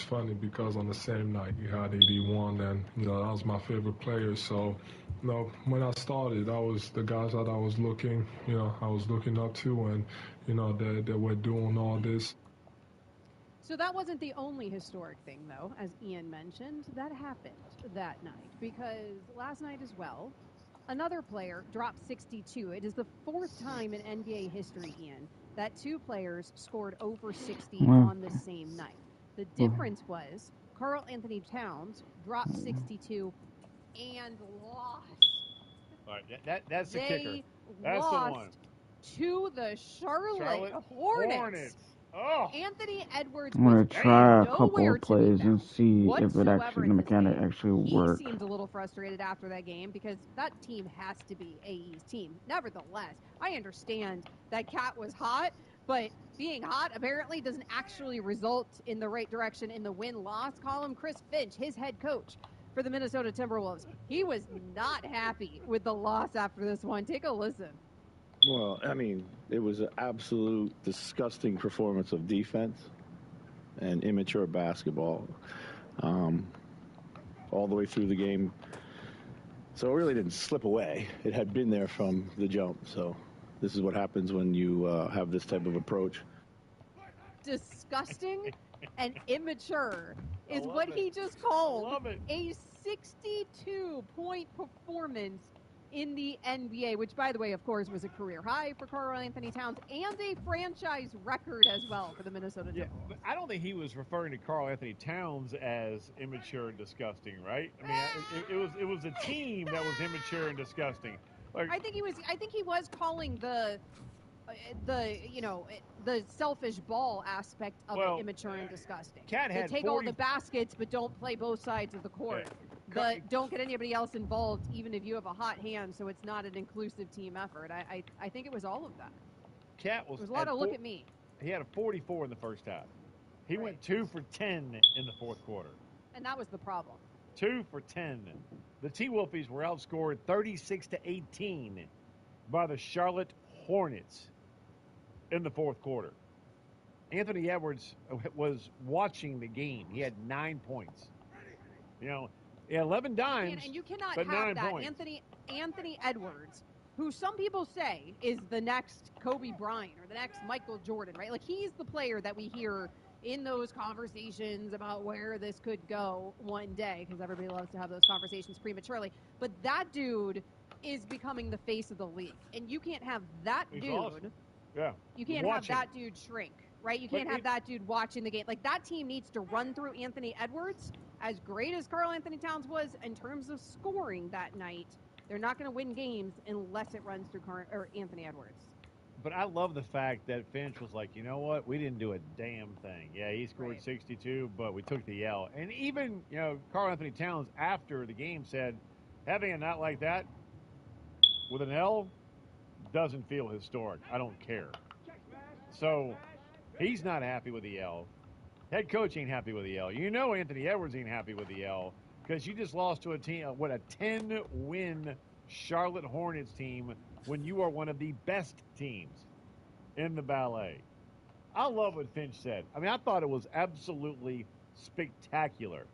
funny because on the same night you had 81, and that was my favorite player. So, when I started, that was the guys that I was looking up to, and they were doing all this. So that wasn't the only historic thing, though, as Ian mentioned, that happened that night, because last night as well, another player dropped 62. It is the fourth time in NBA history, Ian, that two players scored over 60 on the same night. The difference was Karl Anthony Towns dropped 62 and lost. All right, that's the kicker. They That's lost the one. to the Charlotte Hornets. Oh. Anthony Edwards I'm gonna was try a couple nowhere of plays and see if it actually, the mechanic actually works. He seemed a little frustrated after that game because that team has to be AE's team. Nevertheless, I understand that Cat was hot, but being hot apparently doesn't actually result in the right direction in the win-loss column. Chris Finch, his head coach for the Minnesota Timberwolves, he was not happy with the loss after this one. Take a listen. Well, I mean, it was an absolute disgusting performance of defense and immature basketball all the way through the game. So it really didn't slip away. It had been there from the jump. So this is what happens when you have this type of approach. Disgusting and immature is what he just called a 62-point performance in the NBA, which, by the way, of course, was a career high for Karl Anthony Towns and a franchise record as well for the Minnesota Timberwolves. But I don't think he was referring to Karl Anthony Towns as immature and disgusting, right? I mean, it was a team that was immature and disgusting. Like, I think he was calling the selfish ball aspect of it immature and disgusting. Cat had take all the baskets, but don't play both sides of the court. Yeah. But don't get anybody else involved, even if you have a hot hand, so it's not an inclusive team effort. I think it was all of that. Cat was. There was a lot of look at me. He had a 44 in the first half. He went 2 for 10 in the fourth quarter. And that was the problem. 2 for 10. The T-Wolfies were outscored 36-18 by the Charlotte Hornets in the fourth quarter. Anthony Edwards was watching the game. He had 9 points. 11 dimes, and you cannot but have 9 that. points. Anthony Edwards, who some people say is the next Kobe Bryant or the next Michael Jordan, right? Like, he's the player that we hear in those conversations about where this could go one day, because everybody loves to have those conversations prematurely. But that dude is becoming the face of the league, and you can't have that dude. Awesome. Yeah. You can't have that dude shrink, right? You can't have that dude watching the game. Like, that team needs to run through Anthony Edwards. As great as Karl Anthony Towns was in terms of scoring that night, they're not going to win games unless it runs through Anthony Edwards. But I love the fact that Finch was like, you know what? We didn't do a damn thing. Yeah, he scored 62, but we took the L. And even, Karl Anthony Towns after the game said, having a night like that with an L doesn't feel historic. I don't care. So he's not happy with the L. Head coach ain't happy with the L. Anthony Edwards ain't happy with the L because you just lost to a team, a 10-win Charlotte Hornets team when you are one of the best teams in the ballet. I love what Finch said. I mean, I thought it was absolutely spectacular.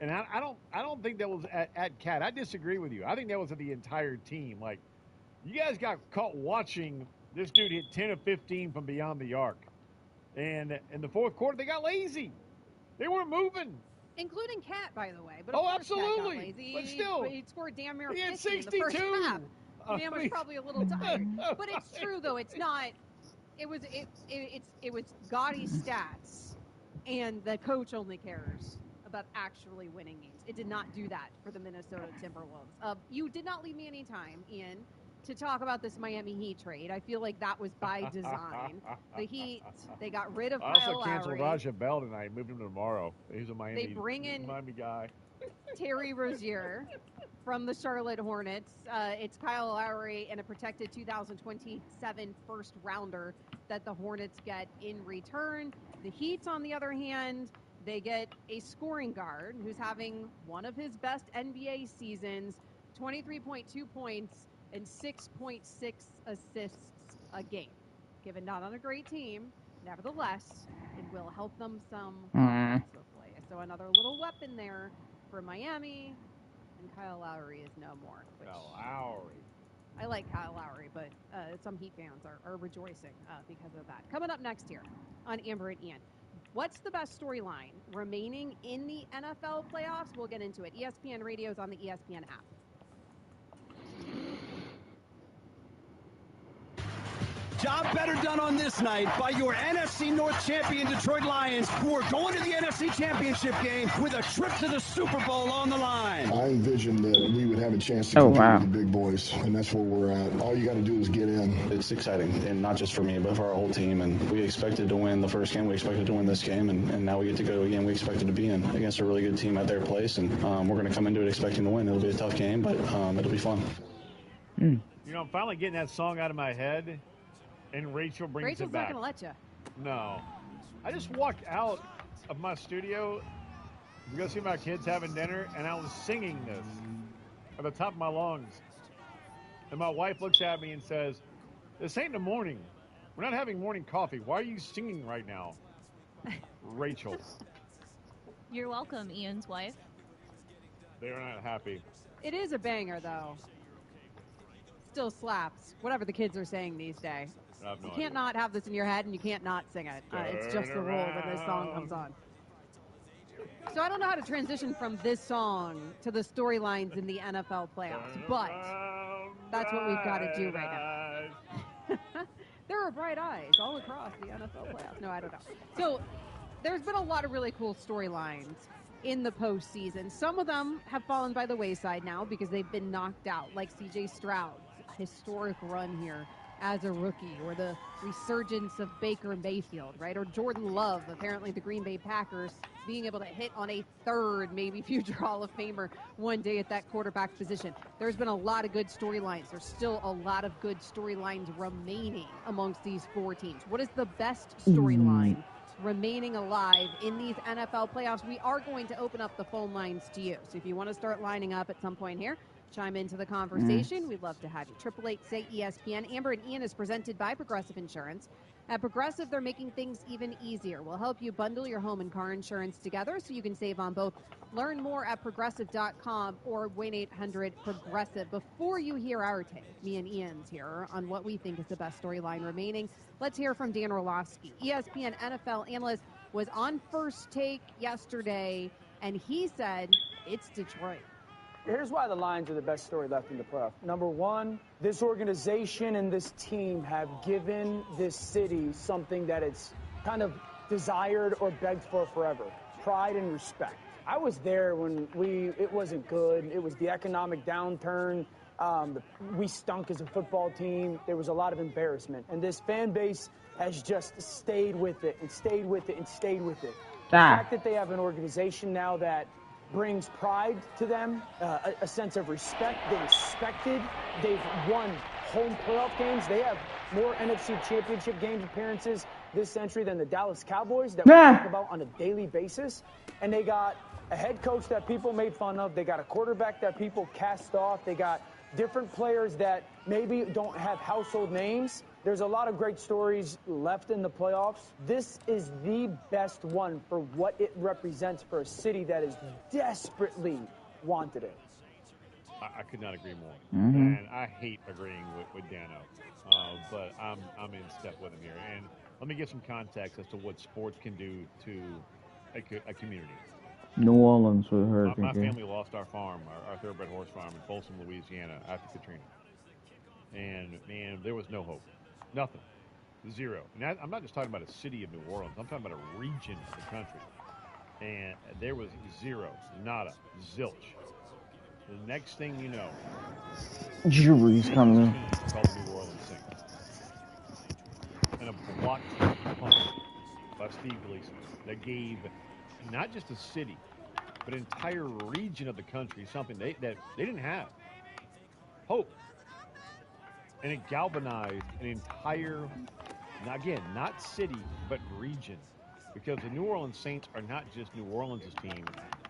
And I don't think that was at Cat. I disagree with you. I think that was at the entire team. Like, you guys got caught watching this dude hit 10 of 15 from beyond the arc. And in the fourth quarter, they got lazy. They weren't moving. Including Cat, by the way. But absolutely. Cat got lazy. But still. He scored damn near 50 in the first half. The man was probably a little tired. But it's true, though. It's not. It was gaudy stats. And the coach only cares about actually winning games. It did not do that for the Minnesota Timberwolves. You did not leave me any time, Ian, to talk about this Miami Heat trade. I feel like that was by design. The Heat, they got rid of Kyle Lowry. I also canceled Raja Bell tonight, moved him to tomorrow. He's a Miami, they bring in Miami guy. Terry Rozier from the Charlotte Hornets. It's Kyle Lowry and a protected 2027 first rounder that the Hornets get in return. The Heat, on the other hand, they get a scoring guard who's having one of his best NBA seasons, 23.2 points and 6.6 assists a game. Given not on a great team, nevertheless, it will help them some offensively. So another little weapon there for Miami. And Kyle Lowry is no more. Kyle Lowry. I like Kyle Lowry, but some Heat fans are rejoicing because of that. Coming up next here on Amber and Ian. What's the best storyline remaining in the NFL playoffs? We'll get into it. ESPN Radio's on the ESPN app. Job better done on this night by your NFC North champion Detroit Lions, who are going to the NFC Championship game with a trip to the Super Bowl on the line. I envisioned that we would have a chance to compete with the big boys, and that's where we're at. All you got to do is get in. It's exciting, and not just for me, but for our whole team. And we expected to win the first game. We expected to win this game, and now we get to go again. We expected to be in against a really good team at their place, and we're going to come into it expecting to win. It'll be a tough game, but it'll be fun. You know, I'm finally getting that song out of my head. And Rachel brings Rachel's it back. Rachel's not going to let you. No. I just walked out of my studio to go see my kids having dinner, and I was singing this at the top of my lungs. And my wife looks at me and says, "This ain't the morning. We're not having morning coffee. Why are you singing right now?" Rachel. You're welcome, Ian's wife. They're not happy. It is a banger, though. Still slaps, whatever the kids are saying these days. You can't not have this in your head, and you can't not sing it. It's just the rule when this song comes on. So I don't know how to transition from this song to the storylines in the NFL playoffs, but that's what we've got to do right now. There are bright eyes all across the NFL playoffs. No, I don't know. So there's been a lot of really cool storylines in the postseason. Some of them have fallen by the wayside now because they've been knocked out, like C.J. Stroud's historic run here as a rookie, or the resurgence of Baker Mayfield, right? Or Jordan Love, apparently the Green Bay Packers being able to hit on a third, maybe future Hall of Famer one day at that quarterback position. There's been a lot of good storylines. There's still a lot of good storylines remaining amongst these four teams. What is the best storyline remaining alive in these NFL playoffs? We are going to open up the phone lines to you. So if you want to start lining up at some point here, chime into the conversation. We'd love to have you. 888-SAY-ESPN. Amber and Ian is presented by Progressive Insurance. At Progressive, they're making things even easier. We'll help you bundle your home and car insurance together so you can save on both. Learn more at Progressive.com or 1-800-PROGRESSIVE. Before you hear our take, me and Ian's here, on what we think is the best storyline remaining, let's hear from Dan Orlovsky. ESPN NFL analyst was on First Take yesterday, and he said it's Detroit. Here's why the Lions are the best story left in the playoff. Number one, this organization and this team have given this city something that it's kind of desired or begged for forever: pride and respect. I was there when it wasn't good. It was the economic downturn. We stunk as a football team. There was a lot of embarrassment. And this fan base has just stayed with it and stayed with it and stayed with it. The fact that they have an organization now that brings pride to them, a sense of respect. They're respected. They've won home playoff games. They have more NFC Championship game appearances this century than the Dallas Cowboys that we talk about on a daily basis. And they got a head coach that people made fun of. They got a quarterback that people cast off. They got different players that maybe don't have household names. There's a lot of great stories left in the playoffs. This is the best one for what it represents for a city that is desperately wanted it. I could not agree more. And I hate agreeing with Dano, but I'm in step with him here. And let me give some context as to what sports can do to a community. New Orleans with a hurricane. My family lost our farm, our thoroughbred horse farm in Folsom, Louisiana, after Katrina. And, man, there was no hope. Nothing. Zero. And I'm not just talking about a city of New Orleans. I'm talking about a region of the country. And there was zero, nada, zilch. The next thing you know, jury's coming. Called the New Orleans Saints. And a blocked punt by Steve Gleason that gave not just a city, but an entire region of the country something that they didn't have. Hope. And it galvanized an entire, again, not city, but region. Because the New Orleans Saints are not just New Orleans' team.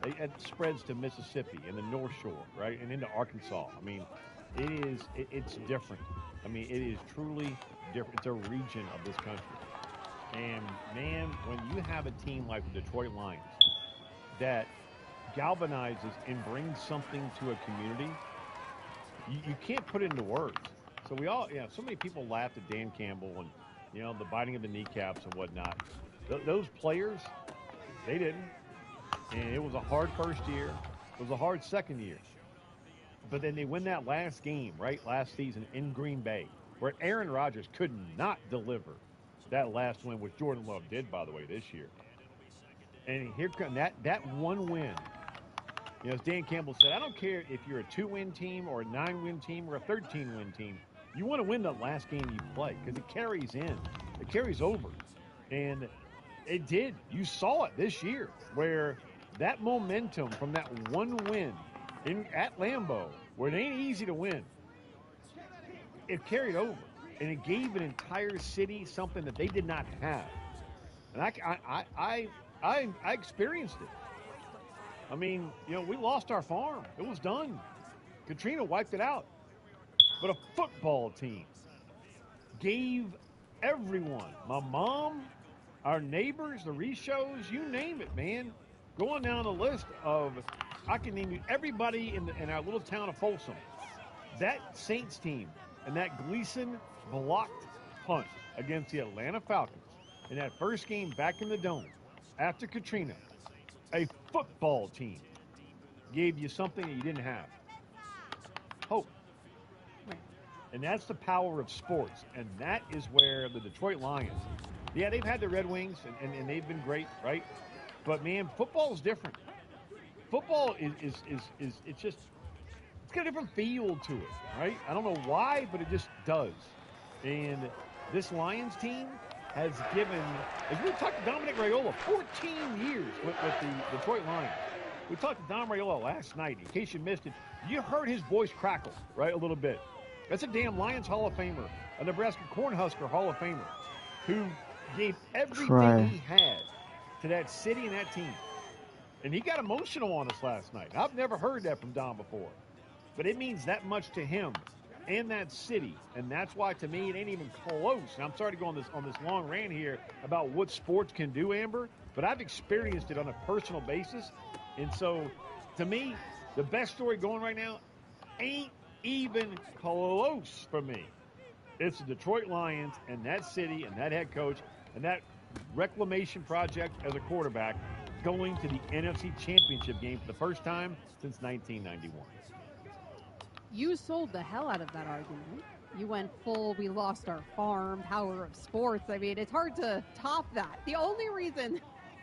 It spreads to Mississippi and the North Shore, right, and into Arkansas. I mean, it's different. I mean, it is truly different. It's a region of this country. And, man, when you have a team like the Detroit Lions that galvanizes and brings something to a community, you can't put it into words. So we all, so many people laughed at Dan Campbell and, the biting of the kneecaps and whatnot. Those players, they didn't. And it was a hard first year. It was a hard second year. But then they win that last game, right, last season in Green Bay, where Aaron Rodgers could not deliver that last win, which Jordan Love did, by the way, this year. And here comes that one win. As Dan Campbell said, I don't care if you're a 2-win team or a 9-win team or a 13-win team. You want to win the last game you play because it carries in. It carries over. And it did. You saw it this year where that momentum from that one win at Lambeau, where it ain't easy to win, it carried over. And it gave an entire city something that they did not have. And I experienced it. I mean, we lost our farm. It was done. Katrina wiped it out. But a football team gave everyone, my mom, our neighbors, the Reshos, you name it, man. Going down the list of, I can name you everybody in our little town of Folsom. That Saints team and that Gleason blocked punt against the Atlanta Falcons in that first game back in the Dome after Katrina, a football team gave you something that you didn't have. Hope. And that's the power of sports. And that is where the Detroit Lions, they've had the Red Wings, and they've been great, right? But, man, football is different. Football is it's got a different feel to it, right? I don't know why, but it just does. And this Lions team has given, as we talked to Dominic Raiola, 14 years with the Detroit Lions. We talked to Dom Raiola last night. In case you missed it, you heard his voice crackle, right, a little bit. That's a damn Lions Hall of Famer, a Nebraska Cornhusker Hall of Famer, who gave everything he had to that city and that team. And he got emotional on us last night. I've never heard that from Dom before. But it means that much to him and that city. And that's why, to me, it ain't even close. And I'm sorry to go on this long rant here about what sports can do, Amber, but I've experienced it on a personal basis. And so, to me, the best story going right now ain't even close for me. It's the Detroit Lions and that city and that head coach and that reclamation project as a quarterback going to the NFC Championship game for the first time since 1991. You sold the hell out of that argument. You went full, we lost our farm, power of sports. I mean, it's hard to top that. The only reason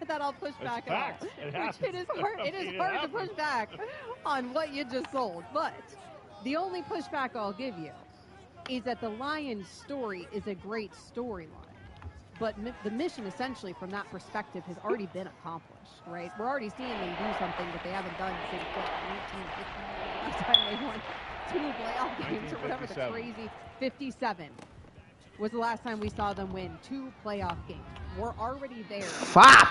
that I'll push back on it is hard to push back on what you just sold. But the only pushback I'll give you is that the Lions story is a great storyline. But the mission, essentially, from that perspective, has already been accomplished, right? We're already seeing them do something that they haven't done since 1950. Last time they won 2 playoff games or whatever. The crazy 57 was the last time we saw them win 2 playoff games. We're already there.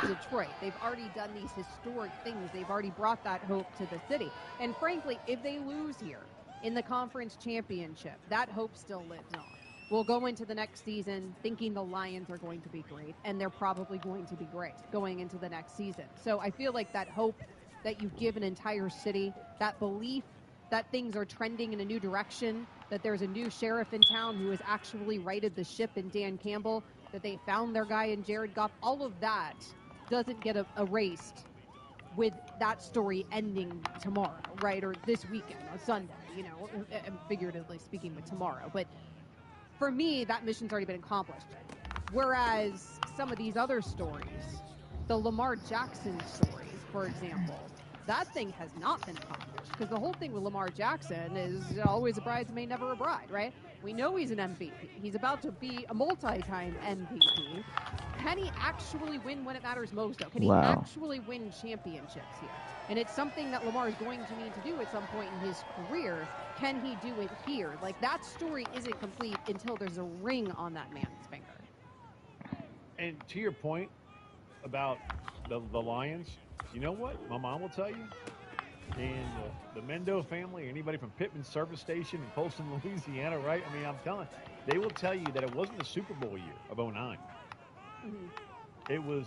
Detroit. They've already done these historic things. They've already brought that hope to the city. And frankly, if they lose here in the conference championship, that hope still lives on. We'll go into the next season thinking the Lions are going to be great, and they're probably going to be great going into the next season. So I feel like that hope that you give an entire city, that belief that things are trending in a new direction, that there's a new sheriff in town who has actually righted the ship in Dan Campbell, that they found their guy in Jared Goff, all of that doesn't get erased with that story ending tomorrow, right? Or this weekend, on Sunday, figuratively speaking with tomorrow. But for me, that mission's already been accomplished. Whereas some of these other stories, the Lamar Jackson stories, for example, that thing has not been accomplished. Because the whole thing with Lamar Jackson is always a bridesmaid, never a bride, right? We know he's an MVP. He's about to be a multi-time MVP. Can he actually win when it matters most, though? Can he actually win championships here? And it's something that Lamar is going to need to do at some point in his career. Can he do it here? Like, that story isn't complete until there's a ring on that man's finger. And to your point about the Lions, you know what my mom will tell you? And the Mendo family, anybody from Pittman Service Station in Folsom, Louisiana, right? I mean, I'm telling you, they will tell you that it wasn't the Super Bowl year of 2009. Mm-hmm. It was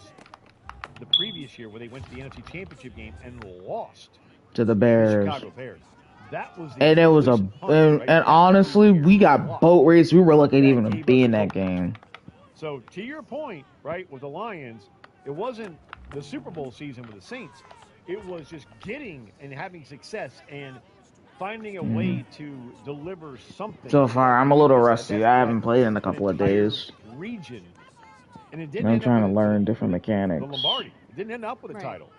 the previous year where they went to the NFC Championship game and lost to the the Bears. Chicago Bears. That was the And it was and honestly, we got boat race. We were lucky to even be in that game. So to your point, right, with the Lions, it wasn't the Super Bowl season with the Saints. It was just getting and having success and finding a way to deliver something. So far, I'm a little rusty. I haven't played in a couple of days. Region, and it didn't. I'm trying to learn different mechanics. The Lombardi. It didn't end up with a title.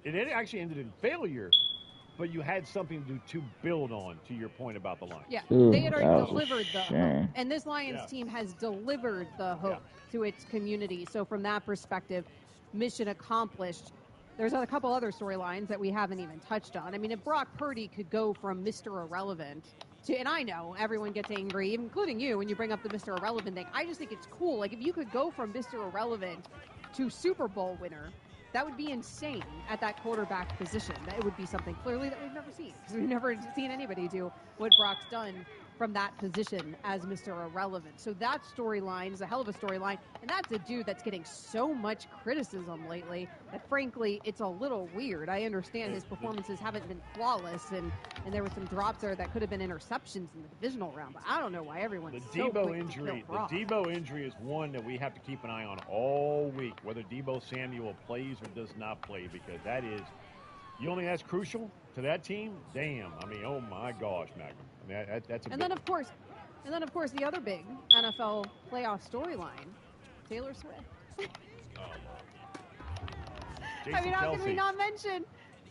It actually ended in failure, but you had something to build on. To your point about the Lions. Yeah, they had already delivered the hope, and this Lions team has delivered the hope to its community. So from that perspective, mission accomplished. There's a couple other storylines that we haven't even touched on. I mean, if Brock Purdy could go from Mr. Irrelevant to, and I know everyone gets angry, including you, when you bring up the Mr. Irrelevant thing. I just think it's cool. Like, if you could go from Mr. Irrelevant to Super Bowl winner, that would be insane at that quarterback position. That would be something clearly that we've never seen, because we've never seen anybody do what Brock's done from that position as Mr. Irrelevant. So that storyline is a hell of a storyline, and that's a dude that's getting so much criticism lately that, frankly, it's a little weird. I understand his performances haven't been flawless, and there were some drops there that could have been interceptions in the divisional round, but I don't know why everyone's so quick to kill Brock. The Debo injury is one that we have to keep an eye on all week, whether Debo Samuel plays or does not play, because that is, you only that's crucial to that team. Damn, I mean, oh my gosh, Magnum. I mean, that's a. And then of course, the other big NFL playoff storyline, Taylor Swift. I mean, how can we not mention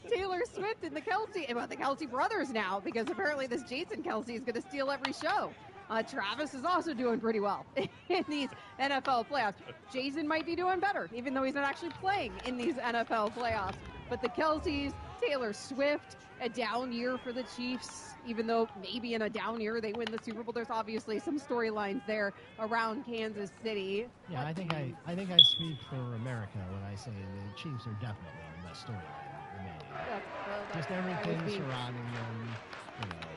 Taylor Swift and the Kelce brothers now? Because apparently this Jason Kelce is going to steal every show. Travis is also doing pretty well in these NFL playoffs. Jason might be doing better, even though he's not actually playing in these NFL playoffs. But the Kelces, Taylor Swift, a down year for the Chiefs, even though maybe in a down year they win the Super Bowl. There's obviously some storylines there around Kansas City. Yeah, I think I speak for America when I say the Chiefs are definitely the best storyline remaining. Just everything surrounding them,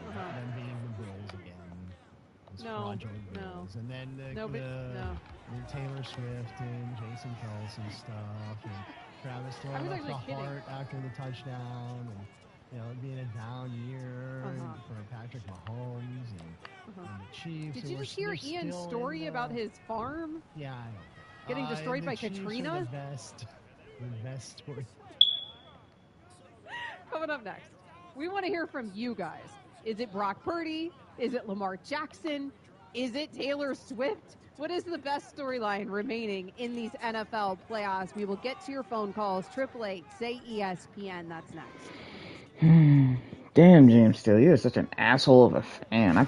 them being the Bills again, this fraudulent Bills, and then the Taylor Swift and Jason Kelce stuff, and Travis throwing up the heart after the touchdown, and it being a down year for Patrick Mahomes and the Chiefs. Did you just hear Ian's story about his farm? Yeah, I know. Getting destroyed by Katrina? The best story. Coming up next, we want to hear from you guys. Is it Brock Purdy? Is it Lamar Jackson? Is it Taylor Swift? What is the best storyline remaining in these NFL playoffs? We will get to your phone calls. 888-SAY-ESPN. That's next. Damn, James Steele, you're such an asshole of a fan. I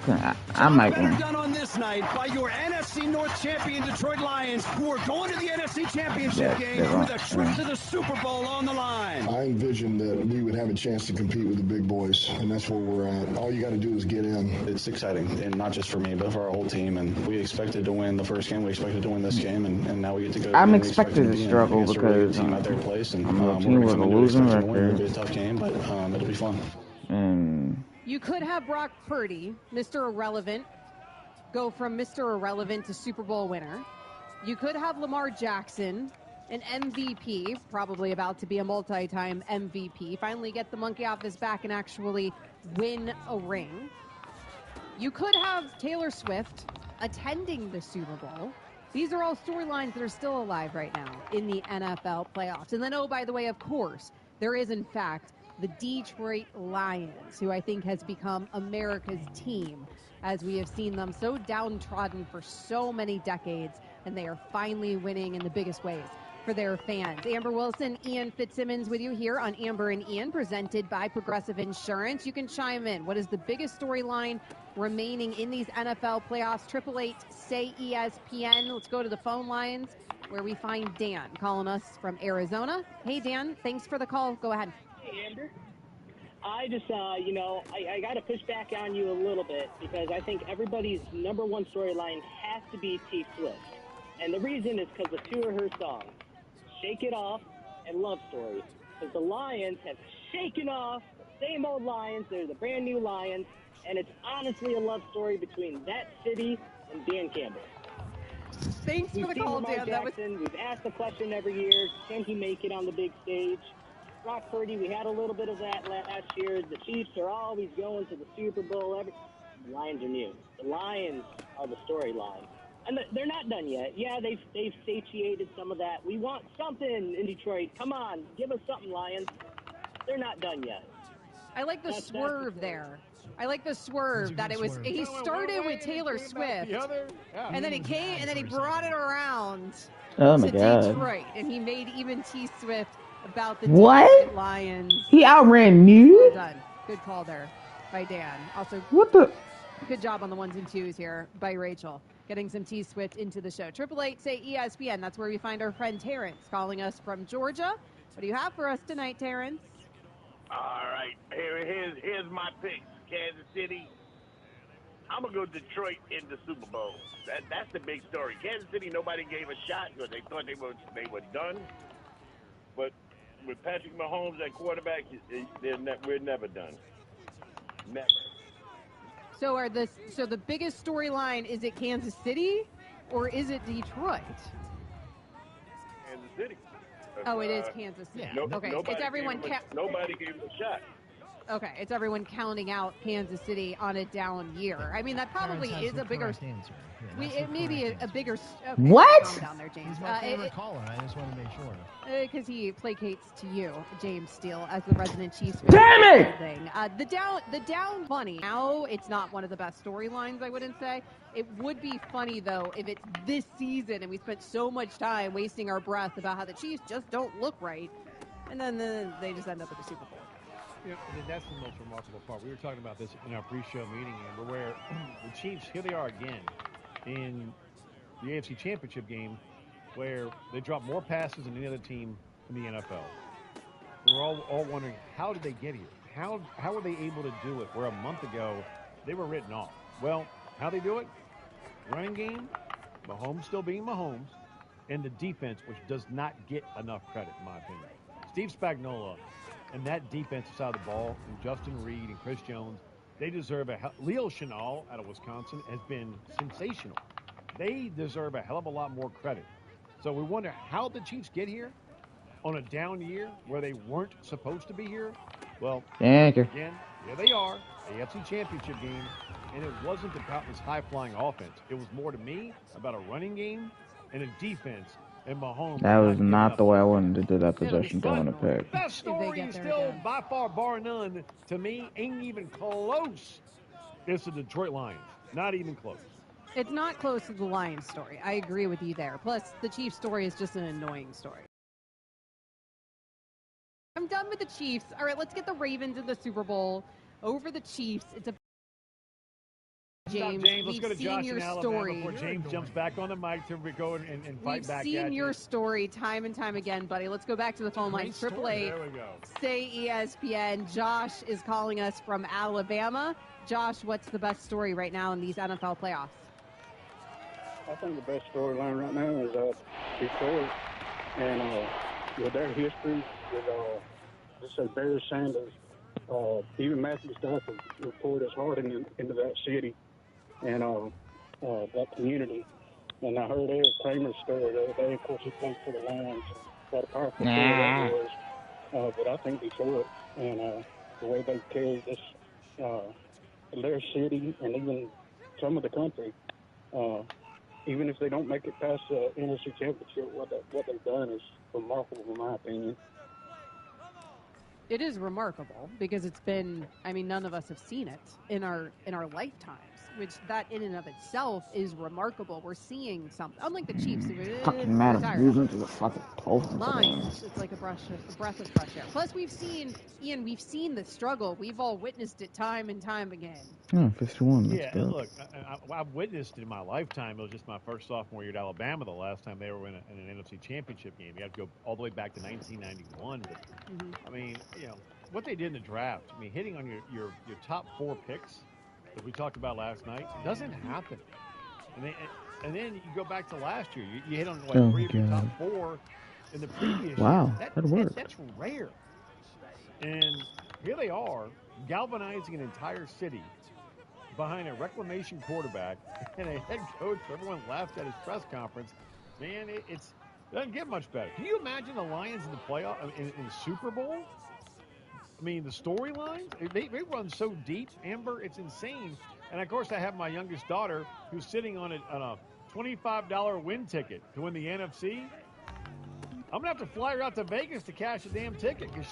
might win. Done on this night by your NFC North champion Detroit Lions, who are going to the NFC Championship game with a trip to the Super Bowl on the line. I envisioned that we would have a chance to compete with the big boys, and that's where we're at. All you got to do is get in. It's exciting, and not just for me, but for our whole team. And we expected to win the first game. We expected to win this game, and now we get to go. I'm expecting to struggle because team at their place, and I'm a team with a losing record. It'll be a tough game, but it'll be fun. You could have Brock Purdy, Mr. Irrelevant, go from Mr. Irrelevant to Super Bowl winner. You could have Lamar Jackson, an MVP, probably about to be a multi-time MVP, finally get the monkey off his back and actually win a ring. You could have Taylor Swift attending the Super Bowl. These are all storylines that are still alive right now in the NFL playoffs. And then, oh, by the way, of course, there is, in fact, the Detroit Lions, who I think has become America's team, as we have seen them so downtrodden for so many decades, and they are finally winning in the biggest ways for their fans. Amber Wilson, Ian Fitzsimmons with you here on Amber and Ian, presented by Progressive Insurance. You can chime in. What is the biggest storyline remaining in these NFL playoffs? 888-SAY-ESPN. Let's go to the phone lines where we find Dan calling us from Arizona. Hey, Dan, thanks for the call. Go ahead. Hey, Amber. I just, I got to push back on you a little bit because I think everybody's number one storyline has to be T Swift. And the reason is because of two of her songs, Shake It Off and Love Story. Because the Lions have shaken off the same old Lions. They're the brand new Lions. And it's honestly a love story between that city and Dan Campbell. Thanks for the call, Dan. That was... We've asked the question every year, can he make it on the big stage? Brock Purdy, we had a little bit of that last year. The Chiefs are always going to the Super Bowl. The Lions are new. The Lions are the storyline. And they're not done yet. Yeah, they've satiated some of that. We want something in Detroit. Come on, give us something, Lions. They're not done yet. I like the swerve there. I like the swerve that it was. Swerve. He started with Taylor Swift, and then he came and then he brought it around Oh to my God. Detroit, and he made even T Swift about the What? Detroit Lions. He outran you? Well done. Good call there by Dan. Also, What the? good job on the ones and twos here by Rachel. Getting some T Swift into the show. 888 say ESPN. That's where we find our friend Terrence calling us from Georgia. What do you have for us tonight, Terrence? All right, here's my picks. Kansas City. I'm gonna go Detroit in the Super Bowl. That's the big story. Kansas City, nobody gave a shot because they thought they were done. But with Patrick Mahomes at quarterback, we're never done. Never. So the biggest storyline, is it Kansas City or is it Detroit? Kansas City. Oh, it is Kansas City. Okay, it's everyone. Nobody gave him a shot. Okay, it's everyone counting out Kansas City on a down year. I mean, that probably is a bigger. It may be a bigger. Okay, what? calm down there, James. He's my favorite caller. I just want to make sure. Because he placates to you, James Steele, as the resident Chiefs fan. Damn it! The down funny. Now it's not one of the best storylines, I wouldn't say. It would be funny though if it's this season and we spent so much time wasting our breath about how the Chiefs just don't look right, and then they just end up at the Super Bowl. Yeah, that's the most remarkable part. We were talking about this in our pre-show meeting, and where the Chiefs, here they are again in the AFC Championship game, where they dropped more passes than any other team in the NFL. We're all wondering, how did they get here? How were they able to do it where a month ago they were written off? Well, how they do it? Running game, Mahomes still being Mahomes, and the defense, which does not get enough credit, in my opinion. Steve Spagnuolo and that defensive side of the ball, and Justin Reed and Chris Jones, they deserve Leo Chenal out of Wisconsin has been sensational. They deserve a hell of a lot more credit. So we wonder how the Chiefs get here on a down year where they weren't supposed to be here. Well, Thank you. again, here they are, AFC Championship game, and it wasn't about this high-flying offense. It was more to me about a running game and a defense. And Mahomes. That was not the way I wanted to do that possession going to pick. Best story is still, by far, bar none, to me, ain't even close. It's the Detroit Lions. Not even close. It's not close to the Lions story. I agree with you there. Plus, the Chiefs story is just an annoying story. I'm done with the Chiefs. All right, let's get the Ravens in the Super Bowl over the Chiefs. It's a James, let's go to Josh in Alabama before James jumps back on the mic to go and fight back at you. We've seen your story time and time again, buddy. Let's go back to the phone line. 888 say ESPN. Josh is calling us from Alabama. Josh, what's the best story right now in these NFL playoffs? I think the best storyline right now is Detroit, and with their history, with let's say Barry Sanders, even Matthew Stafford poured his heart into that city and that community. And I heard Eric Kramer's story the other day. Of course, he played for the Lions. What a powerful story that was. But I think Detroit and the way they carried this, their city and even some of the country, even if they don't make it past the NFC Championship, what they've done is remarkable, in my opinion. It is remarkable because it's been, I mean, none of us have seen it in our lifetimes, which that in and of itself is remarkable. We're seeing something, unlike the Chiefs. Fucking mad at moving to the fucking pole. Lines, it's like a breath of fresh air. Plus, we've seen the struggle. We've all witnessed it time and time again. Oh, 51. Yeah, and look, I've witnessed it in my lifetime. It was just my first sophomore year at Alabama the last time they were in an NFC Championship game. You have to go all the way back to 1991. But, I mean, you know, what they did in the draft, I mean, hitting on your top 4 picks that we talked about last night, doesn't happen. And then you go back to last year. You hit on like 3 of your top 4 in the previous year. Wow, that worked. That's rare. And here they are, galvanizing an entire city behind a reclamation quarterback and a head coach everyone laughed at his press conference. Man, it doesn't get much better. Can you imagine the Lions in the playoff, in the Super Bowl? I mean, the storylines, they run so deep, Amber, it's insane. And, of course, I have my youngest daughter who's sitting on a $25 win ticket to win the NFC. I'm going to have to fly her out to Vegas to cash a damn ticket because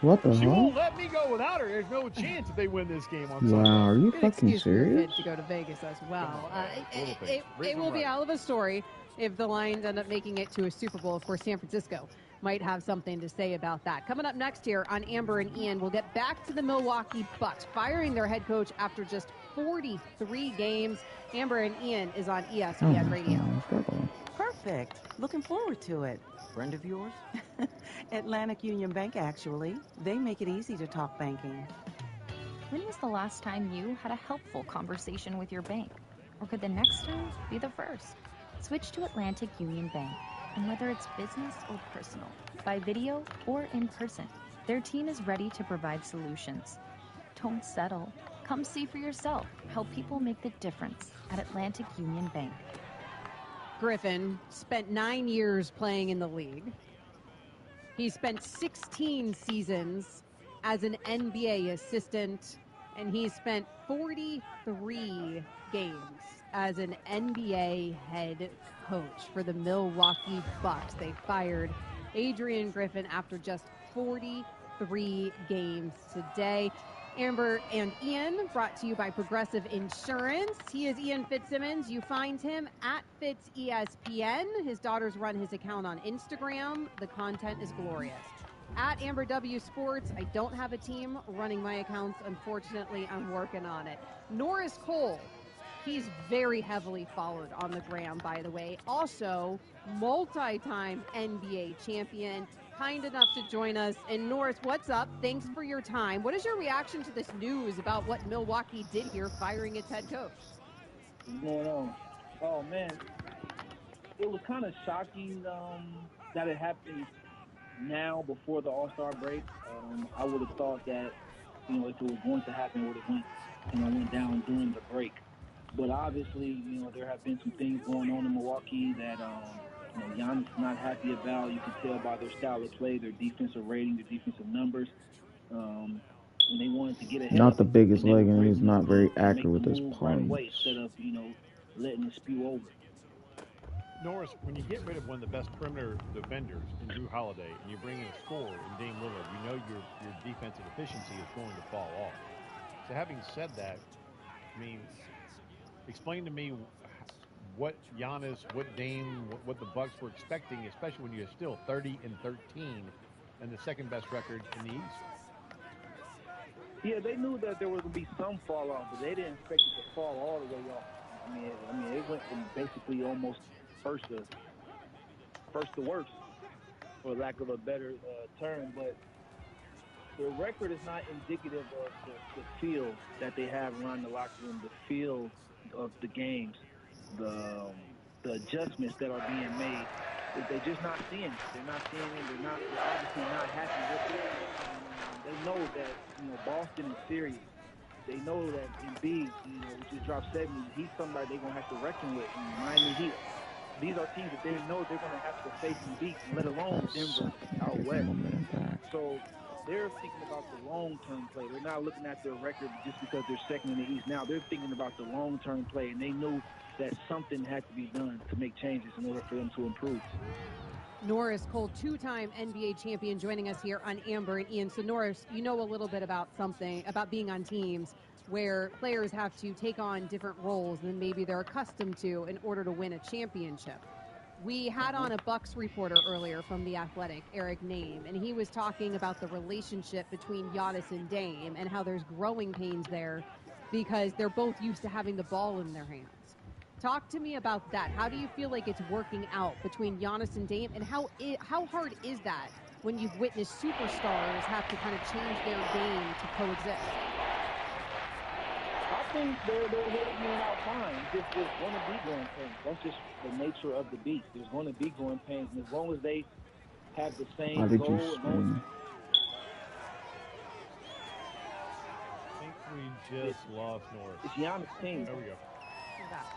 What the she hell? won't let me go without her. There's no chance if they win this game on Sunday. Wow, are you Good fucking excuse for your serious? kid to go to Vegas as well. Little It will be a hell of a story if the Lions end up making it to a Super Bowl. Of course, San Francisco might have something to say about that. Coming up next here on Amber and Ian, we'll get back to the Milwaukee Bucks firing their head coach after just 43 games. Amber and Ian is on ESPN Radio. Perfect. Looking forward to it. Friend of yours? Atlantic Union Bank, actually. They make it easy to talk banking. When was the last time you had a helpful conversation with your bank? Or could the next time be the first? Switch to Atlantic Union Bank. And whether it's business or personal, by video or in person, their team is ready to provide solutions. Don't settle. Come see for yourself how people make the difference at Atlantic Union Bank. Griffin spent 9 years playing in the league. He spent 16 seasons as an NBA assistant, and he spent 43 games as an NBA head coach for the Milwaukee Bucks. They fired Adrian Griffin after just 43 games today. Amber and Ian, brought to you by Progressive Insurance. He is Ian Fitzsimmons. You find him at FitzESPN. His daughters run his account on Instagram. The content is glorious. At Amber W Sports, I don't have a team running my accounts. Unfortunately, I'm working on it. Norris Cole, he's very heavily followed on the gram, by the way. Also, multi-time NBA champion. Kind enough to join us. And Norris, what's up? Thanks for your time. What is your reaction to this news about what Milwaukee did here, firing its head coach? What's going on? Oh, man. It was kind of shocking that it happened now before the All-Star break. I would have thought that, if it was going to happen, it would have went down during the break. But obviously, there have been some things going on in Milwaukee that Giannis is not happy about. You can tell by their style of play, their defensive rating, their defensive numbers. And they wanted to get ahead. Not the biggest leg, and he's not very accurate with his right punch. away instead of letting it spew over. Norris, when you get rid of one of the best perimeter defenders in Drew Holiday and you bring in a scorer in Dame Lillard, you know your defensive efficiency is going to fall off. So having said that, I mean, explain to me what Giannis, what Dame, what the Bucks were expecting, especially when you're still 30-13 and the second best record in the East. Yeah, they knew that there was going to be some fall off, but they didn't expect it to fall all the way off. I mean, it went from basically almost first to worst, for lack of a better term. But the record is not indicative of the feel that they have around the locker room, the feel of the games, the adjustments that are being made. They're just not seeing it. They're not seeing it. They're obviously not happy with it. They know that Boston is serious. They know that Embiid, which just dropped 70, he's somebody they're gonna have to reckon with. Miami Heat. These are teams that they know they're gonna have to face and beat, let alone Denver out west. So they're thinking about the long-term play. They're not looking at their record just because they're second in the East. Now they're thinking about the long-term play, and they knew that something had to be done to make changes in order for them to improve. Norris Cole, two-time NBA champion, joining us here on Amber and Ian. So Norris, you know a little bit about being on teams where players have to take on different roles than maybe they're accustomed to in order to win a championship. We had on a Bucks reporter earlier from The Athletic, Eric Name, and he was talking about the relationship between Giannis and Dame and how there's growing pains there because they're both used to having the ball in their hands. Talk to me about that. How do you feel like it's working out between Giannis and Dame, and how hard is that when you've witnessed superstars have to kind of change their game to coexist? I think they're working it out fine. There's going to be growing pains. That's just the nature of the beast. There's going to be growing pains, and as long as they have the same How did goal, you scream? I think we just lost Norris. It's Giannis' team. There we go.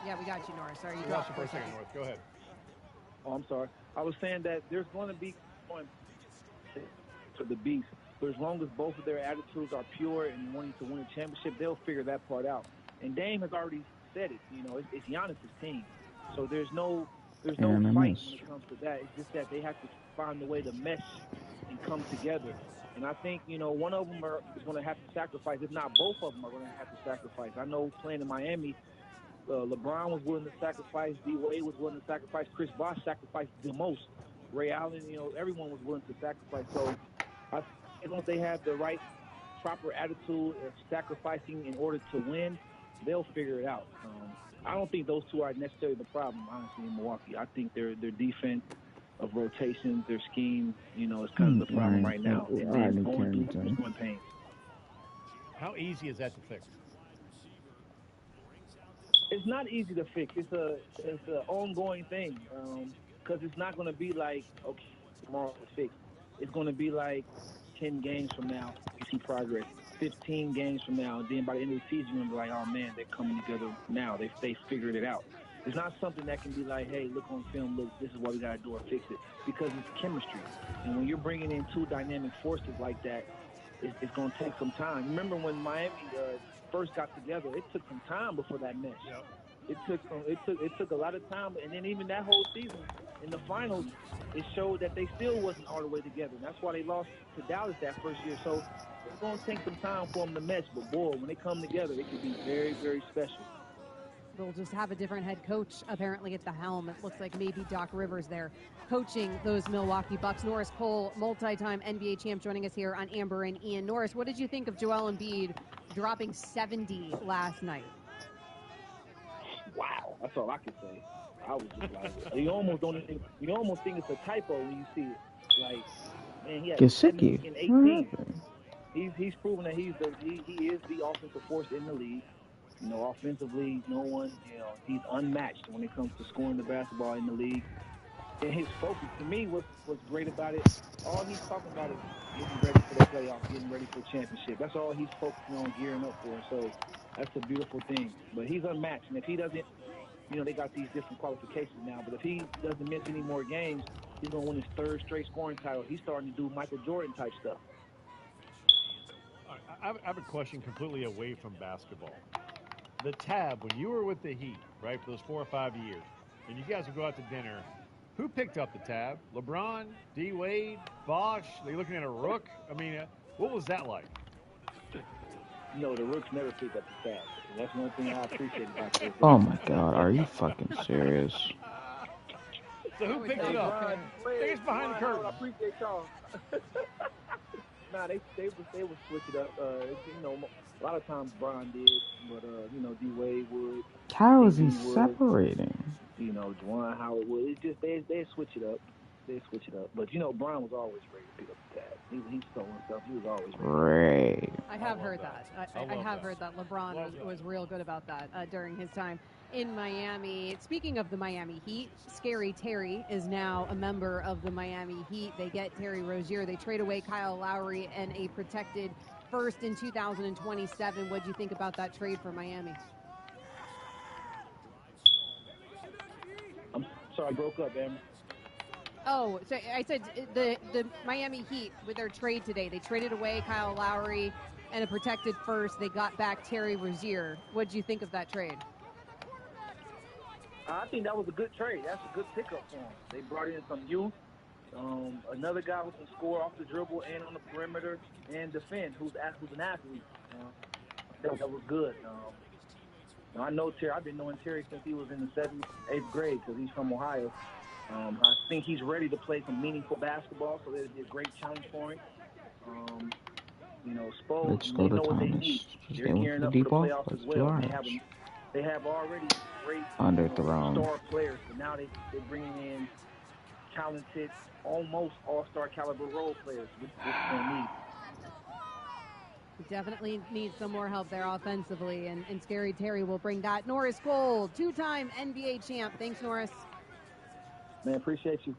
Yeah, we got you, Norris. Sorry, you We dropped lost you for for a second, Norris. Go ahead. Oh, I'm sorry. I was saying that there's going to be for the Beast, but as long as both of their attitudes are pure and wanting to win a championship, they'll figure that part out. And Dame has already said it. You know, it's Giannis' team, so there's no fight when it comes to that. It's just that they have to find a way to mesh and come together. And I think, you know, one of them is going to have to sacrifice. If not, both of them are going to have to sacrifice. I know playing in Miami, LeBron was willing to sacrifice. D-Wade was willing to sacrifice. Chris Bosh sacrificed the most. Ray Allen, you know, everyone was willing to sacrifice. So I think once they have the right, proper attitude of sacrificing in order to win, they'll figure it out. I don't think those two are necessarily the problem, honestly, in Milwaukee. I think their defense of rotations, their scheme, you know, is kind of the problem right now. And then going through growing pains. How easy is that to fix? It's not easy to fix. It's an ongoing thing because it's not going to be like, okay, tomorrow it's fixed. It's going to be like 10 games from now, you see progress. 15 games from now, and then by the end of the season, you're going to be like, oh, man, they're coming together now. They figured it out. It's not something that can be like, hey, look on film, look, this is what we got to do or fix it, because it's chemistry. And when you're bringing in two dynamic forces like that, it's going to take some time. Remember when Miami first got together, it took some time before that mesh. Yep. It took a lot of time, and then even that whole season in the finals, it showed that they still wasn't all the way together. And that's why they lost to Dallas that first year. So it's going to take some time for them to mesh. But boy, when they come together, it can be very, very special. They'll just have a different head coach apparently at the helm. It looks like maybe Doc Rivers there coaching those Milwaukee Bucks. Norris Cole, multi-time NBA champ, joining us here on Amber and Ian. Norris, what did you think of Joel Embiid dropping 70 last night? Wow, that's all I can say. I was just like, you almost think it's a typo when you see it. Like, man, he had 70 and 18. He's proven that he is the offensive force in the league. You know, offensively, no one, you know, he's unmatched when it comes to scoring the basketball in the league. And his focus, to me, what's great about it, all he's talking about is getting ready for the playoffs, getting ready for the championship. That's all he's focusing on, gearing up for. So that's a beautiful thing. But he's unmatched. And if he doesn't, you know, they got these different qualifications now. But if he doesn't miss any more games, he's going to win his third straight scoring title. He's starting to do Michael Jordan-type stuff. I have a question completely away from basketball. The tab, when you were with the Heat, right, for those 4 or 5 years, and you guys would go out to dinner, who picked up the tab? LeBron, D-Wade, Bosh? Are you looking at a rook? I mean, what was that like? No, the rooks never picked up the tab. That's one thing I appreciate about this. Oh my God, are you fucking serious? So who picked it up? I think it's behind the curtain. I appreciate y'all. Nah, they would switch it up. You know, a lot of times Bron did, but you know, D-Wade would. How is he separating? You know, Juwan Howard would. It's just they switch it up. They switch it up. But you know, Bron was always ready to pick up the tab. He's stolen stuff. He was always ready. Great. I have heard that. I have heard that LeBron was real good about that during his time in Miami. Speaking of the Miami Heat, Scary Terry is now a member of the Miami Heat. They get Terry Rozier. They trade away Kyle Lowry and a protected first in 2027. What do you think about that trade for Miami? I'm sorry, I broke up, Amber. Oh, so I said the Miami Heat, with their trade today, they traded away Kyle Lowry and a protected first. They got back Terry Rozier. What did you think of that trade? I think that was a good trade. That's a good pickup for them. They brought in some youth, another guy who can score off the dribble and on the perimeter and defend, who's an athlete. That was good. I know Terry. I've been knowing Terry since he was in the 7th, 8th grade because he's from Ohio. I think he's ready to play some meaningful basketball, so it'll be a great challenge for him. You know, Spo, they know what they need. They're gearing up for the playoffs as well. They have already great star players, but now they're bringing in talented, almost all-star caliber role players, which is going to need. Definitely needs some more help there offensively, and Scary Terry will bring that. Norris Cole, 2-time NBA champ. Thanks, Norris. Man, appreciate you.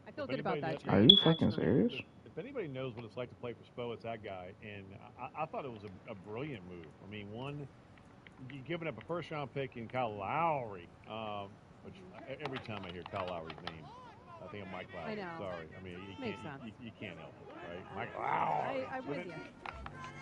I feel good about that trade. Are you fucking serious? If anybody knows what it's like to play for Spo, it's that guy. And I thought it was a brilliant move. I mean, you're giving up a first-round pick in Kyle Lowry, which every time I hear Kyle Lowry's name, I think of Mike Lowry. I know. Sorry. I mean, you can't help it, right? Mike Lowry. I'm with you.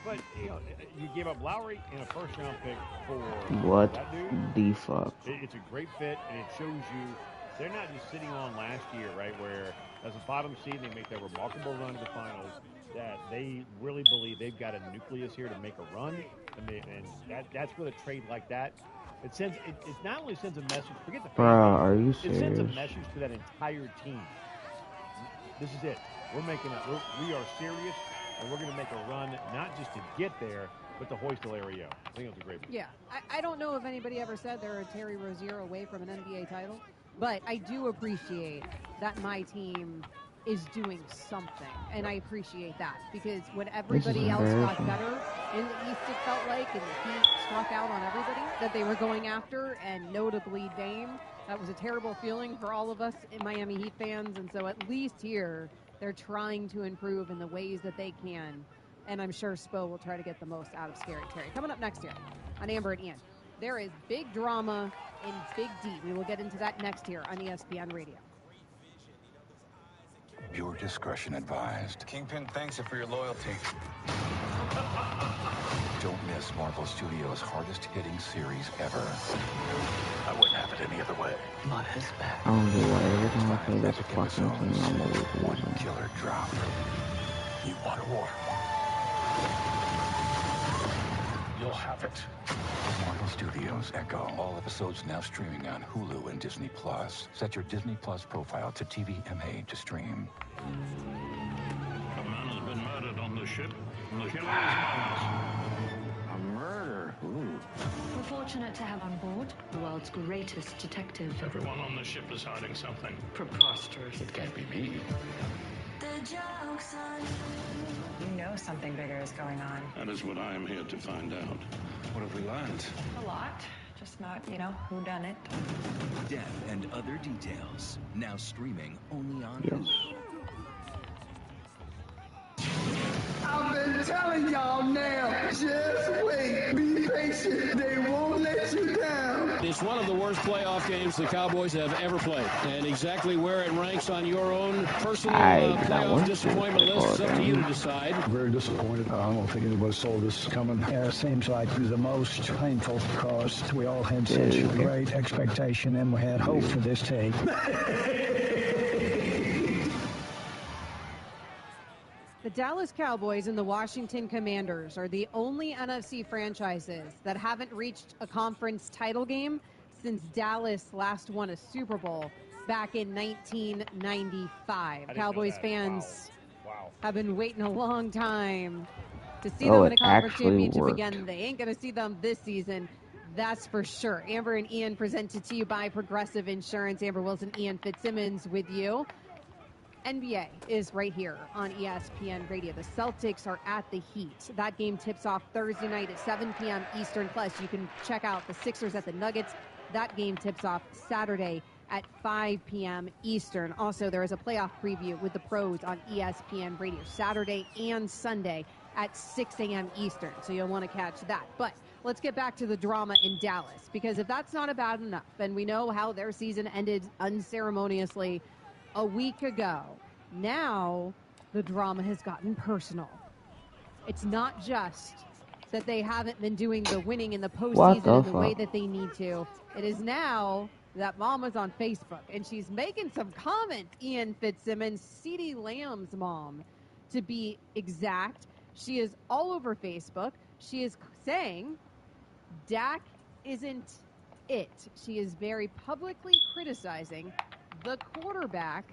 But, you gave up Lowry and a first-round pick for What that dude. the fuck? It's a great fit, and it shows you they're not just sitting on last year, right, where as a bottom seed they make that remarkable run to the finals, that they really believe they've got a nucleus here to make a run, and that's with a trade like that. It not only sends a message, forget the Bro, are you serious? It sends a message to that entire team. This is it. We are serious, and we're going to make a run, not just to get there, but to hoist the Lario. I think it was a great move. Yeah. I don't know if anybody ever said they're a Terry Rozier away from an NBA title, but I do appreciate that my team is doing something, and I appreciate that, because when everybody else got better in the East, it felt like, and the Heat struck out on everybody that they were going after, and notably Dame. That was a terrible feeling for all of us in Miami Heat fans, and so at least here they're trying to improve in the ways that they can, and I'm sure Spo will try to get the most out of Scary Terry. Coming up next year on Amber and Ian, there is big drama in Big D. We will get into that next year on ESPN Radio. Your discretion advised. Kingpin thanks you for your loyalty. Don't miss Marvel Studios' hardest-hitting series ever. I wouldn't have it any other way. Not his back. I don't know why every time I play this fucking team, I'm always one losing. killer drop. You want war? You'll have it. Marvel Studios Echo. All episodes now streaming on Hulu and Disney Plus. Set your Disney Plus profile to TVMA to stream. A man has been murdered on the ship, and the killer is anonymous. A murder? Ooh. We're fortunate to have on board the world's greatest detective. Everyone on the ship is hiding something. Preposterous. It can't be me. The joke's on you. You know something bigger is going on. That is what I am here to find out. What have we learned? A lot. Just not, who done it. Death and Other Details. Now streaming only on Hulu. I've been telling y'all now, just wait, be patient, they won't let you down. It's one of the worst playoff games the Cowboys have ever played, and exactly where it ranks on your own personal playoff disappointment list is up to you to decide. Very disappointed. I don't think anybody saw this coming. It seems like the most painful because we all had such great expectation and we had hope for this team. The Dallas Cowboys and the Washington Commanders are the only NFC franchises that haven't reached a conference title game since Dallas last won a Super Bowl back in 1995. Cowboys fans have been waiting a long time to see them in a conference championship again. They ain't going to see them this season. That's for sure. Amber and Ian presented to you by Progressive Insurance. Amber Wilson, Ian Fitzsimmons with you. NBA is right here on ESPN Radio. The Celtics are at the Heat. That game tips off Thursday night at 7 p.m. Eastern. Plus, you can check out the Sixers at the Nuggets. That game tips off Saturday at 5 p.m. Eastern. Also, there is a playoff preview with the pros on ESPN Radio Saturday and Sunday at 6 a.m. Eastern. So you'll want to catch that. But let's get back to the drama in Dallas, because if that's not bad enough, and we know how their season ended unceremoniously a week ago, now the drama has gotten personal. It's not just that they haven't been doing the winning in the postseason in the way that they need to. It is now that Mama's on Facebook, and she's making some comments, Ian Fitzsimmons, CeeDee Lamb's mom, to be exact. She is all over Facebook. She is saying Dak isn't it. She is very publicly criticizing the quarterback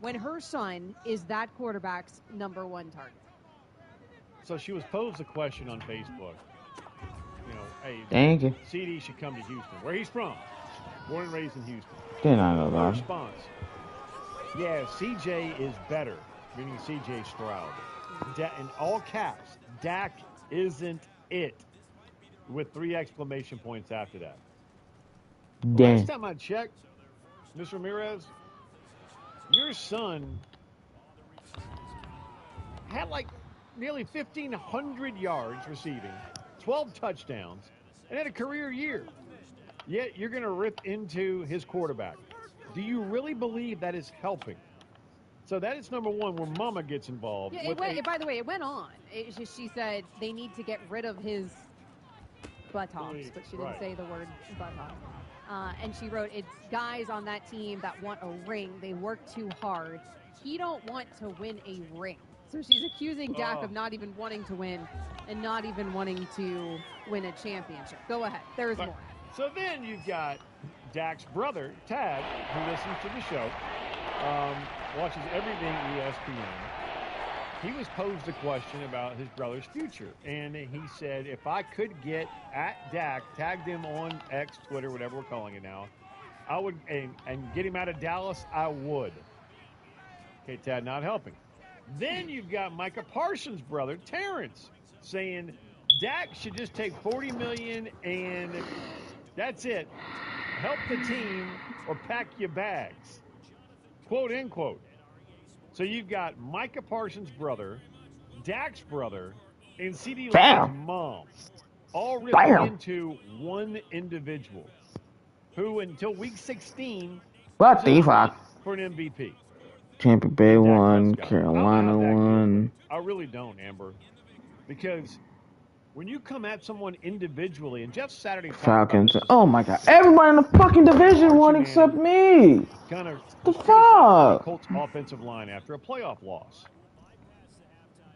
when her son is that quarterback's number one target. So she was posed a question on Facebook. Hey, thank you. CD should come to Houston, where he's from. Born and raised in Houston. Didn't I know that? Response. Yeah, CJ is better, meaning CJ Stroud. In all caps, Dak isn't it, with 3 exclamation points after that. Last time I checked, Mr. Ramirez, your son had like nearly 1,500 yards receiving, 12 touchdowns, and had a career year. Yet you're going to rip into his quarterback. Do you really believe that is helping? So that is number one, where Mama gets involved. Yeah, by the way, it went on. She said they need to get rid of his buttocks, but she didn't say the word buttocks. And she wrote, it's guys on that team that want a ring. They work too hard. He don't want to win a ring. So she's accusing Dak of not even wanting to win and not even wanting to win a championship. Go ahead. There's more. So then you've got Dak's brother, Tad, who listens to the show, watches everything ESPN. He was posed a question about his brother's future, and he said, if I could get at Dak, tagged him on X, Twitter, whatever we're calling it now, I would, and get him out of Dallas, I would. Okay, Tad not helping. Then you've got Micah Parsons' brother, Terrence, saying Dak should just take $40 million and that's it. Help the team or pack your bags. Quote, end quote. So you've got Micah Parsons' brother, Dak's brother, and CeeDee Lamb's mom all ripping into one individual who, until week 16, what the fuck? For an MVP. Tampa Bay won, Carolina won. I really don't, Amber, because when you come at someone individually, and Jeff Saturday Falcons. Oh my God! Everybody in the fucking division won except me. Kind of the fuck? Colts offensive line after a playoff loss.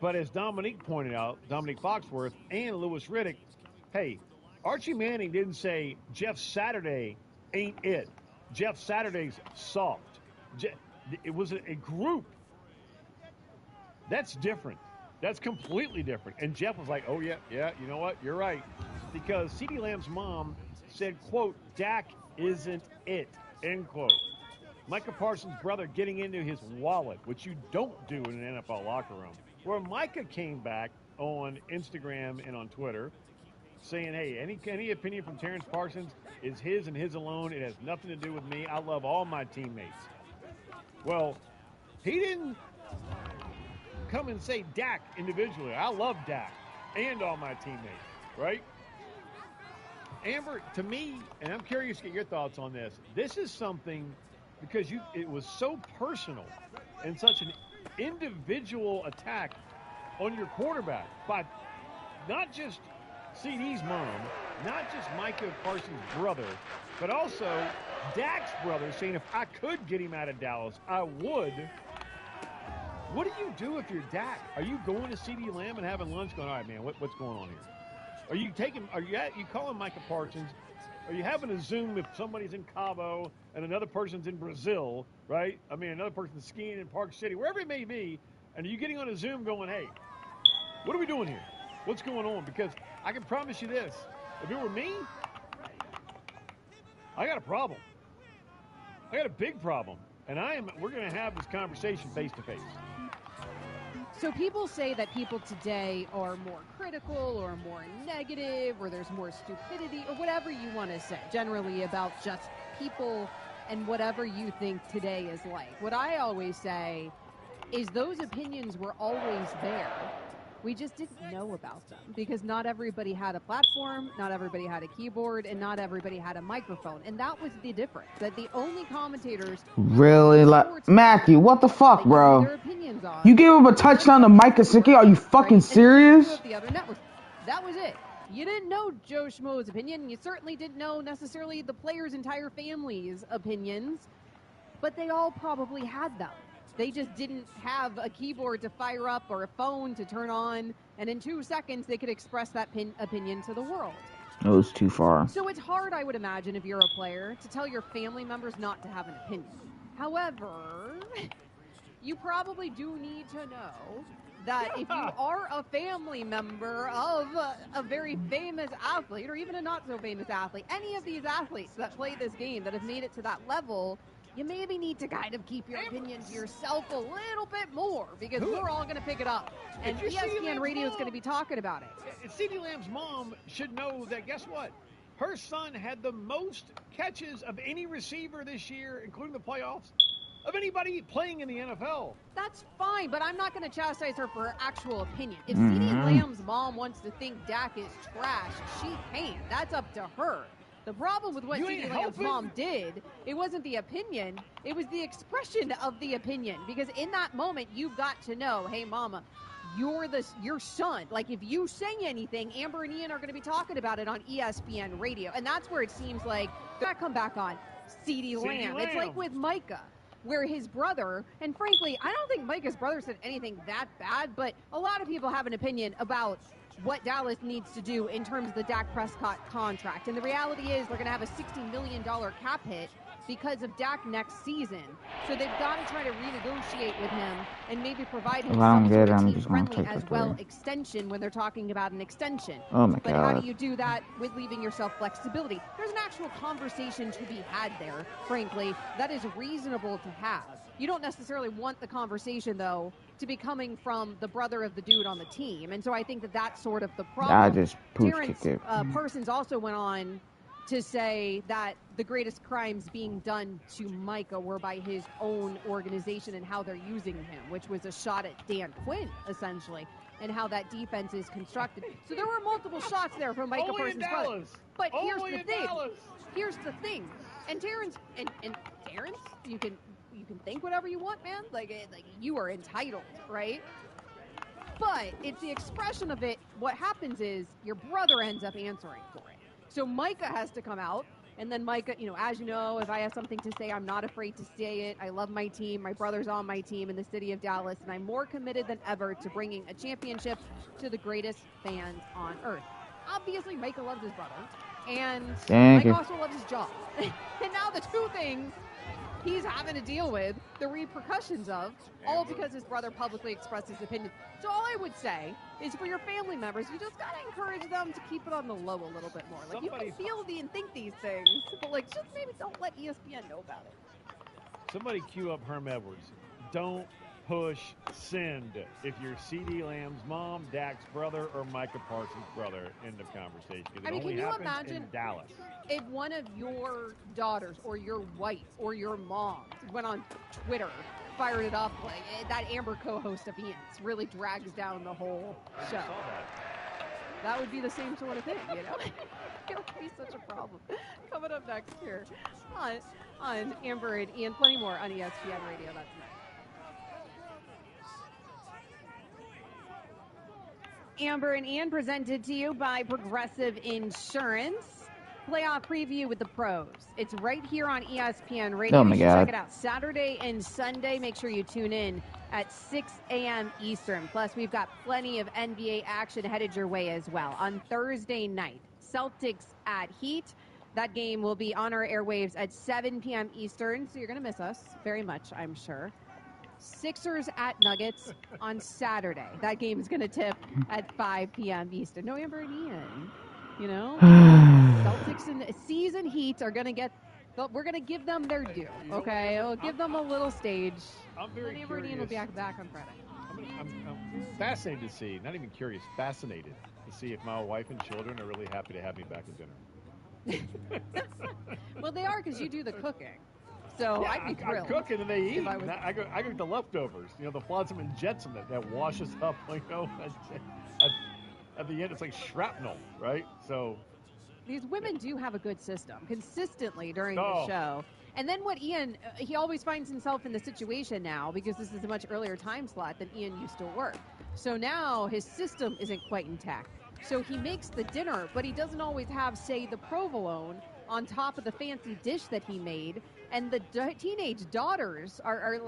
But as Dominique pointed out, Dominique Foxworth and Lewis Riddick, hey, Archie Manning didn't say Jeff Saturday ain't it. Jeff Saturday's soft. It was a group. That's different. That's completely different. And Jeff was like, oh, yeah, you know what? You're right. Because CeeDee Lamb's mom said, quote, Dak isn't it, end quote. Micah Parsons' brother getting into his wallet, which you don't do in an NFL locker room. Where Micah came back on Instagram and on Twitter saying, hey, any opinion from Terrence Parsons is his and his alone. It has nothing to do with me. I love all my teammates. Well, he didn't come and say Dak individually. I love Dak and all my teammates, right? Amber, to me, and I'm curious to get your thoughts on this, this is something because it was so personal and such an individual attack on your quarterback by not just CeeDee's mom, not just Micah Parsons' brother, but also Dak's brother saying if I could get him out of Dallas, I would. What do you do if you're Dak? Are you going to CeeDee Lamb and having lunch going, all right, man, what's going on here? Are you calling Micah Parsons? Are you having a Zoom if somebody's in Cabo and another person's in Brazil, right? I mean, another person's skiing in Park City, wherever it may be, and are you getting on a Zoom going, hey, what are we doing here? What's going on? Because I can promise you this. If it were me, I got a problem. I got a big problem. And we're going to have this conversation face to face. So people say that people today are more critical or more negative or there's more stupidity or whatever you want to say generally about just people and whatever you think today is like. What I always say is those opinions were always there. We just didn't know about them because not everybody had a platform, not everybody had a keyboard, and not everybody had a microphone. And that was the difference, that the only commentators... Really? Matthew, what the fuck, bro? You gave him a touchdown to Mike Gesicki? Are you fucking serious? That was it. You didn't know Joe Schmo's opinion. You certainly didn't know necessarily the players' entire family's opinions. But they all probably had them. They just didn't have a keyboard to fire up or a phone to turn on, and in 2 seconds they could express that opinion to the world. It was too far. So it's hard, I would imagine, if you're a player, to tell your family members not to have an opinion. However, you probably do need to know that if you are a family member of a very famous athlete, or even a not-so-famous athlete, any of these athletes that play this game that have made it to that level, you maybe need to kind of keep your opinion to yourself a little bit more because we're all going to pick it up. And ESPN Radio is going to be talking about it. CeeDee Lamb's mom should know that, guess what? Her son had the most catches of any receiver this year, including the playoffs. of anybody playing in the NFL. That's fine, but I'm not going to chastise her for her actual opinion. If CeeDee Lamb's mom wants to think Dak is trash, she can. That's up to her. The problem with what CeeDee Lamb's mom did, it wasn't the opinion, it was the expression of the opinion. Because in that moment, you've got to know, hey, mama, you're your son. Like, if you say anything, Amber and Ian are going to be talking about it on ESPN radio. And that's where it seems like that come back on CeeDee Lamb. It's like with Micah, where his brother, and frankly, I don't think Micah's brother said anything that bad, but a lot of people have an opinion about what Dallas needs to do in terms of the Dak Prescott contract. And the reality is they're going to have a $60 million cap hit because of Dak next season. So they've got to try to renegotiate with him and maybe provide him some sort of team-friendly as well extension when they're talking about an extension. Oh my But God. how do you do that with leaving yourself flexibility? There's an actual conversation to be had there, frankly, that is reasonable to have. You don't necessarily want the conversation, though, to be coming from the brother of the dude on the team. And so I think that that's sort of the problem. I just pooch kicked it. Parsons also went on to say that the greatest crimes being done to Micah were by his own organization and how they're using him, which was a shot at Dan Quinn, essentially, and how that defense is constructed. So there were multiple shots there from Micah Parsons' brother. But here's the thing. Here's the thing. And Terrence, and Terrence, you can think whatever you want, man. Like you are entitled, right? But it's the expression of it. What happens is your brother ends up answering for it. So Micah has to come out, and then Micah, as you know, if I have something to say, I'm not afraid to say it. I love my team. My brother's on my team in the city of Dallas, and I'm more committed than ever to bringing a championship to the greatest fans on earth. Obviously, Micah loves his brother, and Micah also loves his job. And now the two things he's having to deal with the repercussions of, all because his brother publicly expressed his opinion. So all I would say is for your family members, you just got to encourage them to keep it on the low a little bit more. Like, you can feel and think these things, but, like, just maybe don't let ESPN know about it. Somebody cue up Herm Edwards. Don't push send if you're CeeDee Lamb's mom, Dak's brother, or Micah Parsons' brother. End of conversation. I mean, can you imagine in Dallas if one of your daughters or your wife or your mom went on Twitter, fired it up, like that Amber co-host of Ian's really drags down the whole show? That would be the same sort of thing, It would be such a problem. Coming up next here on Amber and Ian, plenty more on ESPN Radio. That's next. Amber and Ian presented to you by Progressive Insurance. Playoff preview with the pros. It's right here on ESPN Radio. Oh my God. Check it out Saturday and Sunday. Make sure you tune in at 6 a.m. Eastern. Plus, we've got plenty of NBA action headed your way as well. On Thursday night, Celtics at Heat. That game will be on our airwaves at 7 p.m. Eastern, so you're going to miss us very much, I'm sure. Sixers at Nuggets on Saturday. That game is going to tip at 5 p.m. Eastern. No, Amber and Ian. Celtics and season Heat are going to get, we're going to give them their due, okay? We'll give them a little stage. I'm very Amber and Ian will be back on Friday. I'm fascinated to see, not even curious, fascinated to see if my wife and children are really happy to have me back at dinner. Well, they are because you do the cooking. So yeah, I'd be thrilled. I cook and then they eat. I go the leftovers. The flotsam and jetsam that washes up. At the end, it's like shrapnel, right? So these women do have a good system consistently during the show. And then what Ian, he always finds himself in the situation now because this is a much earlier time slot than Ian used to work. So now his system isn't quite intact. So he makes the dinner, but he doesn't always have, say, the provolone on top of the fancy dish that he made. And the teenage daughters are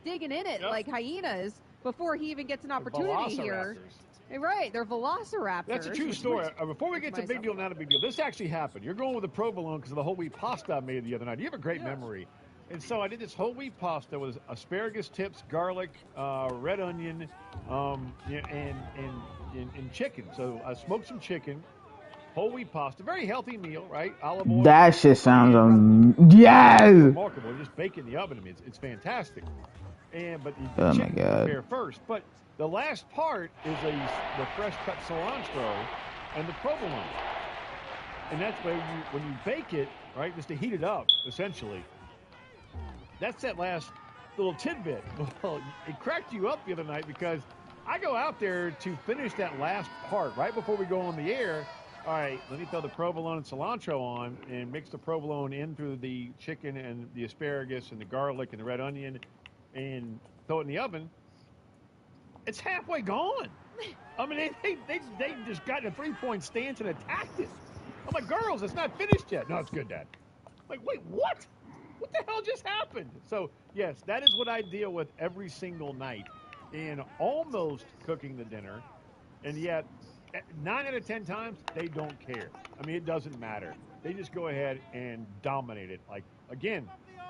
digging in it like hyenas before he even gets an opportunity here. Right, they're velociraptors. That's a true story. Before we get to big deal, not a big deal, this actually happened. You're going with the provolone because of the whole wheat pasta I made the other night. You have a great memory. And so I did this whole wheat pasta with asparagus tips, garlic, red onion, and chicken. So I smoked some chicken. Whole wheat pasta, very healthy meal, right? Olive oil. That shit sounds remarkable. You just bake it in the oven. I mean, it's fantastic. But the chicken prepare first. But the last part is the fresh cut cilantro and the provolone, and that's where when you bake it, right, just to heat it up, essentially. That's that last little tidbit. Well, it cracked you up the other night because I go out there to finish that last part right before we go on the air. All right, let me throw the provolone and cilantro on and mix the provolone in through the chicken and the asparagus and the garlic and the red onion and throw it in the oven. It's halfway gone. I mean, they just got in a 3-point stance and attacked it. I'm like, girls, it's not finished yet. No, it's good, Dad. I'm like, wait, what? What the hell just happened? So, yes, that is what I deal with every single night in almost cooking the dinner. And yet, 9 out of 10 times, they don't care. I mean, it doesn't matter. They just go ahead and dominate it. Like, again,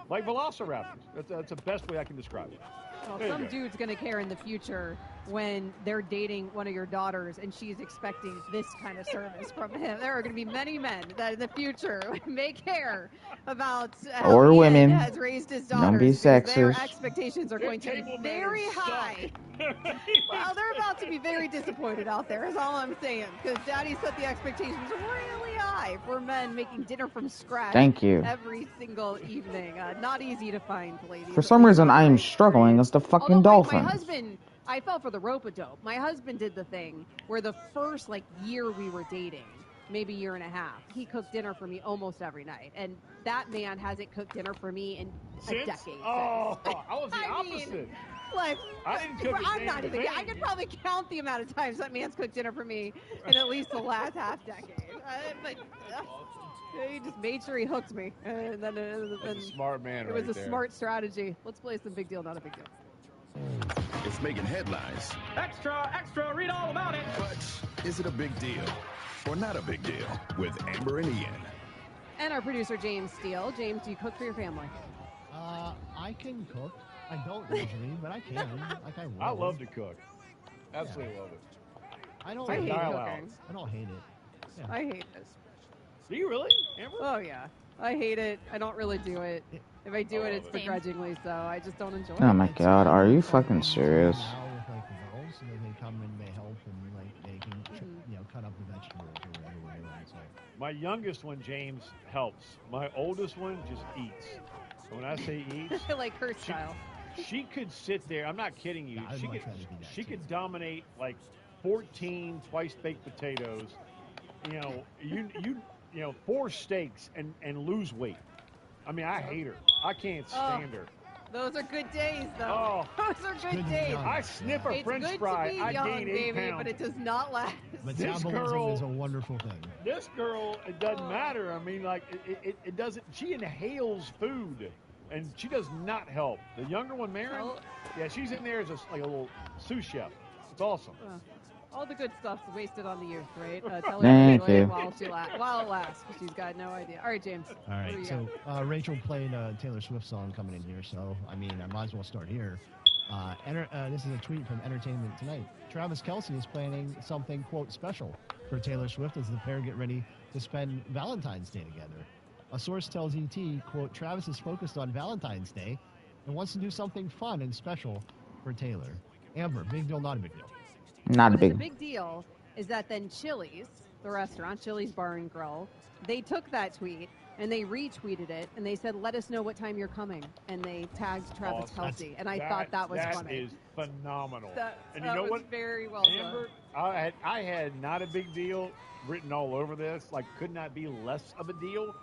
like velociraptors. That's the best way I can describe it. Well, some dude's going to care in the future when they're dating one of your daughters and she's expecting this kind of service from him. There are going to be many men that in the future may care about how or Ian women. has raised his daughters. Don't be sexist. Their expectations are going to be very high. Well, they're about to be very disappointed out there is all I'm saying, because Daddy set the expectations really high for men making dinner from scratch. Thank you. Every single evening. Not easy to find, ladies. For some reason, I am struggling as the fucking dolphin. My husband, I fell for the rope-a-dope. My husband did the thing where the first year we were dating, maybe year and a half, he cooked dinner for me almost every night. And that man hasn't cooked dinner for me in a decade. Oh, I was the opposite. I didn't cook I'm not even. I could probably count the amount of times that man's cooked dinner for me in at least the last half decade. He just made sure he hooked me, and then That's a smart man. It was a smart strategy. Let's play some big deal, not a big deal. It's making headlines. Extra, read all about it. But is it a big deal or not a big deal with Amber and Ian? And our producer, James Steele. James, do you cook for your family? I can cook. I don't usually, but I can. I love to cook. Absolutely love it. I hate cooking. I don't hate it. Yeah. I hate it. Do you really, Amber? Oh, yeah. I hate it. I don't really do it. If I do it, it's begrudgingly so. I just don't enjoy it. Oh my god, are you fucking serious? Now with the girls, they come and they help and they can cut up the vegetables or whatever. So. My youngest one, James, helps. My oldest one just eats. And when I say eats, like her style. She could sit there. I'm not kidding you. She could dominate 14 twice-baked potatoes. You 4 steaks and lose weight. I mean, I hate her. I can't stand her. Those are good days, though. Oh, those are good days. I sniff a French fry. It's good to be I young, gain 8 baby, pounds. but it does not last. Metabolism is a wonderful thing. This girl, it doesn't matter. I mean, it doesn't. She inhales food, and she does not help. The younger one, Maren, she's in there as a little sous chef. It's awesome. All the good stuff's wasted on the youth, right? Tell her Thank to enjoy you. it while it lasts. She's got no idea. All right, James. All right, so Rachel played a Taylor Swift song coming in here, so I mean, I might as well start here. This is a tweet from Entertainment Tonight. Travis Kelce is planning something, quote, special for Taylor Swift as the pair get ready to spend Valentine's Day together. A source tells ET, quote, Travis is focused on Valentine's Day and wants to do something fun and special for Taylor. Amber, big deal, not a big deal? Not a The big. big deal is that then Chili's, the restaurant, Chili's Bar and Grill, they took that tweet and they retweeted it and they said, "Let us know what time you're coming," and they tagged Travis Kelce, and I thought that was funny. That is phenomenal. And you that know was what, very well Amber, done. I had not a big deal written all over this. Could not be less of a deal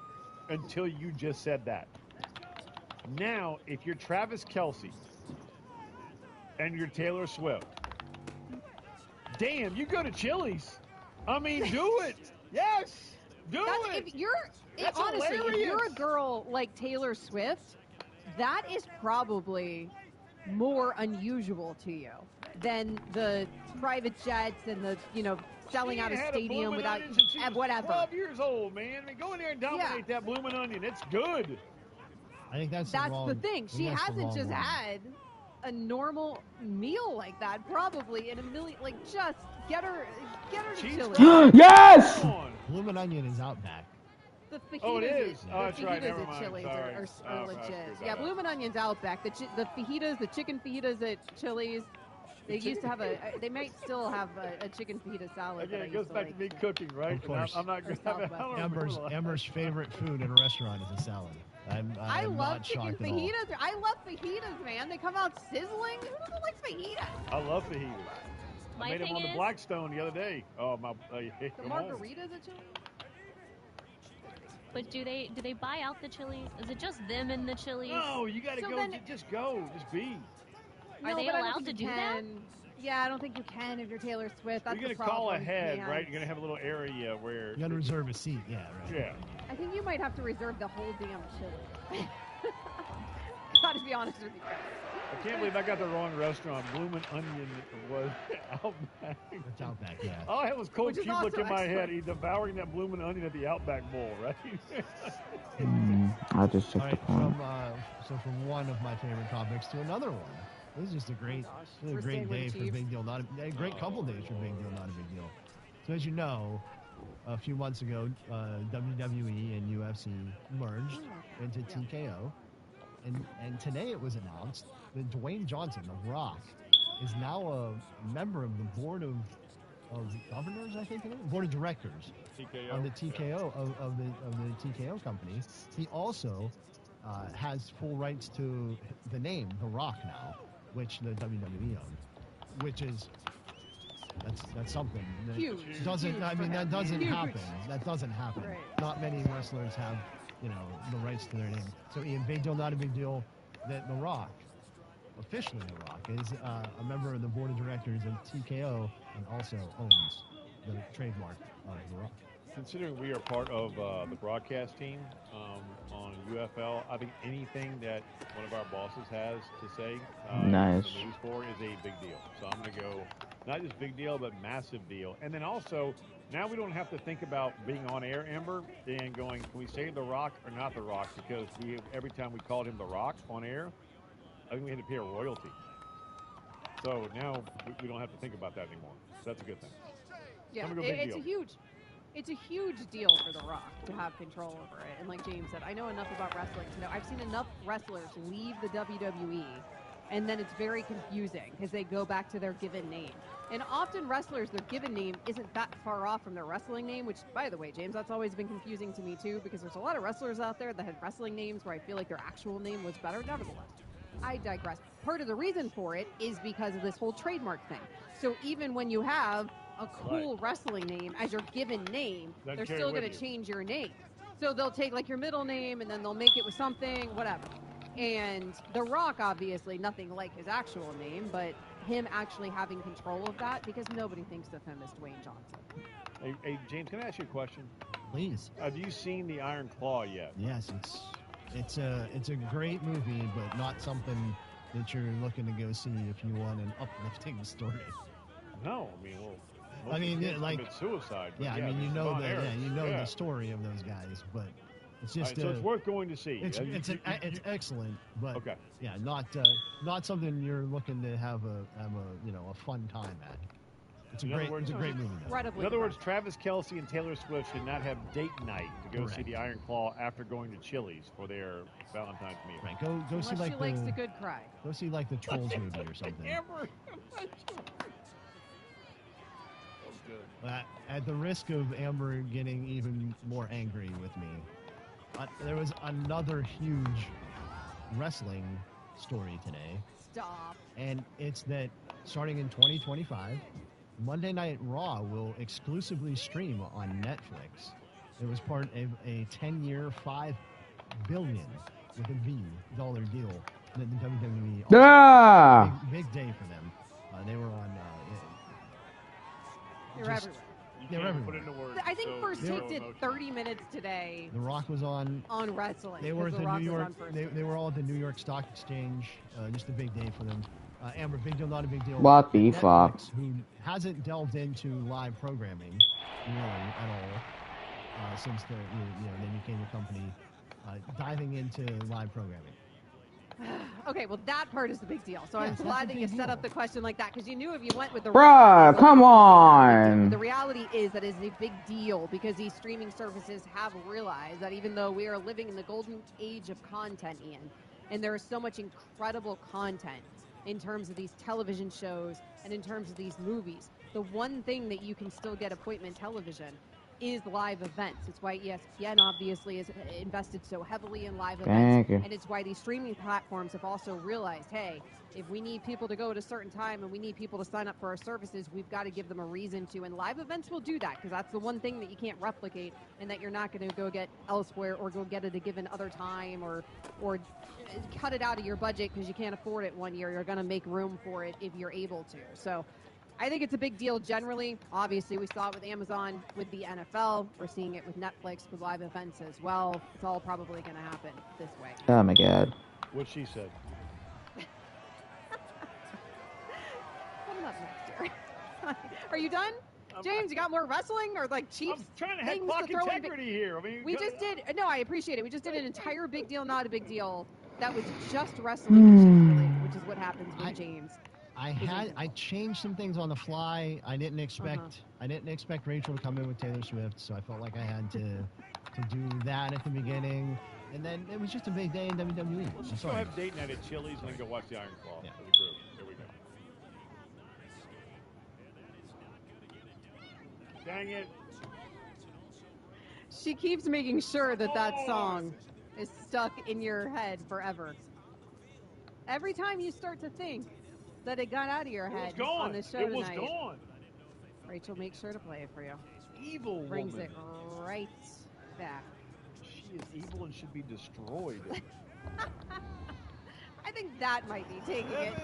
until you just said that. Now, if you're Travis Kelce and you're Taylor Swift, damn, you go to Chili's. I mean, do it. Yes, do it. Honestly, hilarious. if you're a girl like Taylor Swift, that is probably more unusual to you than the private jets and the, selling out a stadium without whatever. 12 years old, man. I mean, go in there and dominate that blooming onion. It's good. I think that's the thing. She hasn't just had a normal meal like that, probably in a million. Just get her to Chili's. Yes. Bloomin' Onion is out back. The fajitas, Oh, it is. That's the right. fajitas Never at mind. Chili's Sorry. are legit. Yeah, Bloomin' Onion's Outback. The fajitas, the chicken fajitas at Chili's. They used to have they might still have a chicken fajita salad. Again, it goes back to me cooking, right? Of course. I'm not good. Amber's favorite food in a restaurant is a salad. I love not chicken shocked at all. fajitas. I love fajitas, man. They come out sizzling. Who doesn't like fajitas? I love fajitas. My I made them thing on the is- Blackstone the other day. Oh, my. The Come on. margaritas at Chili's? But do they buy out the Chili's? Is it just them in the Chili's? No, you got to So go. then- Just go. Just be. Are they but I don't allowed think to you do that? can. Yeah, I don't think you can if you're Taylor Swift. That's You're the going to call problem. ahead, man. right? You're going to have a little area where. You got to reserve a seat. Yeah, right. Yeah. I think you might have to reserve the whole damn Chili. Gotta be honest with you guys. I can't believe I got the wrong restaurant. Bloomin' Onion was Outback. It's Outback, yeah. All I had was Cold Which is Cube look also in my head. excellent. He's devouring that Bloomin' Onion at the Outback Bowl, right? I just took All the right, point. from one of my favorite topics to another one. This is just a great, We're great staying with day the for Chiefs. Big Deal. A great couple days for Big Deal, not a big deal. So as you know, a few months ago, WWE and UFC merged into TKO, and today it was announced that Dwayne Johnson, The Rock, is now a member of the board of governors, I think it is, board of directors TKO. on the TKO of the TKO company. He also has full rights to the name The Rock now, which the WWE owns, which is that's something that Huge. doesn't. Huge I mean, for that him. doesn't Huge. happen. That doesn't happen. Right. Not many wrestlers have, the rights to their name. So Ian, big deal, not a big deal that The Rock, officially The Rock, is a member of the board of directors of TKO and also owns the trademark of The Rock. Considering we are part of the broadcast team on UFL, I think anything that one of our bosses has to say Nice. in the news for is a big deal. So I'm going to go not just big deal, but massive deal. And then also, now we don't have to think about being on air, Amber, and going, can we say The Rock or not The Rock? Because every time we called him The Rock on air, I think we had to pay a royalty. So now we don't have to think about that anymore. So that's a good thing. Yeah, I'm gonna go big deal. It's a huge deal for The Rock to have control over it. And like James said, I know enough about wrestling to know I've seen enough wrestlers leave the WWE, and then it's very confusing because they go back to their given name. And often wrestlers, their given name isn't that far off from their wrestling name, which, by the way, James, that's always been confusing to me too, because there's a lot of wrestlers out there that had wrestling names where I feel like their actual name was better. Nevertheless, I digress. Part of the reason for it is because of this whole trademark thing. So even when you have a cool wrestling name as your given name, Then they're carry still with going to you. change your name. So they'll take like your middle name and then they'll make it with something, whatever. And The Rock, obviously, nothing like his actual name, but him actually having control of that because nobody thinks of him as Dwayne Johnson. Hey, James, can I ask you a question? Please. Have you seen The Iron Claw yet? Yes, it's a great movie, but not something that you're looking to go see if you want an uplifting story. No, I mean, well, most I mean, of the kids like commit suicide. But yeah, I mean, this you is know on the air. the story of those guys, but it's just so it's worth going to see. It's it's excellent, but yeah, not something you're looking to have a fun time at. It's a great movie. Though. In other words, Travis Kelce and Taylor Swift should not have date night to go see The Iron Claw after going to Chili's for their Valentine's meal. Right, go see Unless like she likes a good cry. Go see like the Trolls movie or something. At the risk of Amber getting even more angry with me, there was another huge wrestling story today. Stop. And it's that starting in 2025, Monday Night Raw will exclusively stream on Netflix. It was part of a 10-year, $5 billion with a V dollar deal that the WWE. Yeah. Big day for them. They were on. You're everywhere. They're everywhere. Put into words, I think so First zero Take did emotion. 30 minutes today The Rock was on wrestling. They were at because the Rock New was York. on First They were all at the New York Stock Exchange. Just a big day for them. Amber, big deal, not a big deal. What the Netflix, fuck? Who hasn't delved into live programming really at all since they became a company, diving into live programming. Okay, well, that part is the big deal. So I'm Yes, that's glad a that you big set deal. up the question like that because you knew if you went with the Bruh, come on. The reality is that it's a big deal because these streaming services have realized that even though we are living in the golden age of content, Ian, and there is so much incredible content in terms of these television shows and in terms of these movies, the one thing that you can still get appointment television is live events. It's why ESPN obviously is invested so heavily in live Thank events. you. And it's why these streaming platforms have also realized, hey, if we need people to go at a certain time and we need people to sign up for our services, we've got to give them a reason to. And live events will do that because that's the one thing that you can't replicate and that you're not going to go get elsewhere or go get at a given other time or cut it out of your budget because you can't afford it one year. You're going to make room for it if you're able to. So I think it's a big deal generally. Obviously, we saw it with Amazon, with the NFL. We're seeing it with Netflix, with live events as well. It's all probably going to happen this way. Oh, my God. What she said. Coming up next year. Are you done? James, you got more wrestling or like Chiefs? I'm trying to have clock integrity here. I mean, we just did. No, I appreciate it. We just did an entire big deal, not a big deal. That was just wrestling issues related, which is what happens with James. I changed some things on the fly. I didn't expect Rachel to come in with Taylor Swift, so I felt like I had to do that at the beginning. And then it was just a big day in WWE. Let's go have date night at Chili's and then go watch the Iron Claw as a group. There we go. Dang it. She keeps making sure that that song is stuck in your head forever. Every time you start to think that it got out of your head on this show tonight. It was gone. Rachel, make sure to play it for you. Evil Brings woman. it right back. She is evil and should be destroyed. I think that might be taking it.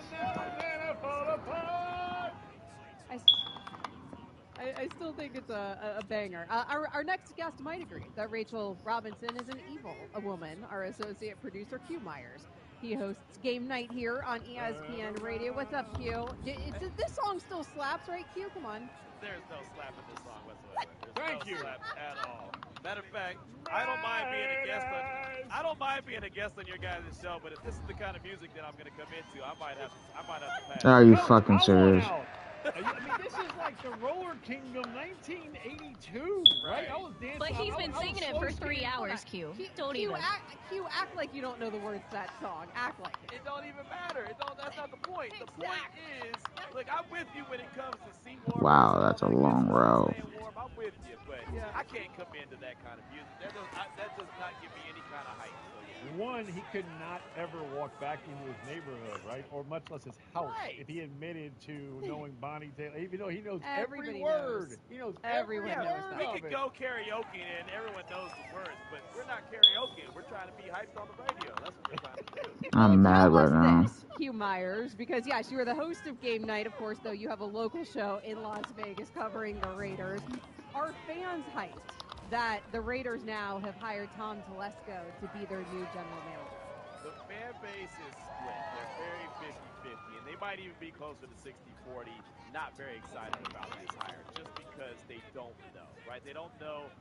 I still think it's a banger. Our next guest might agree that Rachel Robinson is an evil woman. Our associate producer, Q Myers. He hosts Game Night here on ESPN Radio. What's up, Q? This song still slaps, right, Q? Come on. There's no slap in this song whatsoever. Thank no you. Slap at all. Matter of fact, I don't mind being a guest on your guys' show, but if this is the kind of music that I'm going to come into, I might have to pass. Are you fucking serious? I mean, this is like the Roller Kingdom 1982, right? I was dancing. But he's been singing it for 3 hours, Q. Don't even. Q, act like you don't know the words to that song. Act like it. It don't even matter. That's not the point. The point is, look, I'm with you when it comes to Seymour. Wow, that's a long row. I'm with you, but I can't come into that kind of music. That does not give me any kind of hype. So, yeah. One, he could not ever walk back into his neighborhood, right? Or much less his house, if he admitted to knowing Bonnie Taylor, even though he knows every word. He knows everyone knows that. We could go karaoke and everyone knows the words, but we're not karaoke. We're trying to be hyped on the radio. That's what we're trying to do. I'm mad right now. Q Myers, because yes, you are the host of Game Night, of course, though you have a local show in Las Vegas covering the Raiders. Are fans hyped that the Raiders now have hired Tom Telesco to be their new general manager? The fan base is split. They're very 50-50, and they might even be closer to 60-40. Not very excited about this hire, just because they don't know, right? They don't know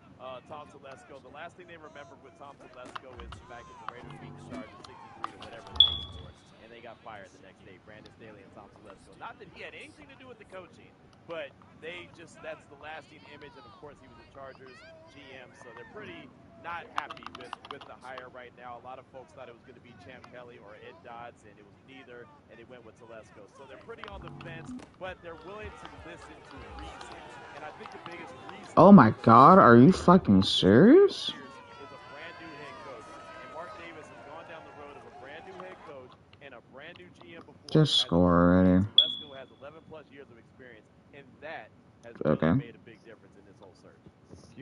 Tom Telesco. The last thing they remember with Tom Telesco is the fact that the Raiders beat the Chargers 63 to whatever they scored, and they got fired the next day. Brandon Staley and Tom Telesco. Not that he had anything to do with the coaching, but that's the lasting image, and of course he was the Chargers GM, so they're pretty not happy with the hire right now. A lot of folks thought it was going to be Champ Kelly or Ed Dodds, and it was neither, and they went with Telesco. So they're pretty on the fence, but they're willing to listen to reason. And I think the biggest reason... Oh my God, are you fucking serious? ...is a brand new head coach. And Mark Davis has gone down the road of a brand new head coach and a brand new GM before. Just score already. Telesco has 11-plus years of experience, and that has really made a big difference in this whole search.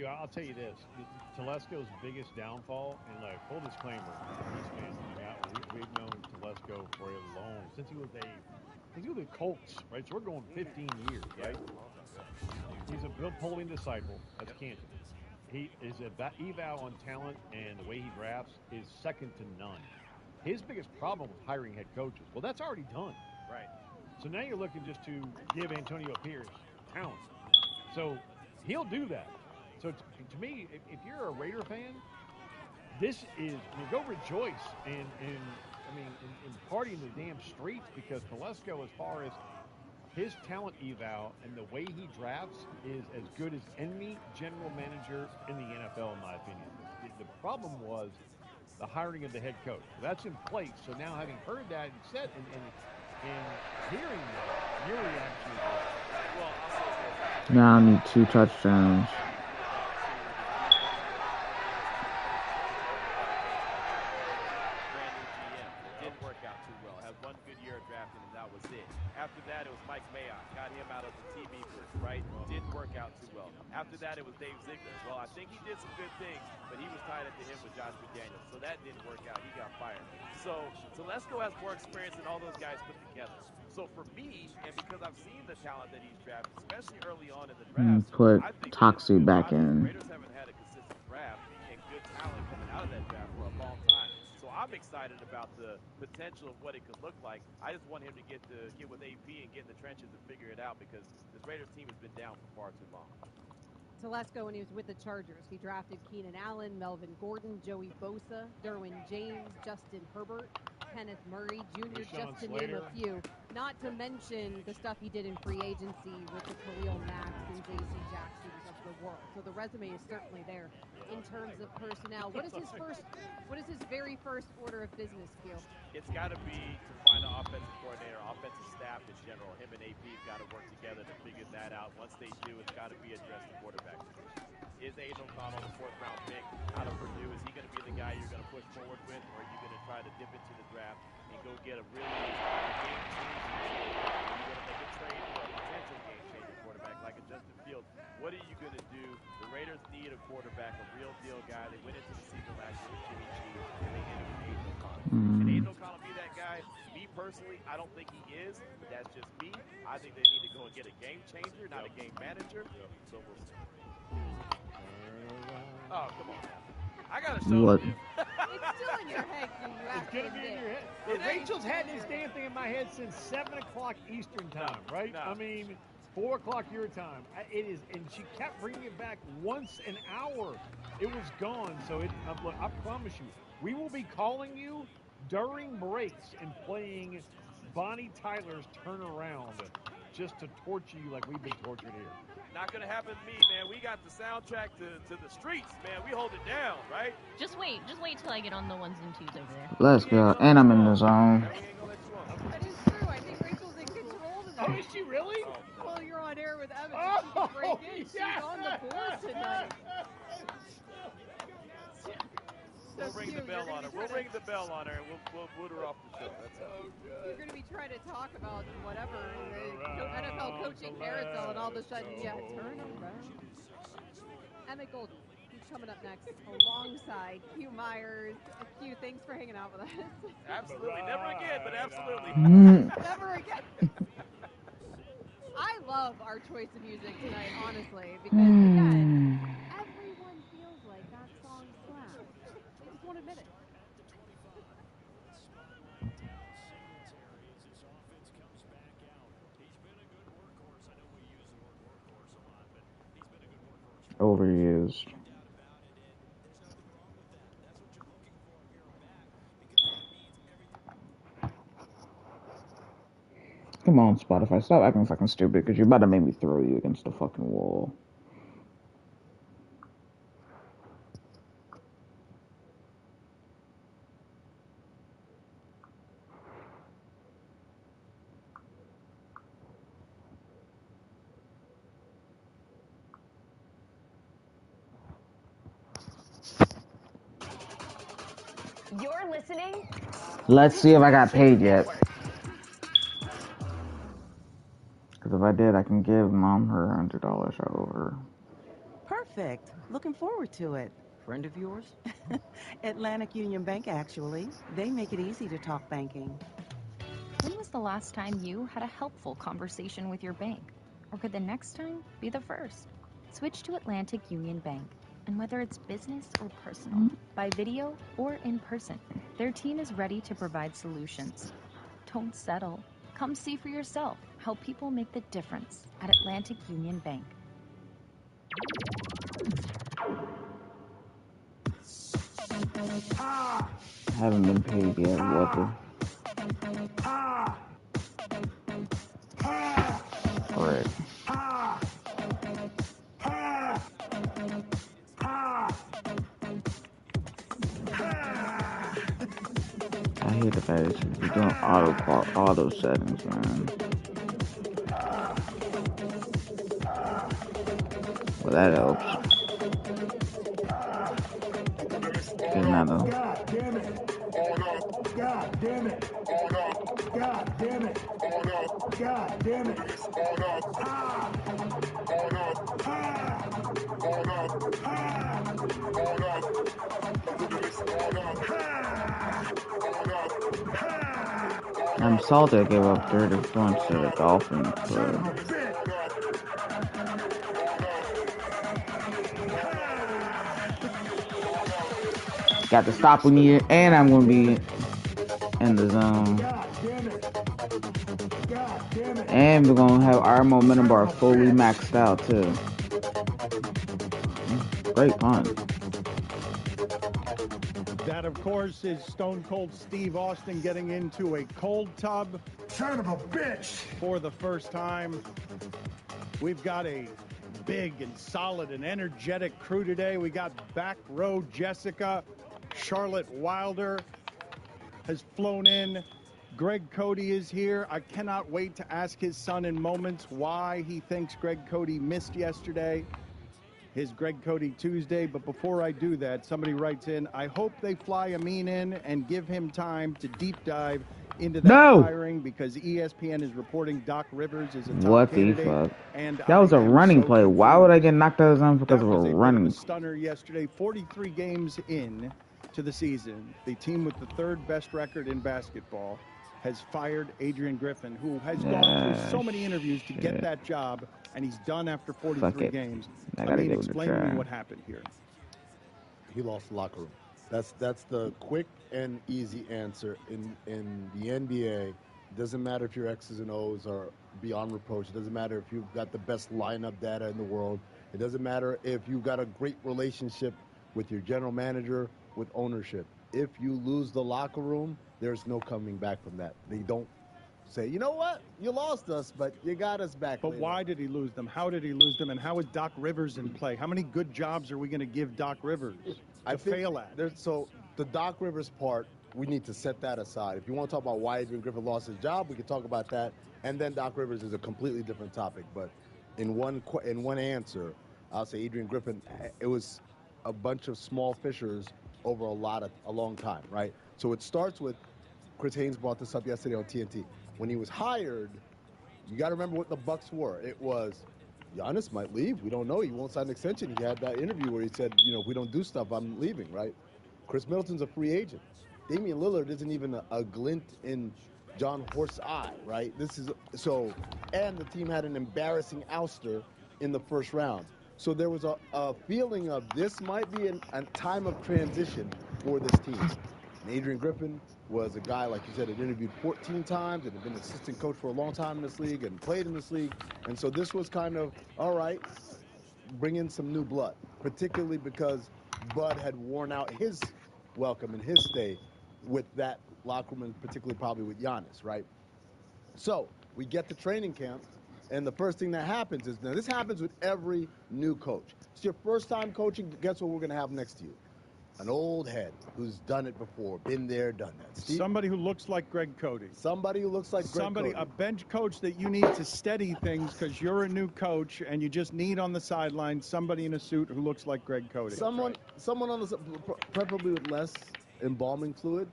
I'll tell you this. Telesco's biggest downfall, and like full disclaimer, we've known Telesco for a long, since he was the Colts, right? So we're going 15 years, right? He's a Bill Polian disciple. That's Canton. He is eval on talent, and the way he drafts is second to none. His biggest problem was hiring head coaches. Well, that's already done. Right. So now you're looking just to give Antonio Pierce talent. So he'll do that. So to me, if you're a Raider fan, this is, go rejoice and party in the damn streets, because Telesco, as far as his talent eval and the way he drafts, is as good as any general manager in the NFL, in my opinion. The problem was the hiring of the head coach. That's in place. So now, having heard that and said and hearing that, your reaction is what? Now I need 2 touchdowns. didn't work out too well. After that, it was Dave Ziegler. Well, I think he did some good things, but he was tied at the hip with Josh McDaniels, so that didn't work out. He got fired. So Telesco has more experience than all those guys put together. So for me, and because I've seen the talent that he's drafted, especially early on in the draft, Put I think Toxie back in. Raiders haven't had a consistent draft and good talent coming out of that draft for a long time. So I'm excited about the potential of what it could look like. I just want him to get with AP and get in the trenches and figure it out because this Raiders team has been down for far too long. Telesco, when he was with the Chargers, he drafted Keenan Allen, Melvin Gordon, Joey Bosa, Derwin James, Justin Herbert, Kenneth Murray Jr., just to name a few. Not to mention the stuff he did in free agency with the Khalil Mack and J.C. Jacksons of the world. So the resume is certainly there in terms of personnel. What is his very first order of business, Q? It's got to be to find an offensive coordinator, offensive staff in general. Him and AP have got to work together to figure that out. Once they do, it's got to be addressed the quarterback position. Is Aiden O'Connell the fourth-round pick out of Purdue? Is he going to be the guy you're going to push forward with, or are you going to try to dip into the draft and go get a really game-changing quarterback? Are you going to make a trade for a potential game-changing quarterback like a Justin Fields? What are you going to do? The Raiders need a quarterback, a real-deal guy. They went into the season last year with Jimmy G, and they ended with Aiden O'Connell. Can Aiden O'Connell be that guy? Me, personally, I don't think he is, but that's just me. I think they need to go and get a game-changer, not a game manager. So we'll see. Oh, come on. I got to show What? you. It's still in your head, Q. You have It's going to be in your head. Well, Rachel's had this damn thing in my head since 7 o'clock Eastern time, right? No. I mean, 4 o'clock your time. It is, and she kept bringing it back once an hour. It was gone. So look, I promise you, we will be calling you during breaks and playing Bonnie Tyler's Turnaround just to torture you like we've been tortured here. Not going to happen to me, man. We got the soundtrack to the streets, man. We hold it down, right? Just wait till I get on the ones and twos over there. Let's go. And I'm in the zone. That is true. I think Rachel's in control tonight. Oh, is she really? Well, you're on air with Evan. She can break in. She's on the board tonight. We'll ring the bell on her. We'll ring the bell on her, and we'll boot her off the show. That's all. You're going to be trying to talk about whatever, NFL coaching carousel, and all of a sudden, turn around. Emmett Golden, he's coming up next alongside Q Myers. Q, thanks for hanging out with us. Absolutely. Never again, but absolutely. Never again. I love our choice of music tonight, honestly, because, again, everyone feels like that song slaps. They just won't admit it. Overused. Come on, Spotify. Stop acting fucking stupid because you're about to make me throw you against the fucking wall. You're listening? Let's see if I got paid yet. Because if I did, I can give Mom her $100 over. Perfect. Looking forward to it. Friend of yours? Atlantic Union Bank, actually. They make it easy to talk banking. When was the last time you had a helpful conversation with your bank? Or could the next time be the first? Switch to Atlantic Union Bank. And whether it's business or personal, by video or in person, their team is ready to provide solutions. Don't settle. Come see for yourself how people make the difference at Atlantic Union Bank. Haven't been paid yet. What the? Frick. I hate the fact that you're doing auto settings, man. Well, that helps. There's not a... God damn it. God damn it. God damn it. God damn it. Celtics gave up 30 points to the Dolphins. Got to stop when you, and I'm going to be in the zone. And we're going to have our momentum bar fully maxed out, too. Great punt. That, of course, is Stone Cold Steve Austin getting into a cold tub. Son of a bitch! For the first time. We've got a big and solid and energetic crew today. We got back row Jessica. Charlotte Wilder has flown in. Greg Cody is here. I cannot wait to ask his son in moments why he thinks Greg Cody missed yesterday. His Greg Cody Tuesday. But before I do that, somebody writes in, I hope they fly Amin in and give him time to deep dive into that firing because ESPN is reporting Doc Rivers is a top candidate. What the fuck? And That was a running play. Why would I get knocked out of zone because of a running? Stunner yesterday. 43 games in to the season. The team with the third best record in basketball has fired Adrian Griffin, who has gone through so many interviews to get that job, and he's done after 43 games. I mean, explain to me what happened here. He lost the locker room. That's the quick and easy answer. In the NBA, it doesn't matter if your X's and O's are beyond reproach. It doesn't matter if you've got the best lineup data in the world. It doesn't matter if you've got a great relationship with your general manager, with ownership. If you lose the locker room, there's no coming back from that. They don't say, you know what, you lost us, but you got us back. But why did he lose them? How did he lose them? And how is Doc Rivers in play? How many good jobs are we going to give Doc Rivers to fail at? So the Doc Rivers part, we need to set that aside. If you want to talk about why Adrian Griffin lost his job, we can talk about that. And then Doc Rivers is a completely different topic. But in one answer, I'll say Adrian Griffin, it was a bunch of small fissures over a long time, right? So it starts with, Chris Haynes brought this up yesterday on TNT. When he was hired, you got to remember what the Bucks were. It was, Giannis might leave. We don't know. He won't sign an extension. He had that interview where he said, if we don't do stuff, I'm leaving, right? Chris Middleton's a free agent. Damian Lillard isn't even a glint in John Horst's eye, right? And the team had an embarrassing ouster in the first round. So there was a feeling of this might be a time of transition for this team. And Adrian Griffin was a guy, like you said, had interviewed 14 times and had been an assistant coach for a long time in this league and played in this league. And so this was kind of, all right, bring in some new blood, particularly because Bud had worn out his welcome and his stay with that locker room, and particularly probably with Giannis, right? So we get to training camp, and the first thing that happens is, now this happens with every new coach. It's your first time coaching, guess what we're going to have next to you? An old head who's done it before, been there, done that. Somebody who looks like Greg Cody. Somebody who looks like Greg Cody. A bench coach that you need to steady things because you're a new coach and you just need on the sideline somebody in a suit who looks like Greg Cody. Someone on the, preferably with less embalming fluid.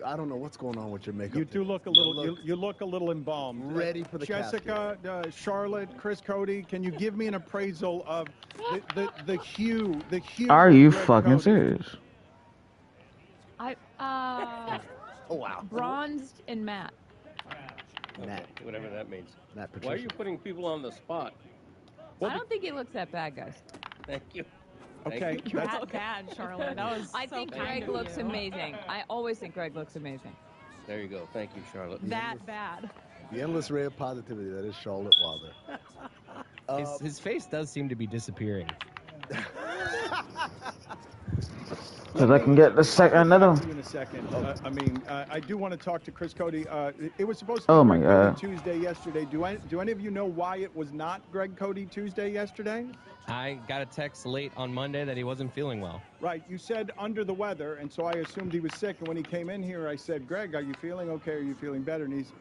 I don't know what's going on with your makeup. You do look a little. You look a little embalmed. Ready for the Jessica, Charlotte, Chris Cody. Can you give me an appraisal of the hue? The hue. Are you fucking serious? Oh wow. Bronzed and matte. Matt, whatever that means. Matt Patricia. Why are you putting people on the spot? I don't think he looks that bad, guys. Thank you. Okay. You're that bad, Charlotte. That was. I think Greg looks amazing. I always think Greg looks amazing. There you go. Thank you, Charlotte. That bad. The endless ray of positivity that is Charlotte Wilder. His face does seem to be disappearing. Because I can get the second another. In a second. I do want to talk to Chris Cody. It was supposed to be Greg Cody Tuesday yesterday. Do any of you know why it was not Greg Cody Tuesday yesterday? I got a text late on Monday that he wasn't feeling well. Right. You said under the weather, and so I assumed he was sick. And when he came in here, I said, Greg, are you feeling okay? Are you feeling better? And he's,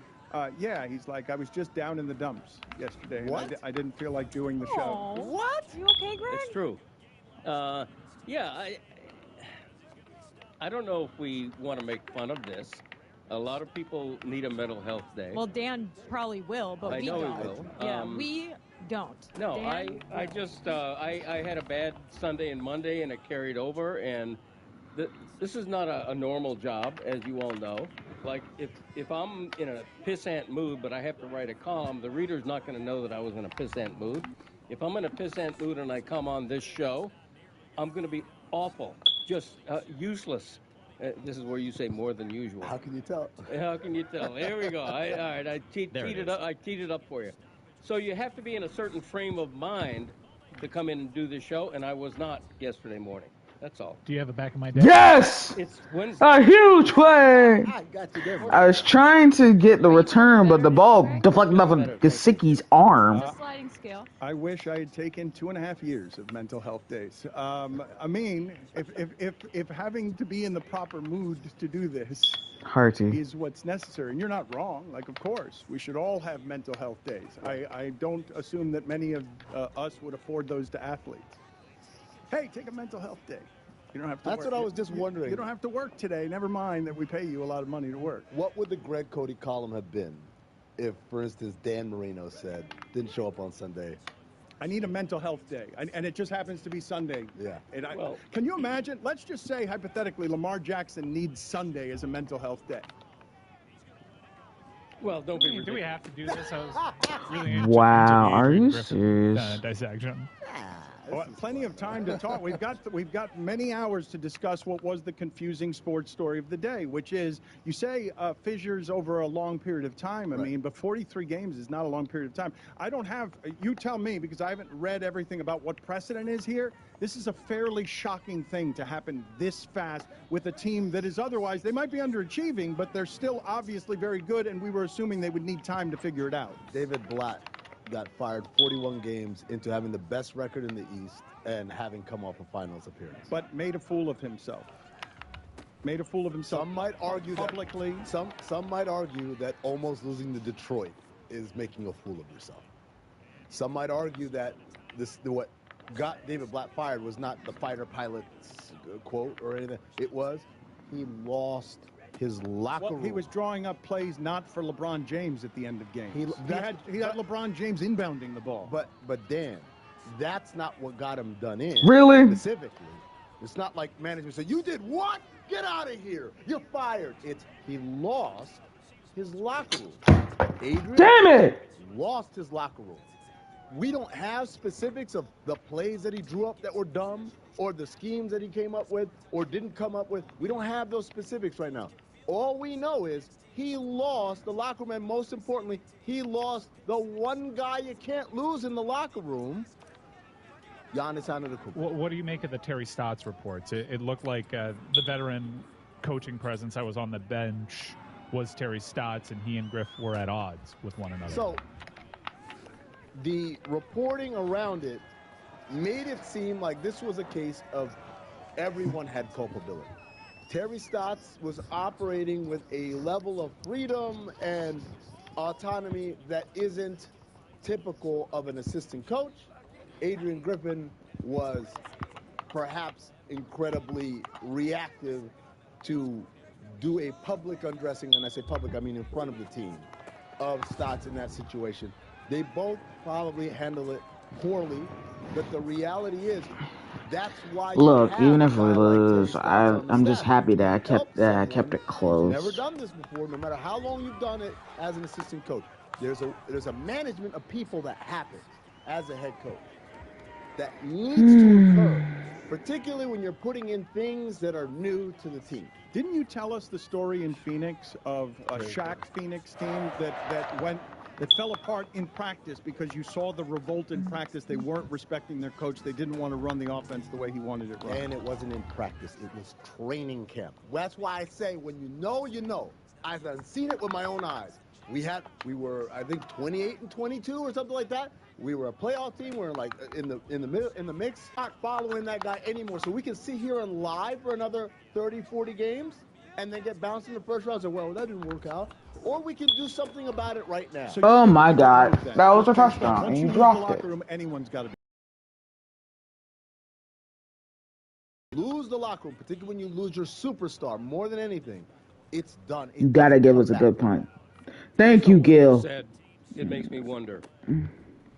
yeah. He's like, I was just down in the dumps yesterday. What? I didn't feel like doing the show. What? You okay, Greg? It's true. Yeah, I don't know if we want to make fun of this. A lot of people need a mental health day. Well, Dan probably will, but we don't. I know he will. Yeah, we don't. No, Dan I just I had a bad Sunday and Monday, and it carried over, and this is not a normal job, as you all know. Like, if I'm in a pissant mood, but I have to write a column, the reader's not going to know that I was in a pissant mood. If I'm in a pissant mood and I come on this show, I'm going to be awful, just useless. This is where you say more than usual. How can you tell? How can you tell? There we go. All right, I teed it up for you. So you have to be in a certain frame of mind to come in and do this show, and I was not yesterday morning. That's all. Do you have a back of my deck? Yes! It's Wednesday. A huge play! I got you there. I was trying to get the return, but the ball deflected off of Gesicki's arm. Sliding scale. I wish I had taken 2.5 years of mental health days. I mean, if having to be in the proper mood to do this is what's necessary, and you're not wrong. Like, of course, we should all have mental health days. I don't assume that many of us would afford those to athletes. Hey, take a mental health day. You don't have to That's work. what I was just wondering. You don't have to work today. Never mind that we pay you a lot of money to work. What would the Greg Cody column have been if, for instance, Dan Marino said, didn't show up on Sunday? I need a mental health day, and it just happens to be Sunday. Yeah. And can you imagine? Let's just say, hypothetically, Lamar Jackson needs Sunday as a mental health day. Well, don't be ridiculous. Do we have to do this? I was really interested Wow, in are you Griffin, serious? Dissection. Well, plenty of time to talk. We've got many hours to discuss what was the confusing sports story of the day, which is, you say fissures over a long period of time. I mean, but 43 games is not a long period of time. I don't have, you tell me, because I haven't read everything about what precedent is here. This is a fairly shocking thing to happen this fast with a team that is otherwise, they might be underachieving, but they're still obviously very good, and we were assuming they would need time to figure it out. David Blatt got fired 41 games into having the best record in the East and having come off a finals appearance. But made a fool of himself. Made a fool of himself. Some might argue publicly. Some might argue that almost losing to Detroit is making a fool of yourself. Some might argue that what got David Blatt fired was not the fighter pilot's quote or anything. It was he lost his locker room. He was drawing up plays not for LeBron James at the end of games. He had LeBron James inbounding the ball. But Dan, that's not what got him done in. Really? Specifically. It's not like management said, you did what? Get out of here. You're fired. It's he lost his locker room. Adrian Damn it! Lost his locker room. We don't have specifics of the plays that he drew up that were dumb or the schemes that he came up with or didn't come up with. We don't have those specifics right now. All we know is he lost the locker room, and most importantly, he lost the one guy you can't lose in the locker room, Giannis Antetokounmpo. What do you make of the Terry Stotts reports? It looked like the veteran coaching presence that was on the bench was Terry Stotts, and he and Griff were at odds with one another. So the reporting around it made it seem like this was a case of everyone had culpability. Terry Stotts was operating with a level of freedom and autonomy that isn't typical of an assistant coach. Adrian Griffin was perhaps incredibly reactive to do a public undressing, and I say public, I mean in front of the team, of Stotts in that situation. They both probably handle it poorly, but the reality is that's why. Look, even if we lose, I'm just happy that I kept it close. Never done this before. No matter how long you've done it as an assistant coach, there's a management of people that happens as a head coach that needs to occur, particularly when you're putting in things that are new to the team. Didn't you tell us the story in Phoenix of a Shaq Phoenix team that fell apart in practice because you saw the revolt in practice? They weren't respecting their coach. They didn't want to run the offense the way he wanted it run. And it wasn't in practice. It was training camp. That's why I say when you know, you know. I've seen it with my own eyes. We were, I think, 28-22 or something like that. We were a playoff team. We were like in the mix. Not following that guy anymore. So we can sit here and live for another 30, 40 games and then get bounced in the first round and say, well, that didn't work out. Or we can do something about it right now. Oh my God, that was a touchdown, and you dropped it. Anyone's got to lose the locker room, particularly when you lose your superstar more than anything. It's done. You gotta give us a good punt. Thank you, Gil. Said, it makes me wonder.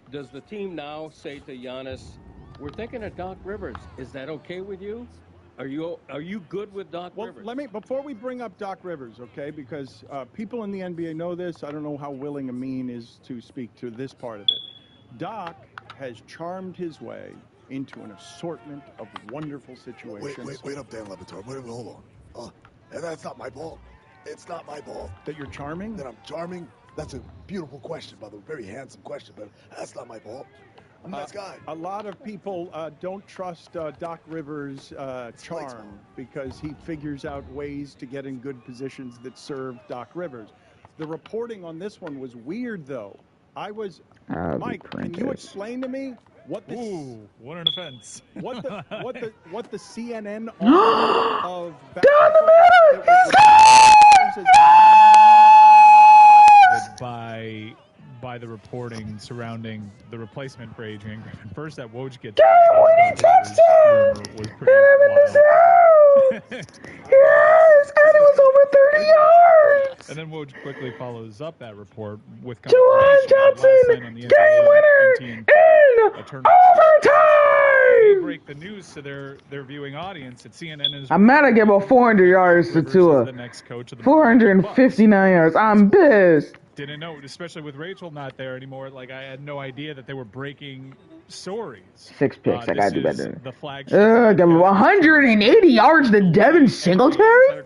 Does the team now say to Giannis, we're thinking of Doc Rivers. Is that okay with you? Are you good with Doc Rivers? Before we bring up Doc Rivers, okay, because people in the NBA know this. I don't know how willing Amin is to speak to this part of it. Doc has charmed his way into an assortment of wonderful situations. Wait up, Dan Levitar. Wait, hold on. And that's not my fault. It's not my fault. That you're charming? That I'm charming? That's a beautiful question, by the way. Very handsome question, but that's not my fault. I'm a nice guy. A lot of people don't trust Doc Rivers' charm because he figures out ways to get in good positions that serve Doc Rivers. The reporting on this one was weird, though. Mike, can you explain to me what this? Ooh, what an offense! What the CNN of by the reporting surrounding the replacement for Adrian Griffin. First, that Woj gets was pretty wild. Yes, and it was over 30 yards. And then Woj quickly follows up that report with Juwan Johnson, game winner in overtime. They break the news to their viewing audience at CNN. I'm mad I gave up 400 yards to Tua. The next coach of the 459 yards. I'm pissed. Didn't know, especially with Rachel not there anymore. Like, I had no idea that they were breaking stories. 6 picks. I gotta do better. The flagship. Give 180 yards to Devin Singletary.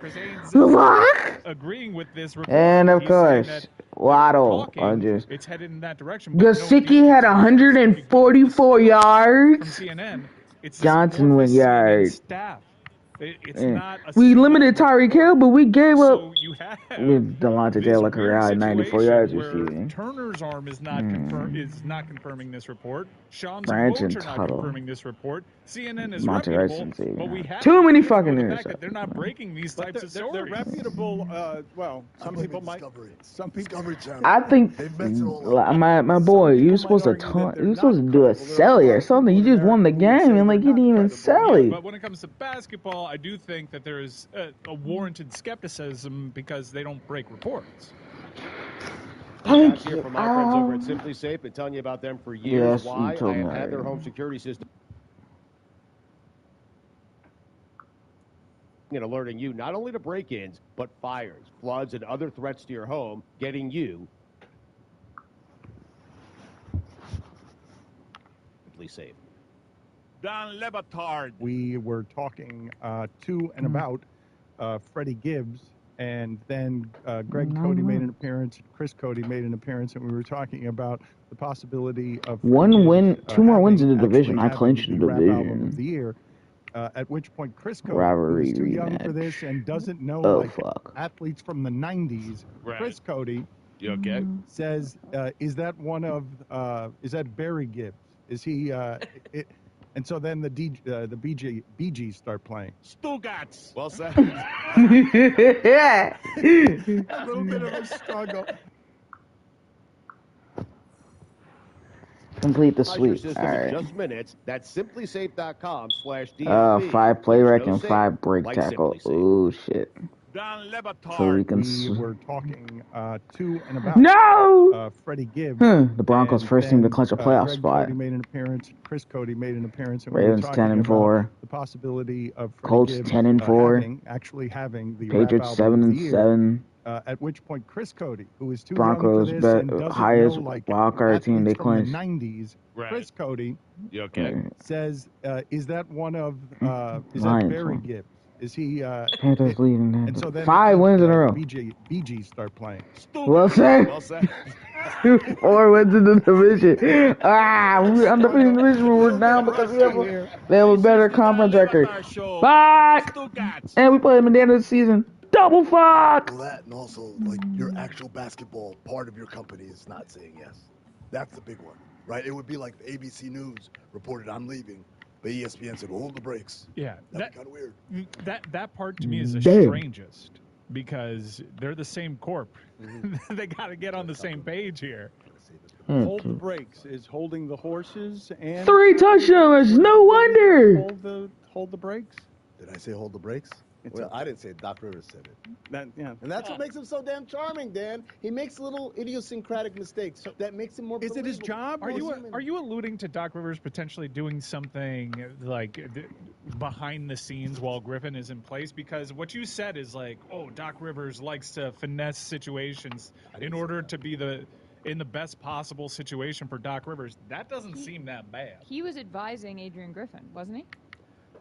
Lock. Agreeing with this report. And of course, Waddle. It's headed in that direction. Gesicki had 144 yards. From CNN, it's Johnson went yards. Staff. It's not we limited Tyreek Hill, but we gave up with Delonte Taylor career high 94 yards receiving. Turner's arm is not confirming this report. Sean's Branch and coach are not Tuttle. confirming this report. CNN is Monty reputable, but we have too many fucking the news. fact that they're not breaking these types of stories. They're reputable. Well, some people might. Some people. I think my boy, you were supposed to do a celly or something. You just won the game and like you didn't even sell it. But when it comes to basketball, I do think that there is a warranted skepticism because they don't break reports. Thank you. you. From my friends over at Simply Safe, been telling you about them for years. Yes, Why? you told I have me had their already. home security system. And alerting you not only to break-ins, but fires, floods, and other threats to your home, getting you Simply Safe. Don Lebitard. We were talking to and about Freddie Gibbs, and then Greg Cody made an appearance, Chris Cody made an appearance, and we were talking about the possibility of two more wins in the division. I clinched the division. Of the year. At which point, Chris Cody, who's too young for this and doesn't know athletes from the '90s, Chris Cody, you okay? Says, "Is that one of? Is that Barry Gibbs? Is he?" And so then the Bee Gees start playing. Stugats. Well said. Yeah. A little bit of a struggle. Complete the sweep. All right. Just minutes. That's simplysafe.com/DLB. 5 play rec and safe 5 break like tackle. Simply Safe. Ooh, shit. Don Lebitard. So we were talking to and about Freddie Gibbs. The Broncos' first team to clinch a playoff Greg spot. Cody made an appearance. Chris Cody made an appearance. And Ravens we were talking 10-4. about the possibility of Freddie Colts Gibbs 10-4. actually having the Patriots rap album of the year. 7-7. At which point, Chris Cody, who is too Broncos young for this and doesn't highest know, like, wildcard team they athletes from the clinched. '90s, Chris Cody, you okay? Says, "Is that one of? Is that Lions, Barry huh? Gibbs? Is he?" Panthers leading that. And so then 5 wins in a row. Bee Gees start playing. Well said. Well said. 4 wins in the division. We're undefeated in the division. We're down because we have a better conference record. Fuck! And we play them at the end of the season. Double fuck! Well, that and also, like, your actual basketball part of your company is not saying yes. That's the big one, right? It would be like the ABC News reported I'm leaving, but ESPN said, well, hold the brakes. Yeah. That'd be kind of weird. That part to me is the Damn. strangest because they're the same corp. They got to get on the same page here. Hold the brakes is holding the horses and 3 touchdowns. No wonder. Hold the brakes. Did I say hold the brakes? Well, I didn't say it. Doc Rivers said it. Yeah. And that's what makes him so damn charming, Dan. He makes little idiosyncratic mistakes that makes him more Is it his believable. job? Are you alluding to Doc Rivers potentially doing something like behind the scenes while Griffin is in place? Because what you said is like, oh, Doc Rivers likes to finesse situations in order to be in the best possible situation for Doc Rivers. That doesn't seem that bad. He was advising Adrian Griffin, wasn't he?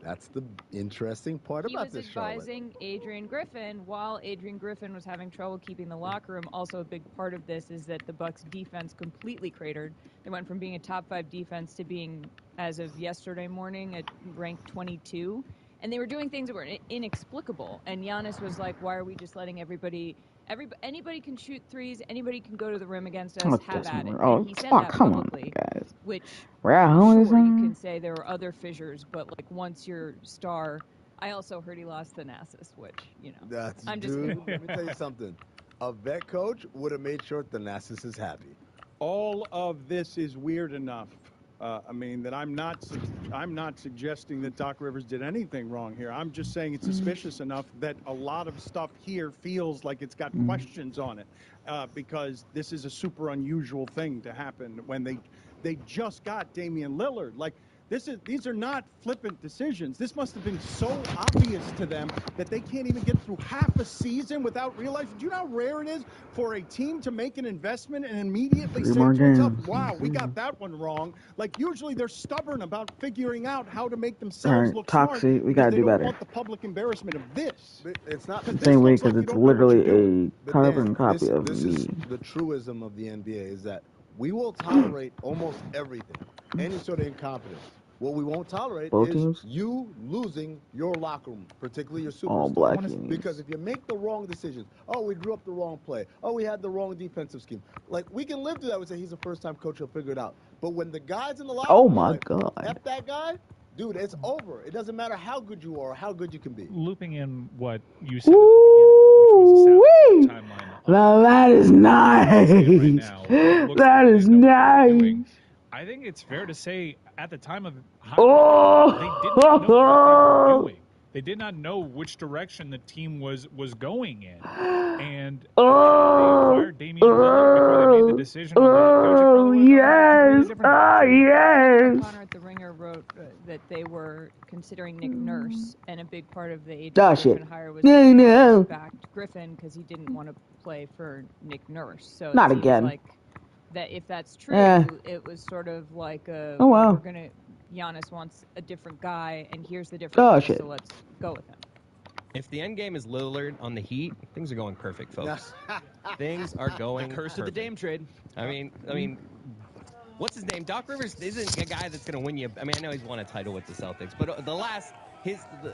That's the interesting part about this, Charlotte. He was advising Adrian Griffin while Adrian Griffin was having trouble keeping the locker room. Also, a big part of this is that the Bucks' defense completely cratered. They went from being a top 5 defense to being, as of yesterday morning, at ranked 22. And they were doing things that were inexplicable. And Giannis was like, why are we just letting anybody can shoot threes, anybody can go to the rim against us, have at it. And he said that come on, publicly, guys. which How sure, you can say there were other fissures, but like once you're star, I also heard he lost Thanasis, which, you know, I'm just Dude, let me tell you something. A vet coach would have made sure Thanasis is happy. All of this is weird enough. I mean, that I'm not suggesting that Doc Rivers did anything wrong here. I'm just saying it's suspicious enough that a lot of stuff here feels like it's got questions on it, because this is a super unusual thing to happen when they just got Damian Lillard. Like, these are not flippant decisions. This must have been so obvious to them that they can't even get through half a season without realizing. Do you know how rare it is for a team to make an investment and immediately say to itself, wow, we got that one wrong? Like, usually they're stubborn about figuring out how to make themselves look Toxic, smart. we gotta do better. They don't want the public embarrassment of this. But it's not The same way, because it's literally a carbon copy of this me. is the truism of the NBA, is that we will tolerate almost everything, any sort of incompetence. What we won't tolerate is you losing your locker room, particularly your superstars. All black unions. Because if you make the wrong decisions, oh, we drew up the wrong play, oh, we had the wrong defensive scheme. Like, we can live through that. We say he's a first-time coach, he'll figure it out. But when the guy's in the locker room, Oh my God. F that guy, dude, it's over. It doesn't matter how good you are or how good you can be. Looping in what you said at the beginning, which was a timeline. Now that is nice. That is nice. I think it's fair to say at the time of Oh! they did not know what they were doing. They did not know which direction the team was going in. And they acquired Damian Lillard before they made the decision on yes! Yes! Connor at The Ringer wrote that they were considering Nick Nurse, and a big part of the Adrian Griffin hire was backed Griffin because he didn't want to play for Nick Nurse. So not it seems again. like that if that's true, it was sort of like a Giannis wants a different guy, and here's the difference. So let's go with him. If the end game is Lillard on the Heat, things are going perfect, folks. Things are going. The curse of the Dame trade. I mean, what's his name? Doc Rivers isn't a guy that's going to win you. I mean, I know he's won a title with the Celtics, but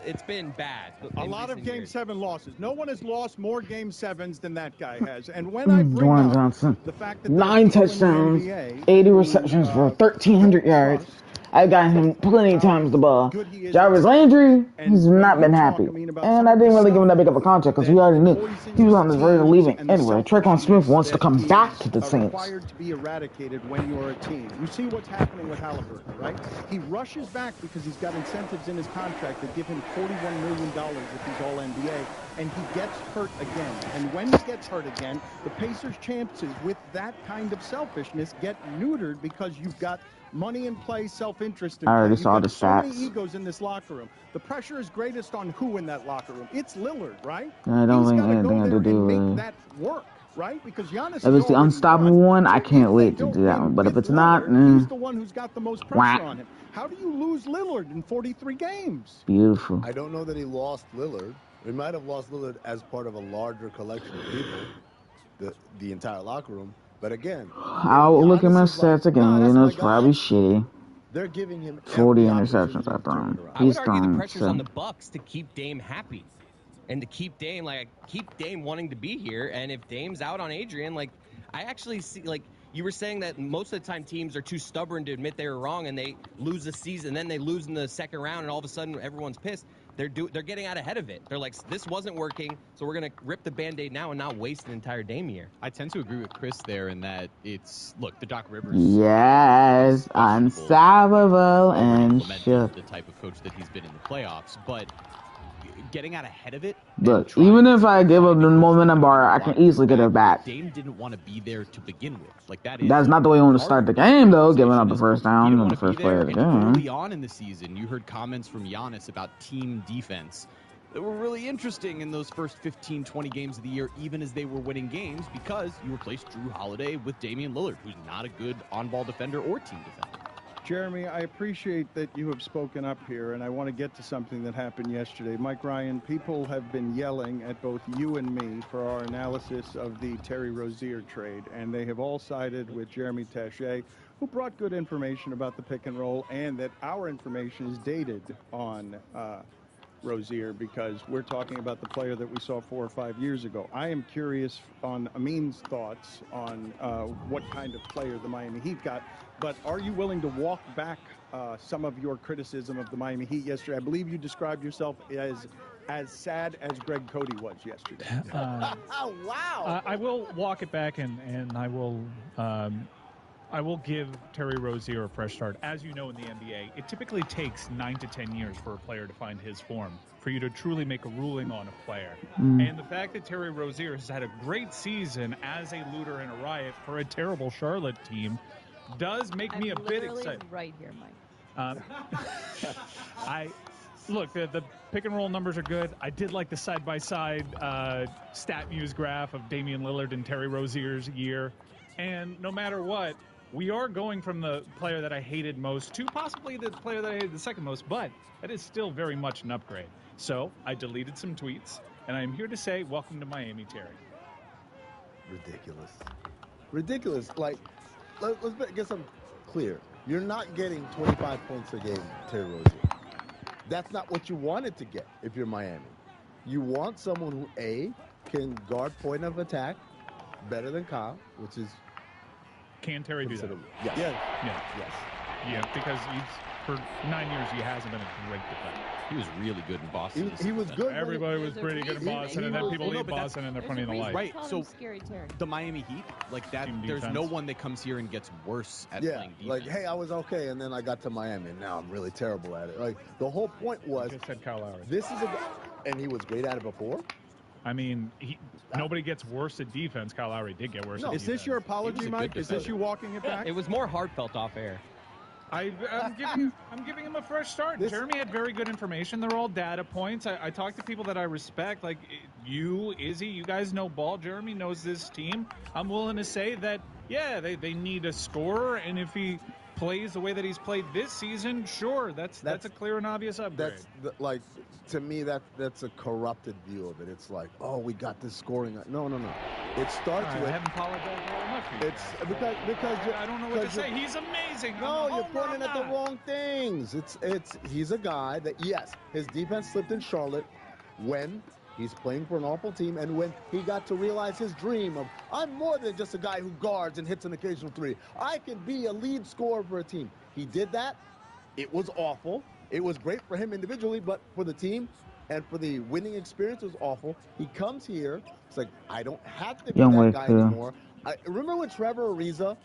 it's been bad. A lot of Game 7 losses. No one has lost more Game 7s than that guy has. And when I bring up Johnson, the fact that 9 touchdowns, 80 receptions for 1,300 yards. I've gotten him plenty of times the ball. Jarvis Landry, he's not been happy. And I didn't really give him that big of a contract because we already knew he was on the verge of leaving. Anyway, Tre'Quan Smith wants to come back to the Saints. Required to be eradicated when you're a team. You see what's happening with Halliburton, right? He rushes back because he's got incentives in his contract that give him $41 million if he's all NBA, and he gets hurt again. And when he gets hurt again, the Pacers' chances with that kind of selfishness get neutered because you've got money in play, self-interest in play. I already saw the so stats. many egos in this locker room. The pressure is greatest on who in that locker room? It's Lillard, right? I don't think anything to do with make that work, right? Because Giannis if it's the unstoppable one, I can't wait to do that one. But if it's not, he's the one who's got the most pressure on him. How do you lose Lillard in 43 games? Beautiful. I don't know that he lost Lillard. We might have lost Lillard as part of a larger collection of people, the entire locker room. But again, I'll look at my stats again. You know, it's probably shitty. They're giving him 40 interceptions I throw him. I would argue the pressure's on the Bucks to keep Dame happy. And to keep Dame wanting to be here. And if Dame's out on Adrian, I actually see, you were saying that most of the time teams are too stubborn to admit they were wrong and they lose the season, then they lose in the second round and all of a sudden everyone's pissed. They're getting out ahead of it. They're like, this wasn't working, so we're going to rip the Band-Aid now and not waste an entire Dame year. I tend to agree with Chris there in that the Doc Rivers. Yes, unstoppable and shook. The type of coach that he's been in the playoffs, but getting out ahead of it. Look, even if I give up the momentum bar, I can easily get it back. Dame didn't want to be there to begin with. Like That's not the way you want to start the game, though. Giving up the first down and the first play of the game. Early on in the season, you heard comments from Giannis about team defense that were really interesting in those first 15, 20 games of the year, even as they were winning games, because you replaced Drew Holiday with Damian Lillard, who's not a good on-ball defender or team defender. Jeremy, I appreciate that you have spoken up here, and I want to get to something that happened yesterday. Mike Ryan, people have been yelling at both you and me for our analysis of the Terry Rozier trade, and they have all sided with Jeremy Taché, who brought good information about the pick and roll, and that our information is dated on Rozier, because we're talking about the player that we saw 4 or 5 years ago. I am curious on Amin's thoughts on what kind of player the Miami Heat got, but are you willing to walk back some of your criticism of the Miami Heat yesterday? I believe you described yourself as sad as Greg Cody was yesterday. Oh, wow. I will walk it back, and I will give Terry Rozier a fresh start. As you know, in the NBA, it typically takes 9 to 10 years for a player to find his form, for you to truly make a ruling on a player. And the fact that Terry Rozier has had a great season as a looter and a riot for a terrible Charlotte team does make me a bit excited. Right here, Mike. Look, the pick and roll numbers are good. I did like the side-by-side stat muse graph of Damian Lillard and Terry Rozier's year. And no matter what, we are going from the player that I hated most to possibly the player that I hated the second most, but that is still very much an upgrade. So I deleted some tweets, and I'm here to say, welcome to Miami, Terry. Ridiculous. Ridiculous. Like, let's get something clear. You're not getting 25 points a game, Terry Rozier. That's not what you wanted to get if you're Miami. You want someone who, A, can guard point of attack better than Kyle, which is... Can Terry do that? Yes. Yes. Yeah, because for 9 years he hasn't been a great defender. He was really good in Boston. He was good. Everybody was pretty good in Boston, and then people leave Boston and they're putting in the light. Right, so Scary Terry. the Miami Heat, like that, there's no one that comes here and gets worse at playing defense. Like, hey, I was okay, and then I got to Miami, and now I'm really terrible at it. Like, the whole point was... Just said Kyle Lowry. This is a guy, and he was great at it before? I mean, nobody gets worse at defense. Kyle Lowry did get worse at defense. Is this your apology, Mike? Is this you walking it back? It was more heartfelt off air. I'm giving him a fresh start. Jeremy had very good information. They're all data points. I talked to people that I respect, like you, Izzy. You guys know ball. Jeremy knows this team. I'm willing to say that, yeah, they need a scorer, and if he plays the way that he's played this season, sure, that's a clear and obvious upgrade. Like, to me, that's a corrupted view of it. It's like, oh, we got this scoring. No. It starts with... I haven't apologized very much for you It's because I don't know what to say. He's amazing. No, you're pointing at the wrong things. He's a guy that, yes, his defense slipped in Charlotte when he's playing for an awful team, and when he got to realize his dream of, I'm more than just a guy who guards and hits an occasional three. I can be a lead scorer for a team. He did that. It was awful. It was great for him individually, but for the team and for the winning experience, it was awful. He comes here. It's like, I don't have to be that guy anymore. Remember when Trevor Ariza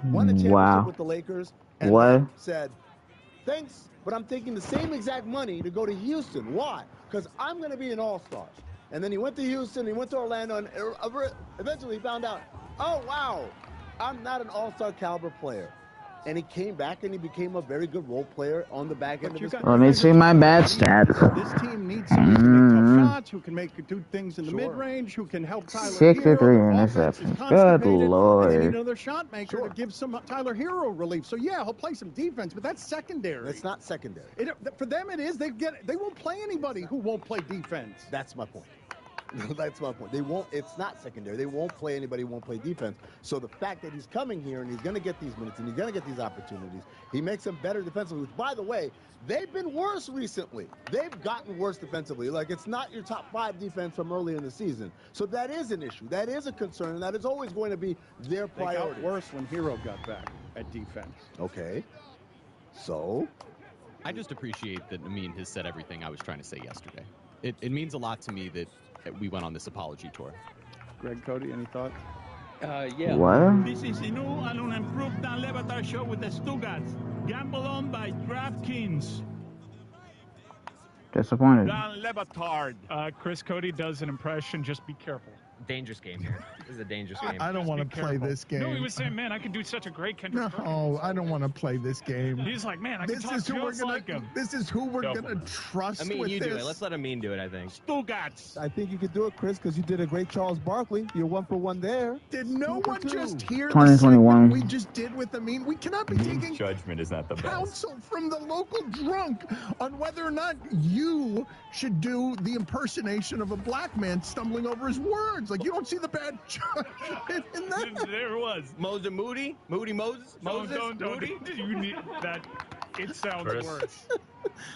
won the championship with the Lakers and said, thanks, but I'm taking the same exact money to go to Houston. Why? Because I'm going to be an all-star. And then he went to Houston, he went to Orlando, and eventually he found out, oh, wow, I'm not an all-star caliber player. And he came back and he became a very good role player on the back end of his career. Let me see my bad stats. This team needs someone who can make tough shots, who can do things in the mid-range, who can help Tyler 63 Hero. interceptions. Good Lord. And they need another shot maker to give some Tyler Hero relief. So, yeah, he'll play some defense, but that's secondary. It's not secondary. For them it is. They won't play anybody who won't play defense. That's my point. That's my point. They won't. It's not secondary. They won't play anybody who won't play defense. So the fact that he's coming here and he's going to get these minutes and he's going to get these opportunities, he makes them better defensively, which, by the way, they've been worse recently. They've gotten worse defensively. Like, it's not your top 5 defense from earlier in the season. So that is an issue. That is a concern, and that is always going to be their priority. They got worse when Hero got back at defense. Okay. So? I just appreciate that Amin has said everything I was trying to say yesterday. It means a lot to me that we went on this apology tour. Greg Cody, any thoughts? Yeah. What? This is a new and unimproved Dan Le Batard show with the Stugatz. Gamble on by DraftKings. Disappointed. Dan Le Batard. Chris Cody does an impression. Just be careful. Dangerous game here. This is a dangerous game. I don't want to play this game. No, he was saying, man, I could do such a great Kendrick Perkins. No, I don't want to play this game. He's like, man, I can talk just like him. This is who we're gonna trust. I mean, with you this. do it. Let's let Amin do it. I think. Stugats. I think you could do it, Chris, because you did a great Charles Barkley. You're 1 for 1 there. Did no one just hear the 2021. segment we just did with Amin? We cannot be taking Judgment is not the best. counsel from the local drunk on whether or not you should do the impersonation of a black man stumbling over his words. Like, you don't see the bad judgment in that. There was. Moses Moody? Moses? Moses? Moody? You need that. It sounds worse.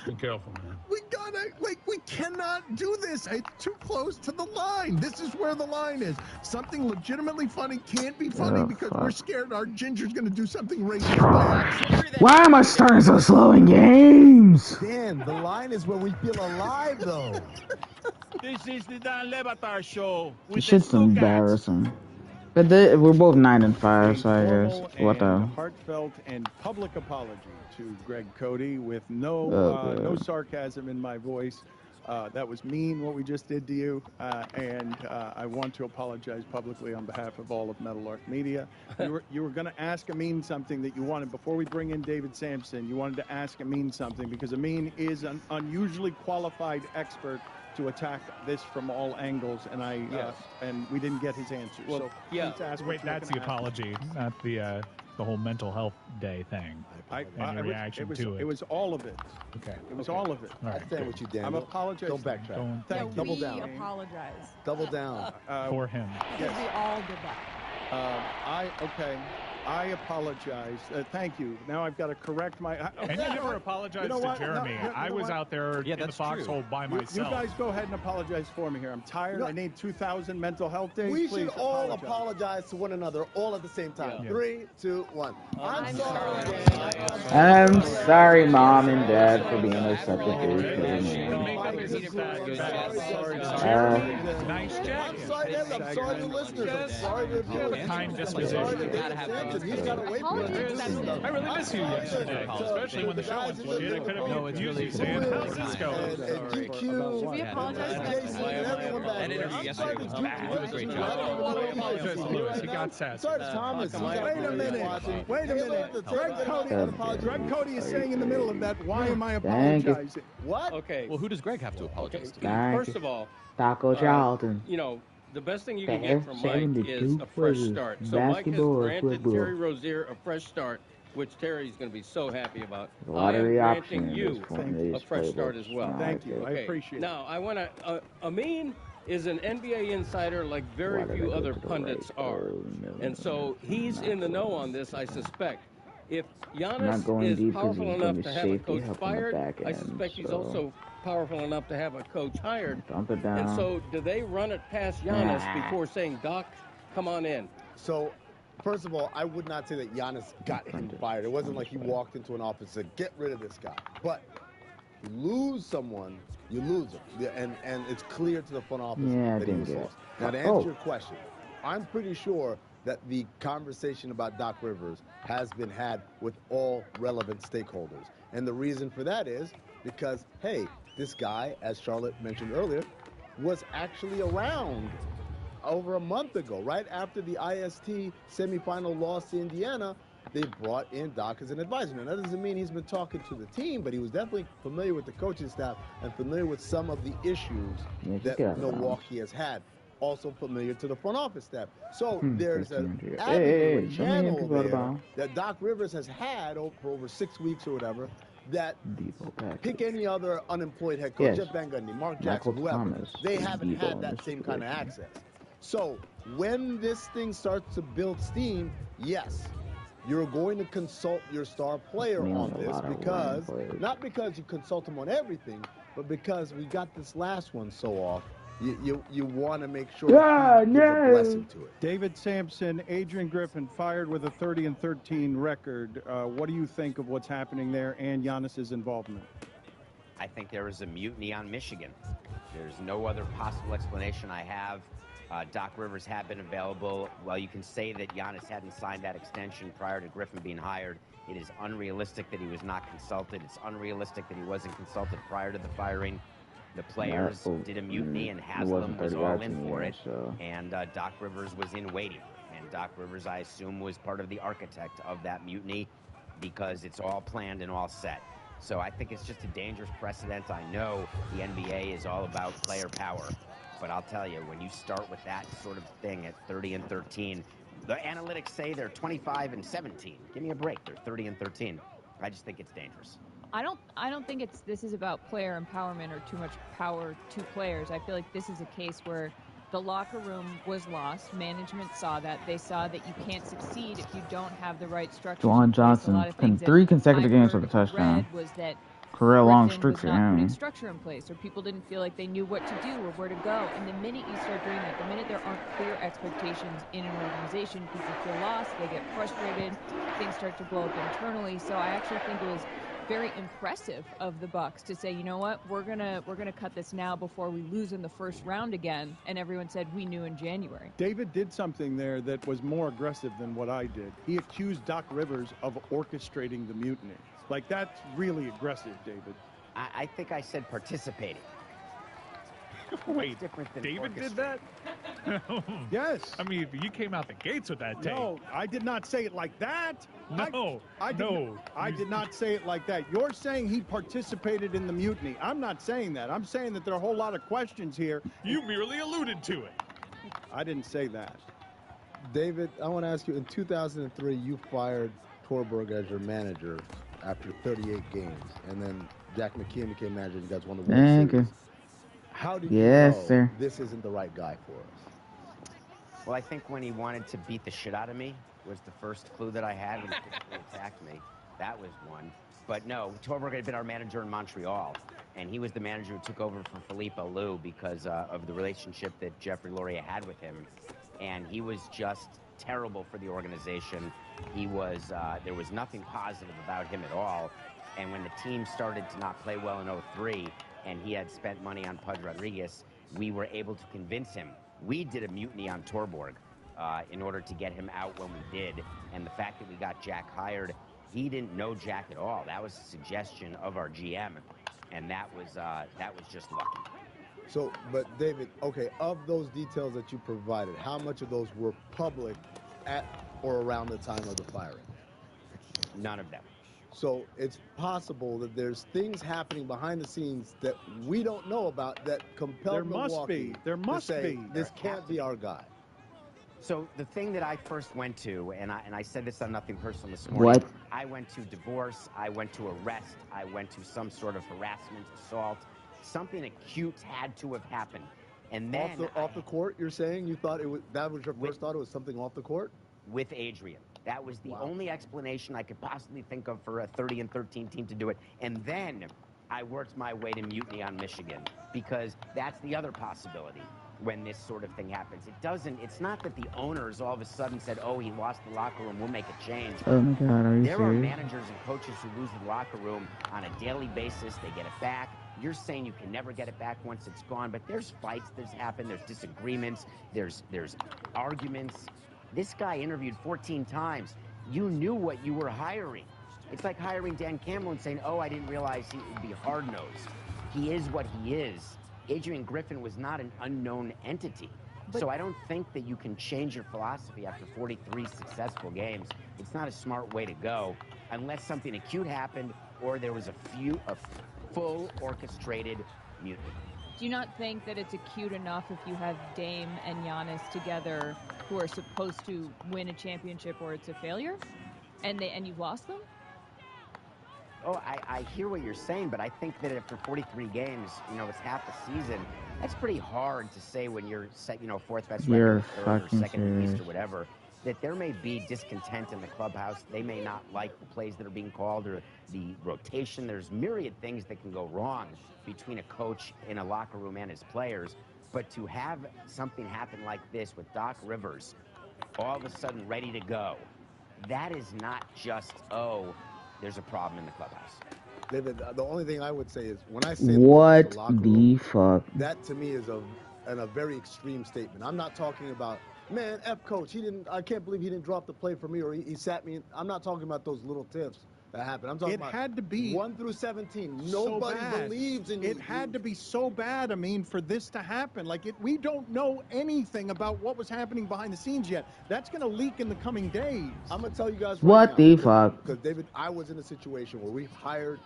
Be careful, man. We gotta, we cannot do this. It's too close to the line. This is where the line is. Something legitimately funny can't be funny because we're scared our ginger's gonna do something racist by accident. Why am I starting so slow in games? Dan, the line is where we feel alive, though. This is the Dan Le Batard show. This shit's embarrassing. But we're both 9 and 5, so I guess. What the? Heartfelt and public apology to Greg Cody with no sarcasm in my voice. That was mean what we just did to you, and I want to apologize publicly on behalf of all of Metal Media. You were going to ask Amin something that you wanted before we bring in David Sampson. You wanted to ask Amin something because Amin is an unusually qualified expert to attack this from all angles, and and we didn't get his answer. Well, so yeah. please ask Wait, that's the apology, not the whole mental health day thing. Your reaction to it. It was all of it. Okay. It was all of it. All right. I stand with you, Dan. I'm apologizing. Don't backtrack. Thank you. Double down. apologize. Double down. For him. Yes. We all did that. I apologize. Thank you. Now I've got to correct my. And you never apologized to Jeremy. I was out there in the foxhole by myself. You guys go ahead and apologize for me here. I'm tired. I need 2,000 mental health days. We Please should all apologize to one another all at the same time. Yeah. 3, 2, 1. I'm sorry. I'm sorry, Mom and Dad, for being such a douche. Nice chat. I'm sorry to the listeners. I'm sorry to the viewers. Kind disposition. He's got to wait for I really miss you yesterday, especially when the show was legit. It could have been easy saying, how's this going? Should we apologize to That interview yesterday was bad. It was a great job. I apologize to Lewis. He got sassy. Sorry to Thomas. Wait a minute. Greg Cody is saying in the middle of that, why am I apologizing? What? Okay. Well, who does Greg have to apologize to? First of all, Taco Charlton. you know, the best thing you can get from Mike is a fresh start. So Mike has granted Terry Rozier a fresh start, which Terry's going to be so happy about. I am granting you a fresh start as well. Thank you. I appreciate it. Now, I want to... Amin is an NBA insider like very few other pundits are. And so he's in the know on this, I suspect. If Giannis is powerful enough to have a coach fired, I suspect he's also powerful enough to have a coach hired. And so do they run it past Giannis before saying, Doc, come on in? So, first of all, I would not say that Giannis got him fired. It wasn't like he walked into an office and said, get rid of this guy. But you lose someone, you lose him. Yeah, and it's clear to the front office that he was lost. Now, to answer your question, I'm pretty sure that the conversation about Doc Rivers has been had with all relevant stakeholders. And the reason for that is because, hey, this guy, as Charlotte mentioned earlier, was actually around over a month ago, right after the IST semifinal loss to Indiana. They brought in Doc as an advisor. Now, that doesn't mean he's been talking to the team, but he was definitely familiar with the coaching staff and familiar with some of the issues that Milwaukee has had. Also familiar to the front office staff. So there's an avenue, a channel there that Doc Rivers has had for over 6 weeks or whatever, that pick any other unemployed head coach, Jeff Van Gundy, Mark Jackson, whoever, they haven't had that same kind of access. So when this thing starts to build steam, yes, you're going to consult your star player on this because, not because you consult him on everything, but because we got this last one so off. You want to make sure that he gives a blessing to it. David Sampson, Adrian Griffin fired with a 30-13 record. What do you think of what's happening there and Giannis's involvement? I think there is a mutiny on Michigan. There's no other possible explanation I have. Doc Rivers had been available. Well, you can say that Giannis hadn't signed that extension prior to Griffin being hired. It is unrealistic that he was not consulted. It's unrealistic that he wasn't consulted prior to the firing. The players did a mutiny, and Haslam was all in for it. And Doc Rivers was in waiting. And Doc Rivers, I assume, was part of the architect of that mutiny because it's all planned and all set. So I think it's just a dangerous precedent. I know the NBA is all about player power. But I'll tell you, when you start with that sort of thing at 30-13, the analytics say they're 25-17. Give me a break. They're 30-13. I just think it's dangerous. I don't think this is about player empowerment or too much power to players. I feel like this is a case where the locker room was lost. Management saw that. They saw that you can't succeed if you don't have the right structure. Juwan Johnson, 3 consecutive games with a touchdown. Was that career long Griffin streak was for not putting him. structure in place, or people didn't feel like they knew what to do or where to go. And the minute you start doing that, the minute there aren't clear expectations in an organization, people feel lost, they get frustrated, things start to blow up internally. So I actually think it was very impressive of the Bucks to say, you know what, we're gonna cut this now before we lose in the first round again. And everyone said we knew in January. David did something there that was more aggressive than what I did. He accused Doc Rivers of orchestrating the mutiny. Like, that's really aggressive, David. I think I said participating. Wait, different than David did orchestrating. that? Yes. I mean, you came out the gates with that tape. No, I did not say it like that. No, I did not say it like that. You're saying he participated in the mutiny. I'm not saying that. I'm saying that there are a whole lot of questions here. You merely alluded to it. I didn't say that. David, I want to ask you, in 2003, you fired Torberg as your manager after 38 games, and then Jack McKeon became manager and you guys won the World Thank Series. you. How did Yes, you know sir. this isn't the right guy for us? Well, I think when he wanted to beat the shit out of me was the first clue that I had when he physically attacked me. That was one. But no, Torberg had been our manager in Montreal, and he was the manager who took over for Philippe Alou because of the relationship that Jeffrey Loria had with him. And he was just terrible for the organization. He was, there was nothing positive about him at all. And when the team started to not play well in 03, and he had spent money on Pudge Rodriguez, we were able to convince him. We did a mutiny on Torborg in order to get him out when we did. And the fact that we got Jack hired, he didn't know Jack at all. That was a suggestion of our GM, and that was just lucky. So, but David, okay, of those details that you provided, how much of those were public at or around the time of the firing? None of them. So it's possible that there's things happening behind the scenes that we don't know about that compel There must Milwaukee be. There must to say, be. this can't be our guy. So the thing that I first went to, and I said this on Nothing Personal this morning. What? I went to divorce. I went to arrest. I went to some sort of harassment, assault. Something acute had to have happened. And then Off the court, you're saying you thought that was your first thought it was something off the court? With Adrian. That was the only explanation I could possibly think of for a 30-13 team to do it. And then I worked my way to mutiny on Michigan, because that's the other possibility when this sort of thing happens. It's not that the owners all of a sudden said, oh, he lost the locker room, we'll make a change. Oh my God, are you There are serious? managers and coaches who lose the locker room on a daily basis. They get it back. You're saying you can never get it back once it's gone, but there's fights that happen, there's disagreements, there's arguments. This guy interviewed 14 times. You knew what you were hiring. It's like hiring Dan Campbell and saying, oh, I didn't realize he would be hard-nosed. He is what he is. Adrian Griffin was not an unknown entity. So I don't think that you can change your philosophy after 43 successful games. It's not a smart way to go unless something acute happened or there was a full orchestrated mutiny. Do you not think that it's acute enough if you have Dame and Giannis together who are supposed to win a championship, or it's a failure, and you've lost them? Oh, I hear what you're saying, but I think that after 43 games, it's half the season. That's pretty hard to say when you're fourth best record, or third or second in the East or whatever. That there may be discontent in the clubhouse. They may not like the plays that are being called or the rotation. There's myriad things that can go wrong between a coach in a locker room and his players. But to have something happen like this with Doc Rivers all of a sudden ready to go, that is not just, oh, there's a problem in the clubhouse. David, the only thing I would say is when I say What the locker the room, fuck? that to me is a very extreme statement. I'm not talking about Man, F coach, he didn't. I can't believe he didn't drop the play for me, or he sat me. I'm not talking about those little tiffs that happened. I'm talking about had to be 1 through 17. so Nobody bad. believes in you. It had to be so bad, I mean, for this to happen. Like, we don't know anything about what was happening behind the scenes yet. That's going to leak in the coming days. I'm going to tell you guys right What now, the fuck? Because, David, I was in a situation where we hired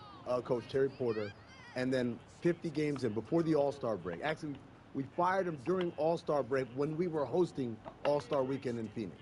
Coach Terry Porter, and then 50 games in, before the All-Star break. Actually, we fired him during All-Star break when we were hosting All-Star Weekend in Phoenix.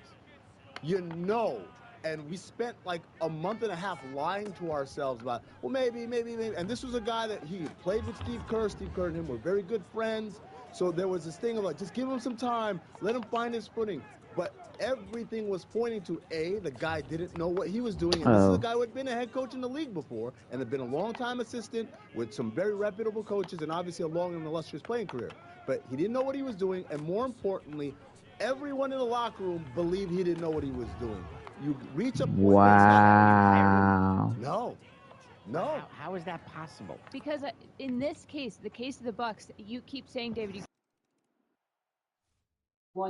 You know, and we spent like a month and a half lying to ourselves about, well, maybe. And this was a guy that he played with Steve Kerr. Steve Kerr and him were very good friends. So there was this thing of like, just give him some time, let him find his footing. But everything was pointing to, the guy didn't know what he was doing. And this is a guy who had been a head coach in the league before and had been a long-time assistant with some very reputable coaches and obviously a long and illustrious playing career. But he didn't know what he was doing, and more importantly, everyone in the locker room believed he didn't know what he was doing. You reach a point Wow. No. How is that possible? Because in this case, the case of the Bucks, you keep saying, David,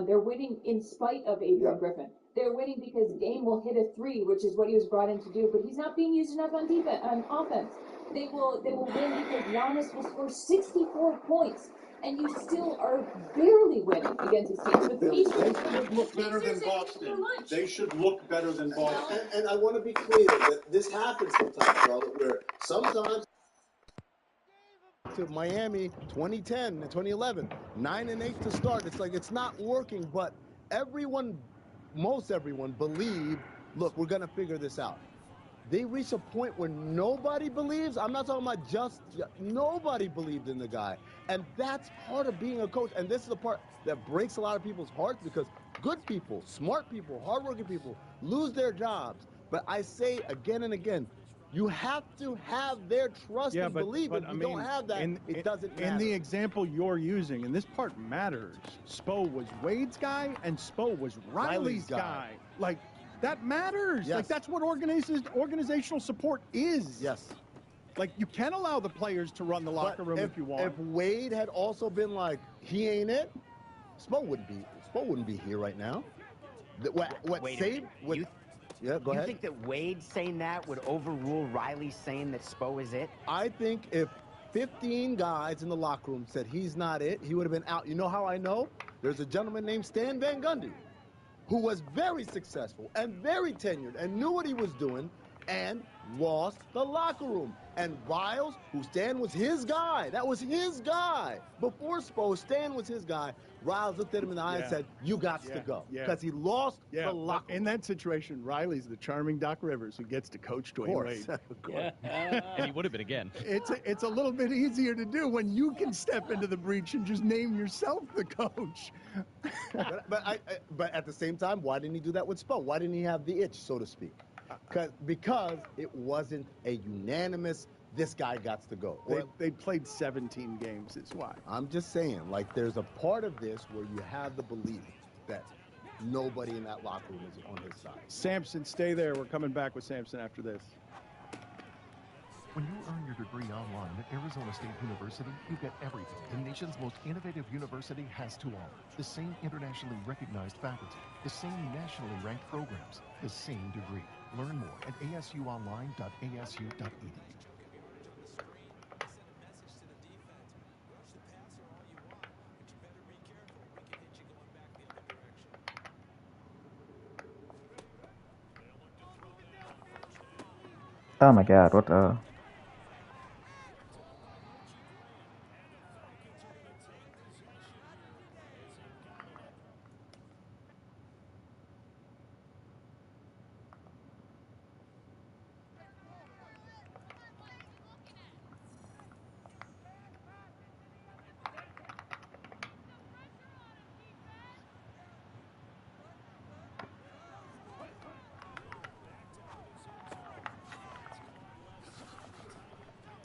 They're winning in spite of Adrian Griffin. They're winning because Dame will hit a three, which is what he was brought in to do, but he's not being used enough on offense. They will win because Giannis will score 64 points, and you still are barely winning against his teams. But the They should look better than Boston. They should look better than Boston. And I want to be clear that this happens sometimes, Charlotte, where sometimes to Miami 2010 and 2011, 9-8 to start. It's like it's not working, but most everyone believed, look, we're going to figure this out. They reach a point where nobody believes. I'm not talking about nobody believed in the guy. And that's part of being a coach. And this is the part that breaks a lot of people's hearts because good people, smart people, hardworking people lose their jobs. But I say again and again, you have to have their trust and belief. If you don't have that, it doesn't matter. In the example you're using, and this part matters, Spo was Wade's guy and Spo was Riley's guy. Like, that matters. Yes. Like, that's what organizational support is. Yes. Like, you can allow the players to run the locker room if you want. If Wade had also been like, he ain't it, Spo wouldn't be here right now. Yeah, go ahead. You think that Wade saying that would overrule Riley saying that Spo is it? I think if 15 guys in the locker room said he's not it, he would have been out. You know how I know? There's a gentleman named Stan Van Gundy who was very successful and very tenured and knew what he was doing and lost the locker room. And Riles, who Stan was his guy, that was his guy. Before Spo, Stan was his guy. Riles looked at him in the eye and said, you got to go. Because he lost the locker room. In that situation, Riley's the charming Doc Rivers who gets to coach Dwayne Wade. Of course. And he would have been again. It's a little bit easier to do when you can step into the breach and just name yourself the coach. But at the same time, why didn't he do that with Spo? Why didn't he have the itch, so to speak? Because it wasn't a unanimous, this guy got to go. They played 17 games, is why. I'm just saying, like, there's a part of this where you have the belief that nobody in that locker room is on his side. Sampson, stay there. We're coming back with Sampson after this. When you earn your degree online at Arizona State University, you get everything the nation's most innovative university has to offer. The same internationally recognized faculty, the same nationally ranked programs, the same degree. Learn more at asuonline.asu.edu. Oh my god, what the...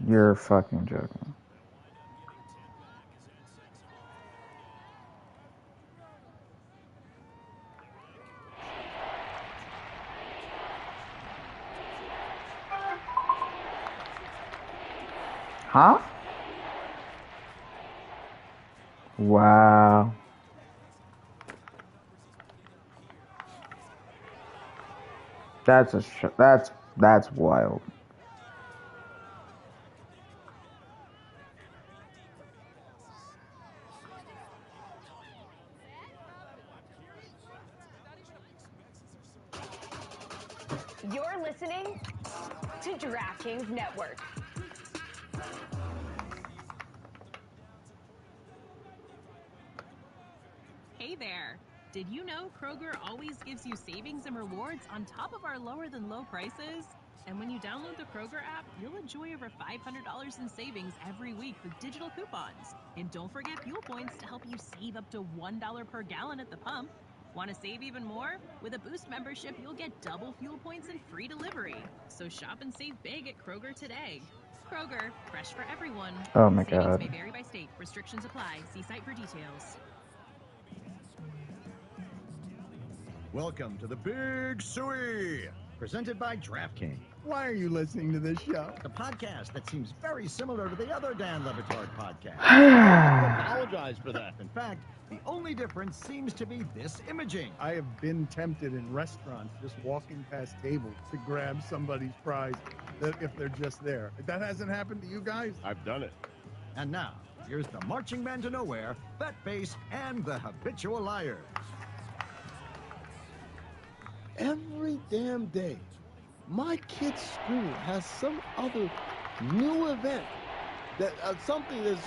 You're fucking joking. Huh? Wow. That's wild. You're listening to DraftKings Network. Hey there! Did you know Kroger always gives you savings and rewards on top of our lower than low prices? And when you download the Kroger app, you'll enjoy over $500 in savings every week with digital coupons. And don't forget fuel points to help you save up to $1 per gallon at the pump. Want to save even more? With a Boost membership, you'll get double fuel points and free delivery. So shop and save big at Kroger today. Kroger, fresh for everyone. Oh my Savings God. may vary by state. Restrictions apply. See site for details. Welcome to the Big Suey, presented by DraftKings. Why are you listening to this show? The podcast that seems very similar to the other Dan Le Batard podcast. I apologize for that. In fact, the only difference seems to be this imaging. I have been tempted in restaurants just walking past tables to grab somebody's prize if they're just there. That hasn't happened to you guys? I've done it. And now, here's the marching man to nowhere, Fatface, and the habitual liar. Every damn day, my kid's school has some other new event that something is.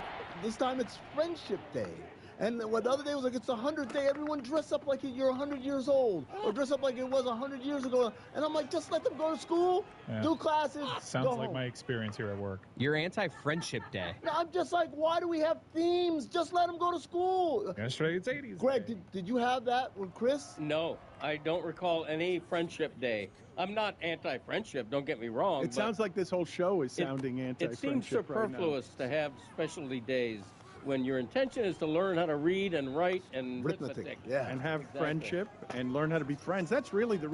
This time it's Friendship Day, and what the other day was like it's 100th day. Everyone dress up like you're 100 years old, or dress up like it was 100 years ago. And I'm like, just let them go to school, do classes. Sounds go like home. my experience here at work. You're anti-Friendship Day. No, I'm just like, why do we have themes? Just let them go to school. Yesterday it's 80s. Greg, did you have that with Chris? No, I don't recall any Friendship Day. I'm not anti-friendship, don't get me wrong. It sounds like this whole show is sounding It seems anti-friendship right now. superfluous to have specialty days when your intention is to learn how to read and write and arithmetic. And have Exactly. friendship and learn how to be friends. That's really the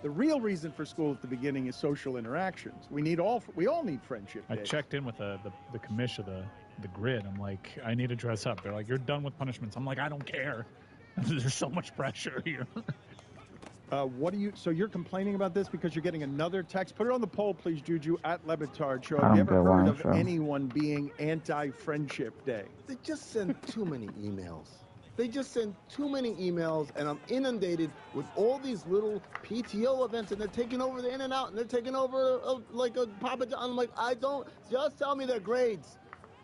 real reason for school at the beginning is social interactions. We all need friendship I days. checked in with the commish of the grid. I'm like, I need to dress up. They're like, you're done with punishments. I'm like, I don't care. There's so much pressure here. So you're complaining about this because you're getting another text? Put it on the poll, please, Juju, at Le Batard Show. I Have you don't ever get why heard I'm of so. anyone being anti-Friendship Day? They just send too many emails. They just send too many emails, and I'm inundated with all these little PTO events, and they're taking over the In-N-Out, and they're taking over like a Papa John. I'm like, I don't, just tell me their grades.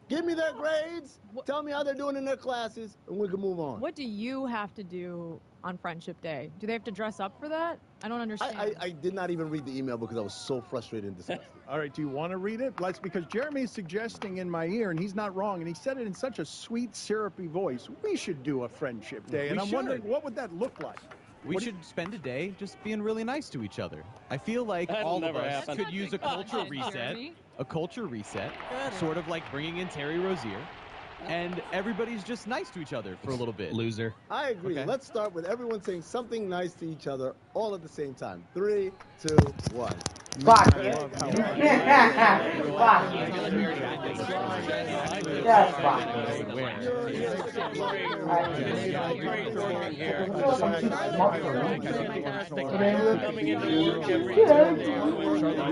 Give me their grades. Tell me how they're doing in their classes, and we can move on. What do you have to do on Friendship Day? Do they have to dress up for that? I don't understand. I did not even read the email because I was so frustrated and disgusted. All right, do you want to read it? Because Jeremy's suggesting in my ear, and he's not wrong, and he said it in such a sweet, syrupy voice, we should do a Friendship Day. And We I'm should. wondering, what would that look like? We should spend a day just being really nice to each other. I feel like That'll all of never us happen. could use a culture reset. Jeremy. A culture reset, sort of like bringing in Terry Rozier. And everybody's just nice to each other for a little bit. Loser. I agree. Okay. Let's start with everyone saying something nice to each other all at the same time. 3, 2, 1. Fuck I it. love how- Fuck it. That's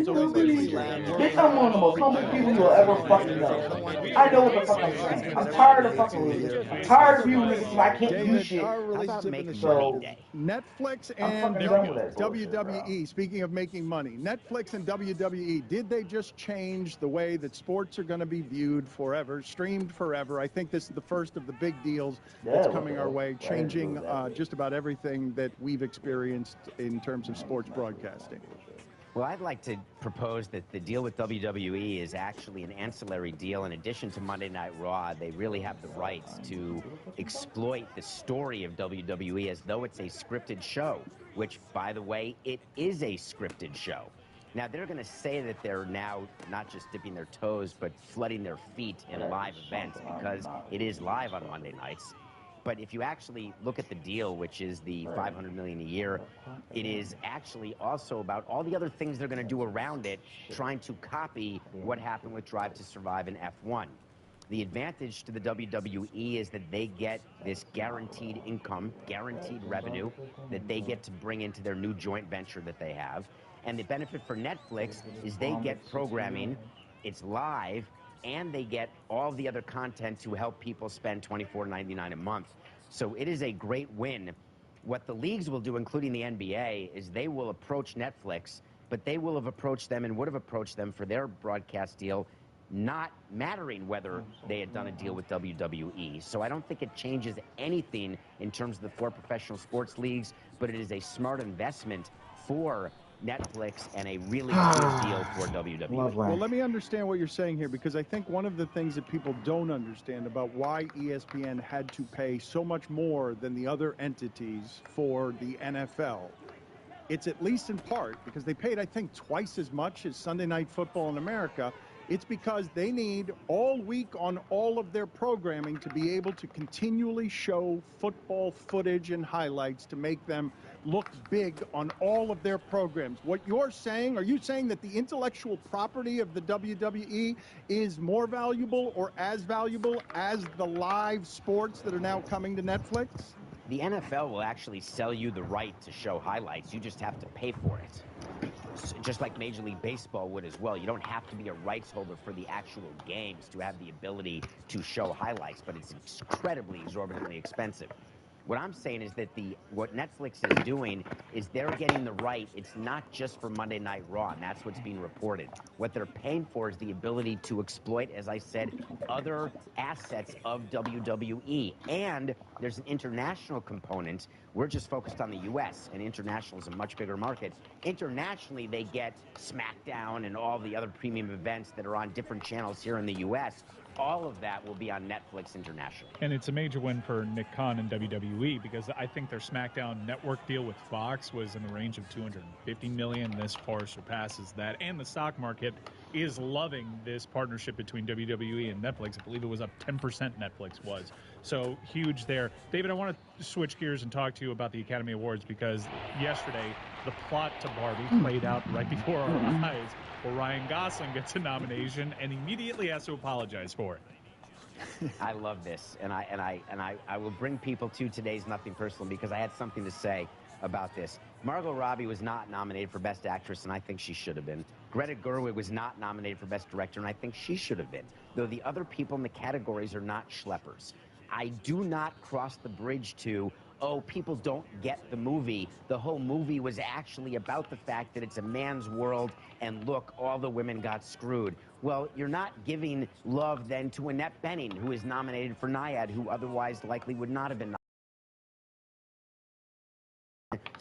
Bitch, I'm one of the most humble people you'll ever fucking know. I know what the fuck I'm saying. I'm tired of fucking losing. I'm tired of you niggas saying I can't do shit. Our relationship in the So, show. Netflix I'm and fucking done with that WWE, speaking of making money, Netflix and WWE, did they just change the way that sports are going to be viewed forever, streamed forever? I think this is the first of the big deals that's Yeah, coming our way, right, changing just about everything that we've experienced in terms of sports broadcasting. Well, I'd like to propose that the deal with WWE is actually an ancillary deal. In addition to Monday Night Raw, they really have the rights to exploit the story of WWE as though it's a scripted show, which, by the way, it is a scripted show. Now, they're going to say that they're now not just dipping their toes, but flooding their feet in live events because it is live on Monday nights. But if you actually look at the deal, which is the $500 million a year, it is actually also about all the other things they're going to do around it, trying to copy what happened with Drive to Survive in F1. The advantage to the WWE is that they get this guaranteed income, guaranteed revenue that they get to bring into their new joint venture that they have. And the benefit for Netflix is they get programming, it's live, and they get all the other content to help people spend $24.99 a month. So it is a great win. What the leagues will do, including the NBA, is they will approach Netflix, but they will have approached them and would have approached them for their broadcast deal, not mattering whether they had done a deal with WWE. So I don't think it changes anything in terms of the 4 professional sports leagues, but it is a smart investment for Netflix and a really good deal for WWE. Well, let me understand what you're saying here, because I think one of the things that people don't understand about why ESPN had to pay so much more than the other entities for the NFL, it's at least in part because they paid, I think, twice as much as Sunday Night Football in America. It's because they need all week on all of their programming to be able to continually show football footage and highlights to make them look big on all of their programs. What you're saying, are you saying that the intellectual property of the WWE is more valuable or as valuable as the live sports that are now coming to Netflix? The NFL will actually sell you the right to show highlights. You just have to pay for it. Just like Major League Baseball would as well. You don't have to be a rights holder for the actual games to have the ability to show highlights, but it's incredibly exorbitantly expensive. What I'm saying is that what Netflix is doing is they're getting the right. It's not just for Monday Night Raw, and that's what's being reported. What they're paying for is the ability to exploit, as I said, other assets of WWE. And there's an international component. We're just focused on the U.S., and international is a much bigger market. Internationally, they get SmackDown and all the other premium events that are on different channels here in the U.S. All of that will be on Netflix internationally. And it's a major win for Nick Khan and WWE, because I think their SmackDown network deal with Fox was in the range of $250 million. This far surpasses that. And the stock market is loving this partnership between WWE and Netflix. I believe it was up 10%, Netflix was. So huge there. David, I want to switch gears and talk to you about the Academy Awards, because yesterday the plot to Barbie played out right before our eyes, where Ryan Gosling gets a nomination and immediately has to apologize for it. I love this, and I will bring people to today's Nothing Personal, because I had something to say about this. Margot Robbie was not nominated for Best Actress, and I think she should have been. Greta Gerwig was not nominated for Best Director, and I think she should have been, though the other people in the categories are not schleppers. I do not cross the bridge to, oh, people don't get the movie. The whole movie was actually about the fact that it's a man's world, and look, all the women got screwed. Well, you're not giving love then to Annette Bening, who is nominated for Naiad, who otherwise likely would not have been nominated.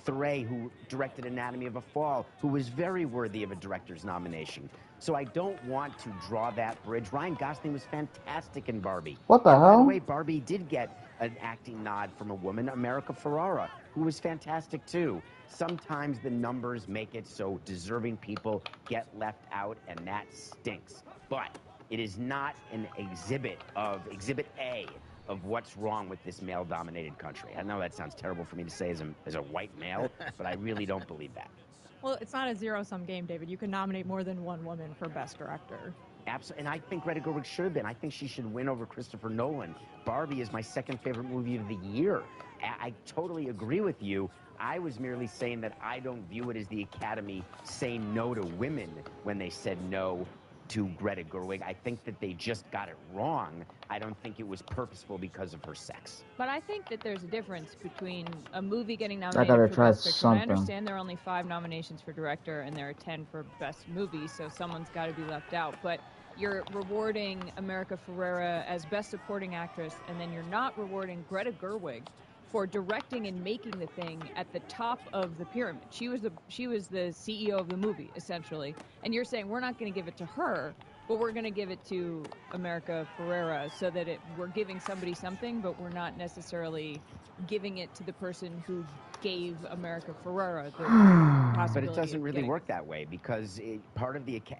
Thuray, who directed Anatomy of a Fall, who was very worthy of a director's nomination. So I don't want to draw that bridge. Ryan Gosling was fantastic in Barbie. What the and hell? By the way, Barbie did get an acting nod from a woman, America Ferrera, who was fantastic too. Sometimes the numbers make it so deserving people get left out, and that stinks. But it is not an Exhibit A of what's wrong with this male-dominated country. I know that sounds terrible for me to say as a white male, but I really don't believe that. Well, it's not a zero-sum game, David. You can nominate more than one woman for Best Director. Absolutely, and I think Greta Gerwig should have been. I think she should win over Christopher Nolan. Barbie is my second favorite movie of the year. I totally agree with you. I was merely saying that I don't view it as the Academy saying no to women when they said no to Greta Gerwig. I think that they just got it wrong. I don't think it was purposeful because of her sex. But I think that there's a difference between a movie getting I nominated gotta for try Best Picture. something. I understand there are only 5 nominations for Director and there are 10 for Best Movie, so someone's got to be left out. But you're rewarding America Ferrera as Best Supporting Actress, and then you're not rewarding Greta Gerwig for directing and making the thing at the top of the pyramid. She was the CEO of the movie, essentially. And you're saying we're not going to give it to her, but we're going to give it to America Ferrera, so that we're giving somebody something, but we're not necessarily giving it to the person who gave America Ferrera the possibility. But it doesn't of really getting work that way, because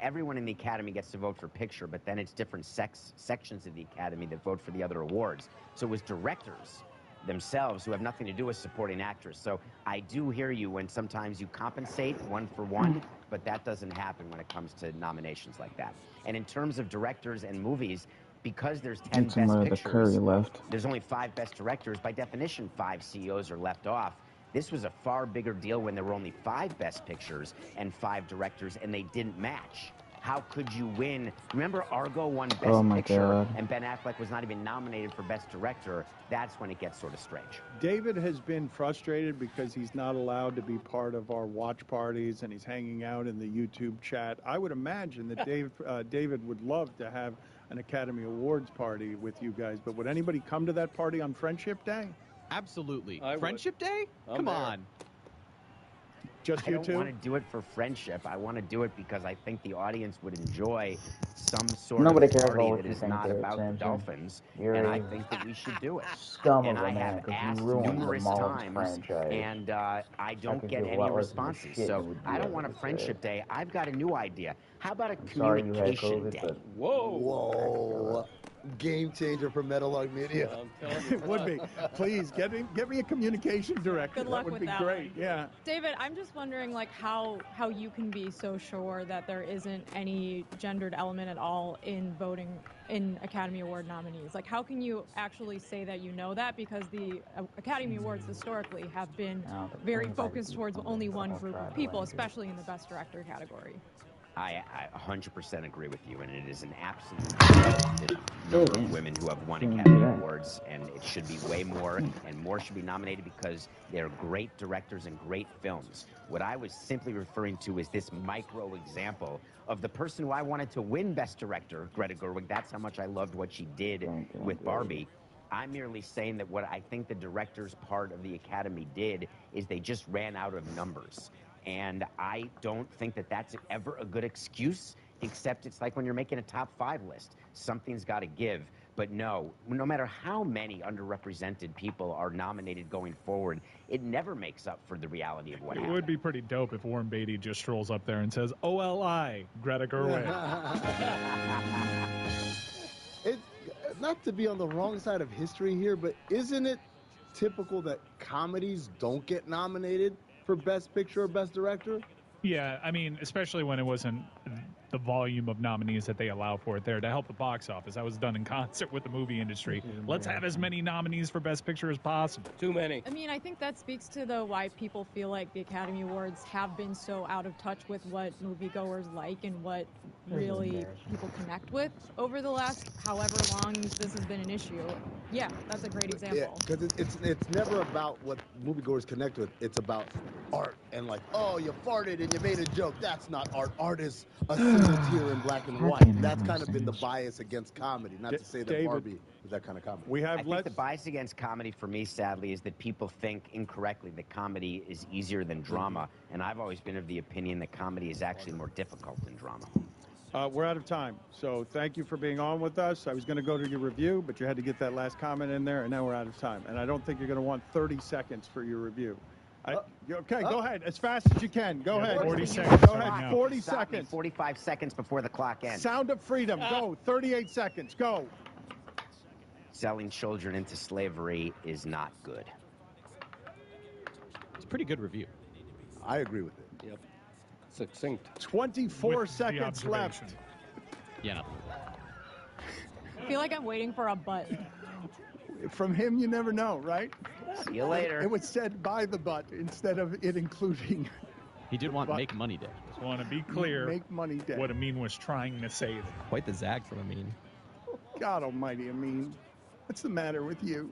everyone in the Academy gets to vote for picture, but then it's different sections of the Academy that vote for the other awards. So it was directors themselves who have nothing to do with supporting actress. So I do hear you when sometimes you compensate one for one, but that doesn't happen when it comes to nominations like that. And in terms of directors and movies, because there's 10 Get some best of the curry pictures, left. there's only 5 best directors. By definition, 5 CEOs are left off. This was a far bigger deal when there were only 5 Best Pictures and 5 directors, and they didn't match. How could you win? Remember Argo won Best Oh my Picture, God. and Ben Affleck was not even nominated for Best Director. That's when it gets sort of strange. David has been frustrated because he's not allowed to be part of our watch parties, and he's hanging out in the YouTube chat. I would imagine that David would love to have an Academy Awards party with you guys, but would anybody come to that party on Friendship Day? Absolutely. I would. Friendship Day? I'm Come there. on. Just I you don't two? want to do it for friendship. I want to do it because I think the audience would enjoy some sort Nobody of cares party about what that you is think, not David about the Sampson. Dolphins, You're and I a think that we should do it. scum And of a I man have because you asked ruined the numerous Mullins times, franchise. and I I don't could get give a any lot less of a responses. shit So than what I you don't want a have to friendship day. I've got a new idea. How about a I'm sorry you had communication COVID, day? but Whoa. Game changer for Metalog Media. I'm telling you It would be. Please, get me a communication director. Good luck That would with be that great. one. Yeah. David, I'm just wondering, like, how you can be so sure that there isn't any gendered element at all in voting in Academy Award nominees. Like, how can you actually say that you know that? Because the Academy Awards historically have been very focused towards only one group of people, especially in the Best Director category. I 100% agree with you, and it is an absolute number of women who have won Academy Awards, and it should be way more, and more should be nominated because they're great directors and great films. What I was simply referring to is this micro example of the person who I wanted to win Best Director, Greta Gerwig. That's how much I loved what she did with Barbie. I'm merely saying that what I think the director's part of the Academy did is they just ran out of numbers. And I don't think that that's ever a good excuse, except it's like when you're making a top 5 list. Something's got to give. But no matter how many underrepresented people are nominated going forward, it never makes up for the reality of what It happened. would be pretty dope if Warren Beatty just strolls up there and says, OLI, Greta Gerwig. It's not to be on the wrong side of history here, but isn't it typical that comedies don't get nominated for Best Picture or Best Director? Yeah, I mean, especially when it wasn't the volume of nominees that they allow for it there to help the box office. That was done in concert with the movie industry. Let's have as many nominees for Best Picture as possible. Too many. I mean, I think that speaks to why people feel like the Academy Awards have been so out of touch with what moviegoers like and what really people connect with over the last however long this has been an issue. Yeah, that's a great example. Yeah, because it's never about what moviegoers connect with. It's about art and like, oh, you farted and you made a joke. That's not art. Art is a single tear in black and white. And that's kind of been the bias against comedy. Not to say that David, Barbie is that kind of comedy. I think the bias against comedy for me, sadly, is that people think incorrectly that comedy is easier than drama. And I've always been of the opinion that comedy is actually more difficult than drama. We're out of time, so thank you for being on with us. I was going to go to your review, but you had to get that last comment in there, and now we're out of time. And I don't think you're going to want 30 seconds for your review. Okay, go ahead, as fast as you can. Go ahead. 40 seconds. Go ahead, 40 Stop me seconds. 45 seconds before the clock ends. Sound of freedom, go. 38 seconds, go. Selling children into slavery is not good. It's a pretty good review. I agree with it. Yep. Succinct. 24 With the seconds left. observation. Yeah. I feel like I'm waiting for a butt. From him, you never know, right? See you later. It was said by the butt instead of it including. He did want Make Money Day. Just want to be clear Make Money Day. what Amin was trying to say there. Quite the zag from Amin. God almighty, Amin. What's the matter with you?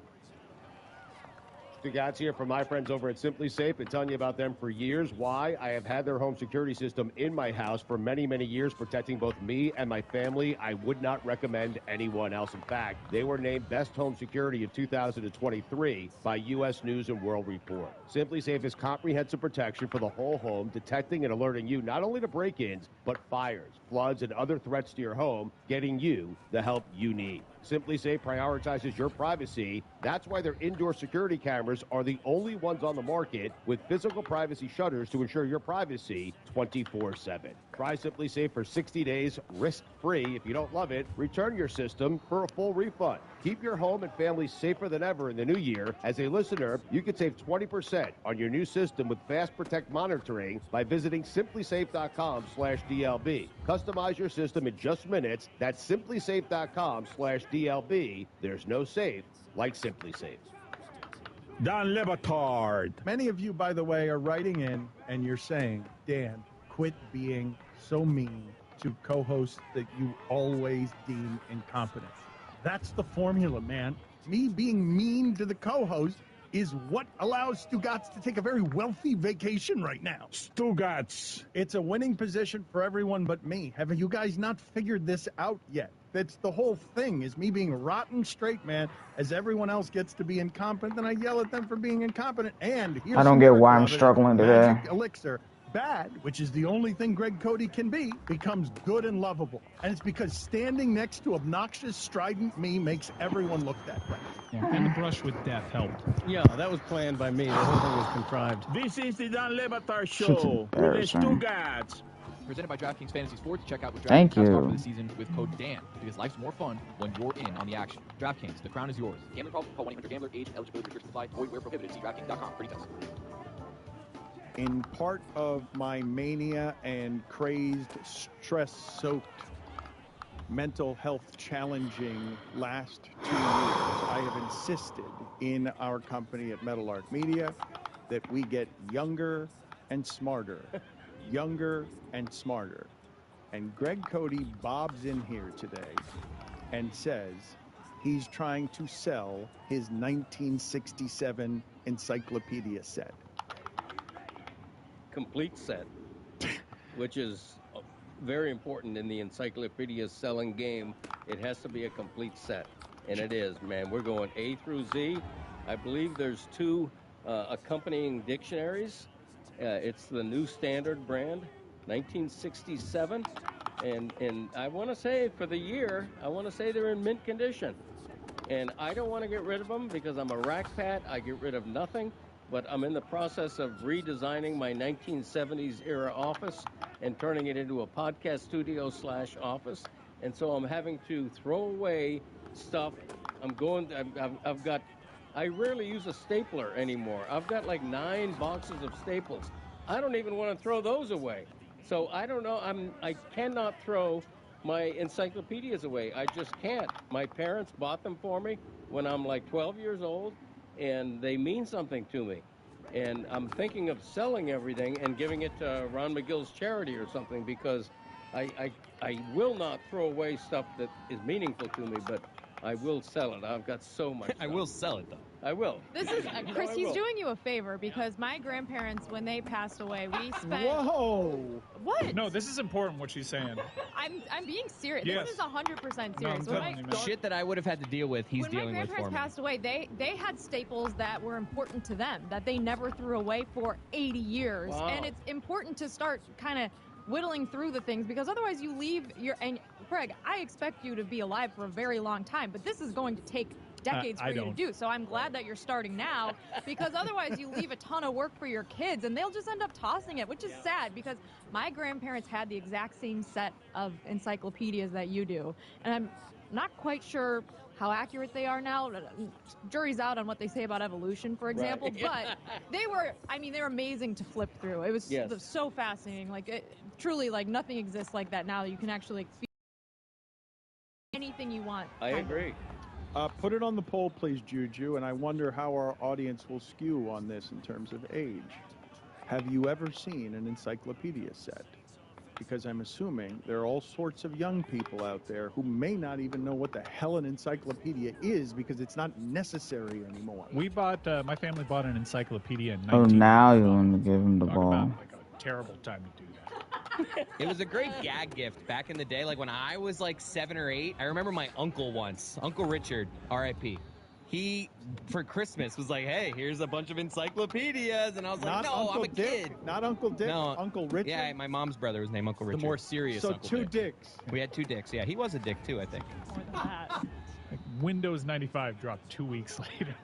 Gats here from my friends over at Simply Safe. Been telling you about them for years. Why? I have had their home security system in my house for many, many years, protecting both me and my family. I would not recommend anyone else. In fact, they were named Best Home Security of 2023 by U.S. News and World Report. Simply Safe is comprehensive protection for the whole home, detecting and alerting you not only to break-ins, but fires, floods, and other threats to your home, getting you the help you need. Simply Safe prioritizes your privacy. That's why their indoor security cameras are the only ones on the market with physical privacy shutters to ensure your privacy 24/7. Try Simply Safe for 60 days, risk-free. If you don't love it, return your system for a full refund. Keep your home and family safer than ever in the new year. As a listener, you can save 20% on your new system with Fast Protect monitoring by visiting simplysafe.com/DLB. Customize your system in just minutes. That's simplysafe.com/DLB. There's no safe like Simply Safe. Dan Lebatard. Many of you, by the way, are writing in and you're saying, Dan, quit being so mean to co-hosts that you always deem incompetent. That's the formula, man. Me being mean to the co-host is what allows Stugotz to take a very wealthy vacation right now. Stugotz. It's a winning position for everyone but me. Have you guys not figured this out yet? That's the whole thing, is me being rotten straight, man, as everyone else gets to be incompetent, then I yell at them for being incompetent. And here's I don't some get more why I'm of it. struggling today. Magic elixir. Bad, which is the only thing Greg Cody can be, becomes good and lovable. And it's because standing next to obnoxious, strident me makes everyone look that way. Yeah, and the brush with death helped. Yeah, that was planned by me. The whole thing was contrived. This is the Dan Lebatard Show with the embarrassing. Stugotz. Presented by DraftKings Fantasy Sports. Check out what Thank DraftKings has to offer you. this season with code DAN, because life's more fun when you're in on the action. DraftKings, the crown is yours. Gambling problem? Call 1-800-GAMBLER. Age, eligibility restrictions apply. Void where prohibited. See DraftKings.com for details. In part of my mania and crazed, stress-soaked, mental health challenging last 2 years, I have insisted in our company at Metal Arc Media that we get younger and smarter. Younger and smarter. And Greg Cody bobs in here today and says he's trying to sell his 1967 encyclopedia set. Complete set, which is very important in the encyclopedia selling game. It has to be a complete set, and it is, man. We're going A through Z. I believe there's 2 accompanying dictionaries. It's the New Standard brand, 1967, and I want to say for the year, I want to say they're in mint condition, and I don't want to get rid of them because I'm a rack pat. I get rid of nothing. But I'm in the process of redesigning my 1970s era office and turning it into a podcast studio / office. And so I'm having to throw away stuff. I rarely use a stapler anymore. I've got like 9 boxes of staples. I don't even want to throw those away. So I don't know. I cannot throw my encyclopedias away. I just can't. My parents bought them for me when I'm like 12 years old. And they mean something to me. And I'm thinking of selling everything and giving it to Ron McGill's charity or something, because I will not throw away stuff that is meaningful to me, but I will sell it. I've got so much stuff. I will sell it, though. I will. This is Chris. He's doing you a favor because my grandparents, when they passed away, we spent. Whoa! What? No, this is important. What she's saying. I'm being serious. Yes. This is 100% serious. Shit that I would have had to deal with, he's when dealing my with for grandparents me. passed away, they had staples that were important to them that they never threw away for 80 years, Wow. and it's important to start kind of whittling through the things, because otherwise you leave your. And Craig, I expect you to be alive for a very long time, but this is going to take decades for you to do. So I'm glad that you're starting now, because otherwise you leave a ton of work for your kids and they'll just end up tossing it, which is sad, because my grandparents had the exact same set of encyclopedias that you do. And I'm not quite sure how accurate they are now. Jury's out on what they say about evolution, for example, but they were amazing to flip through. It was so fascinating. Truly, nothing exists like that now. You can actually feel anything you want. I agree. Put it on the poll, please, Juju, and I wonder how our audience will skew on this in terms of age. Have you ever seen an encyclopedia set? Because I'm assuming there are all sorts of young people out there who may not even know what the hell an encyclopedia is, because it's not necessary anymore. We bought, my family bought an encyclopedia in Oh, now you want to give him the ball. About a terrible time to do that. It was a great gag gift back in the day. Like when I was like 7 or 8, I remember my uncle once, Uncle Richard, R.I.P. He, for Christmas, was like, hey, here's a bunch of encyclopedias. And I was like, no, Uncle I'm a Dick, kid. Not Uncle Dick, No. Uncle Richard? Yeah, my mom's brother was named Uncle Richard. The more serious So Uncle 2 Dick. dicks. We had 2 dicks. Yeah, he was a dick too, I think. Windows 95 dropped 2 weeks later.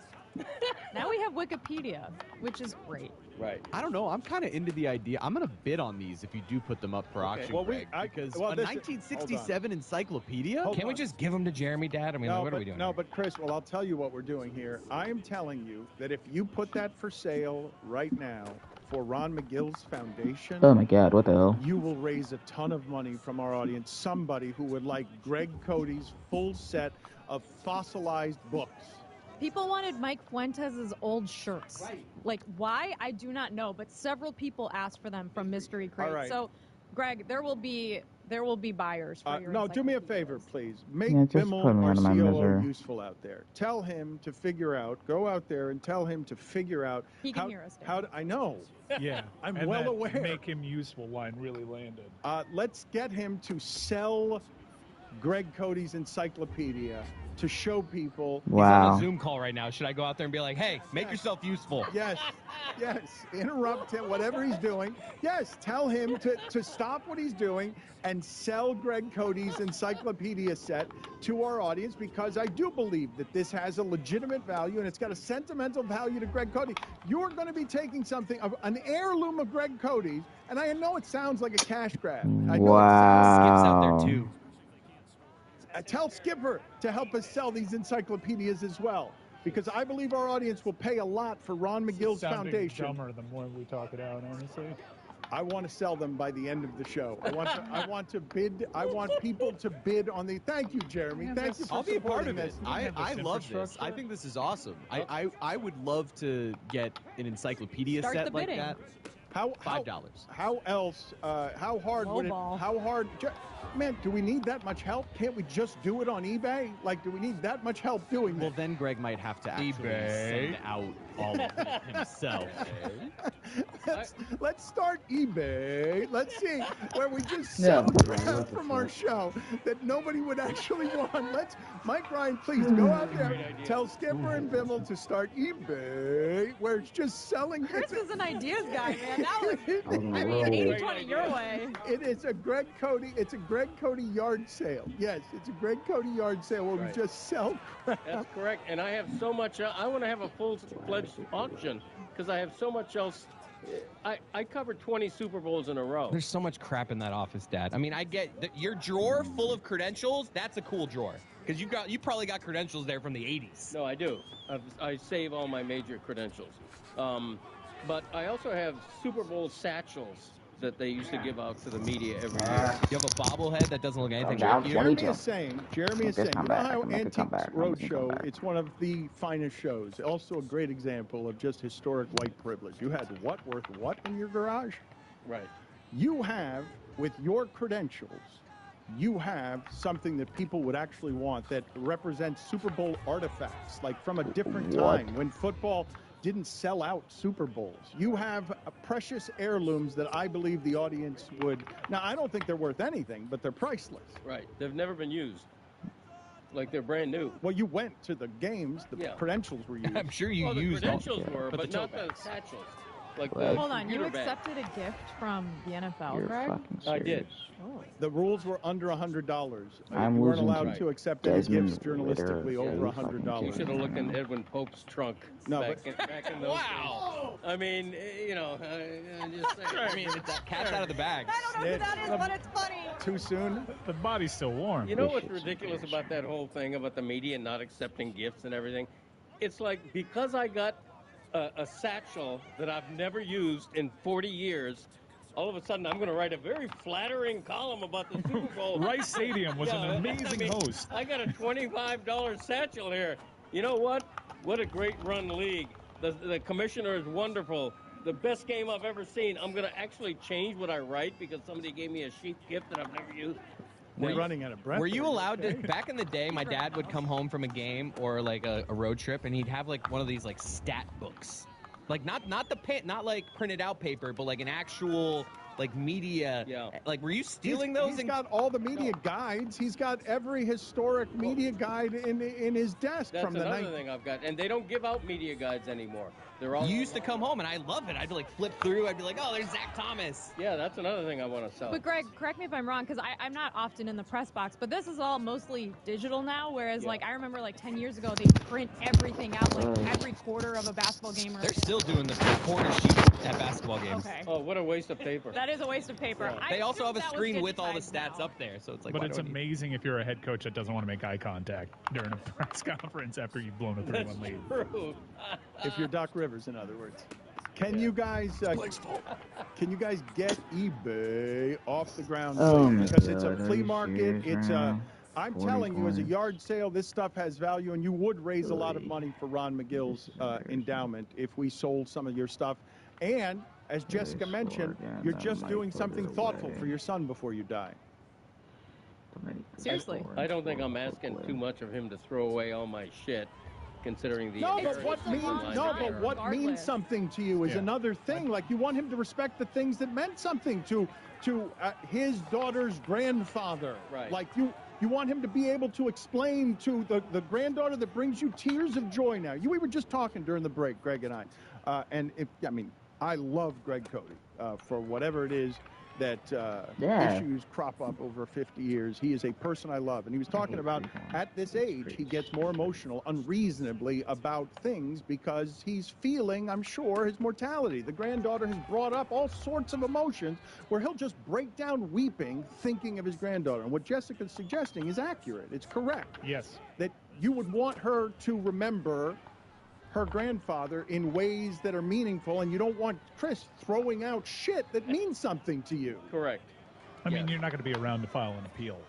Now we have Wikipedia, which is great. Right. I don't know. I'm kind of into the idea. I'm going to bid on these if you do put them up for auction, Well, Greg, because well, a this- 1967 encyclopedia? Hold Can't we on. just give them to Jeremy, Dad? I mean, what are we doing? No, but Chris, well, I'll tell you what we're doing here. I am telling you that if you put that for sale right now for Ron McGill's foundation, Oh my God, what the hell? you will raise a ton of money from our audience. Somebody who would like Greg Cody's full set of fossilized books. People wanted Mike Fuentes' old shirts. Right. Like, why? I do not know, but several people asked for them from Mystery Crate. All right. So, Greg, there will be buyers for your No, do me a favor, please. Make just Bimmel, put me our out of my COO, misery. useful out there. Tell him to figure out, go out there and tell him to figure out He can hear us, Dan. how to, I know. Yeah. I'm and well that aware. Make him useful line really landed. Let's get him to sell Greg Cody's encyclopedia to show people. He's on a Zoom call right now. Should I go out there and be like, hey, make yourself useful? Yes, interrupt him, whatever he's doing. Yes, tell him to stop what he's doing and sell Greg Cody's encyclopedia set to our audience, because I do believe that this has a legitimate value and it's got a sentimental value to Greg Cody. You're going to be taking something, an heirloom of Greg Cody's, and I know it sounds like a cash grab. I know Skip's out there too. Tell Skipper to help us sell these encyclopedias as well, because I believe our audience will pay a lot for Ron McGill's foundation. Dumber the more we talk it out, honestly. I want to sell them by the end of the show. I want to bid. I want people to bid on the. Thank you, Jeremy. Thank you for I'll be a part of supporting it. this. I love this. I think this is awesome. I would love to get an encyclopedia Start set the like bidding. that. $5. How else? How hard would it? How hard? Man, do we need that much help? Can't we just do it on eBay? Like, do we need that much help doing Well, then Greg might have to actually send out all of it himself. Let's start eBay. Let's see where we just sell crap from our show that nobody would actually want. Mike Ryan, please go out there. Tell Skipper and Bimmel to start eBay, where it's just selling. Chris is an ideas guy, man. I mean, 80-20 your way. It is a Greg Cody. It's a Greg Cody yard sale. Yes, it's a Greg Cody yard sale where we just sell crap. That's correct. And I have so much. I want to have a full-fledged auction because I have so much else. I covered 20 Super Bowls in a row. There's so much crap in that office, Dad. I mean, I get your drawer full of credentials. That's a cool drawer because you probably got credentials there from the 80s. No, I do. I save all my major credentials. But I also have Super Bowl satchels that they used to give out to the media every year. You have a bobblehead that doesn't look anything Jeremy like Jeremy is saying, you know how Antiques Roadshow, it's one of the finest shows. Also a great example of just historic white privilege. You had what worth what in your garage? Right. You have, with your credentials, you have something that people would actually want that represents Super Bowl artifacts, like from a different time when football didn't sell out Super Bowls. You have precious heirlooms that I believe the audience would. Now, I don't think they're worth anything, but they're priceless. Right. They've never been used. Like they're brand new. Well, you went to the games. The credentials were used. I'm sure you the used credentials all, were, but the not toe the bags. satchels. Like Well, the Hold on, you computer bag. accepted a gift from the NFL, You're Greg? fucking I did. Oh. The rules were under $100. I'm you weren't losing allowed to to accept any Desmond gifts journalistically Ritter. over You fucking $100. You should have looked in Edwin Pope's trunk. No, back in those days. I mean, you know, just saying. I mean, it's that cat's out of the bag. I don't know who that is, but it's funny. Too soon? The body's still warm. You know what's ridiculous about that whole thing about the media not accepting gifts and everything? It's like because I got a satchel that I've never used in 40 years, all of a sudden I'm going to write a very flattering column about the Super Bowl. Rice Stadium was an amazing host. I got a $25 satchel here. You know what? What a great run league. The commissioner is wonderful. The best game I've ever seen. I'm going to actually change what I write because somebody gave me a cheap gift that I've never used. We're running out of breath. Were you there, allowed okay? to? Back in the day, my dad would come home from a game or like a road trip, and he'd have like one of these like stat books, like not like printed out paper, but like an actual like media. Yeah. Like, were you stealing those? He's got all the media guides. He's got every historic media guide in his desk That's from the another night. thing I've got. And they don't give out media guides anymore. They're all You used to come home, and I love it. I'd be like flip through. I'd be like, oh, there's Zach Thomas. Yeah, that's another thing I want to sell. But Greg, correct me if I'm wrong, because I'm not often in the press box, but this is all mostly digital now, whereas like I remember like 10 years ago, they print everything out like every quarter of a basketball game. They're still doing the quarter sheet at basketball games. Okay. Oh, what a waste of paper. That is a waste of paper. Yeah. I They also have assumed a that was screen with all the digitized stats now. up there, so it's like. But why it's do I need- amazing if you're a head coach that doesn't want to make eye contact during a press conference after you've blown a 3-1 lead. True. If you're Doc Rivers, in other words. Can you guys get eBay off the ground? Oh soon? my Because it's a God, are flea you market. serious It's right I'm telling you, as a yard sale, this stuff has value, and you would raise a lot of money for Ron McGill's endowment if we sold some of your stuff. And, as Jessica mentioned, you're just doing something thoughtful for your son before you die. Seriously. I don't think I'm asking too much of him to throw away all my shit, considering the No, but inheritance. what means something to you is another thing. Like, you want him to respect the things that meant something to his daughter's grandfather. Right. Like, you want him to be able to explain to the granddaughter that brings you tears of joy now. We were just talking during the break, Greg and I. I love Greg Cody for whatever it is that issues crop up over 50 years. He is a person I love. And he was talking about, at this age, he gets more emotional unreasonably about things because he's feeling, I'm sure, his mortality. The granddaughter has brought up all sorts of emotions where he'll just break down weeping thinking of his granddaughter. And what Jessica's suggesting is accurate. It's correct. Yes. That you would want her to remember her grandfather in ways that are meaningful, and you don't want Chris throwing out shit that means something to you. Correct. I mean, you're not going to be around to file an appeal.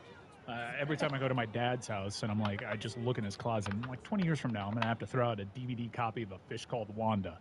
Every time I go to my dad's house and I'm like, I just look in his closet, and like 20 years from now, I'm going to have to throw out a DVD copy of A Fish Called Wanda.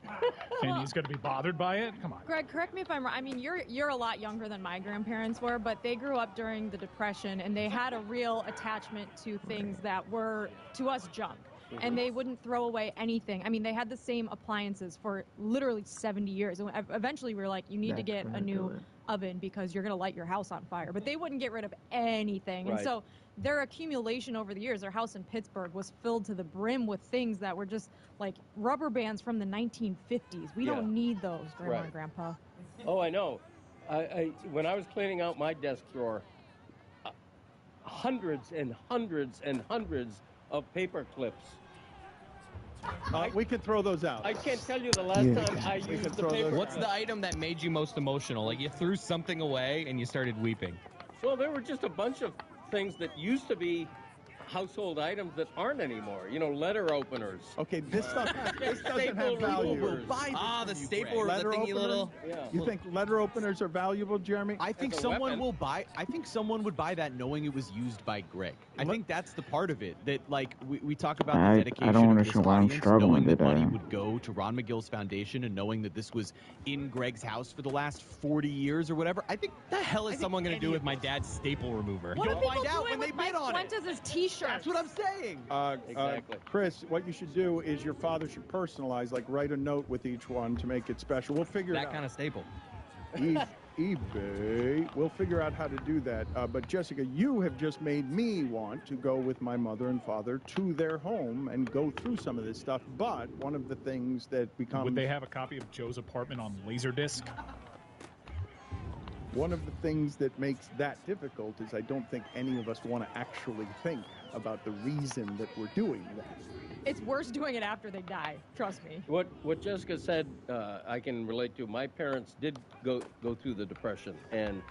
And he's going to be bothered by it? Come on. Greg, correct me if I'm wrong. I mean, you're a lot younger than my grandparents were, but they grew up during the Depression, and they had a real attachment to things that were, to us, junk. And they wouldn't throw away anything. I mean, they had the same appliances for literally 70 years. And eventually we were like, you need to get a new oven because you're going to light your house on fire. But they wouldn't get rid of anything. Right. And so their accumulation over the years, their house in Pittsburgh was filled to the brim with things that were just like rubber bands from the 1950s. We don't need those, Grandma and Grandpa. Oh, I know. When I was cleaning out my desk drawer, hundreds and hundreds and hundreds of paper clips. We could throw those out. I can't tell you the last time I used the paper. What's the item that made you most emotional? Like, you threw something away and you started weeping. Well, there were just a bunch of things that used to be household items that aren't anymore. You know, letter openers. Okay, this stuff doesn't have value. The staple, the thingy little. You think letter openers are valuable, Jeremy? I think someone will buy. I think someone would buy that knowing it was used by Greg. I think that's the part of it that, like, we talk about the dedication. I don't of this understand why I'm audience, struggling knowing with that money that. would go to Ron McGill's foundation and knowing that this was in Greg's house for the last 40 years or whatever. I think the hell is someone going to do with my dad's staple remover? What do You'll people find out do when with they Mike bid on it. Fuentes' T-shirts? That's what I'm saying. Exactly. Chris, what you should do is your father should personalize, like write a note with each one to make it special. We'll figure it out. That kind of staple. eBay. We'll figure out how to do that. But Jessica, you have just made me want to go with my mother and father to their home and go through some of this stuff. But one of the things that becomes... Would they have a copy of Joe's apartment on Laserdisc? One of the things that makes that difficult is I don't think any of us want to actually think about the reason that we're doing that. It's worse doing it after they die. Trust me. What Jessica said, I can relate to. My parents did go through the Depression, and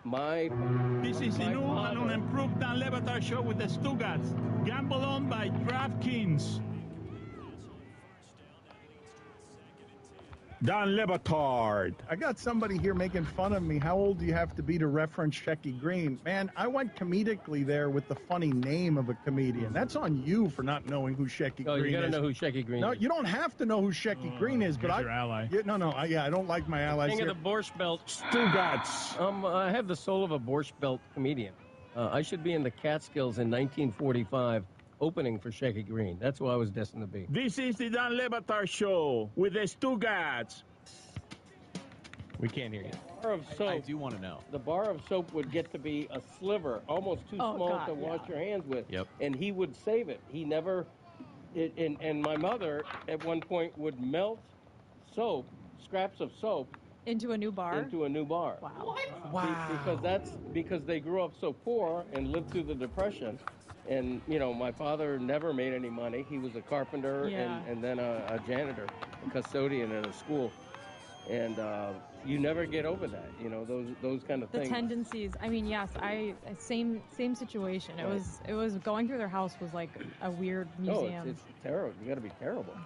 This is the new and unimproved Dan Le Batard show with the Stugatz. Gamble on by DraftKings. Dan Le Batard. I got somebody here making fun of me. How old do you have to be to reference Shecky Green? Man, I went comedically there with the funny name of a comedian. That's on you for not knowing who Shecky Green is. you got to know who Shecky Green is. No, you don't have to know who Shecky Green is, but Here's your ally. I don't like my allies King here. of the Borscht Belt. Stugatz. I have the soul of a Borscht Belt comedian. I should be in the Catskills in 1945, opening for Shecky Green. That's who I was destined to be. This is the Dan Le Batard show with the Stugatz. We can't hear you. The bar of soap, I do want to know. The bar of soap would get to be a sliver, almost too small to wash your hands with. Yep. And he would save it. He never... And my mother, at one point, would melt soap, scraps of soap... Into a new bar? Into a new bar. Wow. Wow. Because they grew up so poor and lived through the Depression. And, you know, my father never made any money. He was a carpenter and then a janitor, a custodian at a school. And you never get over that, you know, those kind of things. The tendencies. I mean, yes, same situation. It was going through their house was like a weird museum. Oh, it's terrible. You got to be terrible.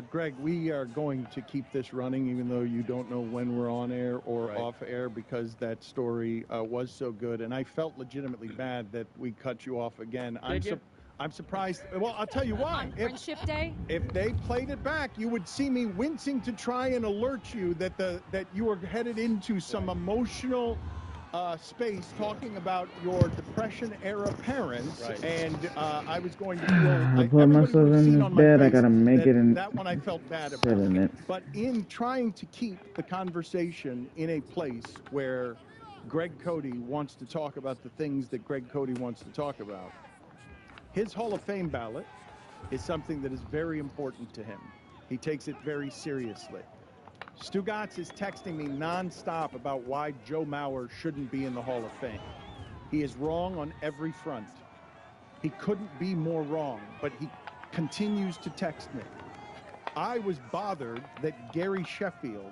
Greg, we are going to keep this running, even though you don't know when we're on air or off air, because that story was so good, and I felt legitimately bad that we cut you off again. I'm surprised. Well, I'll tell you why. On Friendship Day? If they played it back, you would see me wincing to try and alert you that you were headed into some emotional space talking about your Depression-era parents, and I was going to feel. I put myself in this bed. I gotta make it in. That one I felt bad sit about. in it. But in trying to keep the conversation in a place where Greg Cody wants to talk about the things that Greg Cody wants to talk about, his Hall of Fame ballot is something that is very important to him. He takes it very seriously. Stugatz is texting me nonstop about why Joe Mauer shouldn't be in the Hall of Fame. He is wrong on every front. He couldn't be more wrong, but he continues to text me. I was bothered that Gary Sheffield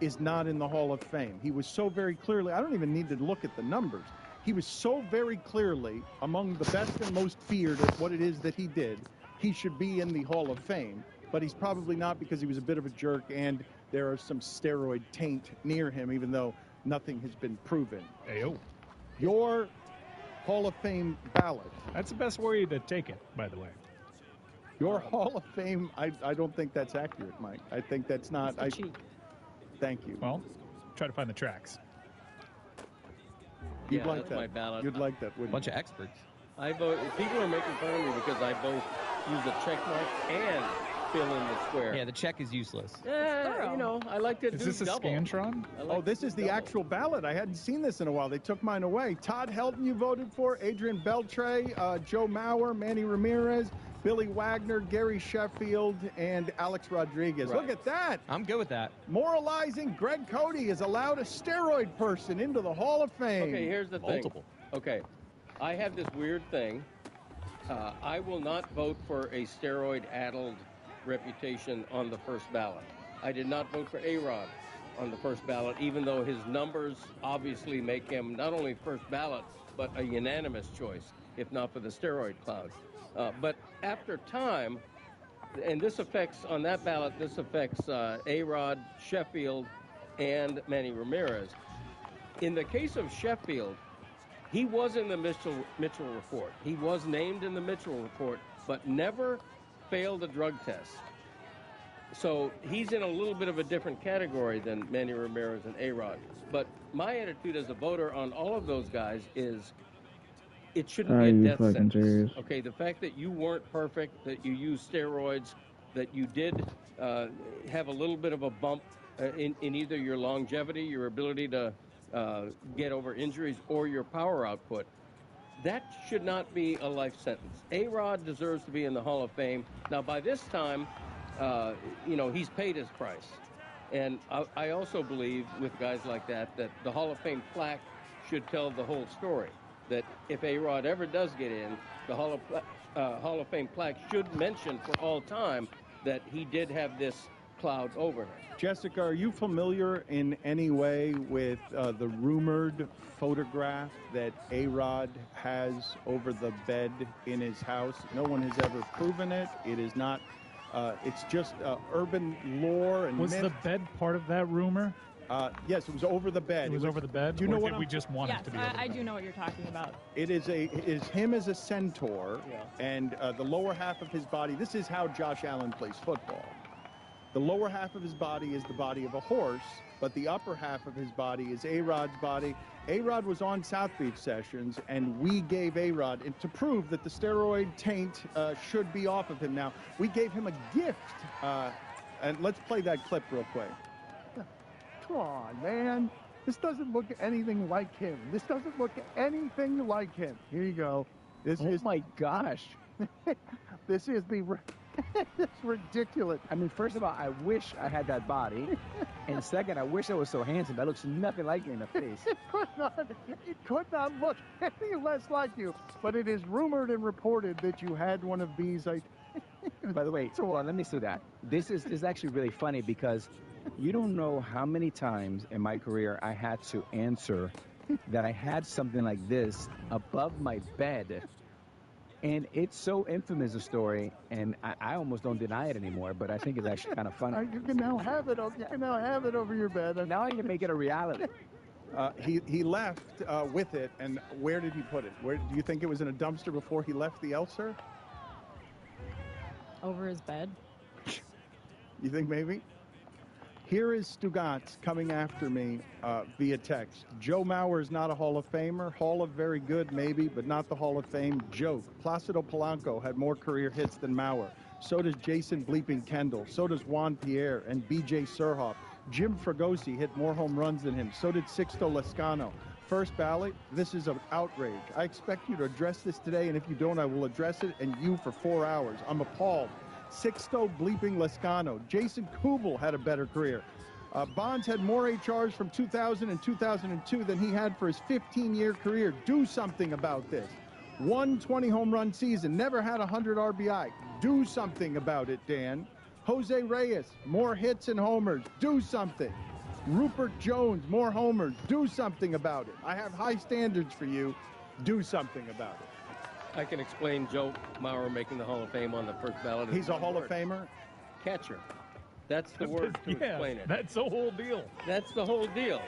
is not in the Hall of Fame. He was so very clearly, I don't even need to look at the numbers. He was so very clearly among the best and most feared at what it is that he did. He should be in the Hall of Fame, but he's probably not because he was a bit of a jerk and there are some steroid taint near him, even though nothing has been proven. Ayo. Your Hall of Fame ballot. That's the best way to take it, by the way. Your Hall of Fame, I don't think that's accurate, Mike. I think that's not. Thank you. Well, try to find the tracks. You'd like that's that. my ballot. You'd like that, wouldn't Bunch you? of experts. I vote. People are making fun of me because I both use a check mark and fill in the square. Yeah, the check is useless. You know, I like to do Is this a double. Scantron? I like Oh, this is the actual ballot. I hadn't seen this in a while. They took mine away. Todd Helton you voted for, Adrian Beltre, Joe Mauer, Manny Ramirez, Billy Wagner, Gary Sheffield, and Alex Rodriguez. Right. Look at that. I'm good with that. Moralizing Greg Cody has allowed a steroid person into the Hall of Fame. Okay, here's the thing. Okay, I have this weird thing. I will not vote for a steroid-addled reputation on the first ballot. I did not vote for A-Rod on the first ballot, even though his numbers obviously make him not only first ballot, but a unanimous choice, if not for the steroid cloud. But after time, and this affects, on that ballot, this affects A-Rod, Sheffield, and Manny Ramirez. In the case of Sheffield, he was in the Mitchell report. He was named in the Mitchell report, but never failed a drug test. So he's in a little bit of a different category than Manny Ramirez and A-Rod. But my attitude as a voter on all of those guys is it shouldn't be a death sentence. Serious? Okay, the fact that you weren't perfect, that you used steroids, that you did have a little bit of a bump in either your longevity, your ability to get over injuries, or your power output, that should not be a life sentence. A-Rod deserves to be in the Hall of Fame. Now, by this time, he's paid his price. And I also believe with guys like that the Hall of Fame plaque should tell the whole story. That if A-Rod ever does get in, the Hall of Fame plaque should mention for all time that he did have this cloud over him. Jessica, are you familiar in any way with the rumored photograph that A-Rod has over the bed in his house? No one has ever proven it. It is not. It's just urban lore and Was myth. the bed part of that rumor? Yes, it was over the bed. It was over the bed? Do you know Or what did I'm- we just want it to be over the I bed? do know what you're talking about. It is him as a centaur, and the lower half of his body. This is how Josh Allen plays football. The lower half of his body is the body of a horse, but the upper half of his body is A-Rod's body. A-Rod was on South Beach Sessions, and we gave A-Rod, and to prove that the steroid taint should be off of him now, we gave him a gift. And let's play that clip real quick. Come on, man. This doesn't look anything like him. This doesn't look anything like him. Here you go. This is my gosh. This is the... It's ridiculous. I mean, first of all, I wish I had that body. And second, I wish I was so handsome. That looks nothing like you in the face. It could not look any less like you. But it is rumored and reported that you had one of these. By the way, hold on, let me say that. This is actually really funny because you don't know how many times in my career I had to answer that I had something like this above my bed And it's so infamous a story, and I almost don't deny it anymore, but I think it's actually kind of funny. You can now have it. You can now have it over your bed. Now I can make it a reality. He left with it, and where did he put it? Where do you think it was in a dumpster before he left the Elser? Over his bed. You think maybe? Here is Stugatz coming after me via text. Joe Mauer is not a Hall of Famer. Hall of very good, maybe, but not the Hall of Fame. Joke. Placido Polanco had more career hits than Mauer. So does Jason Bleeping Kendall. So does Juan Pierre and B.J. Surhoff. Jim Fregosi hit more home runs than him. So did Sixto Lescano. First ballot, this is an outrage. I expect you to address this today, and if you don't, I will address it, and you for 4 hours. I'm appalled. Sixto Bleeping Lescano. Jason Kubel had a better career. Bonds had more HRs from 2000 and 2002 than he had for his 15-year career. Do something about this. 120 home run season, never had 100 RBI. Do something about it, Dan. Jose Reyes, more hits and homers. Do something. Rupert Jones, more homers. Do something about it. I have high standards for you. Do something about it. I can explain Joe Mauer making the Hall of Fame on the first ballot. He's a Hall of Famer? Catcher. That's the word to explain it. That's the whole deal. That's the whole deal.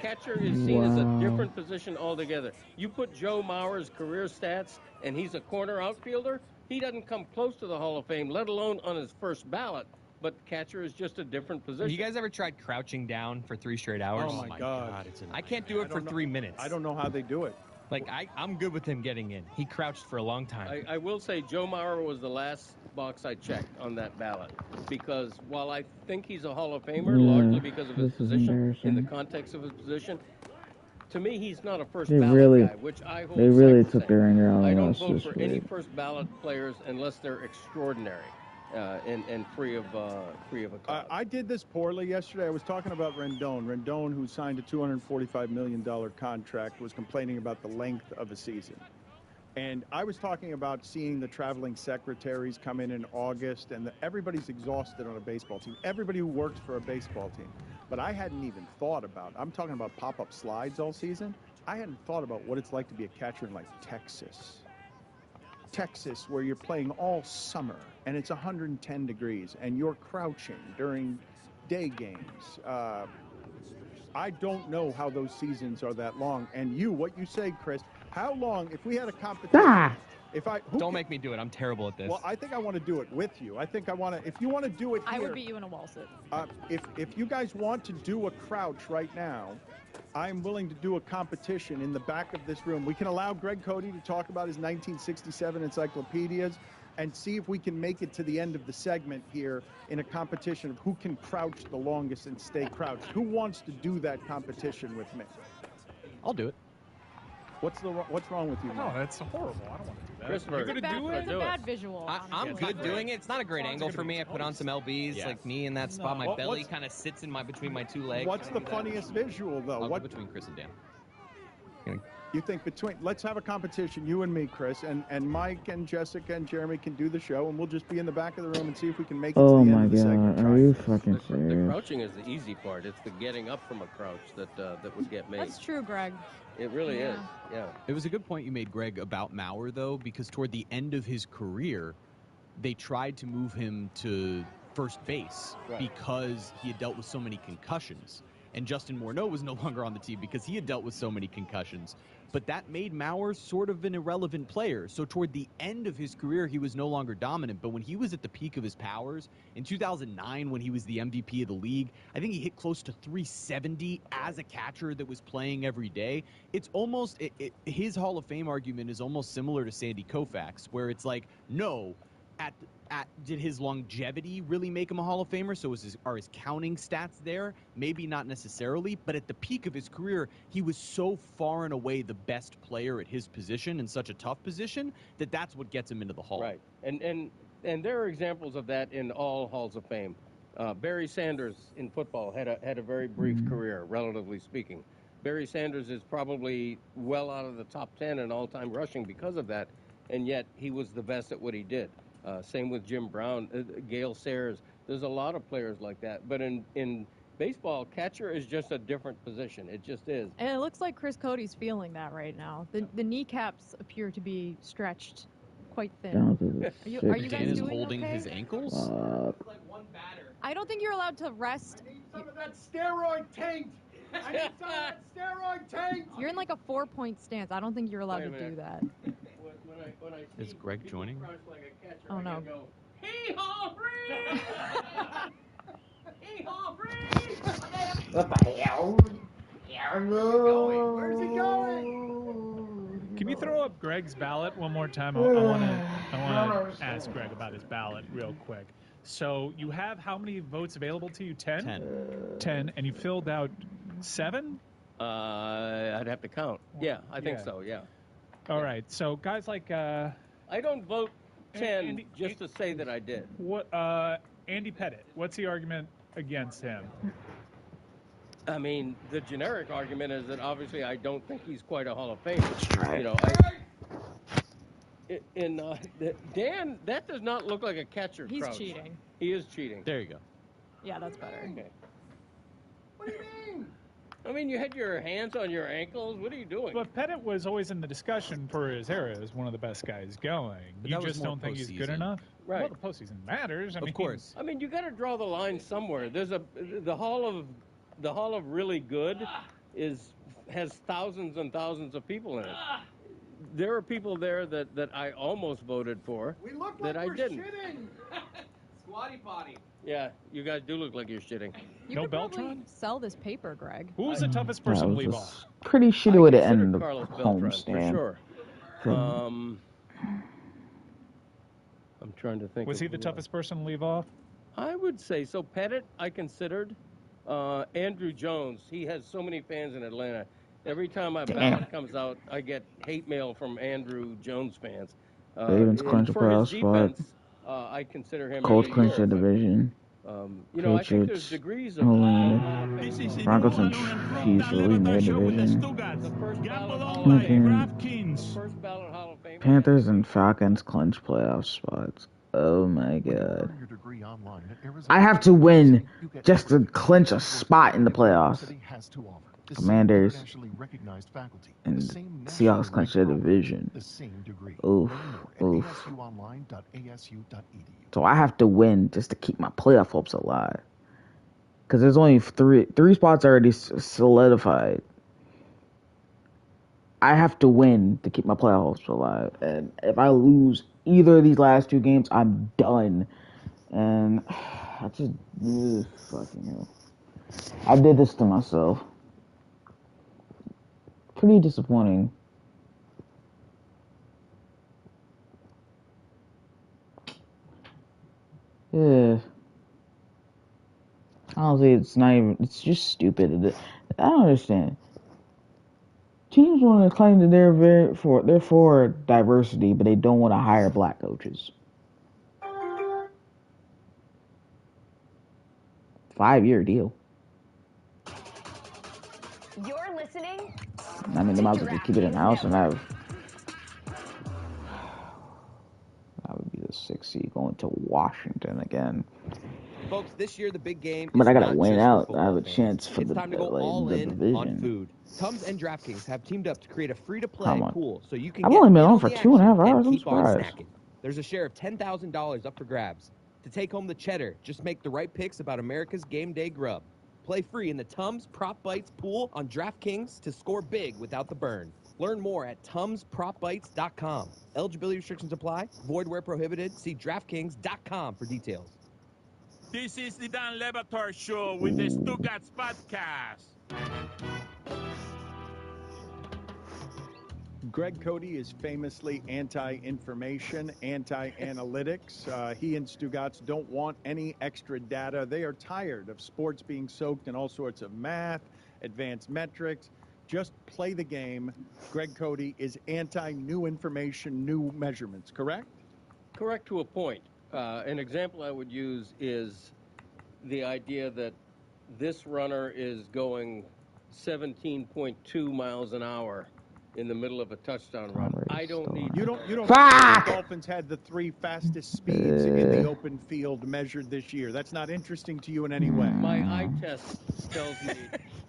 Catcher is seen as a different position altogether. You put Joe Mauer's career stats, and he's a corner outfielder, he doesn't come close to the Hall of Fame, let alone on his first ballot. But catcher is just a different position. Have you guys ever tried crouching down for 3 straight hours? Oh, my God. I can't do it for 3 minutes. I don't know how they do it. Like, I'm good with him getting in. He crouched for a long time. I will say Joe Mauer was the last box I checked on that ballot. Because while I think he's a Hall of Famer, largely because of his position, in the context of his position, to me, he's not a first ballot guy, which I hold They really second took to their anger out of I don't us vote this for any week. first ballot players unless they're extraordinary and free of a cause. I did this poorly yesterday. I was talking about Rendon. Rendon, who signed a $245 million contract, was complaining about the length of a season. And I was talking about seeing the traveling secretaries come in August, and everybody's exhausted on a baseball team. Everybody who works for a baseball team. But I hadn't even thought about, I'm talking about pop-up slides all season. I hadn't thought about what it's like to be a catcher in, like, Texas, where you're playing all summer, and it's 110 degrees, and you're crouching during day games. I don't know how those seasons are that long. And what you say, Chris, how long, if we had a competition, Don't make me do it. I'm terrible at this. Well, I think I want to do it with you. I think I want to, if you want to do it here. I would beat you in a wall sit. If you guys want to do a crouch right now, I'm willing to do a competition in the back of this room. We can allow Greg Cody to talk about his 1967 encyclopedias and see if we can make it to the end of the segment here in a competition of who can crouch the longest and stay crouched. Who wants to do that competition with me? I'll do it. What's wrong with you? No, Mike? that's horrible. I don't want to do that. Christopher, You're going to do it? It's a bad visual. I'm good doing it. It's not a great angle for me. I put on some LBs, like knee in that spot. My belly kind of sits between my 2 legs. What's the funniest visual, though? I'll go between Chris and Dan. You think let's have a competition, you and me, Chris, and Mike and Jessica and Jeremy can do the show, and we'll just be in the back of the room and see if we can make it to the end of the segment. Are you fucking The serious? crouching is the easy part. It's the getting up from a crouch that would get me. That's true, Greg. It really is. Yeah. It was a good point you made, Greg, about Mauer, though, because toward the end of his career, they tried to move him to first base because he had dealt with so many concussions. And Justin Morneau was no longer on the team because he had dealt with so many concussions. But that made Mauer sort of an irrelevant player. So toward the end of his career, he was no longer dominant. But when he was at the peak of his powers, in 2009, when he was the MVP of the league, I think he hit close to 370 as a catcher that was playing every day. It's almost, his Hall of Fame argument is almost similar to Sandy Koufax, where it's like, no, did his longevity really make him a Hall of Famer? So are his counting stats there? Maybe not necessarily, but at the peak of his career, he was so far and away the best player at his position in such a tough position that's what gets him into the Hall. Right. And there are examples of that in all Halls of Fame. Barry Sanders in football had a very brief career, relatively speaking. Barry Sanders is probably well out of the top 10 in all-time rushing because of that, and yet he was the best at what he did. Same with Jim Brown, Gale Sayers. There's a lot of players like that. But in baseball, catcher is just a different position. It just is. And it looks like Chris Cody's feeling that right now. The kneecaps appear to be stretched quite thin. Down to the Are you guys Dan is doing holding okay? his ankles. I don't think you're allowed to rest. Some of that steroid taint. I need some of that steroid taint. You're in like a 4-point stance. I don't think you're allowed to do that. When I Is Greg joining? like a catcher, Oh, I no. can go, hee-haw, free! Hee-haw, free! What the hell? Where's he going? Can you throw up Greg's ballot one more time? I want to ask Greg about his ballot real quick. So you have how many votes available to you? 10? 10, and you filled out 7? I'd have to count. Yeah, I think so, yeah. All right, so guys like... I don't vote 10 just to say that I did. What? Andy Pettit, what's the argument against him? I mean, the generic argument is that obviously I don't think he's quite a Hall of Famer. That's right. You know, Dan, that does not look like a catcher. He's Crouch. cheating. He is cheating. There you go. Yeah, that's better. Okay. What do you mean? I mean, you had your hands on your ankles. What are you doing? But Pettit was always in the discussion for his era as one of the best guys going. But You that was just more don't think he's good postseason. enough? Right. Well, the postseason matters. I mean, Of course. I mean, you got to draw the line somewhere. There's the Hall of really good has thousands and thousands of people in it. There are people there that I almost voted for We look that like I we're didn't. shitting. Squatty potty. Yeah, you guys do look like you're shitting. You No could probably Beltran? sell this paper, Greg. Who was the toughest That person to was leave a off? pretty shitty way to consider end the Carlos home Beltran, stand. for sure. I'm trying to think. Was of he the who toughest person to leave off? I would say so. Pettit, I considered. Andrew Jones, he has so many fans in Atlanta. Every time my ballot comes out, I get hate mail from Andrew Jones fans. Ravens clinch a for his playoff spot. defense, I consider him. Colts a clinch the hero, but, division. you know, I think there's Patriots, degrees of. Homeland. Broncos and Chiefs will lead their division. First ballot Hall of Fame. Panthers and Falcons clinch playoff spots. Oh my god. I have to win just to clinch a spot in the playoffs. Commanders and Seahawks clinch their division. Oof. Oof. So I have to win just to keep my playoff hopes alive. Because there's only three spots already solidified. I have to win to keep my playoff hopes alive. And if I lose either of these last 2 games, I'm done. And I just... fucking hell. I did this to myself. Pretty disappointing. Yeah. Honestly, it's not even... It's just stupid. I don't understand. Teams want to claim that they're for diversity, but they don't want to hire black coaches. 5-year deal. You're listening. I mean, they might as well just keep it in house and have. That would be the 6th seed going to Washington again. Folks, this year the big game. But is I gotta not win just out. for I have a football chance fans. for It's the time to go all in division. on food. Tums and DraftKings have teamed up to create a free-to-play Come on. pool, so you can. I've get only been in on for the 2.5 action hours. I'm keep on surprised. snacking. There's a share of $10,000 up for grabs. To take home the cheddar, just make the right picks about America's game day grub. Play free in the Tums Prop Bites pool on DraftKings to score big without the burn. Learn more at TumsPropBites.com. Eligibility restrictions apply. Void where prohibited. See DraftKings.com for details. This is the Dan Le Batard Show with the Stugatz Podcast. Greg Cody is famously anti-information, anti-analytics. He and Stugatz don't want any extra data. They are tired of sports being soaked in all sorts of math, advanced metrics. Just play the game. Greg Cody is anti-new information, new measurements, correct? Correct to a point. An example I would use is the idea that this runner is going 17.2 miles an hour in the middle of a touchdown run. I don't need... You don't think Fuck! the Dolphins had the 3 fastest speeds in the open field measured this year. That's not interesting to you in any way. My eye test tells me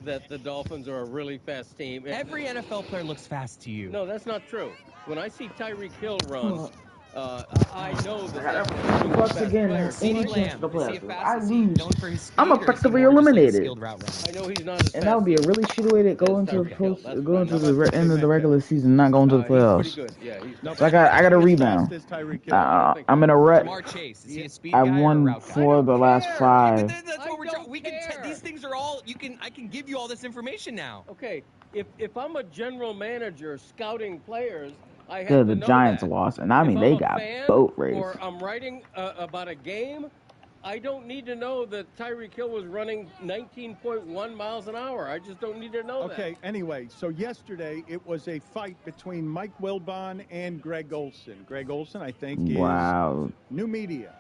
that the Dolphins are a really fast team. Every NFL player looks fast to you. No, that's not true. When I see Tyreek Hill run, I know that I they got can Bucks best again. players. Any CeeDee chance to the Lamb, is he a playoffs? fast I is he lose. known for his speed, I'm or is he effectively more just like a eliminated. skilled route runner? I know he's not as And that would fast be a as really shitty way to go into the Tyreek Hill. That's go into correct. the end of the regular season, not going to the He's pretty playoffs. good. Yeah, he's So I got a rebound. I'm in a rut. Jamar Chase, is he a speed I guy or a won route guy? 4 of the last 5. That's what we're trying. We can. These things are all. I can give you all this information now. Okay, if I'm a general manager scouting players, I have Good, to the know Giants that. lost, and I mean if they I'm a got fan boat raced. or I'm writing about a game, I don't need to know that Tyreek Hill was running 19.1 miles an hour. I just don't need to know that. Okay, anyway, so yesterday it was a fight between Mike Wilbon and Greg Olson. Greg Olson, I think, Wow. is new media.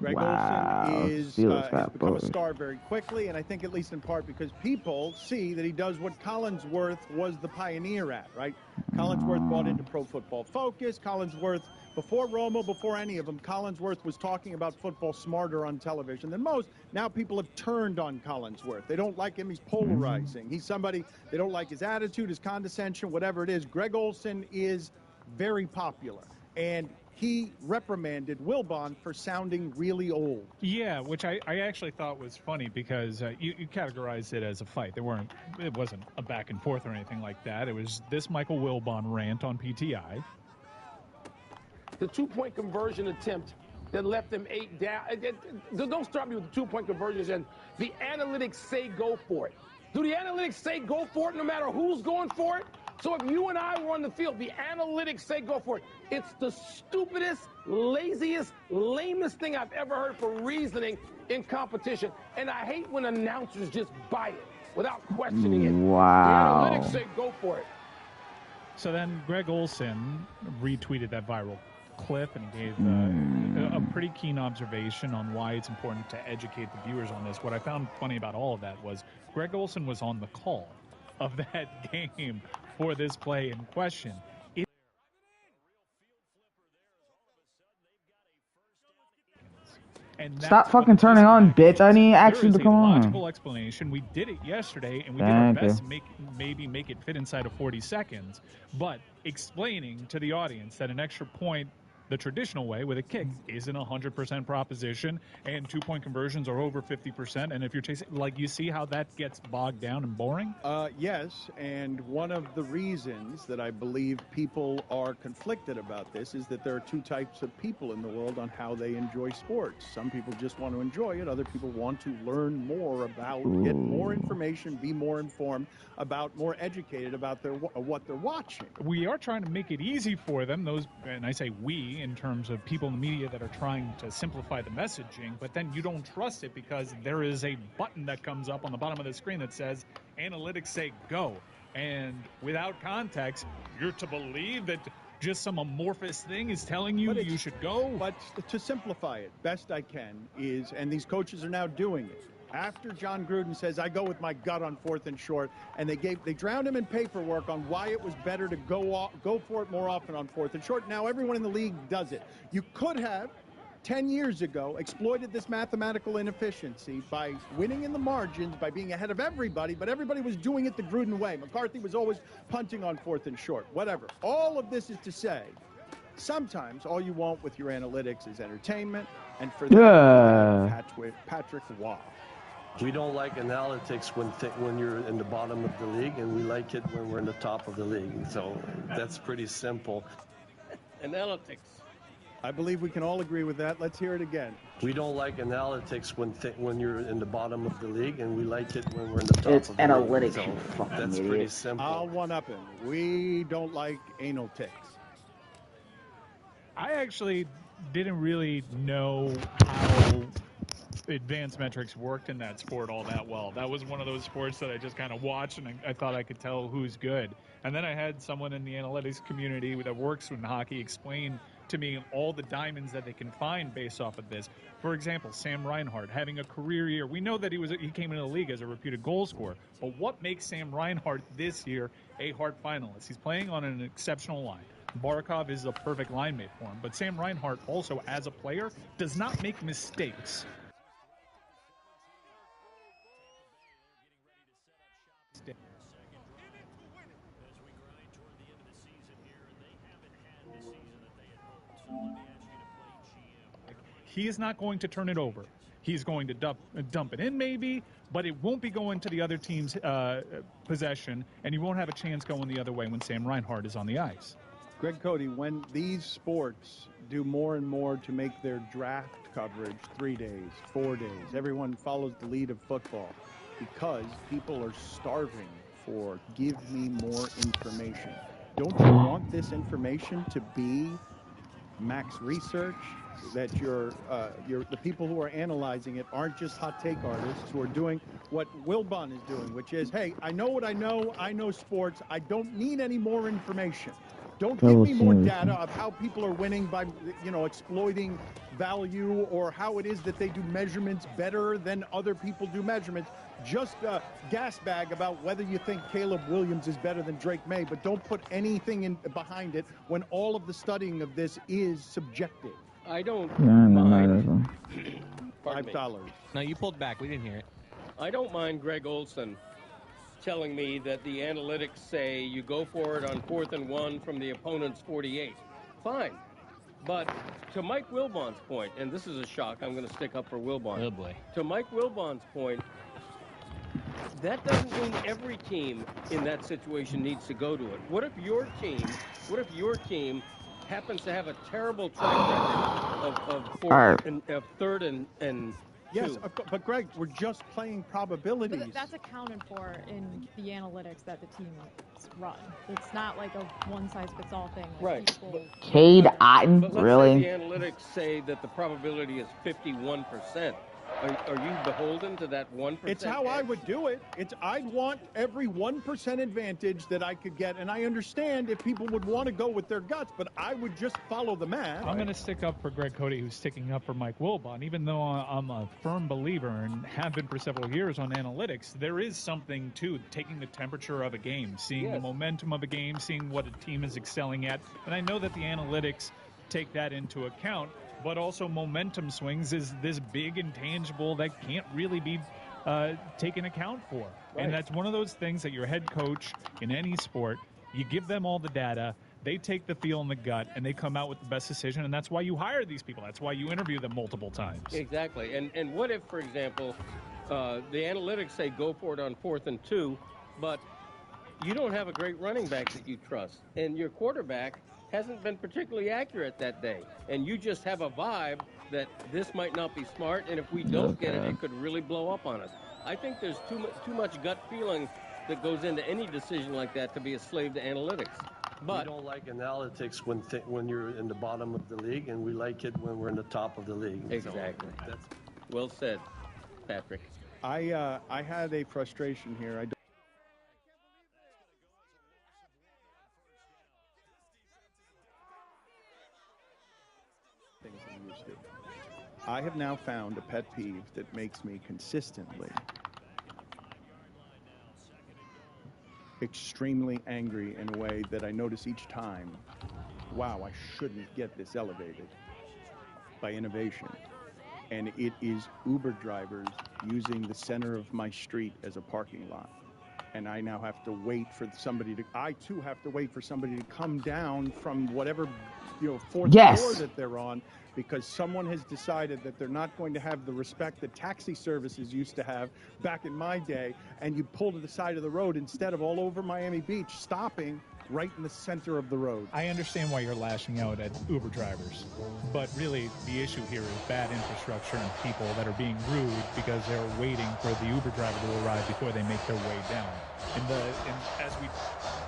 Greg Wow. Olson is Steelers has got become a boat. star very quickly, and I think at least in part because people see that he does what Collinsworth was the pioneer at, right? Collinsworth bought into Pro Football Focus. Collinsworth, before Romo, before any of them, Collinsworth was talking about football smarter on television than most. Now people have turned on Collinsworth. They don't like him. He's polarizing. He's somebody, they don't like his attitude, his condescension, whatever it is. Greg Olson is very popular, and he reprimanded Wilbon for sounding really old. Yeah, which I actually thought was funny because you categorized it as a fight. It wasn't a back and forth or anything like that. It was this Michael Wilbon rant on PTI. The two-point conversion attempt that left them 8 down. Don't start me with the two-point conversions, and the analytics say go for it. Do the analytics say go for it no matter who's going for it? So if you and I were on the field, the analytics say go for it. It's the stupidest, laziest, lamest thing I've ever heard for reasoning in competition. And I hate when announcers just buy it without questioning it. Wow. The analytics say go for it. So then Greg Olson retweeted that viral clip and gave a pretty keen observation on why it's important to educate the viewers on this. What I found funny about all of that was Greg Olson was on the call of that game for this play in question. Stop fucking turning on, bitch. I need action to come on. There is a logical explanation. We did it yesterday, and we did our best to maybe make it fit inside of 40 seconds. But explaining to the audience that an extra point the traditional way with a kick isn't 100% proposition, and two-point conversions are over 50%. And if you're chasing, like, you see how that gets bogged down and boring? Yes, and one of the reasons that I believe people are conflicted about this is that there are two types of people in the world on how they enjoy sports. Some people just want to enjoy it. Other people want to learn more about, get more information, be more informed about, more educated about what they're watching. We are trying to make it easy for them, those, and I say we in terms of people in the media that are trying to simplify the messaging, but then you don't trust it because there is a button that comes up on the bottom of the screen that says analytics say go, and without context you're to believe that just some amorphous thing is telling you you should go. But to simplify it best I can is, and these coaches are now doing it, after John Gruden says, I go with my gut on 4th and short, and they drowned him in paperwork on why it was better to go for it more often on 4th and short. Now everyone in the league does it. You could have, 10 years ago, exploited this mathematical inefficiency by winning in the margins, by being ahead of everybody, but everybody was doing it the Gruden way. McCarthy was always punting on 4th and short, whatever. All of this is to say, sometimes all you want with your analytics is entertainment, and for that, Patrick Waugh. We don't like analytics when you're in the bottom of the league, and we like it when we're in the top of the league. So that's pretty simple. Analytics. I believe we can all agree with that. Let's hear it again. We don't like analytics when you're in the bottom of the league, and we like it when we're in the top It's of the analytics, league. So you fucking that's idiot. pretty simple. I'll one-up him. We don't like anal ticks. I actually didn't really know how advanced metrics worked in that sport all that well. That was one of those sports that I just kind of watched, and I thought I could tell who's good. And then I had someone in the analytics community that works in hockey explain to me all the diamonds that they can find based off of this. For example, Sam Reinhart having a career year. We know that he came into the league as a reputed goal scorer, but what makes Sam Reinhart this year a Hart finalist? He's playing on an exceptional line. Barkov is a perfect line mate for him, but Sam Reinhart also, as a player, does not make mistakes. As we grind toward the end of the season here, and they haven't had the season that they had hoped. So let me ask he is not going to turn it over. He's going to dump it in maybe, but it won't be going to the other team's possession, and he won't have a chance going the other way when Sam Reinhart is on the ice. Greg Cody, when these sports do more and more to make their draft coverage 3 days, 4 days, everyone follows the lead of football because people are starving for give me more information. Don't you want this information to be max research, that the people who are analyzing it aren't just hot take artists who are doing what Wilbon is doing, which is, hey, I know what I know sports, I don't need any more information. Don't give me more data of how people are winning by, exploiting value or how it is that they do measurements better than other people do measurements. Just a gas bag about whether you think Caleb Williams is better than Drake May, but don't put anything behind it when all of the studying of this is subjective. I don't mind. $5. No, you pulled back. We didn't hear it. I don't mind Greg Olson telling me that the analytics say you go for it on 4th and 1 from the opponent's 48. Fine. But to Mike Wilbon's point, and this is a shock, I'm going to stick up for Wilbon. Oh, boy. To Mike Wilbon's point, that doesn't mean every team in that situation needs to go to it. What if your team happens to have a terrible track record of third and yes, but Greg, we're just playing probabilities. But that's accounted for in the analytics that the teams run. It's not like a one-size-fits-all thing. Like right. Cade Otten, but let's really? say the analytics say that the probability is 51%. Are you beholden to that 1%? It's how I would do it. I'd want every 1% advantage that I could get, and I understand if people would want to go with their guts, but I would just follow the math. I'm going to stick up for Greg Cody, who's sticking up for Mike Wilbon. Even though I'm a firm believer and have been for several years on analytics, there is something to taking the temperature of a game, seeing the momentum of a game, seeing what a team is excelling at. And I know that the analytics take that into account. But also momentum swings is this big intangible that can't really be taken account for. Right. And that's one of those things that your head coach in any sport, you give them all the data, they take the feel and the gut, and they come out with the best decision. And that's why you hire these people. That's why you interview them multiple times. Exactly. And what if, for example, the analytics say go for it on 4th and 2, but you don't have a great running back that you trust, and your quarterback hasn't been particularly accurate that day, and you just have a vibe that this might not be smart, and if we don't get it, it could really blow up on us. I think there's too much gut feeling that goes into any decision like that to be a slave to analytics. But we don't like analytics when you're in the bottom of the league, and we like it when we're in the top of the league. Exactly. So that's well said, Patrick. I had a frustration here. I have now found a pet peeve that makes me consistently extremely angry in a way that I notice each time, wow, I shouldn't get this elevated by innovation. And it is Uber drivers using the center of my street as a parking lot. And I now have to wait for somebody to, I too have to wait for somebody to come down from whatever, fourth floor that they're on, because someone has decided that they're not going to have the respect that taxi services used to have back in my day, and you pull to the side of the road instead of all over Miami Beach, stopping right in the center of the road. I understand why you're lashing out at Uber drivers, but really the issue here is bad infrastructure and people that are being rude because they're waiting for the Uber driver to arrive before they make their way down. And as we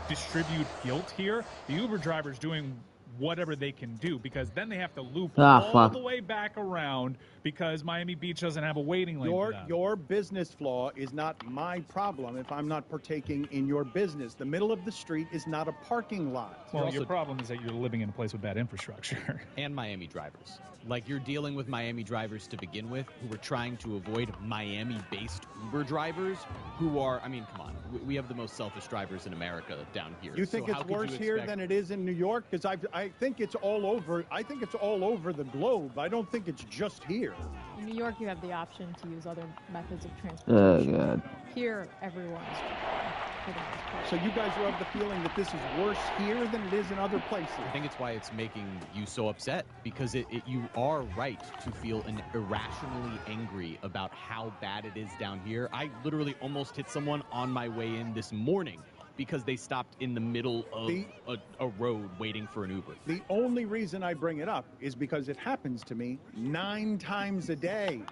distribute guilt here, the Uber driver's doing whatever they can do, because then they have to loop all the way back around because Miami Beach doesn't have a waiting lane for them. Your business flaw is not my problem if I'm not partaking in your business. The middle of the street is not a parking lot. Well, your problem is that you're living in a place with bad infrastructure. And Miami drivers. Like, you're dealing with Miami drivers to begin with who are trying to avoid Miami-based Uber drivers who are, I mean, come on. We have the most selfish drivers in America down here. You think it's worse here than it is in New York? Because I think it's all over. I think it's all over the globe. I don't think it's just here. In New York, you have the option to use other methods of transportation. Oh, God. Here, everyone is for the most part. So you guys are of the feeling that this is worse here than it is in other places? I think it's why it's making you so upset, because you are right to feel irrationally angry about how bad it is down here. I literally almost hit someone on my way in this morning because they stopped in the middle of a road waiting for an Uber. The only reason I bring it up is because it happens to me 9 times a day.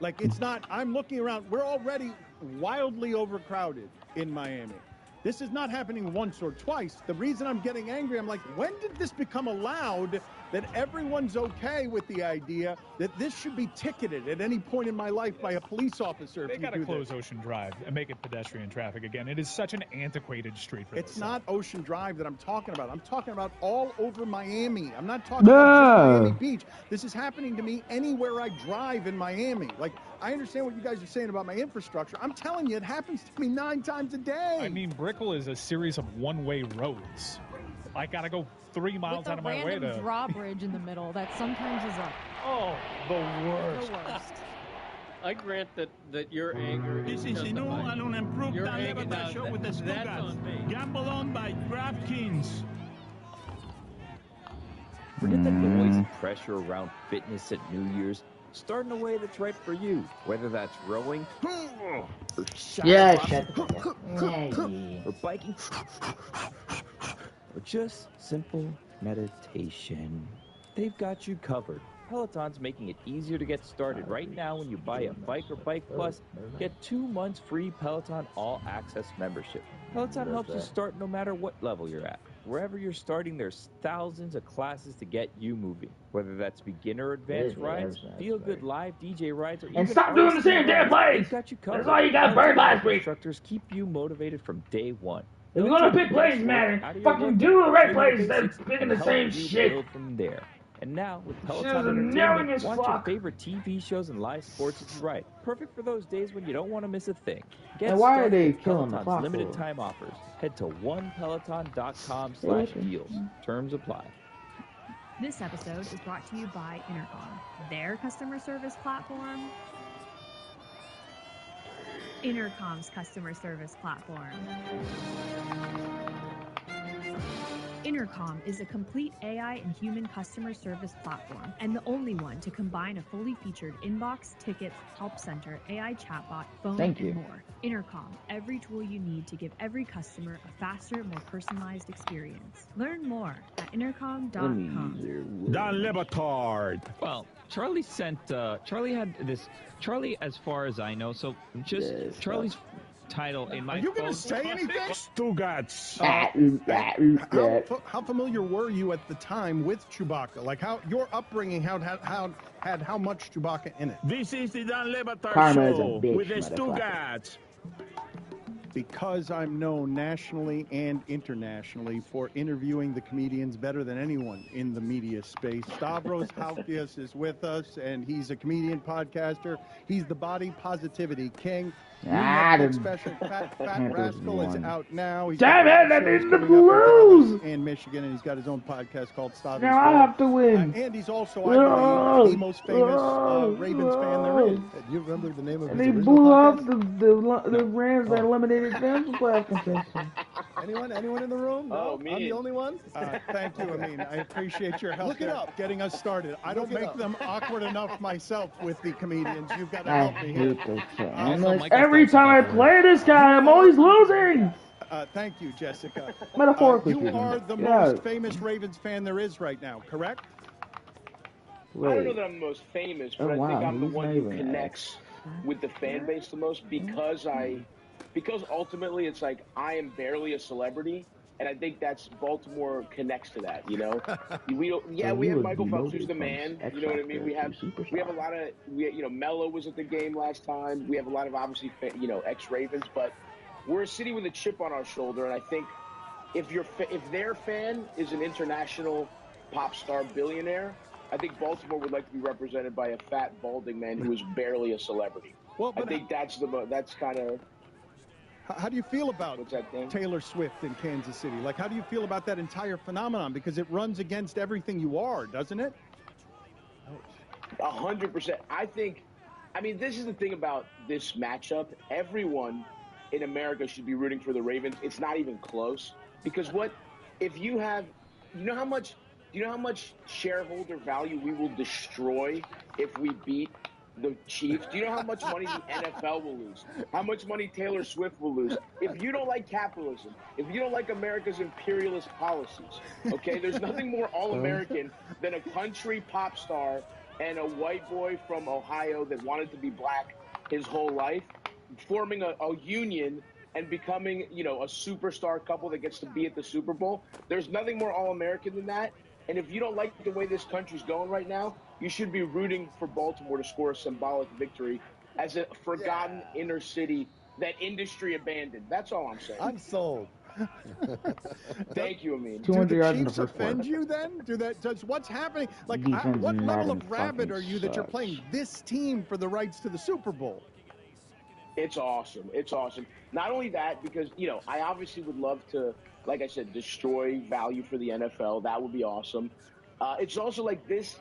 Like, it's not, I'm looking around, we're already wildly overcrowded in Miami. This is not happening once or twice. The reason I'm getting angry, I'm like, when did this become allowed that everyone's okay with the idea that this should be ticketed at any point in my life by a police officer? They got to close Ocean Drive and make it pedestrian traffic again. It is such an antiquated street for It's this. not Ocean Drive that I'm talking about. I'm talking about all over Miami. I'm not talking about just Miami Beach. This is happening to me anywhere I drive in Miami. Like, I understand what you guys are saying about my infrastructure. I'm telling you, it happens to me 9 times a day. I mean, Brickell is a series of one-way roads. I got to go 3 miles out of my way With a to... drawbridge in the middle that sometimes is a... Oh, the worst. The worst. I grant that your anger is This is the new and unimproved Your Dan anger, Le now, Batard show with the that's Stugatz. on me. Gamble on by DraftKings. Forget the noise and pressure around fitness at New Year's. Start in a way that's right for you, whether that's rowing or or biking or just simple meditation. They've got you covered. Peloton's making it easier to get started. Right now, when you buy a Bike or Bike Plus, get 2 months free Peloton All Access membership. Peloton helps you start no matter what level you're at. Wherever you're starting, there's thousands of classes to get you moving. Whether that's beginner or advanced rides, feel-good live DJ rides, or And even stop doing the same damn plays! they've got you covered. That's all you got burned last week. Instructors keep you motivated from day one. If you're gonna pick plays, man, fucking do the right plays instead of picking the same shit. Build from there. And now, with Shit is Peloton annoying Entertainment, as watch your fuck. favorite TV shows and live sports as you ride. Perfect for those days when you don't want to miss a thing. Get And why are started they with killing the Peloton's clock limited for? time offers. Head to onepeloton.com/deals. Terms apply. This episode is brought to you by Intercom, their customer service platform. Intercom's customer service platform. Intercom is a complete AI and human customer service platform, and the only one to combine a fully featured inbox, tickets, help center, AI chatbot, phone, Thank and you. more. Intercom, every tool you need to give every customer a faster, more personalized experience. Learn more at intercom.com. Dan Le Batard. Well, Charlie Charlie, as far as I know, so just Charlie's title in my Are you going phone. to say anything? Stugatz. How familiar were you at the time with Chewbacca? Like, how your upbringing had how much Chewbacca in it? This is the Dan Le Batard Karma is a show bitch, with the motherfucker. Stugatz. Because I'm known nationally and internationally for interviewing the comedians better than anyone in the media space. Stavros Halkias is with us, and he's a comedian podcaster. He's the body positivity king. New Netflix special Fat Rascal is out now. He's Damn got it, that shows is the coming up in Blues! Dallas and Michigan, and he's got his own podcast called Stavros. Now I have to win. And he's also, I believe, the most famous Ravens fan there is. Do you remember the name of And his they original blew podcast? up the Rams that eliminated them from playoff contention. Anyone in the room? No? me. I'm the only one? Thank you, Amin. I appreciate your help. Look it up. Getting us started. I don't Look it make up. them awkward enough myself with the comedians. You've got to I help me here. hate this shit. I'm like, every time I play this guy, I'm always losing. Thank you, Jessica. Metaphorically you speaking. are the Yeah. most famous Ravens fan there is right now, correct? I don't know that I'm the most famous, but Oh, I think wow, I'm the he's one not who even connects with the fan base the most because ultimately it's like I am barely a celebrity, and I think that's Baltimore connects to that. You know, we have Michael Phelps who's the man. You know what I mean? We have a lot of Mello was at the game last time. We have a lot of obviously ex-Ravens, but we're a city with a chip on our shoulder, and I think if their fan is an international pop star billionaire, I think Baltimore would like to be represented by a fat, balding man who is barely a celebrity. Well, I think that's kind of. How do you feel about Taylor Swift in Kansas City? Like, how do you feel about that entire phenomenon? Because it runs against everything you are, doesn't it? 100%. I mean, this is the thing about this matchup. Everyone in America should be rooting for the Ravens. It's not even close. Because if you have, do you know how much shareholder value we will destroy if we beat the Chiefs? Do you know how much money the NFL will lose? How much money Taylor Swift will lose? If you don't like capitalism, if you don't like America's imperialist policies, okay, there's nothing more all-American than a country pop star and a white boy from Ohio that wanted to be black his whole life, forming a union and becoming, a superstar couple that gets to be at the Super Bowl. There's nothing more all-American than that. And if you don't like the way this country's going right now, you should be rooting for Baltimore to score a symbolic victory as a forgotten inner city that industry abandoned. That's all I'm saying. I'm sold. Thank you, Amin. 200 yards in the Chiefs first quarter. offend you then? Does what's happening? Like, Defense what in level Madden of rabbit fucking are you that you're sucks. playing this team for the rights to the Super Bowl? It's awesome. It's awesome. Not only that, because, I obviously would love to, like I said, destroy value for the NFL. That would be awesome. It's also like this.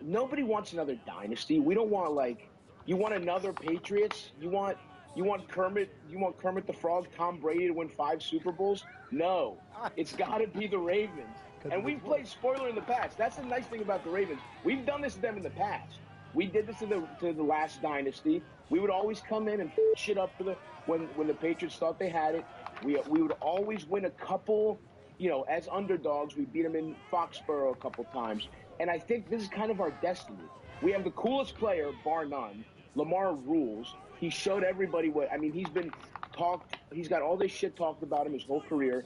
Nobody wants another dynasty. We don't want you want another Patriots? You want Kermit the Frog, Tom Brady to win 5 Super Bowls? No. It's got to be the Ravens. And we've played spoiler in the past. That's the nice thing about the Ravens. We've done this to them in the past. We did this to the last dynasty. We would always come in and shit up for when the Patriots thought they had it. We would always win a couple, as underdogs. We beat them in Foxborough a couple times. And I think this is kind of our destiny. We have the coolest player, bar none. Lamar rules. He showed everybody he's got all this shit talked about him his whole career.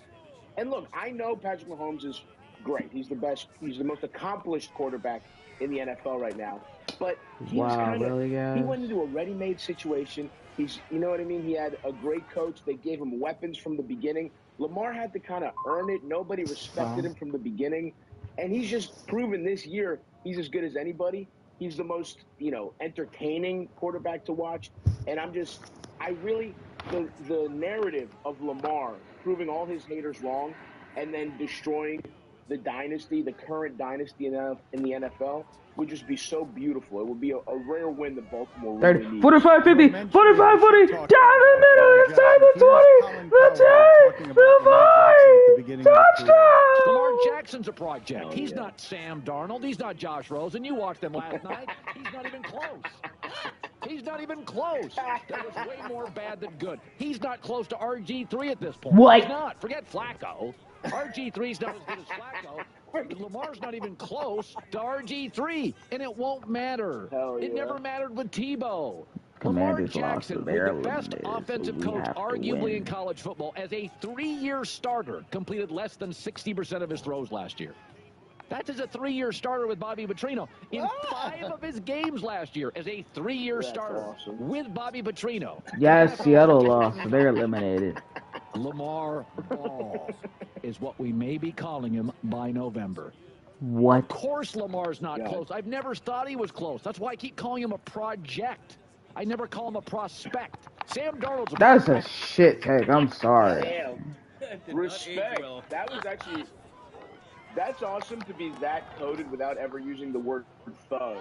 And look, I know Patrick Mahomes is great. He's the best. He's the most accomplished quarterback in the NFL right now. But he went into a ready-made situation. You know what I mean? He had a great coach. They gave him weapons from the beginning. Lamar had to kind of earn it. Nobody respected him from the beginning. And he's just proven this year he's as good as anybody. He's the most, entertaining quarterback to watch. And the narrative of Lamar proving all his haters wrong and then destroying the dynasty, the current dynasty in the NFL, would just be so beautiful. It would be a rare win that Baltimore really 30, needs. 45, 50, 45, 40, down the middle, inside the 20, the 10, the 5, touchdown! Lamar Jackson's a project. He's not Sam Darnold. He's not Josh Rosen. You watched him last night. He's not even close. He's not even close. That was way more bad than good. He's not close to RG3 at this point. What? He's not. Forget Flacco. RG3's not as good as Flacco. Lamar's not even close to RG3, and it won't matter. It never mattered with Tebow. Lamar Jackson, with the best offensive coach arguably in college football, as a 3-year starter, completed less than 60% of his throws last year. That's as a 3-year starter with Bobby Petrino. In 5 of his games last year as a 3-year starter with Bobby Petrino. Yes, Seattle lost, so they're eliminated. Lamar Ball is what we may be calling him by November. What? Of course Lamar's not close. I've never thought he was close. That's why I keep calling him a project. I never call him a prospect. Sam Darnold's That's a shit take. I'm sorry. Damn. Respect. That's awesome to be that coded without ever using the word thug.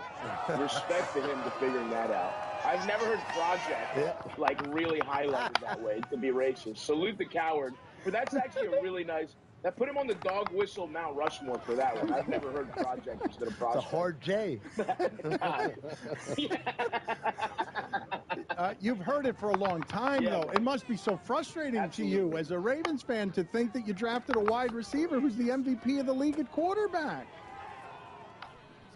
Respect to him to figuring that out. I've never heard project really highlighted that way to be racist. Salute the coward. But that's actually a really nice. That put him on the dog whistle Mount Rushmore for that one. I've never heard project instead of project. It's a hard J. You've heard it for a long time, though. It must be so frustrating to you as a Ravens fan to think that you drafted a wide receiver who's the MVP of the league at quarterback.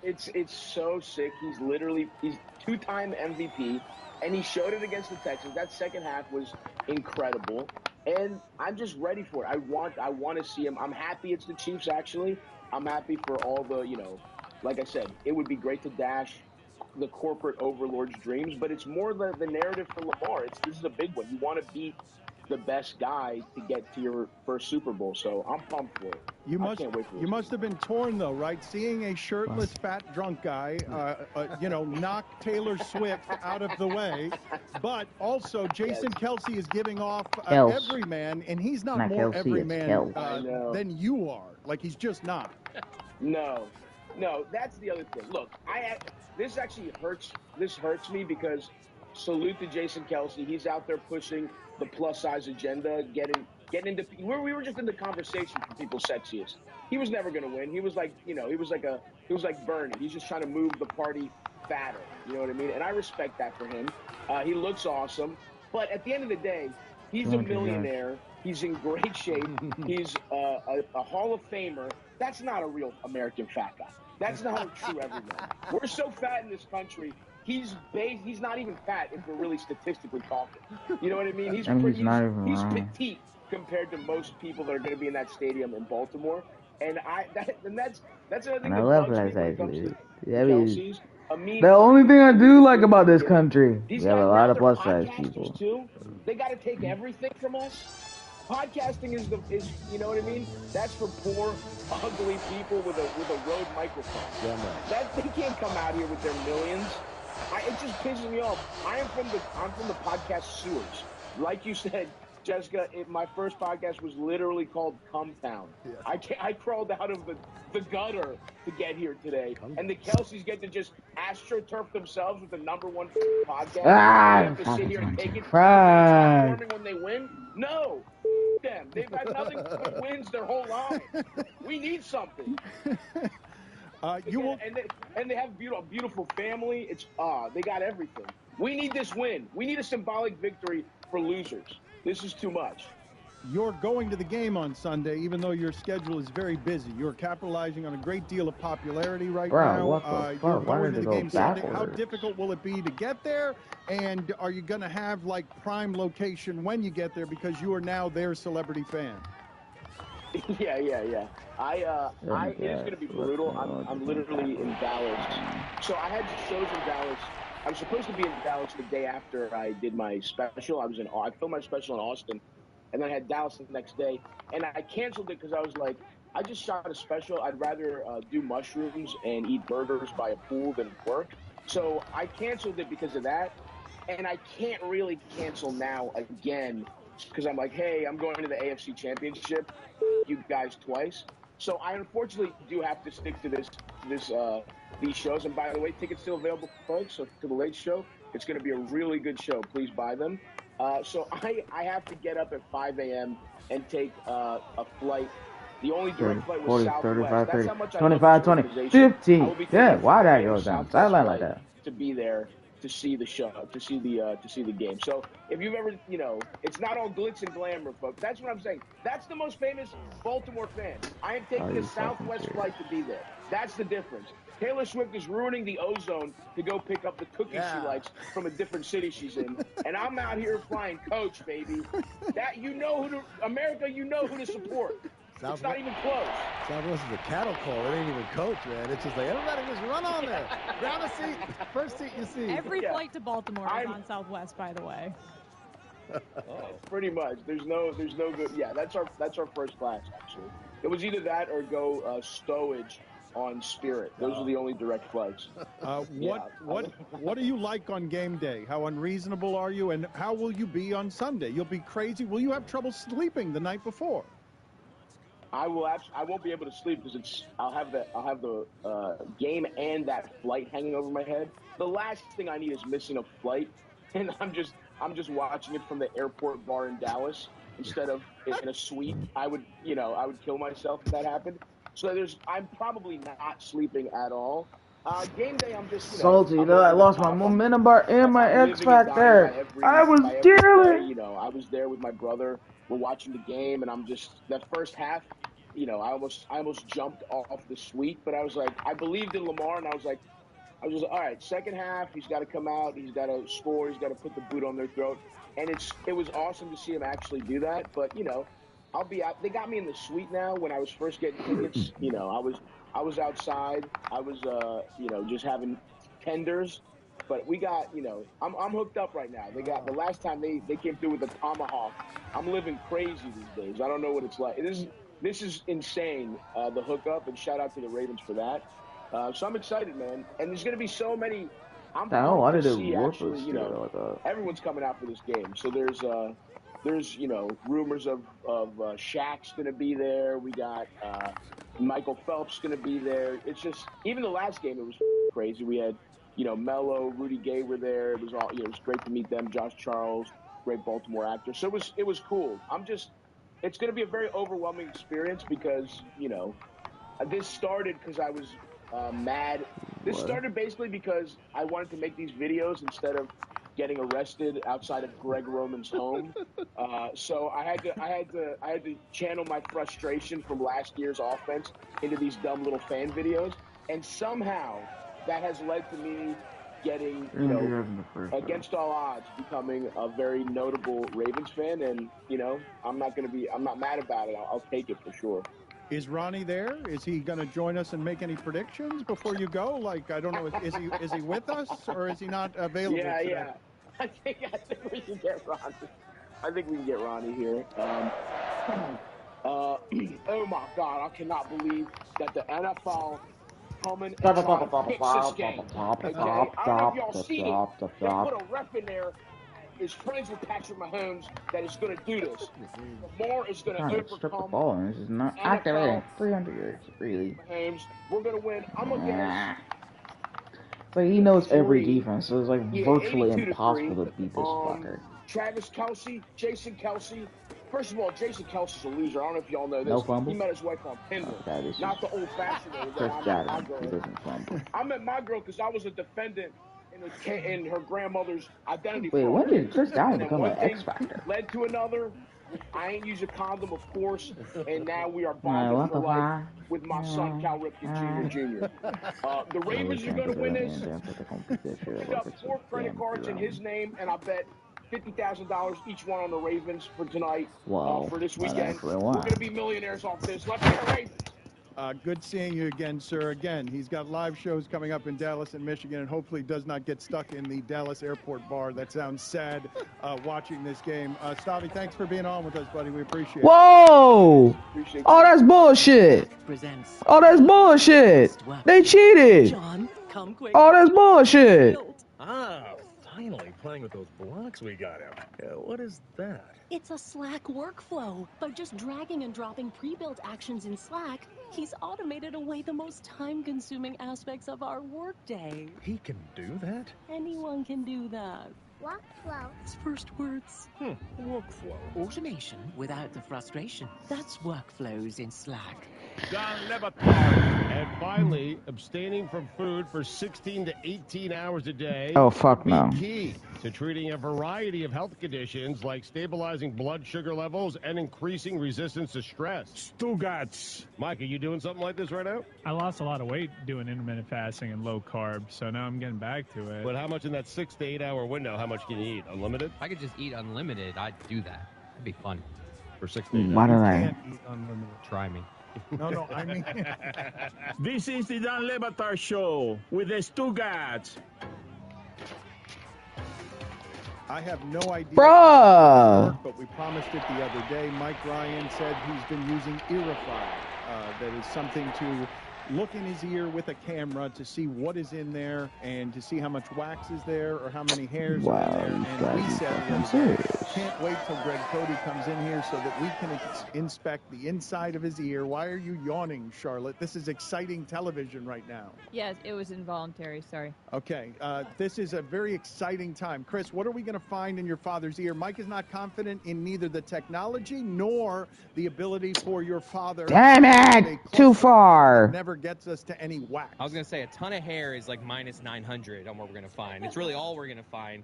It's so sick. He's 2-time MVP, and he showed it against the Texans. That second half was incredible, and I'm just ready for it. I want to see him. I'm happy it's the Chiefs, actually. I'm happy for all the, like I said, it would be great to dash the corporate overlord's dreams, but it's more the narrative for Lamar. This is a big one. You want to beat the best guy to get to your first Super Bowl, so I'm pumped for it. I can't wait for this. You must have been torn, though, right? Seeing a shirtless, fat, drunk guy, knock Taylor Swift out of the way, but also Jason Kelce is giving off every man, and he's not more every man than you are. Like, he's just not. No, that's the other thing. Look, this actually hurts. This hurts me because salute to Jason Kelsey. He's out there pushing the plus size agenda, getting into. We were just in the conversation for people's sexiest. He was never going to win. He was like, he was like Bernie. He's just trying to move the party fatter. You know what I mean? And I respect that for him. He looks awesome. But at the end of the day, he's a millionaire. He's in great shape. He's a Hall of Famer. That's not a real American fat guy. That's not a true everyman. We're so fat in this country. He's not even fat if we're really statistically talking. You know what I mean? He's petite compared to most people that are going to be in that stadium in Baltimore. And that's another thing that bugs me when it comes to Kelsey's. The only thing I do like about this country, we have a lot of plus size people. Too. They got to take everything from us. Podcasting is you know what I mean? That's for poor, ugly people with a Rode microphone. Yeah, man. They can't come out here with their millions. It just pisses me off. I'm from the podcast sewers. Like you said, Jessica, my first podcast was literally called Cum Town. Yes. I crawled out of the gutter to get here today. And the Kelseys get to just astroturf themselves with the #1 podcast. They have to sit here and take it when they win? No. Them. They've had nothing but wins their whole life. We need something. And they have a beautiful family. They got everything. We need this win. We need a symbolic victory for losers. This is too much. You're going to the game on Sunday, even though your schedule is very busy. You're capitalizing on a great deal of popularity right now. What the fuck? You're Why going did to it the go game Sunday. backwards? How difficult will it be to get there? And are you going to have like prime location when you get there because you are now their celebrity fan? Yeah. It is going to be brutal. I'm literally in Dallas. So I had shows in Dallas. I was supposed to be in Dallas the day after I did my special. I filmed my special in Austin, and then I had Dallas the next day. And I canceled it because I was like, I just shot a special. I'd rather do mushrooms and eat burgers by a pool than work. So I canceled it because of that. And I can't really cancel now again because I'm like, hey, I'm going to the AFC Championship. You guys twice. So I unfortunately do have to stick to these shows. And by the way, tickets still available, folks. So to the late show, it's going to be a really good show. Please buy them. So I have to get up at 5 a.m. and take a flight. The only direct flight was 40, Southwest. 35, That's 30, how much 25, 20, 50. Yeah, why that goes down? Southwest Sideline like that. to be there to see the show, to see the game. So if you've ever, it's not all glitz and glamour, folks. That's what I'm saying. That's the most famous Baltimore fan. I am taking a Southwest flight to be there. That's the difference. Taylor Swift is ruining the ozone to go pick up the cookies she likes from a different city she's in, and I'm out here flying coach, baby. That America, you know who to support. It's not even close. Southwest is a cattle call. It ain't even coach, man. It's just like, everybody just run on there. Grab a seat. First seat you see. Every flight to Baltimore is on Southwest, by the way. Pretty much. There's no good. Yeah, that's our first class, actually. It was either that or go stowage on Spirit. Those are the only direct flights. What do you like on game day? How unreasonable are you? And how will you be on Sunday? You'll be crazy. Will you have trouble sleeping the night before? I won't be able to sleep because I'll have the game and that flight hanging over my head. The last thing I need is missing a flight, and I'm just watching it from the airport bar in Dallas instead of in a suite. I would kill myself if that happened. So I'm probably not sleeping at all. Game day, I'm just salty. I lost my momentum bar and my X Factor. I was dealing. I was there with my brother. We're watching the game, and I'm just that first half. I almost jumped off the suite, but I was like, I believed in Lamar, and I was all right. Second half, he's got to come out. He's got to score. He's got to put the boot on their throat, and it was awesome to see him actually do that. But I'll be out. They got me in the suite now. When I was first getting tickets, I was outside. I was just having tenders. But we got, I'm hooked up right now. They got the last time they came through with a tomahawk. I'm living crazy these days. I don't know what it's like. This is insane, the hookup, and shout out to the Ravens for that. So I'm excited, man. And there's going to be so many. I'm why did it see work actually, like that? Everyone's coming out for this game. So there's rumors of Shaq's going to be there. We got Michael Phelps going to be there. It's just, even the last game, it was crazy. We had, Mello, Rudy Gay were there. It was all, it was great to meet them. Josh Charles, great Baltimore actor. So it was cool. It's going to be a very overwhelming experience because, this started because I was mad. This started basically because I wanted to make these videos instead of getting arrested outside of Greg Roman's home. So I had to channel my frustration from last year's offense into these dumb little fan videos, and somehow that has led to me getting, against all odds, becoming a very notable Ravens fan. And I'm not mad about it. I'll take it for sure. Is Ronnie there? Is he going to join us and make any predictions before you go? Like, I don't know, is he with us or is he not available today? Yeah. I think we can get Ronnie. I think we can get Ronnie here. Oh my God! I cannot believe that the NFL coming and trying to fix this game. Okay, I don't know if y'all seen it. They put a ref in there. Is friends with Patrick Mahomes that is going to do this. Lamar is going to Strip the overcome ball and this is not activating. 300 yards, really. Mahomes. We're going to win. I'm against. It's like he knows every defense, so it's like virtually impossible to beat this fucker. Travis Kelce, Jason Kelce. First of all, Jason Kelce's a loser. I don't know if y'all know this. No fumble? He met his wife on Tinder. Not the old-fashioned way. Chris Jackson, he doesn't fumble. I met my girl because I was a defendant in her grandmother's identity. Wait, when did Chris Down And become one an thing X Factor? led to another. I ain't use a condom, of course, and now we are bonded for life with my son, Cal Ripken Jr. The Ravens are going to win this. Picked up 4 credit cards in his name, and I bet $50,000 each one on the Ravens for tonight, for this weekend. We're going to be millionaires off this. Let's get Ravens. Good seeing you again, sir. Again, he's got live shows coming up in Dallas and Michigan, and hopefully does not get stuck in the Dallas airport bar. That sounds sad, watching this game. Stavi, thanks for being on with us, buddy. We appreciate it. Whoa! Oh, that's bullshit. Oh, that's bullshit. They cheated. John, come quick. Oh, that's bullshit. Finally playing with those blocks we got him. What is that? It's a Slack workflow. By just dragging and dropping pre-built actions in Slack, he's automated away the most time-consuming aspects of our workday. He can do that? Anyone can do that. Workflow. It's first words. Workflow. Automation without the frustration. That's workflows in Slack. John Lebatard. And finally, abstaining from food for 16 to 18 hours a day. Oh, fuck no. Key to treating a variety of health conditions like stabilizing blood sugar levels and increasing resistance to stress. Stugats. Mike, are you doing something like this right now? I lost a lot of weight doing intermittent fasting and low carb, so now I'm getting back to it. But how much in that 6 to 8 hour window? How much can you eat? Unlimited? If I could just eat unlimited, I'd do that. It'd be fun. For 6 to 8 hours? Why don't I? Can't eat unlimited. Try me. No, I mean... This is the Dan Le Batard Show with the Stugats. I have no idea. Bruh! But we promised it the other day. Mike Ryan said he's been using Earify. That is something to look in his ear with a camera to see what is in there and to see how much wax is there or how many hairs are in there. And we said, can't wait till Greg Cody comes in here so that we can inspect the inside of his ear. Why are you yawning, Charlotte? This is exciting television right now. Yes, it was involuntary. Sorry. Okay, this is a very exciting time. Chris, what are we going to find in your father's ear? Mike is not confident in neither the technology nor the ability for your father. Damn it! Too far. Never gets us to any wax. I was going to say a ton of hair is like minus 900 on what we're going to find. It's really all we're going to find.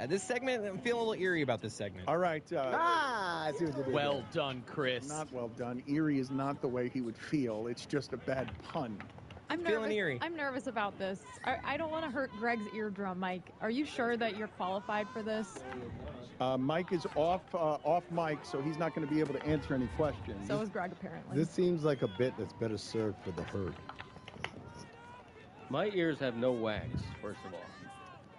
This segment, I'm feeling a little eerie about this segment. All right. I see what you did. Well done, Chris. Not well done. Eerie is not the way he would feel. It's just a bad pun. I'm feeling eerie. I'm nervous about this. I don't want to hurt Greg's eardrum, Mike. Are you sure that you're qualified for this? Mike is off mic, so he's not going to be able to answer any questions. So is Greg, apparently. This seems like a bit that's better served for the herd. My ears have no wax, first of all.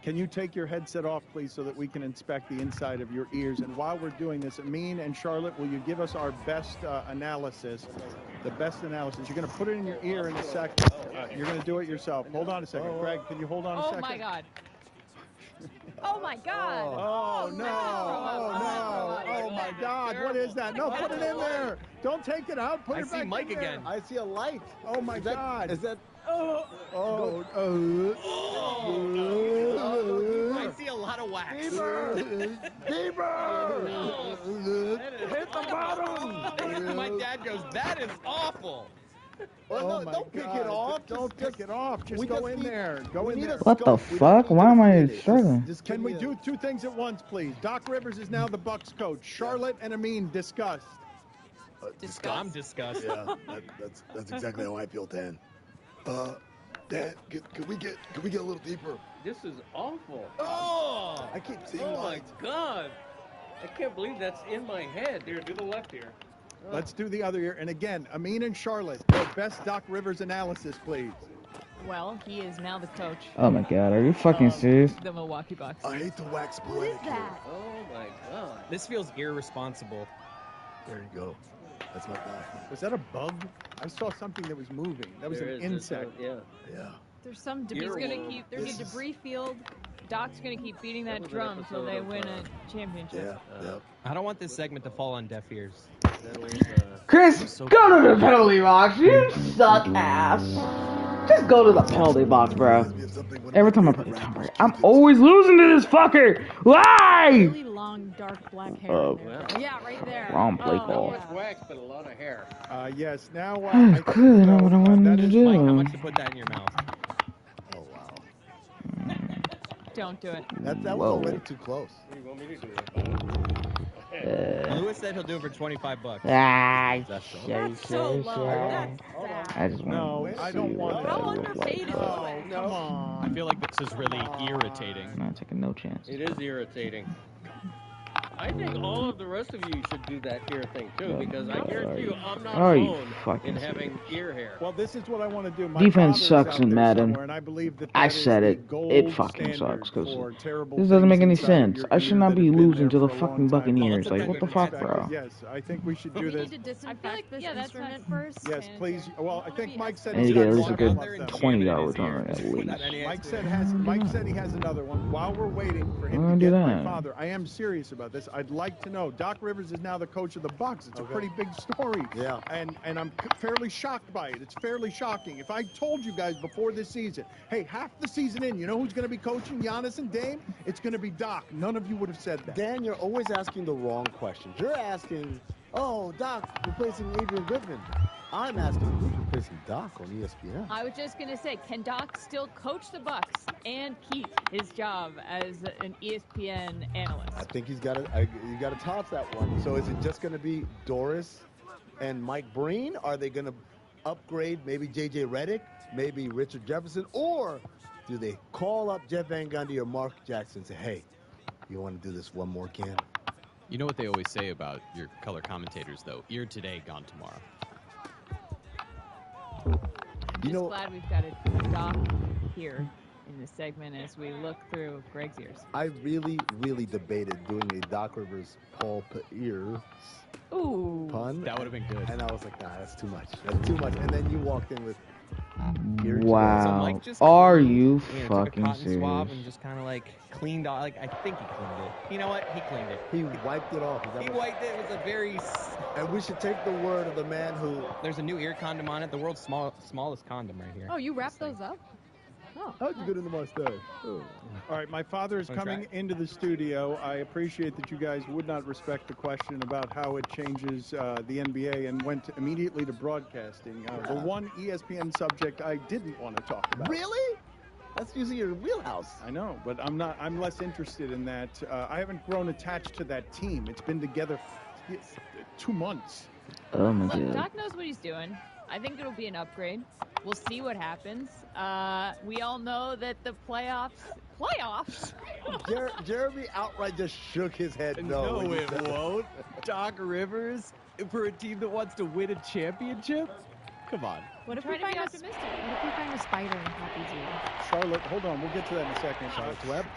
Can you take your headset off, please, so that we can inspect the inside of your ears? And while we're doing this, Amin and Charlotte, will you give us our best analysis? The best analysis. You're going to put it in your ear in a second. You're going to do it yourself. Hold on a second. Greg, can you hold on a second? Oh, my God. Oh, my God. Oh, no. Oh, no. Oh, my God. What is that? No, put it in there. Don't take it out. Put it back in there. I see Mike again. I see a light. Oh, my God. Is that I see a lot of wax. Deeper! Hit the bottom! My dad goes, that is awful. Well, no, don't pick it off. Don't pick it off. Just go in there. Go in there. What the fuck? Why am I struggling? Can we do two things at once, please? Doc Rivers is now the Bucks coach. Charlotte and Amin discussed. I'm disgusted. Yeah, that's exactly how I feel, Dan. Dan, can we get a little deeper? This is awful. Oh! I keep seeing Oh my light. God! I can't believe that's in my head. Here, do the left ear. Let's do the other ear. And again, Amin and Charlotte, their best Doc Rivers analysis, please. Well, he is now the coach. Oh my god, are you fucking serious? The Milwaukee Bucks. I hate to wax What is that? Oh my God! This feels irresponsible. There you go. That's my guy. Was that a bug? I saw something that was moving. That was There an is, insect. yeah. There's some He's gonna keep. There's a debris field. Doc's gonna keep beating that drum until they win a championship. I don't want this segment to fall on deaf ears. Chris, go to the penalty box. You suck ass. Just go to the penalty box, bro. Every time I play Tom Brady, I'm always losing to this fucker. Why? Really long, dark black hair. Yeah, right there. Wrong play Not call. much wax, but a lot of hair. Yes, now. I could. Know what I wanted to do. Mike, how much to put that in your mouth? Oh, wow. Don't do it. That was Whoa. already too close. What do you want me to do? Lewis said he'll do it for $25. That's so low. I just want No, to I don't see want what it. that How looks underpaid is Oh, Lewis? come on. I feel like this is really irritating. I'm not taking no chance. It is irritating. I think all of the rest of you should do that ear thing too, because I guarantee you I'm not Are you alone fucking in having ear hair. Well, this is what I want to do. My Defense father's sucks out in there Madden. somewhere, and I believe that I that is said the it. gold It fucking standard sucks because for terrible this doesn't make any things inside sense. your I should ear not that be have been losing there to the for a fucking long time. Buccaneers. Like, what the fuck, bro? Yes, I think we should do We this. need to disinfect this instrument first. Yes, please. Well, I think Mike said And he's you get at got least a one good of them. 20-yard return at least. Mike said he has another one. While we're waiting for him Why to do get my that? father, I am serious about this. I'd like to know. Doc Rivers is now the coach of the Bucks. It's a pretty big story. Yeah. And I'm fairly shocked by it. It's fairly shocking. If I told you guys before this season, hey, half the season in, you know who's going to be coaching Giannis and Dame? It's going to be Doc. None of you would have said that. Dan, you're always asking the wrong questions. You're asking, oh, Doc replacing Adrian Griffin. I'm asking, who's replacing Doc on ESPN? I was just gonna say, can Doc still coach the Bucks and keep his job as an ESPN analyst? I think he's got to. You got to toss that one. So is it just going to be Doris and Mike Breen? Are they going to upgrade maybe J.J. Redick, maybe Richard Jefferson, or do they call up Jeff Van Gundy or Mark Jackson and say, hey, you want to do this one more can? You know what they always say about your color commentators, though? Ear today, gone tomorrow. I'm just glad we've got a Doc here in this segment as we look through Greg's ears. I really, really debated doing a Doc Rivers Paul Pierce Ooh. pun. That would have been good. And I was like, nah, that's too much. That's too much. And then you walked in with ear today. So Wow. Mike just Are you took a fucking cotton swab serious? and just kind of like cleaned off. Like I think he cleaned it. You know what? He cleaned it. He wiped it off. Is that He what- wiped it. It was a very. And we should take the word of the man who. There's a new ear condom on it. The world's smallest condom right here. Oh, you wrap those up? Oh. How'd you get in the mustache? Oh. All right, my father is Wanna try coming it? into the studio. I appreciate that you guys would not respect the question about how it changes the NBA and went immediately to broadcasting. The one ESPN subject I didn't want to talk about. Really? That's usually your wheelhouse. I know, but I'm less interested in that. I haven't grown attached to that team. It's been together 2 months. Oh my Look, god. Doc knows what he's doing. I think it'll be an upgrade. We'll see what happens. We all know that the playoffs. Jeremy outright just shook his head no. No, when you it said that. won't. Doc Rivers for a team that wants to win a championship? Come on. What if we find optimistic? What if we find a spider in Poppy's ear? Charlotte, hold on. We'll get to that in a second.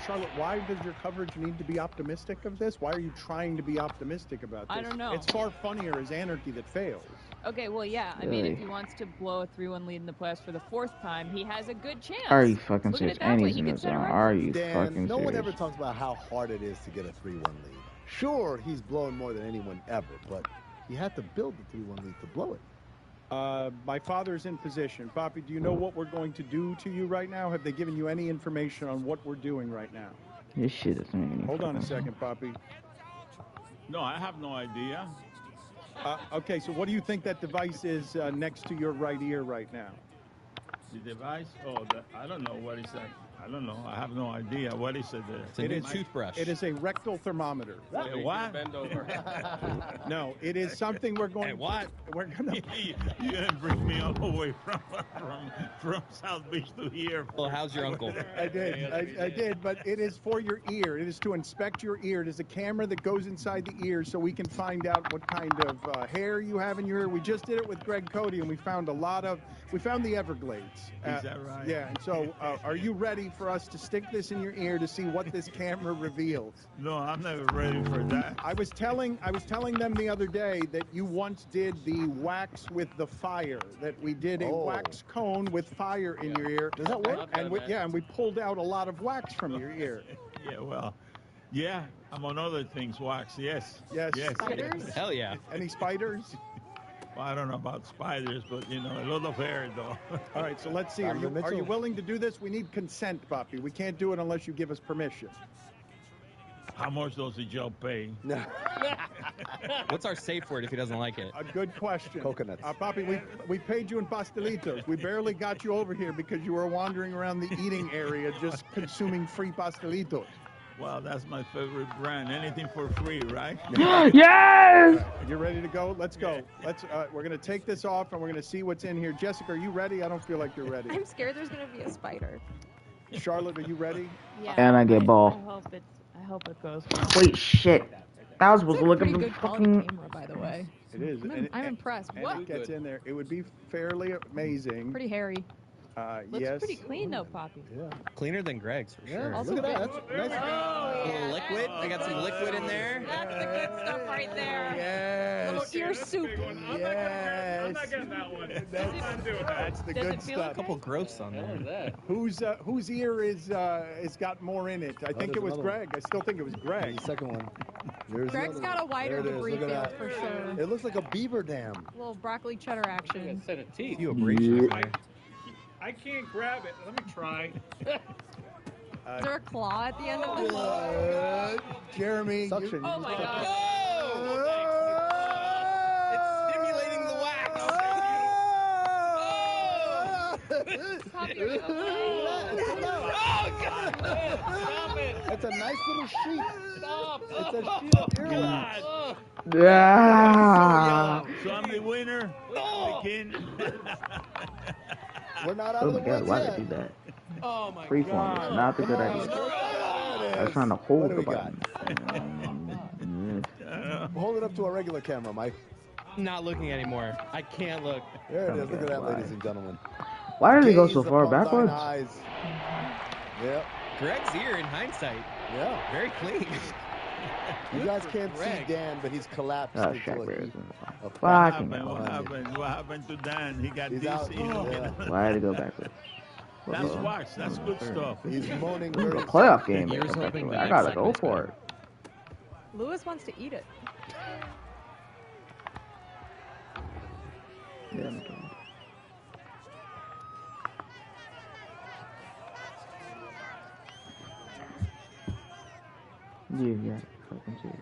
Charlotte, why does your coverage need to be optimistic of this? Why are you trying to be optimistic about this? I don't know. It's far funnier as anarchy that fails. Okay, well, yeah. I mean, if he wants to blow a 3-1 lead in the playoffs for the 4th time, he has a good chance. Are you fucking Look at serious? it that And way. he's He in could the set a zone. record. Are you Dan, fucking no one serious? ever talks about how hard it is to get a 3-1 lead. Sure, he's blown more than anyone ever, but he had to build the 3-1 lead to blow it. My father's in position. Poppy, do you know what we're going to do to you right now? Have they given you any information on what we're doing right now? This shit is making. Hold on a second, Poppy. No, I have no idea. Okay, so what do you think that device is next to your right ear right now? The device? Oh, I don't know. What is that? I don't know. I have no idea. What is it there? It's a new toothbrush. It is a rectal thermometer. Wait, what? Bend over. No, it is something we're going. Hey, what? We're gonna. You didn't bring me all the way from South Beach to here. Well, how's your uncle? I did, but it is for your ear. It is to inspect your ear. It is a camera that goes inside the ear so we can find out what kind of hair you have in your ear. We just did it with Greg Cody, and we found we found the Everglades. Is that right? Yeah, and so are you ready for us to stick this in your ear to see what this camera reveals? No, I'm never ready for that. I was telling them the other day that you once did the wax with the fire, that we did a wax cone with fire in your ear. Does that work? And we pulled out a lot of wax from your ear. Yeah, well, yeah, among other things, wax, yes. Yes. Spiders? Hell yeah. Any spiders? Well, I don't know about spiders, but, a lot of hair, though. All right, so let's see. Are you willing to do this? We need consent, Poppy. We can't do it unless you give us permission. How much does the job pay? What's our safe word if he doesn't like it? A good question. Coconuts. Poppy, we paid you in pastelitos. We barely got you over here because you were wandering around the eating area just consuming free pastelitos. Well, that's my favorite brand. Anything for free, right? Yes! You ready to go? Let's go. We're going to take this off, and we're going to see what's in here. Jessica, are you ready? I don't feel like you're ready. I'm scared there's going to be a spider. Charlotte, are you ready? Yeah. And I get ball. I hope it goes. Wait, shit. That was supposed to look at Pretty the good quality fucking. camera, by the way. It is. I'm impressed. And What? it gets in there. It would be fairly amazing. Pretty hairy. Looks yes. pretty clean though, Poppy. Yeah. Cleaner than Greg's, for sure. Also Look at that. big. That's nice. A little liquid. They got some liquid in there. That's the good stuff right there. Yes. Little ear soup. I'm not getting that one. That's the Does good it feel stuff. A couple growths on there. Whose ear is got more in it? I think there's it was another Greg. I still think it was Greg. The second one. There's Greg's another got a one. wider There it is. debris Look at field that. for sure. It looks like a beaver dam. A little broccoli cheddar action. Set of teeth. You abrasion there. I can't grab it. Let me try. Is there a claw at the end of this? Jeremy. Suction. Oh my god. It's stimulating the wax. Poppy, are you okay? Stop it. It's a nice little sheet. Stop. It's a sheet of earwax. Yeah. So I'm the winner. Again. We're not out Oh of the my god, woods why yet. did I do that? Oh my Freeform is not the good idea. I was trying to hold What do the we got? button. Hold it up to a regular camera, Mike. Not looking anymore. I can't look. There it is. Look at that, Why? ladies and gentlemen. Why did it go so Gaze far upon thine backwards? eyes. Yep. Greg's ear, in hindsight, Yeah. very clean. You guys can't see Greg. Dan, but he's collapsed Oh, into Shaq a Bears. heap of Fucking fat. What hell. happened? What happened to Dan? He got He's out. dizzy. Yeah. Why did it go backwards? That's wax. That's good stuff. He's moaning This is very a playoff game. Here's man. hoping the I next gotta go segment's for good. it. Lewis wants to eat it. Yeah, I'm okay. You got it. Fucking serious.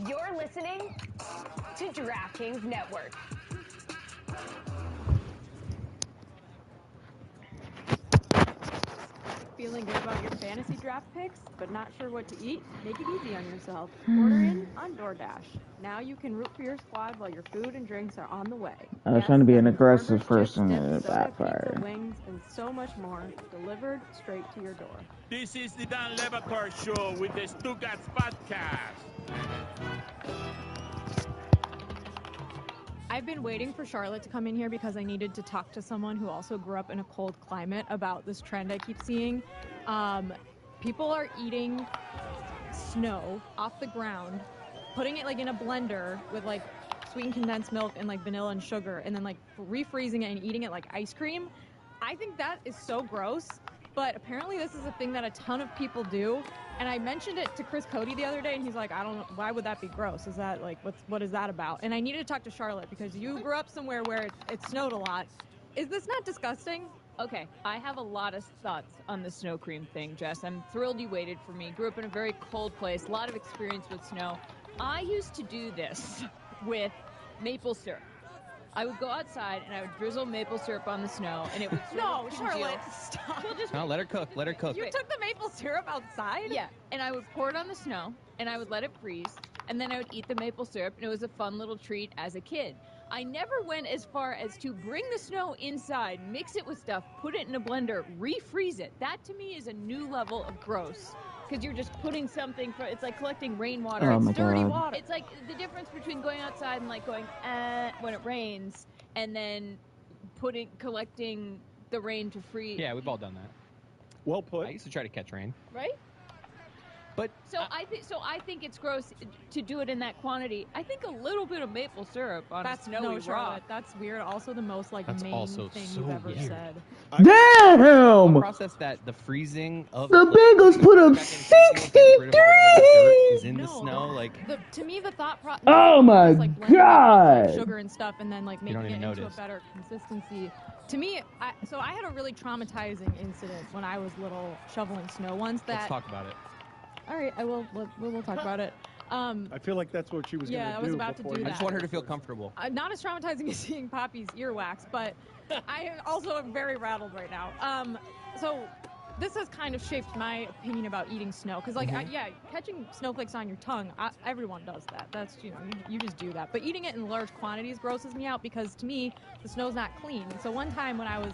You're listening to DraftKings Network. Feeling good about your fantasy draft picks, but not sure what to eat? Make it easy on yourself. Order in on DoorDash. Now you can root for your squad while your food and drinks are on the way. I was Yes, trying to be an that's aggressive burgers, person chips, and dips, it soda, backfired. pizza, wings, and so much more delivered straight to your door. This is the Dan Levatar Show with the Stugatz Podcast. I've been waiting for Charlotte to come in here because I needed to talk to someone who also grew up in a cold climate about this trend I keep seeing. People are eating snow off the ground, putting it like in a blender with like sweetened condensed milk and like vanilla and sugar, and then like refreezing it and eating it like ice cream. I think that is so gross, but apparently this is a thing that a ton of people do. And I mentioned it to Chris Cody the other day, and he's like, I don't know, why would that be gross? Is that like, what is that about? And I needed to talk to Charlotte because you grew up somewhere where it snowed a lot. Is this not disgusting? Okay, I have a lot of thoughts on the snow cream thing, Jess. I'm thrilled you waited for me. Grew up in a very cold place, a lot of experience with snow. I used to do this with maple syrup. I would go outside and I would drizzle maple syrup on the snow, and it would sort of congeal. Charlotte, stop. Well, just No, let her cook. Let her cook. You took the maple syrup outside? Yeah, and I would pour it on the snow, and I would let it freeze, and then I would eat the maple syrup, and it was a fun little treat as a kid. I never went as far as to bring the snow inside, mix it with stuff, put it in a blender, refreeze it. That to me is a new level of gross. Because you're just putting something, it's like collecting rainwater. Oh my It's dirty God. water. It's like the difference between going outside and like going, when it rains, and then collecting the rain to freeze. Yeah, we've all done that. Well put. I used to try to catch rain. Right? But I think it's gross to do it in that quantity. I think a little bit of maple syrup on a snowy rock. Charlotte, that's weird. Also the most That's main also thing so you've ever weird. said. Damn! The process that the freezing of The Bengals put up 63! is in the snow, like To me, the thought process. Oh my like blending God! sugar and stuff, and then like You don't making it even into notice. a better consistency. To me, I had a really traumatizing incident when I was little shoveling snow once. let's talk about it. All right, I will. We'll talk about it. I feel like that's what she was going to do. I was about to before do you that. I just want her to feel comfortable. Not as traumatizing as seeing Poppy's earwax, but I also am very rattled right now. So this has kind of shaped my opinion about eating snow. Because, like, catching snowflakes on your tongue, everyone does that. That's, you just do that. But eating it in large quantities grosses me out because, to me, the snow's not clean. So one time when I was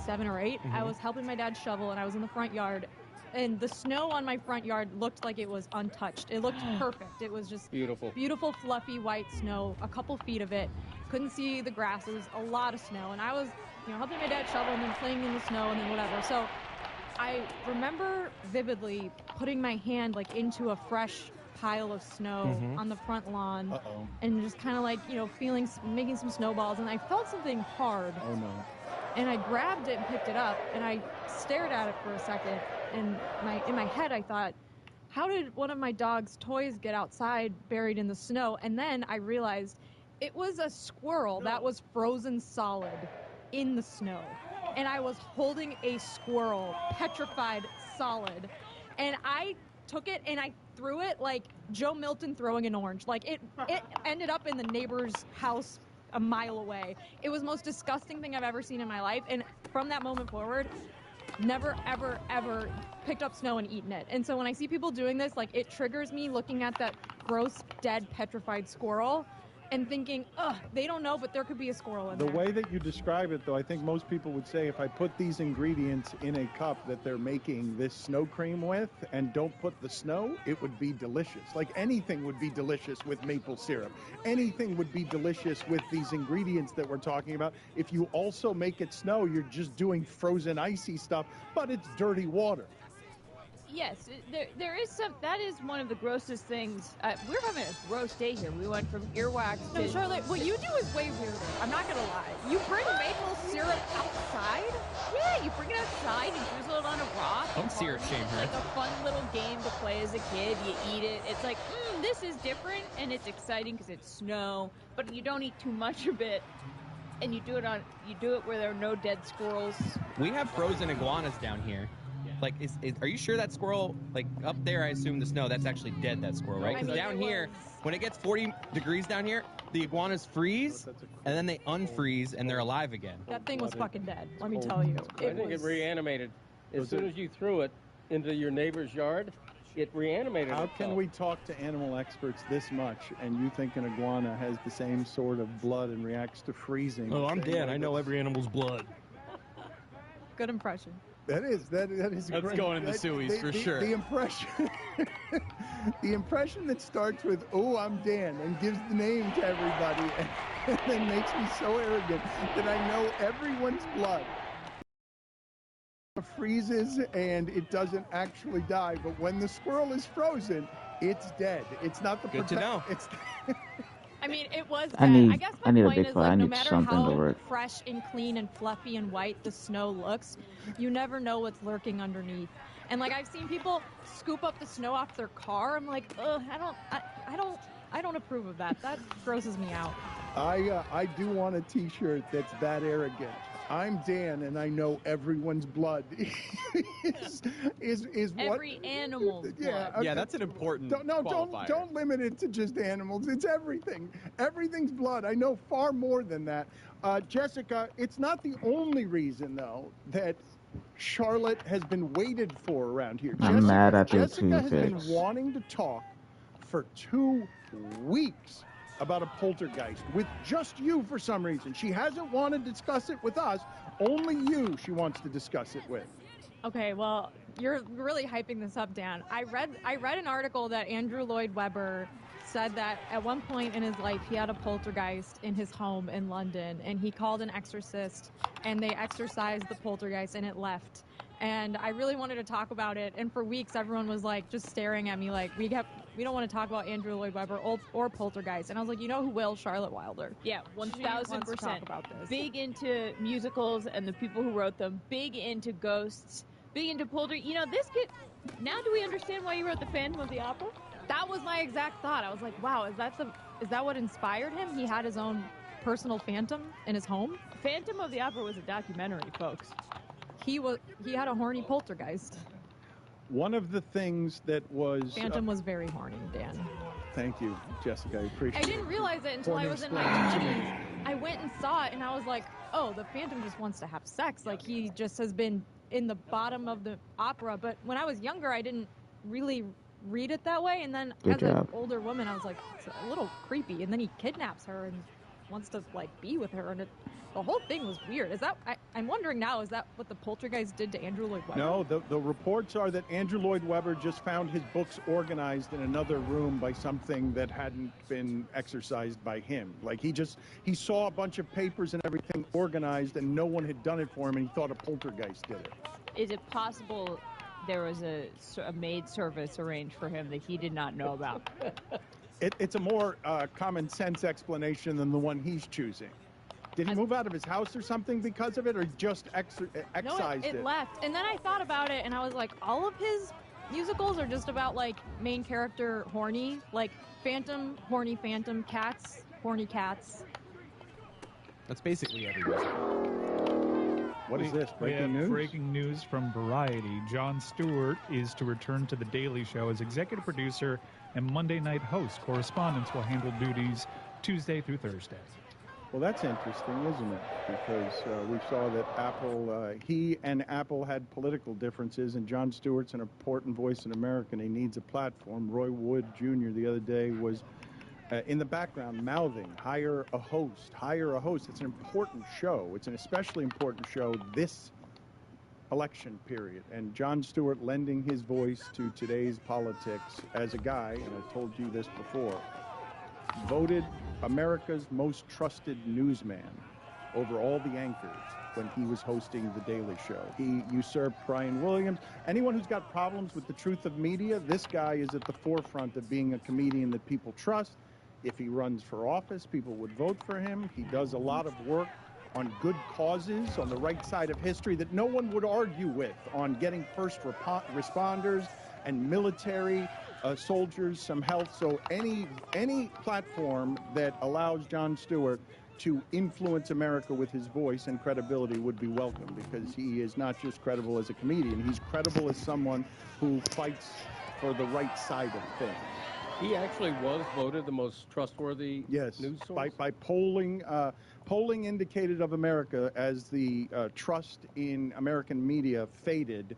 7 or 8, I was helping my dad shovel, and I was in the front yard. And the snow on my front yard looked like it was untouched. It looked perfect. It was just beautiful, fluffy white snow, a couple feet of it. Couldn't see the grass. It was a lot of snow. And I was, helping my dad shovel and then playing in the snow and then whatever. So I remember vividly putting my hand like into a fresh pile of snow on the front lawn and just kind of like, making some snowballs. And I felt something hard. Oh, no. And I grabbed it and picked it up, and I stared at it for a second. And in my head, I thought, how did one of my dog's toys get outside buried in the snow? And then I realized it was a squirrel that was frozen solid in the snow. And I was holding a squirrel, petrified solid. And I took it and I threw it like Joe Milton throwing an orange. Like it ended up in the neighbor's house a mile away. It was the most disgusting thing I've ever seen in my life. And from that moment forward, never, ever, ever picked up snow and eaten it. And so when I see people doing this, like, it triggers me looking at that gross, dead, petrified squirrel and thinking, ugh, they don't know, but there could be a squirrel in there. The way that you describe it, though, I think most people would say if I put these ingredients in a cup that they're making this snow cream with and don't put the snow, it would be delicious. Like anything would be delicious with maple syrup. Anything would be delicious with these ingredients that we're talking about. If you also make it snow, you're just doing frozen icy stuff, but it's dirty water. Yes, there is some. That is one of the grossest things. We're having a gross day here. We went from earwax to. No, Charlotte, what you do is way weirder. I'm not gonna lie. You bring maple syrup outside? Yeah, you bring it outside, you drizzle it on a rock. Don't syrup shame her. It's like a fun little game to play as a kid. You eat it. It's like, this is different, and it's exciting because it's snow, but you don't eat too much of it. And you do it where there are no dead squirrels. We have frozen iguanas down here. Like, are you sure that squirrel, like, up there, I assume the snow, that's actually dead, that squirrel, right? Because down here, when it gets 40 degrees down here, the iguanas freeze, and then they unfreeze, and they're alive again. That thing was fucking dead, let me tell you. I think it reanimated. As soon as you threw it into your neighbor's yard, it reanimated How itself. can we talk to animal experts this much, and you think an iguana has the same sort of blood and reacts to freezing? Oh, I'm dead. I know every animal's blood. Good impression. That is That's great. going in the sueys for sure. The impression that starts with "Oh, I'm Dan" and gives the name to everybody, and then makes me so arrogant that I know everyone's blood. Freezes and it doesn't actually die, but when the squirrel is frozen, it's dead. It's not the Good to know. It's I mean, it was I bad. need- I guess I my need a point big is, flat. I like, no need matter something to how work. fresh and clean and fluffy and white the snow looks, you never know what's lurking underneath. And like, I've seen people scoop up the snow off their car. I'm like, ugh, I don't approve of that. That grosses me out. I do want a T-shirt that's that arrogant. I'm Dan, and I know everyone's blood is what Every animal's blood. Okay. Yeah, that's an important qualifier. Don't limit it to just animals. It's everything. Everything's blood. I know far more than that. Jessica, it's not the only reason though that Charlotte has been waited for around here. I'm mad at the Jessica has been toothpicks. wanting to talk for 2 weeks about a poltergeist with just you for some reason. She hasn't wanted to discuss it with us. Only you she wants to discuss it with. Okay, well, you're really hyping this up, Dan. I read an article that Andrew Lloyd Webber said that at one point in his life he had a poltergeist in his home in London, and he called an exorcist, and they exorcised the poltergeist, and it left. And I really wanted to talk about it, and for weeks everyone was like just staring at me like, we don't want to talk about Andrew Lloyd Webber or poltergeist. And I was like, you know who will? Charlotte Wilder. Yeah, She wants to talk 1000%. about this. Big into musicals and the people who wrote them. Big into ghosts. Big into poltergeist. You know, this kid. Now do we understand why you wrote the Phantom of the Opera? That was my exact thought. I was like, wow, is that what inspired him? He had his own personal phantom in his home? Phantom of the Opera was a documentary, folks. He had a horny poltergeist. One of the things that was Phantom was very horny, Dan. Thank you, Jessica. I appreciate it. I didn't realize it until I was in my 20s. I went and saw it, and I was like, oh, the Phantom just wants to have sex. Like, he just has been in the bottom of the opera. But when I was younger, I didn't really read it that way. And then Good as job. an older woman, I was like, it's a little creepy. And then he kidnaps her and wants to, like, be with her. And the whole thing was weird. I'm wondering now, is that what the poltergeist did to Andrew Lloyd Webber? No, the reports are that Andrew Lloyd Webber just found his books organized in another room by something that hadn't been exercised by him. Like he saw a bunch of papers and everything organized, and no one had done it for him, and he thought a poltergeist did it. Is it possible there was a maid service arranged for him that he did not know about? It's a more common sense explanation than the one he's choosing. Did he move out of his house or something because of it, or just excised it left. And then I thought about it, and I was like, all of his musicals are just about, like, main character horny. Like, Phantom, horny Phantom, Cats, horny cats. That's basically every What is this? We Breaking have news? breaking news from Variety. Jon Stewart is to return to The Daily Show as executive producer and Monday night host. Correspondents will handle duties Tuesday through Thursday. Well, that's interesting, isn't it? Because we saw that Apple, he and Apple had political differences, and Jon Stewart's an important voice in America, and he needs a platform. Roy Wood Jr. the other day was in the background mouthing, hire a host. It's an important show. It's an especially important show this election period. And Jon Stewart lending his voice to today's politics as a guy, and I told you this before, voted America's most trusted newsman over all the anchors when he was hosting The Daily Show. He usurped Brian Williams. Anyone who's got problems with the truth of media, this guy is at the forefront of being a comedian that people trust. If he runs for office, people would vote for him. He does a lot of work on good causes on the right side of history that no one would argue with, on getting first responders and military soldiers some help. So any platform that allows Jon Stewart to influence America with his voice and credibility would be welcome, because he is not just credible as a comedian, he's credible as someone who fights for the right side of things. He actually was voted the most trustworthy news source? By polling. Polling indicated of America as the trust in American media faded.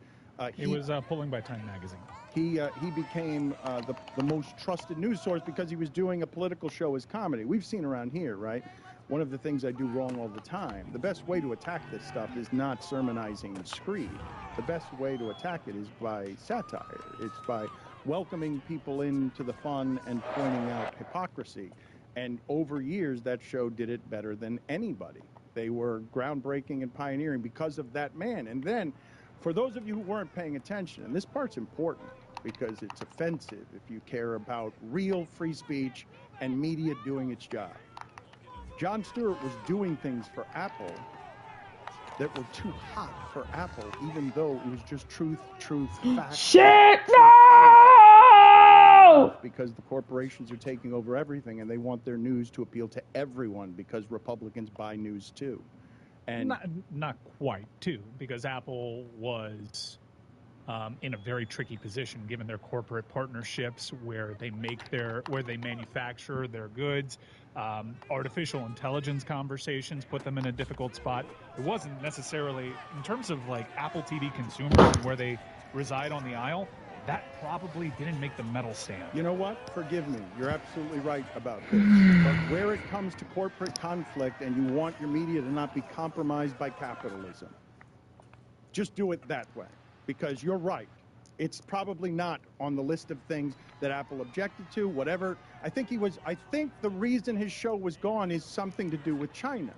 It was polling by Time Magazine. He became the most trusted news source because he was doing a political show as comedy. We've seen around here, right? One of the things I do wrong all the time. The best way to attack this stuff is not sermonizing and screed. The best way to attack it is by satire. It's by welcoming people into the fun and pointing out hypocrisy. And over years, that show did it better than anybody. They were groundbreaking and pioneering because of that man. And then, for those of you who weren't paying attention, and this part's important because it's offensive if you care about real free speech and media doing its job. Jon Stewart was doing things for Apple that were too hot for Apple, even though it was just truth, fact. Shit, no! Because the corporations are taking over everything, and they want their news to appeal to everyone because Republicans buy news too. And not quite, too, because Apple was in a very tricky position given their corporate partnerships where they manufacture their goods. Artificial intelligence conversations put them in a difficult spot. It wasn't necessarily in terms of like Apple TV consumers and where they reside on the aisle. That probably didn't make the medal stand. You know what? Forgive me. You're absolutely right about this. But where it comes to corporate conflict and you want your media to not be compromised by capitalism, just do it that way. Because you're right. It's probably not on the list of things that Apple objected to, whatever. I think the reason his show was gone is something to do with China.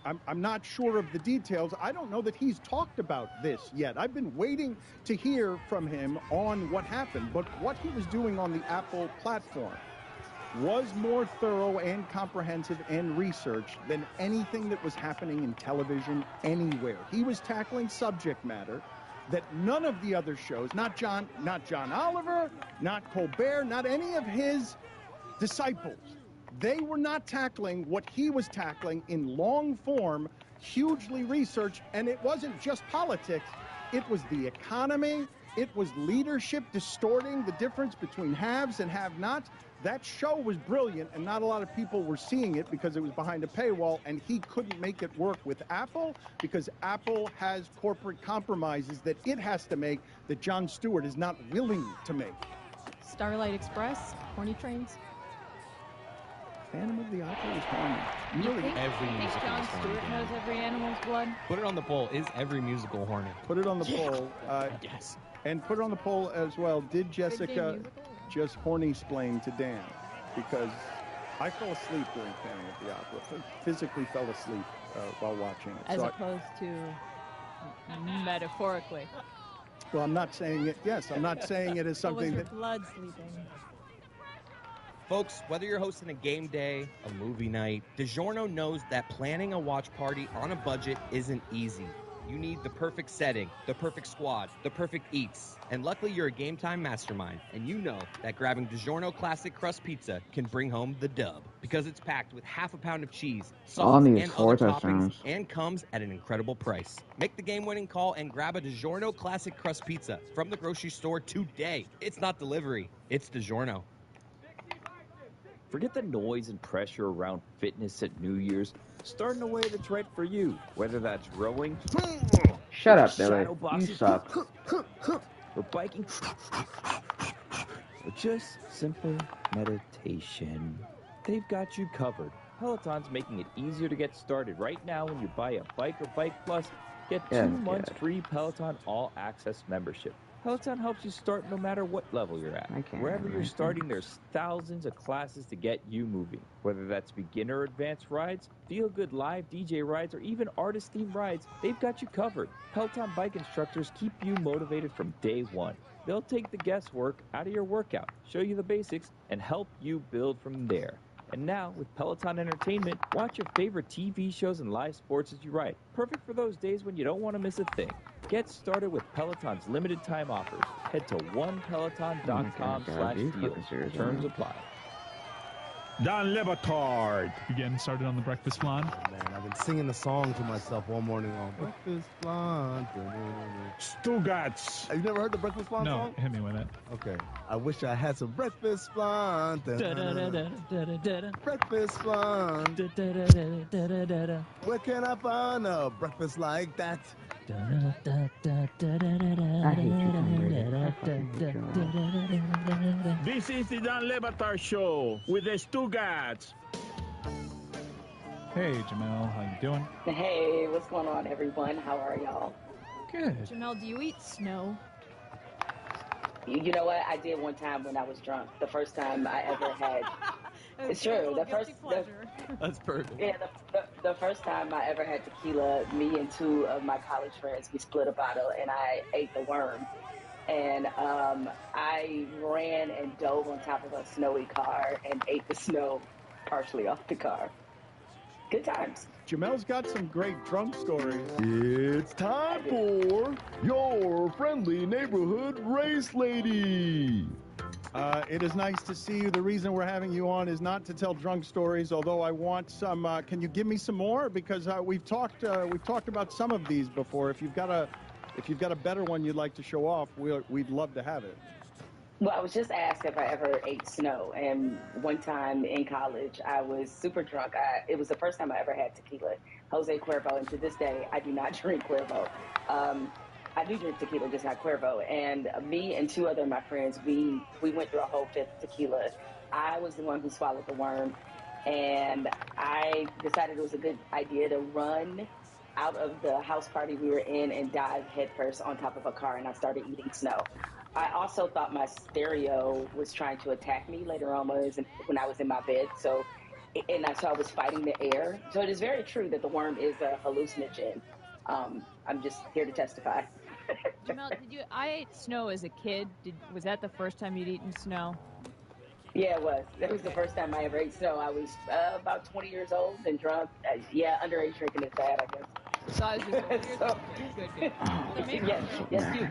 I'm not sure of the details. I don't know that he's talked about this yet. I've been waiting to hear from him on what happened. But what he was doing on the Apple platform was more thorough and comprehensive and researched than anything that was happening in television anywhere. He was tackling subject matter that none of the other shows, not John Oliver, not Colbert, not any of his disciples, they were not tackling what he was tackling in long form, hugely researched, and it wasn't just politics, it was the economy, it was leadership distorting the difference between haves and have-nots. That show was brilliant, and not a lot of people were seeing it because it was behind a paywall, and he couldn't make it work with Apple because Apple has corporate compromises that it has to make that Jon Stewart is not willing to make. Starlight Express, horny trains. Phantom of the Opera is horny. You think Jon Stewart knows every animal's blood? Put it on the poll. Is every musical horny? Put it on the poll. Yes. And put it on the poll as well. Did Jessica just horny-splain to Dan? Because I fell asleep during Phantom of the Opera. Physically fell asleep while watching it. As opposed to metaphorically. Well, I'm not saying it. Yes, I'm not saying it as something that. Blood sleeping. Folks, whether you're hosting a game day, a movie night, DiGiorno knows that planning a watch party on a budget isn't easy. You need the perfect setting, the perfect squad, the perfect eats. And luckily you're a Game Time mastermind, and you know that grabbing DiGiorno Classic Crust Pizza can bring home the dub. Because it's packed with half a pound of cheese, sauce, and other toppings, and comes at an incredible price. Make the game-winning call and grab a DiGiorno Classic Crust Pizza from the grocery store today. It's not delivery, it's DiGiorno. Forget the noise and pressure around fitness at New Year's. Start in a way that's right for you, whether that's rowing, shut up, Billy. You suck. or biking, or just simple meditation. They've got you covered. Peloton's making it easier to get started. Right now, when you buy a bike or Bike Plus, get 2 months free Peloton All Access membership. Peloton helps you start no matter what level you're at. Wherever you're starting, there's thousands of classes to get you moving. Whether that's beginner or advanced rides, feel-good live DJ rides, or even artist-themed rides, they've got you covered. Peloton bike instructors keep you motivated from day one. They'll take the guesswork out of your workout, show you the basics, and help you build from there. And now, with Peloton Entertainment, watch your favorite TV shows and live sports as you ride. Perfect for those days when you don't want to miss a thing. Get started with Peloton's limited time offers. Head to onepeloton.com/deal. Terms apply. Dan Lebatard. You getting started on the breakfast flan? Man, I've been singing the song to myself one morning on breakfast flan. Stugats. Have you never heard the breakfast flan song? No, hit me with it. Okay. I wish I had some breakfast flan. Breakfast flan. Where can I find a breakfast like that? I hate you, This is the Dan Lebatard Show with the Stugats. Hey, Jamel, how you doing? Hey, what's going on, everyone? How are y'all? Good. Jamel, do you eat snow? You know what? I did one time when I was drunk. The first time I ever had. It's true. That's perfect. Yeah, the first time I ever had tequila, me and 2 of my college friends, we split a bottle, and I ate the worm. And I ran and dove on top of a snowy car and ate the snow partially off the car. Good times. Jamel's got some great drunk stories. It's time for your friendly neighborhood race lady. It is nice to see you. The reason we're having you on is not to tell drunk stories, although I want some. Can you give me some more? Because we've talked about some of these before. If you've got a better one you'd like to show off, we'd love to have it. Well, I was just asked if I ever ate snow, and one time in college, I was super drunk. It was the first time I ever had tequila, Jose Cuervo, and to this day, I do not drink Cuervo. I do drink tequila, just not Cuervo. And me and two other of my friends, we went through a whole fifth tequila. I was the one who swallowed the worm, and I decided it was a good idea to run out of the house party we were in and dive headfirst on top of a car, and I started eating snow. I also thought my stereo was trying to attack me later on when I was in my bed. So I was fighting the air. So it is very true that the worm is a hallucinogen. I'm just here to testify. Jamel, I ate snow as a kid. Was that the first time you'd eaten snow? Yeah, it was. That was the first time I ever ate snow. I was about 20 years old and drunk. Underage drinking is bad, I guess. So I was just good. Yes, you.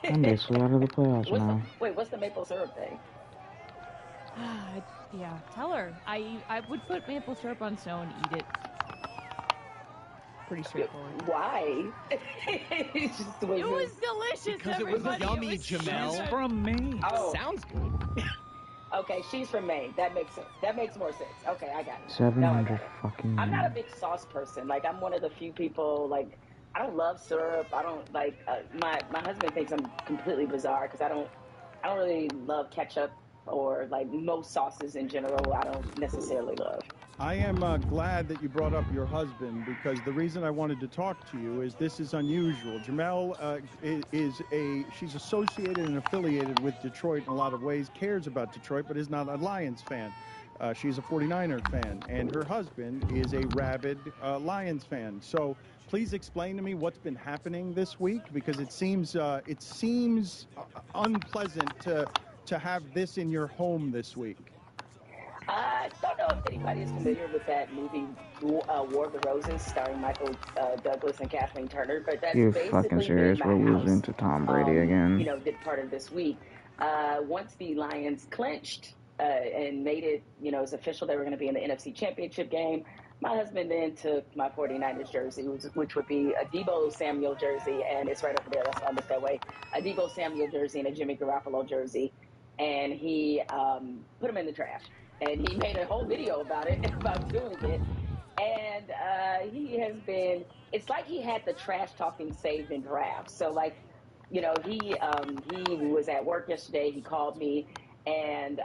I'm basically out of the playoffs now. What's the maple syrup thing? Yeah, tell her. I would put maple syrup on snow and eat it. Pretty straightforward. Why? It was delicious. Because it was yummy, Jamel. She's from Maine. Oh. Sounds good. Okay, she's from Maine. That makes sense. That makes more sense. Okay, I got it. 700 fucking. I'm not a big sauce person. Like, I'm one of the few people, like, I don't love syrup. I don't like. My husband thinks I'm completely bizarre because I don't really love ketchup or like most sauces in general. I don't necessarily love. I am glad that you brought up your husband, because the reason I wanted to talk to you is this is unusual. Jamel she's associated and affiliated with Detroit in a lot of ways, cares about Detroit, but is not a Lions fan. She's a 49er fan, and her husband is a rabid Lions fan. So please explain to me what's been happening this week, because it seems unpleasant to have this in your home this week. I don't know if anybody is familiar with that movie, War of the Roses, starring Michael Douglas and Kathleen Turner, but that's You're basically fucking serious? We're losing to Tom Brady again. Did part of this week. Once the Lions clinched and made it, it's official they were going to be in the NFC Championship game, my husband then took my 49ers jersey, which would be a Deebo Samuel jersey, and it's right over there, that's why I look that way, a Deebo Samuel jersey and a Jimmy Garoppolo jersey, and he put them in the trash. And he made a whole video about it, about doing it. And he has been, it's like he had the trash talking saved in drafts. So, like, he was at work yesterday. He called me. And,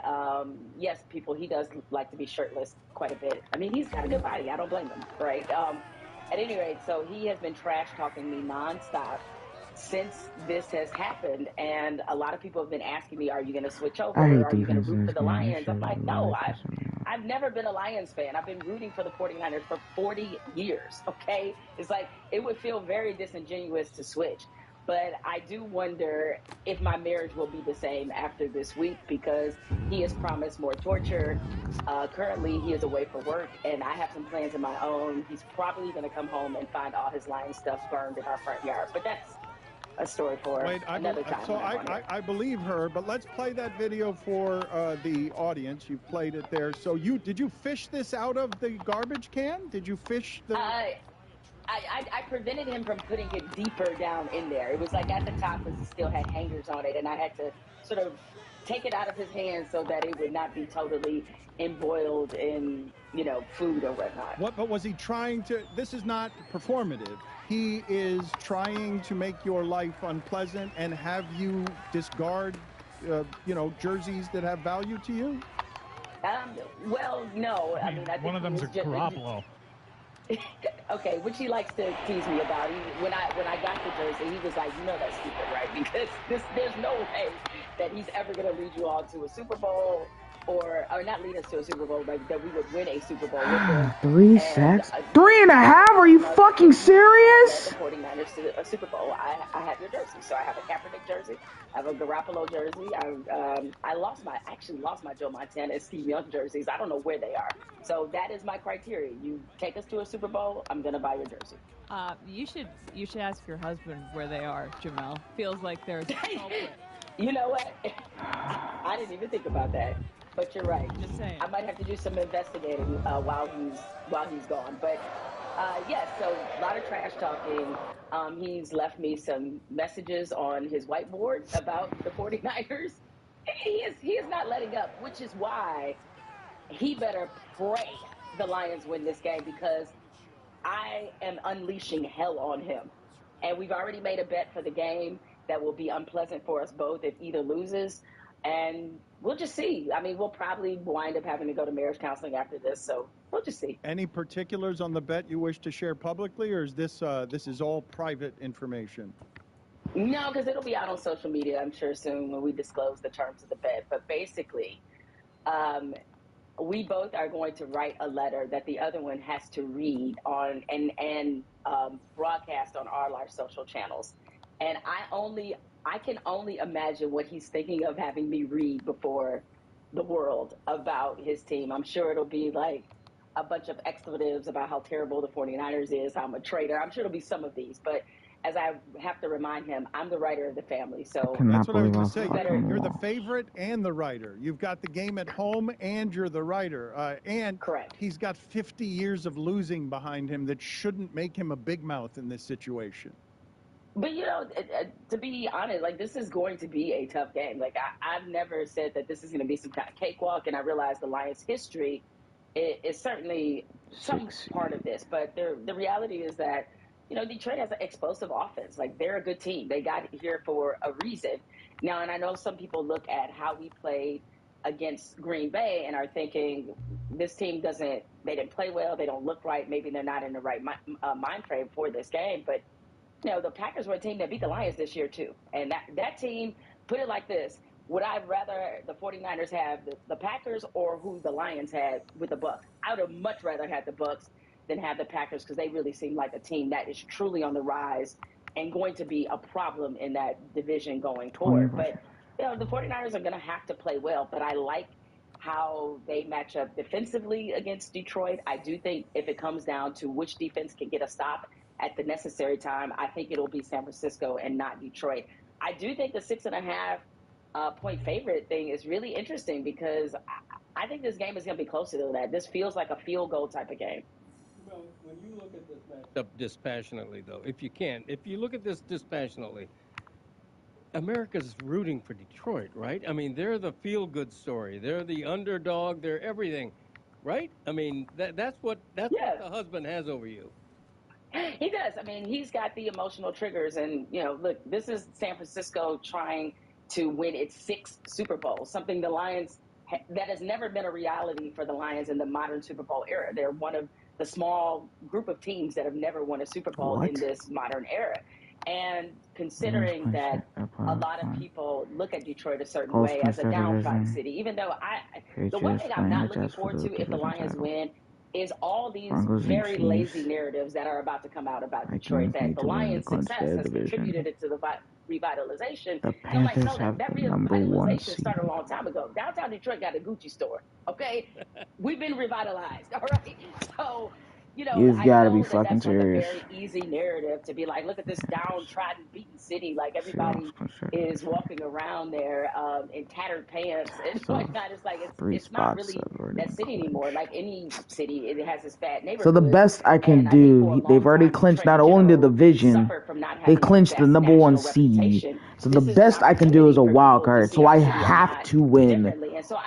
yes, he does like to be shirtless quite a bit. I mean, he's got a good body. I don't blame him, right? At any rate, so he has been trash talking me nonstop since this has happened, and a lot of people have been asking me, are you going to switch over? Are you going to root for the Lions? I'm like, no, I've never been a Lions fan. I've been rooting for the 49ers for 40 years, okay? It's like, it would feel very disingenuous to switch. But I do wonder if my marriage will be the same after this week, because he has promised more torture. Currently, he is away for work, and I have some plans of my own. He's probably going to come home and find all his Lions stuff burned in our front yard. But that's a story for another time. So I believe her, but let's play that video for the audience. You've played it there. So did you fish this out of the garbage can? Did you fish the... I prevented him from putting it deeper down in there. It was like at the top because it still had hangers on it, and I had to sort of take it out of his hands so that it would not be totally embroiled in, food or whatnot. But was he trying to... This is not performative. He is trying to make your life unpleasant and have you discard, jerseys that have value to you? Well, no. I mean, I think one of them's a Garoppolo. Okay, which he likes to tease me about. When I got the jersey, he was like, that's stupid, right? Because there's no way that he's ever going to lead you all to a Super Bowl or not lead us to a Super Bowl, like that we would win a Super Bowl with them. 3 sacks? 3.5? Are you fucking serious? The 49ers to a Super Bowl. I have your jersey. So I have a Kaepernick jersey. I have a Garoppolo jersey. I actually lost my Joe Montana and Steve Young jerseys. I don't know where they are. So that is my criteria. You take us to a Super Bowl, I'm gonna buy your jersey. You should ask your husband where they are, Jamel. Feels like there's a culprit. You know what? I didn't even think about that. But you're right. Just saying. I might have to do some investigating while he's gone. But yes, so a lot of trash talking. He's left me some messages on his whiteboard about the 49ers. He is not letting up, which is why he better pray the Lions win this game, because I am unleashing hell on him. And we've already made a bet for the game that will be unpleasant for us both if either loses. And we'll just see. I mean, we'll probably wind up having to go to marriage counseling after this, so we'll just see. Any particulars on the bet you wish to share publicly, or is this is all private information? No, because it'll be out on social media, I'm sure, soon when we disclose the terms of the bet. But basically, we both are going to write a letter that the other one has to read on and broadcast on all our social channels. And I can only imagine what he's thinking of having me read before the world about his team. I'm sure it'll be like a bunch of expletives about how terrible the 49ers is, how I'm a traitor. I'm sure it'll be some of these, but as I have to remind him, I'm the writer of the family. So that's what I was going to say. You're the favorite and the writer. You've got the game at home and you're the writer. And correct. He's got 50 years of losing behind him that shouldn't make him a big mouth in this situation. But, you know, to be honest, like, this is going to be a tough game. Like, I've never said that this is going to be some kind of cakewalk, and I realize the Lions' history is certainly some part of this. But the reality is that, you know, Detroit has an explosive offense. Like, they're a good team. They got here for a reason. Now, and I know some people look at how we played against Green Bay and are thinking this team they didn't play well, they don't look right, maybe they're not in the right mind frame for this game. But you know, the Packers were a team that beat the Lions this year, too. And that team, put it like this, would I rather the 49ers have the Packers or who the Lions had with the Bucs? I would have much rather had the Bucs than have the Packers, because they really seem like a team that is truly on the rise and going to be a problem in that division going forward. But, you know, the 49ers are going to have to play well. But I like how they match up defensively against Detroit. I do think if it comes down to which defense can get a stop at the necessary time, I think it'll be San Francisco and not Detroit. I do think the 6.5 point favorite thing is really interesting, because I think this game is going to be closer to that. This feels like a field goal type of game. Well, when you look at this matchup dispassionately, though, if you look at this dispassionately, America's rooting for Detroit, right? I mean, they're the feel-good story. They're the underdog. They're everything, right? I mean, that's what the husband has over you. He does. I mean, he's got the emotional triggers. And, you know, look, this is San Francisco trying to win its 6th Super Bowl, something the Lions, that has never been a reality for the Lions in the modern Super Bowl era. They're one of the small group of teams that have never won a Super Bowl in this modern era. And considering that a lot of people look at Detroit a certain way as a downtrodden city, even though the one thing I'm not looking forward to if the Lions win is all these very lazy narratives that are about to come out about Detroit, that the Lions' success has contributed to the revitalization. The Panthers have that the #1 seed. started a long time ago. Downtown Detroit got a Gucci store, okay? We've been revitalized, all right? So, you know, You've got to be that's fucking serious. a very easy narrative to be like, look at this downtrodden, beaten city. Like, everybody is walking around there in tattered pants and whatnot. It's like, it's not really that city anymore. Like any city, it has its bad neighborhoods. So the best I can do, they've already clinched not only the division, they clinched the #1 seed. So the best I can do is a wild card. So I have to win,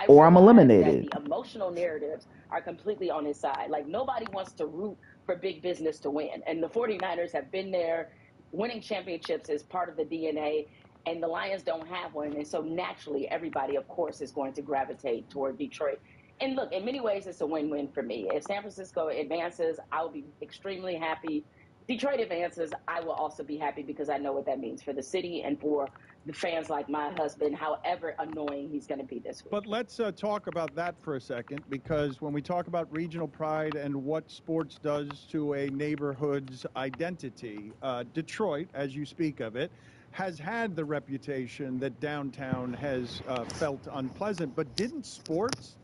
or I'm eliminated. The emotional narratives are completely on his side. Like, nobody wants to root for big business to win. And the 49ers have been there. Winning championships is part of the DNA, and the Lions don't have one. And so naturally, everybody, of course, is going to gravitate toward Detroit. And look, in many ways, it's a win-win for me. If San Francisco advances, I'll be extremely happy. Detroit advances, I will also be happy, because I know what that means for the city and for fans like my husband, however annoying he's going to be this week. But let's talk about that for a second, because when we talk about regional pride and what sports does to a neighborhood's identity, Detroit, as you speak of it, has had the reputation that downtown has felt unpleasant. But didn't sports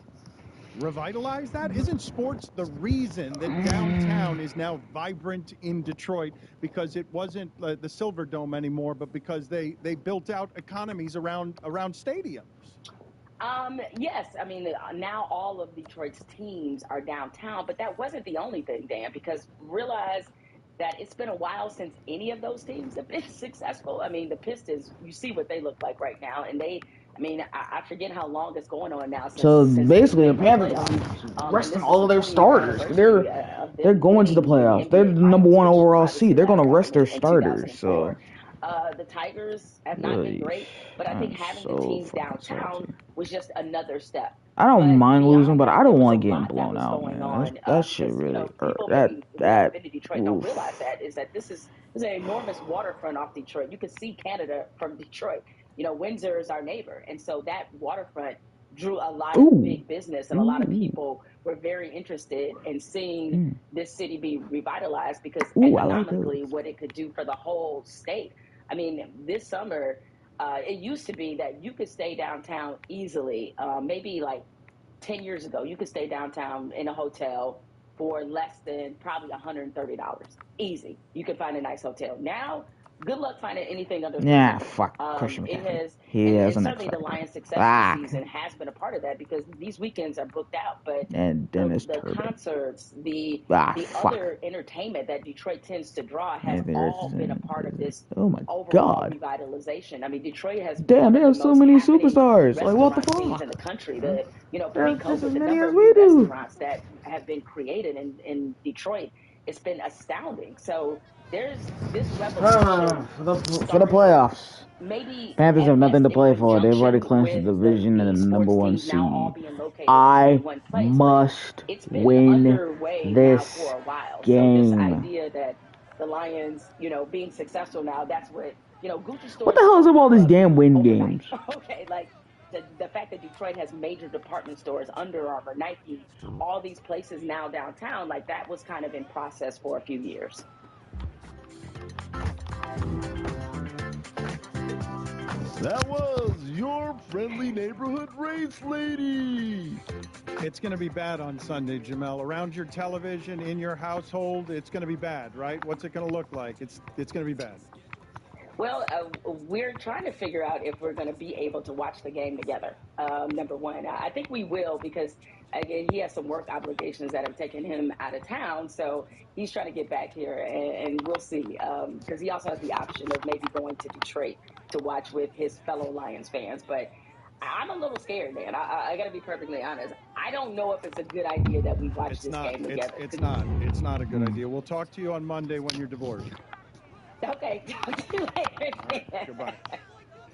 revitalize that? Isn't sports the reason that downtown is now vibrant in Detroit? Because it wasn't the Silver Dome anymore, but because they built out economies around stadiums. Yes, I mean, now all of Detroit's teams are downtown, but that wasn't the only thing, Dan, because realize that it's been a while since any of those teams have been successful. I mean, the Pistons, you see what they look like right now, and I forget how long it's going on now. So basically, the Panthers are resting all of their starters. They're going to the playoffs. They're the number 1 overall seed. They're going to rest their starters. So the Tigers have not been great, but I think having the teams downtown was just another step. I don't mind losing, but I don't want to get blown out, man. That shit really hurt. That Detroit don't realize that is that this is an enormous waterfront off Detroit. You can see Canada from Detroit. You know, Windsor is our neighbor, and so that waterfront drew a lot of big business, and a lot of people were very interested in seeing this city be revitalized because economically, what it could do for the whole state. I mean, this summer, it used to be that you could stay downtown easily. Maybe like 10 years ago, you could stay downtown in a hotel for less than probably $130. Easy. You could find a nice hotel. Now, good luck finding anything under Christian it has, and certainly the Lions' success this season has been a part of that because these weekends are booked out. But the concerts, the other entertainment that Detroit tends to draw has all been a part of this overall revitalization. I mean, Detroit has they have so many superstars. Like, what the fuck? In the country, pre-COVID, the number of new restaurants that have been created in Detroit, it's been astounding. So there's this revolution for the playoffs. Maybe Panthers have nothing to play for. They've already clinched the division and the number 1 seed. I must win this game. So this idea that the Lions, being successful now, that's what Gucci stores. What the hell is up all these damn win games? Okay, like the fact that Detroit has major department stores, Under Armour, Nike, all these places now downtown, like that was kind of in process for a few years. That was your friendly neighborhood race lady. It's going to be bad on Sunday, Jamel. Around your television, in your household, it's going to be bad, right? What's it going to look like? It's going to be bad. Well, we're trying to figure out if we're going to be able to watch the game together, number one. I think we will because, again, he has some work obligations that have taken him out of town. So he's trying to get back here, and we'll see. Because he also has the option of maybe going to Detroit to watch with his fellow Lions fans. But I'm a little scared, man. I got to be perfectly honest. I don't know if it's a good idea that we watch this game together. It's not. It's not a good idea. We'll talk to you on Monday when you're divorced. Okay, talk to you later. Goodbye.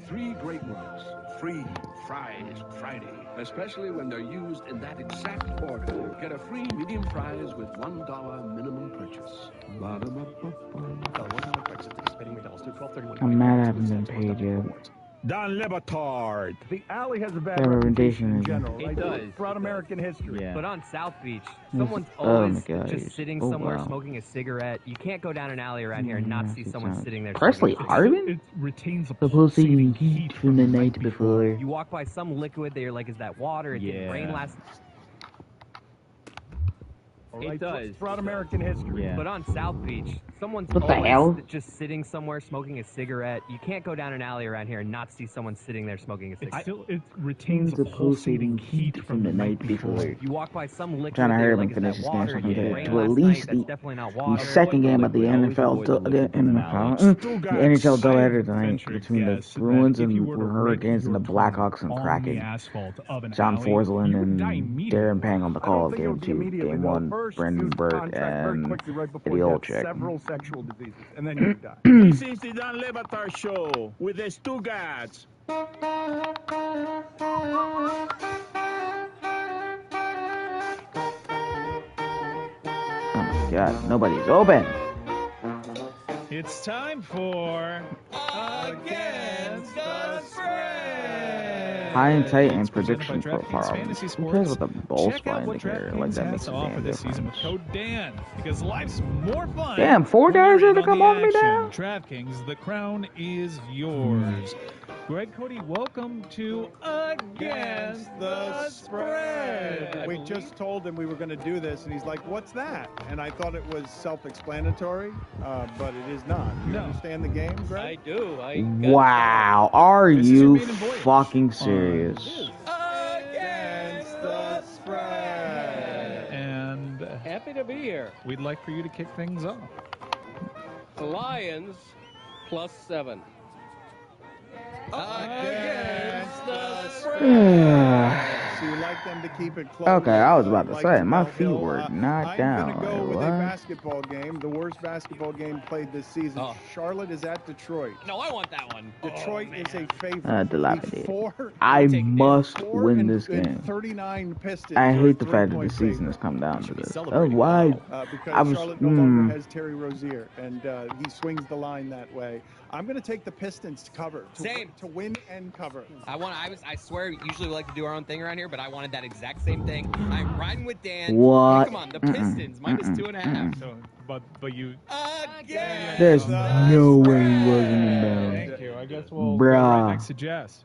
3 great words. Free Fries Friday. Especially when they're used in that exact order. Get a free medium fries with $1 minimum purchase. $1 purchase participating McDonald's through 12/31. I'm mad I haven't been paid yet. Don Lebatard. The alley has a bad reputation in general. It does. Throughout American history. Yeah. But on South Beach, someone's always just sitting somewhere wow. smoking a cigarette. You can't go down an alley around here and not see someone sitting there. Presley Harvin? It retains the pulsating heat from the night before. You walk by some liquid that you're like, is that water? It didn't rain last. It does. Throughout American history. Yeah. But on South Beach, someone's what the always hell? just sitting somewhere smoking a cigarette. You can't go down an alley around here and not see someone sitting there smoking a cigarette. It retains the pulsating heat from the night before. You walk by some liquid. Trying to hurry up and finish this game so I can get it to at least the second game of the NHL doubleheader tonight between the Bruins and Hurricanes and the Blackhawks and Kraken. John Forsland and Darren Pang on the call of Game 2. Game 1, Brendan Burke and Eddie Olczyk. Several sexual diseases, and then you die. This is the Don Lebatard Show with the Stugatz. Oh my God, nobody's open. It's time for Against Against the spread. High and tight and It's presented by prediction DraftKings profile. Fantasy Who Sports. cares what the ball Check spot out what indicator like DraftKings that has makes to a offer damn this season with difference? code Dan, because life's more fun. Damn, 4 guys had to come all the way down. DraftKings, the crown is yours. Greg Cody, welcome to Against the Spread. We just told him we were going to do this, and he's like, "What's that?" And I thought it was self-explanatory, but it is not. You understand the game, Greg? I do. Wow, are you fucking serious? Against the spread. And happy to be here. We'd like for you to kick things off. The Lions +7. Against the spread. So you like them to keep it close. Okay, I was about to Like say, my Bell feet Hill. were not I'm down. going to go Like, with what? a basketball game, the worst basketball game played this season. Charlotte is at Detroit. No, I want that one. Detroit is a favorite. Dilapidated. I must win this game. 39 Pistons. I hate are the fact that the 3-point season has come down to this. Oh, why? because I was. Charlotte no longer has Terry Rozier, and he swings the line that way. I'm going to take the Pistons to cover. To win and cover. I swear, usually we like to do our own thing around here, but I wanted that exact same thing. I'm riding with Dan. What? Hey, come on, the Pistons -2.5. So, but you. There's no way he wasn't inbound. Thank you. I guess we'll go Bruh. right next to Jess.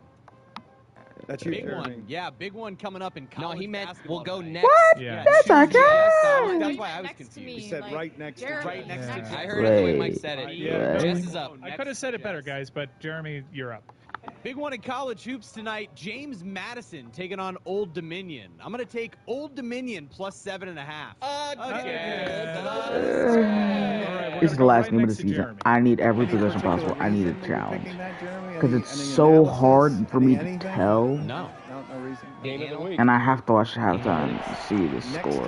That's big one. Yeah, big one coming up in college. No, he meant we'll go next. What? Yeah. That's not good. That's why I was confused. You said right next to Jeremy. Right next to. I heard it the way Mike said it. Yeah. Jess is up. I could have said it better, guys, but Jeremy, you're up. Big one in college hoops tonight. James Madison taking on Old Dominion. I'm going to take Old Dominion +7.5. This is the last game of the season. I need every possession possible. I need a challenge. Because it's so hard for me to tell. No. No reason. Game of the week. And I have to watch halftime to see the score.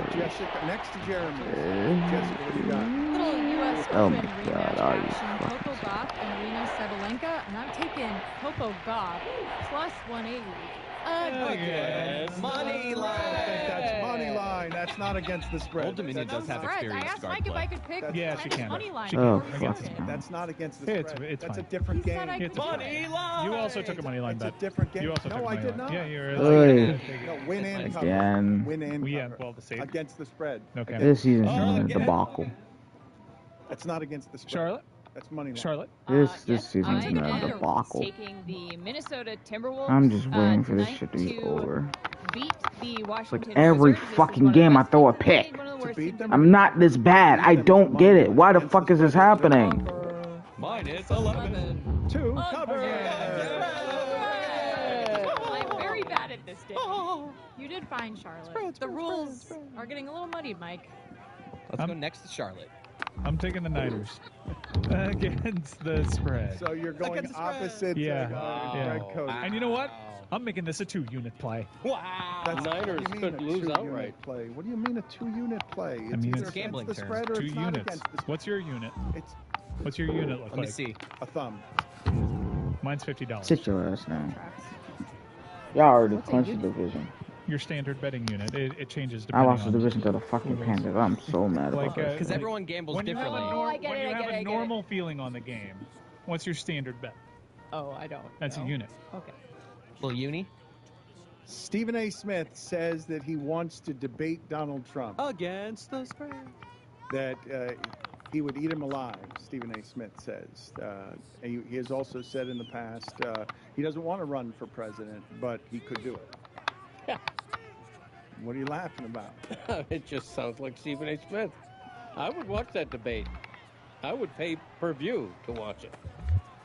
Next to Jeremy. Jessica, what do you got? Little U.S. Oh Open my God, rematch are you action. fucking Coco Gauff and Arena Sabalenka, and I'm taking Coco Gauff +180. Money line. That's money line. That's not against the spread. Old Dominion does have I experienced asked guard Mike if play. I could pick Yeah, she can. money line. Oh, before we fuck. started. That's not against the It's spread. That's fine. a different game. said I It's could- money line. You also took a money line bet. It's a different game. You also took No, a I money did line. not. Yeah, you're. Oy. No, win and cover. Again. Win and Yeah, cover. well, the same. Against the spread. Okay. This season's been a debacle. That's not against the spread. Charlotte? That's money line. Charlotte? This Yes, season's I been a am debacle. taking the Minnesota Timberwolves. I'm just waiting for this tonight shit to be over. beat the Washington Like every Wizards. This is fucking one of the game I best throw a teams in the league, pick. one of the worst beat teams them? in I'm not this bad. I don't get it. Why the fuck is this happening? -11. Two cover. I'm very bad at this game. You did fine, Charlotte. The rules are getting a little muddied, Mike. Let's go next to Charlotte. I'm taking the Niners against the spread. So you're going opposite. Yeah. Greg Cody. And you know what? I'm making this a 2-unit play. Wow. That's Niners what do you could mean a lose 2-unit outright. Play. What do you mean a 2-unit play? I mean, either it's against the terms. spread or 2 it's not units. against the spread. What's your unit? It's What's your unit look Let me like? see. a thumb. Mine's $50. Sit your ass down. Y'all already clinched the division. Your standard betting unit. It changes I depending lost the on division to the fucking Panthers. I'm so mad about Like, this. Because everyone gambles when you have differently. a, I get when it, you I have get it, a I get it. normal feeling on the game, what's your standard bet? Oh, I don't. That's know. a unit. Okay. Little uni. Stephen A. Smith says that he wants to debate Donald Trump. Against the spread. That he would eat him alive, Stephen A. Smith says. He has also said in the past he doesn't want to run for president, but he could do it. Yeah. What are you laughing about? It just sounds like Stephen A. Smith. I would watch that debate. I would pay per view to watch it.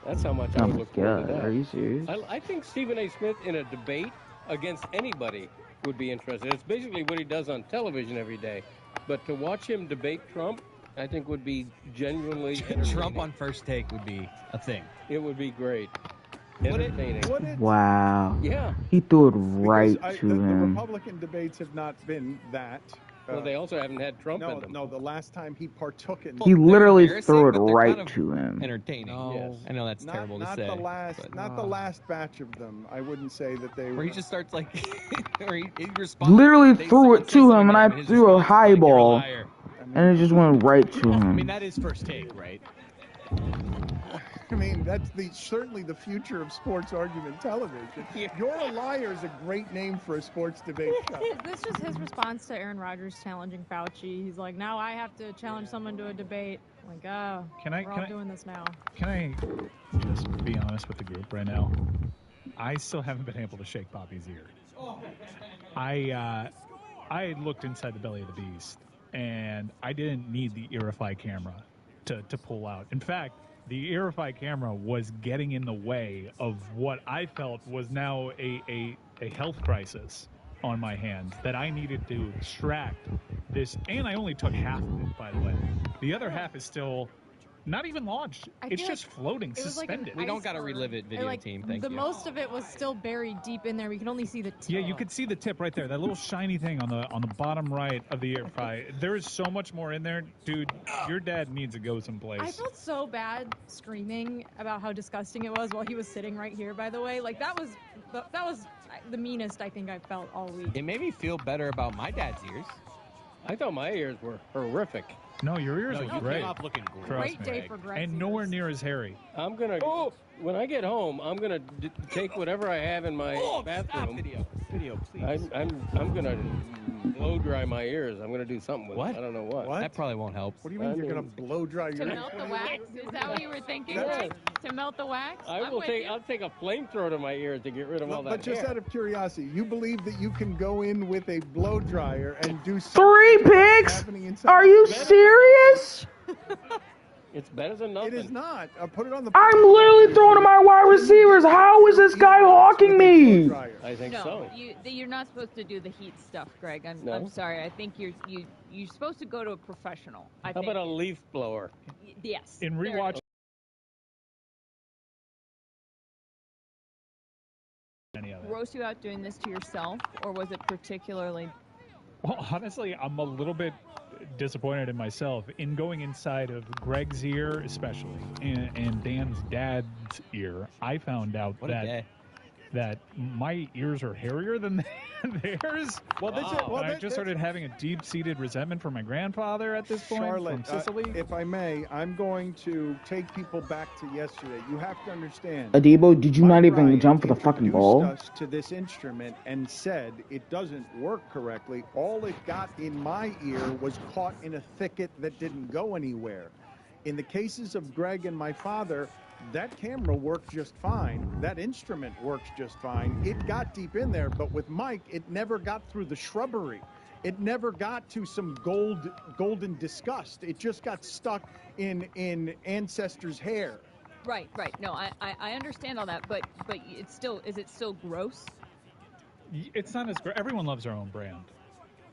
That's how much I Oh would my look forward to God, that. are you serious? I think Stephen A. Smith in a debate against anybody would be interesting. It's basically what he does on television every day. But to watch him debate Trump, I think would be genuinely Trump on First Take would be a thing. It would be great. Entertaining. Wow. Yeah. He threw it right Because to the him. Republican debates have not been that. Well, they also haven't had Trump in them. No, the last time he partook in He literally embarrassing, threw it but they're right kind of to him. Entertaining. Yes. I know that's terrible to say. The last, but- not the last batch of them. I wouldn't say that they Where were. he just starts like, or he responds. Literally they- threw someone it says to him, something and to I him, his threw a response is high like, "You're a ball, liar." and it just went right to I mean, him. that is First Take, right? I mean, that's certainly the future of sports argument television. You're a Liar is a great name for a sports debate show. Is this just his response to Aaron Rodgers challenging Fauci? He's like, now I have to challenge someone to a debate. Like, oh, we're all doing this now. Can I just be honest with the group right now? I still haven't been able to shake Bobby's ear. I looked inside the belly of the beast, and I didn't need the Earify camera to pull out. In fact, the Earify camera was getting in the way of what I felt was now a health crisis on my hands that I needed to extract this. And I only took half of it, by the way. The other half is still not even launched. It's just floating, suspended. We don't got to relive it, video team. Thank you. The most of it was still buried deep in there. We could only see the tip. Yeah, you could see the tip right there. That little shiny thing on the bottom right of the Earify. There is so much more in there, dude. Your dad needs to go someplace. I felt so bad screaming about how disgusting it was while he was sitting right here. By the way, like that was the meanest I think I felt all week. It made me feel better about my dad's ears. I thought my ears were horrific. No, your ears are you great. came off looking Great day for Greg. And nowhere near as hairy. I'm gonna. When I get home, I'm gonna take whatever I have in my bathroom. Video, please. I'm gonna blow dry my ears. I'm gonna do something with it. I don't know what. That probably won't help. What do you mean you're gonna blow dry your To ears? melt the wax? Is that what you were thinking? Yeah. To melt the wax? I'll take a flamethrower to my ears to get rid of all that. But just hair. out of curiosity, you believe that you can go in with a blow dryer and do something 3 picks? happening inside? Are you serious? It's better than nothing. It is not. Put it on the. I'm literally throwing to my wide receivers. How is this guy hawking me? I think No, so. you're not supposed to do the heat stuff, Greg. No? I'm sorry. I think you're supposed to go to a professional. How about a leaf blower? Yes. In rewatch. Gross you out doing this to yourself, or was it particularly? Well, honestly, I'm a little bit disappointed in myself in going inside of Greg's ear, especially, and Dan's dad's ear. I found out that my ears are hairier than theirs. Well, this is, well, I just started having a deep-seated resentment for my grandfather at this point Charlotte, from Sicily. if I may, I'm going to take people back to yesterday. You have to understand. Adebo, did you not even jump for the fucking introduced ball? us to this instrument and said it doesn't work correctly. All it got in my ear was caught in a thicket that didn't go anywhere. In the cases of Greg and my father, that camera worked just fine. That instrument works just fine. It got deep in there, but with Mike, it never got through the shrubbery. It never got to some golden disgust. It just got stuck in ancestors' hair. Right. No, I understand all that, but it's still, is it still gross? It's not as great. Everyone loves their own brand.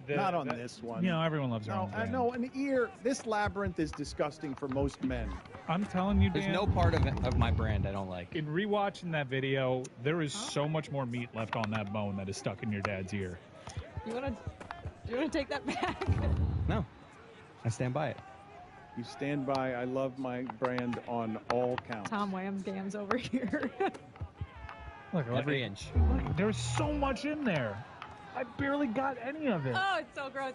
Not on this one. You know, everyone loves their own brand. No, an ear, this labyrinth is disgusting for most men. I'm telling you, Dan. There's no part of my brand I don't like. In rewatching that video, there is so much more meat left on that bone that is stuck in your dad's ear. You wanna take that back? No, I stand by it. You stand by. I love my brand on all counts. Tom Wham dams over here. Look, Every inch. Look, there's so much in there. I barely got any of it. Oh, it's so gross.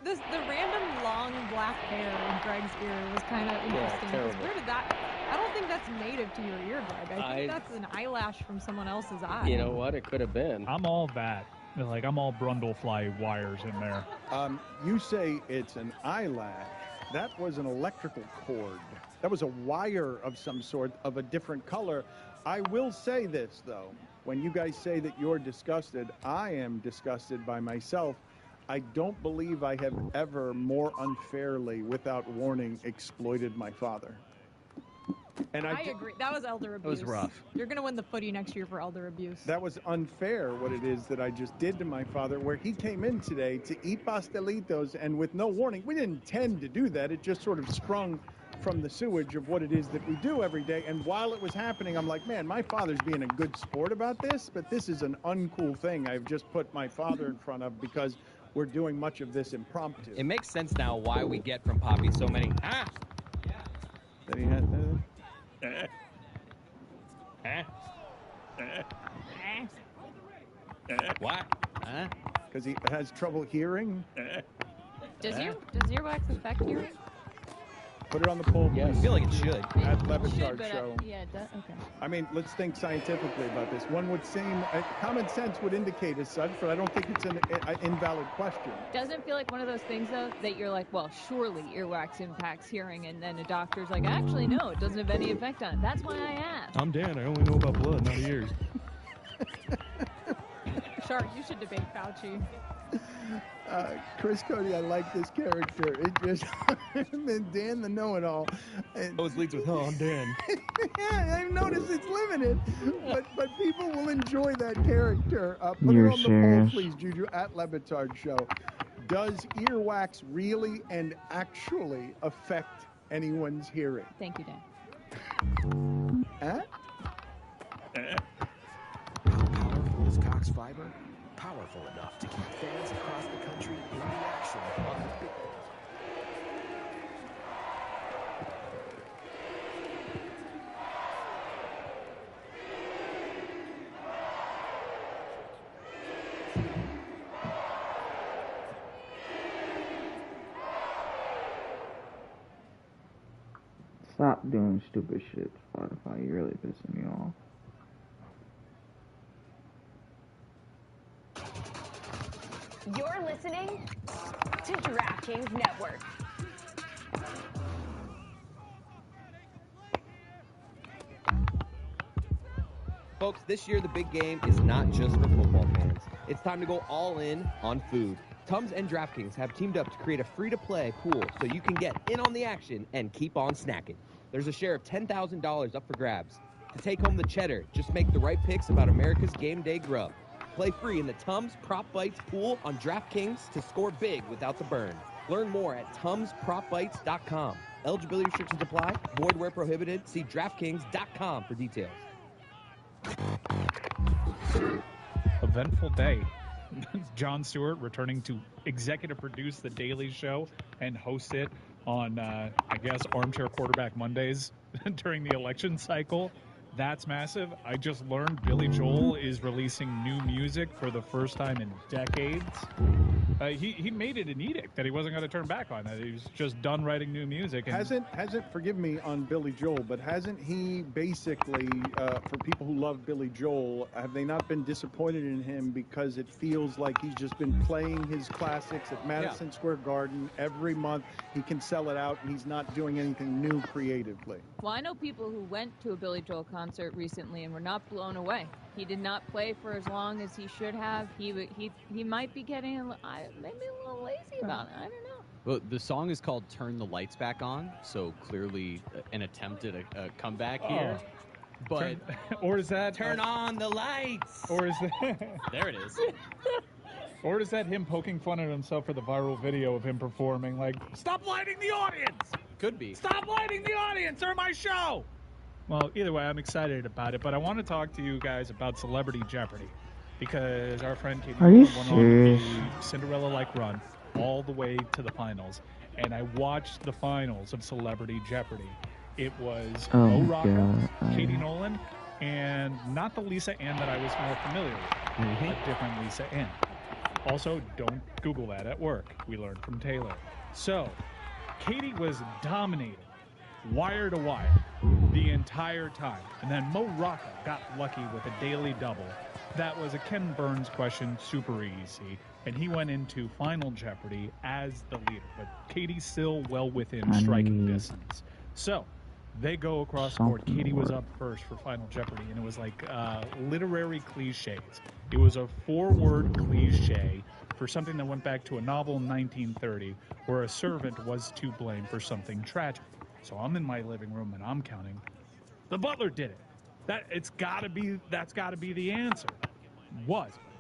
The random long black hair in Greg's ear was kind of interesting. terrible. Where did that? I don't think that's native to your ear, Greg. I think that's an eyelash from someone else's eye. You know what? It could have been. I'm all that. Like, I'm all Brundlefly wires in there. You say it's an eyelash. That was an electrical cord. That was a wire of some sort of a different color. I will say this, though. When you guys say that you're disgusted, I am disgusted by myself. I don't believe I have ever more unfairly, without warning, exploited my father. And I agree. That was elder abuse. was rough. You're going to win the footy next year for elder abuse. That was unfair, what it is that I just did to my father, where he came in today to eat pastelitos, and with no warning, we didn't intend to do that. It just sort of sprung from the sewage of what it is that we do every day. And while it was happening, I'm like, man, my father's being a good sport about this, but this is an uncool thing I've just put my father in front of because we're doing much of this impromptu. It makes sense now why we get from Poppy so many. That he had. What? Because he has trouble hearing. Does earwax affect hearing? Put it on the poll, please. I feel like it should. At Levitard But Show. yeah, it does. Okay. I mean, let's think scientifically about this. One would seem, common sense would indicate as such, but I don't think it's an invalid question. Doesn't feel like one of those things, though, that you're like, well, surely earwax impacts hearing, and then a doctor's like, actually, no, it doesn't have any effect on it. That's why I asked. I'm Dan. I only know about blood, not ears. Shark, you should debate Fauci. Chris Cody, I like this character. It just, and Dan the know-it-all. Always leads with, oh, I'm Dan. Yeah, I've noticed it's limited, but people will enjoy that character. Put You're it on the serious. poll, please, Juju, at Levitard Show. Does earwax really and actually affect anyone's hearing? Thank you, Dan. Huh? How powerful is Cox Fiber? Powerful enough to keep fans across the country in the action on the big. Stop doing stupid shit, Spotify. You're really pissing me off. You're listening to DraftKings Network. Folks, this year the big game is not just for football fans. It's time to go all in on food. Tums and DraftKings have teamed up to create a free-to-play pool so you can get in on the action and keep on snacking. There's a share of $10,000 up for grabs. To take home the cheddar, just make the right picks about America's game day grub. Play free in the Tums Prop Bites pool on DraftKings to score big without the burn. Learn more at TumsPropBites.com. Eligibility restrictions apply. Void where prohibited. See DraftKings.com for details. Eventful day. Jon Stewart returning to executive produce The Daily Show and host it on, I guess, Armchair Quarterback Mondays during the election cycle. That's massive. I just learned Billy Joel is releasing new music for the first time in decades. He made it an edict that he wasn't going to turn back on it. He was just done writing new music. And Hasn't forgive me on Billy Joel, but hasn't he basically, for people who love Billy Joel, have they not been disappointed in him because it feels like he's just been playing his classics at Madison Square Garden every month? He can sell it out, and he's not doing anything new creatively. Well, I know people who went to a Billy Joel concert recently and were not blown away. He did not play for as long as he should have. He might be getting maybe a little lazy about it. I don't know. Well, the song is called "Turn the Lights Back On," so clearly an attempt at a comeback here. But or is that turn on the lights? Or is that there it is? Or is that him poking fun at himself for the viral video of him performing like, "Stop lighting the audience"? Could be. Stop lighting the audience or my show. Well, either way, I'm excited about it, but I want to talk to you guys about Celebrity Jeopardy because our friend Katie Are you went on serious? a Cinderella-like run all the way to the finals, and I watched the finals of Celebrity Jeopardy. It was Oh Mo my Rocca, God. Katie Nolan, and not the Lisa Ann that I was more familiar with, a different Lisa Ann. Also, don't Google that at work. We learned from Taylor. So, Katie was dominated, wire to wire, the entire time. And then Mo Rocca got lucky with a daily double. That was a Ken Burns question, super easy. And he went into Final Jeopardy as the leader. But Katie's still well within striking distance. So, they go across the board. Katie was up first for Final Jeopardy, and it was like literary cliches. It was a 4-word cliche for something that went back to a novel in 1930 where a servant was to blame for something tragic. So I'm in my living room and I'm counting. The butler did it. That's got to be the answer.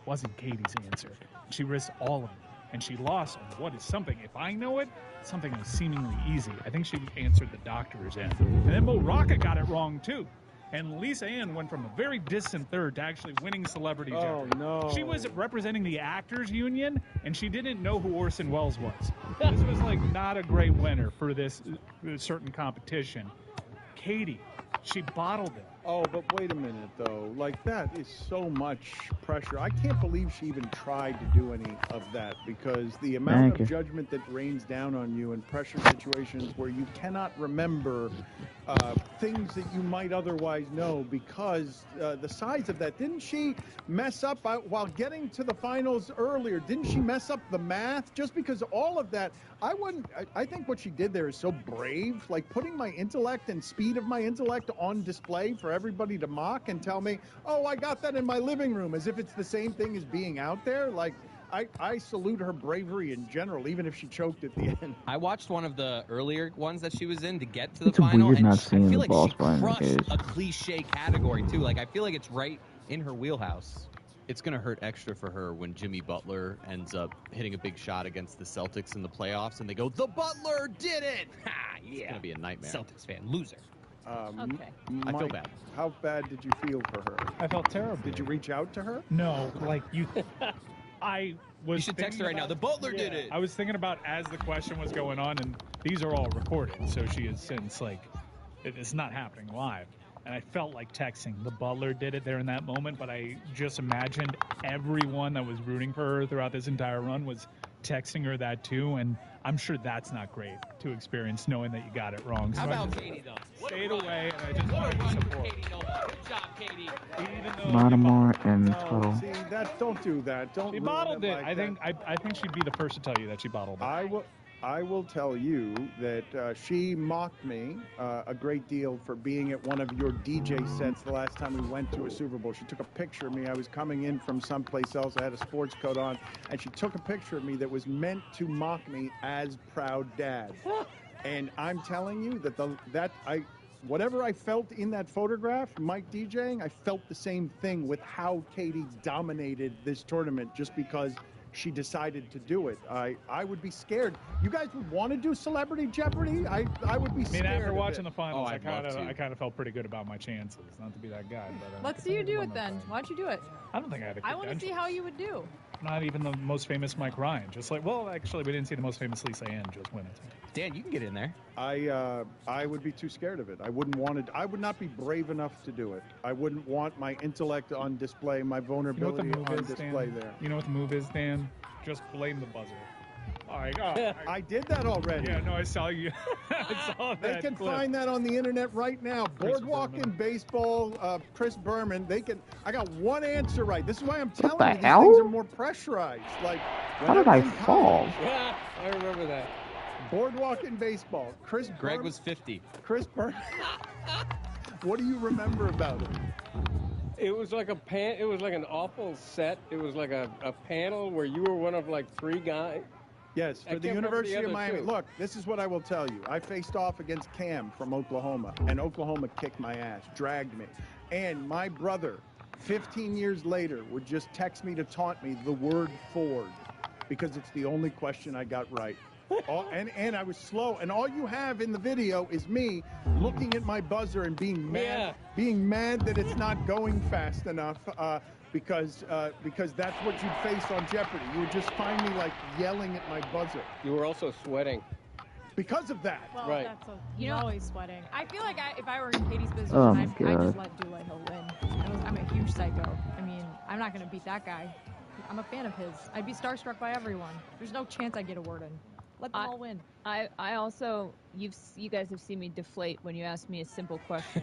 Wasn't Katie's answer. She risked all of it, and she lost on what is something, if I know it, something that's seemingly easy. I think she answered the doctor's end. And then Mo Rocca got it wrong too. And Lisa Ann went from a very distant third to actually winning Celebrity Jeopardy. No. She was representing the Actors Union, and she didn't know who Orson Welles was. This was like not a great winner for this certain competition. Katie, she bottled it. Oh, but wait a minute, though. Like, that is so much pressure. I can't believe she even tried to do any of that, because the amount of judgment that rains down on you in pressure situations where you cannot remember things that you might otherwise know, because the size of that. Didn't she mess up while getting to the finals earlier? Didn't she mess up the math? Just because all of that, I think what she did there is so brave, like putting my intellect and speed of my intellect on display for everybody to mock and tell me, oh, I got that in my living room, as if it's the same thing as being out there. Like, I salute her bravery in general, even if she choked at the end. I watched one of the earlier ones that she was in to get to the It's final, weird and not I seeing feel the like balls she flying in the crushed cage. a cliche category too. Like I feel like it's right in her wheelhouse. It's going to hurt extra for her when Jimmy Butler ends up hitting a big shot against the Celtics in the playoffs, and they go, "The Butler did it!" Ha! It's Yeah. going to be a nightmare. Celtics fan, loser. Okay. I feel bad. How bad did you feel for her? I felt terrible. Did you reach out to her? No, like you. I was. You should text her right now. The Butler did it. I was thinking about as the question was going on, and these are all recorded, so she has since it's not happening live. And I felt like texting. The Butler did it there in that moment, but I just imagined everyone that was rooting for her throughout this entire run was texting her that too, and I'm sure that's not great to experience knowing that you got it wrong. How So about I just Katie though? stayed away, and I just wanted to support. Katie Nolan. Good job, Katie. Baltimore and Tuttle. See, don't do that. Don't. She ruin bottled it. like I think that. I think she'd be the first to tell you that she bottled it. I will tell you that she mocked me a great deal for being at one of your DJ sets the last time we went to a Super Bowl. She took a picture of me. I was coming in from someplace else. I had a sports coat on, and she took a picture of me that was meant to mock me as Proud Dad. And I'm telling you that whatever I felt in that photograph, Mike DJing, I felt the same thing with how Katie dominated this tournament just because she decided to do it. I would be scared. You guys would want to do Celebrity Jeopardy? I would be scared. I mean, after of watching it. the finals, Oh, I I'd love to. kind of felt pretty good about my chances. Not to be that guy, but Let's see you do it then. Why don't you do it? I don't think I had a I want to see how you would do. Not even the most famous Mike Ryan. Just like, well, actually, we didn't see the most famous Lisa Ann just win it. Dan, you can get in there. I would be too scared of it. I wouldn't want it. I would not be brave enough to do it. I wouldn't want my intellect on display, my vulnerability on display there. You know what the move is, Dan? Just blame the buzzer. All right. I did that already. Yeah, no, I saw you. I saw They that can clip. find that on the internet right now. Chris Boardwalk Berman. in baseball, Chris Berman. I got one answer right. This is why I'm telling the you these hell? things are more pressurized. Like, How did I fall? Yeah, I remember that. Boardwalk in baseball. Greg was 50. Chris Berman. What do you remember about it? It was like it was like an awful set. It was like a panel where you were one of like three guys. Yes, I for the can't remember the University of other Miami. two. Look, this is what I will tell you. I faced off against Cam from Oklahoma, and Oklahoma kicked my ass, dragged me. And my brother, 15 years later, would just text me to taunt me the word Ford, because it's the only question I got right. And I was slow. And all you have in the video is me looking at my buzzer and being mad that it's not going fast enough. Because that's what you'd face on Jeopardy. You would just find me like yelling at my buzzer. You were also sweating. Because of that. Well, Right. You're always sweating. I feel like if I were in Katie's position, Oh, my I'd God. just let Doolittle win. I'm a huge psycho. I mean, I'm not going to beat that guy. I'm a fan of his. I'd be starstruck by everyone. There's no chance I get a word in. Let them all win. I also, you guys have seen me deflate when you ask me a simple question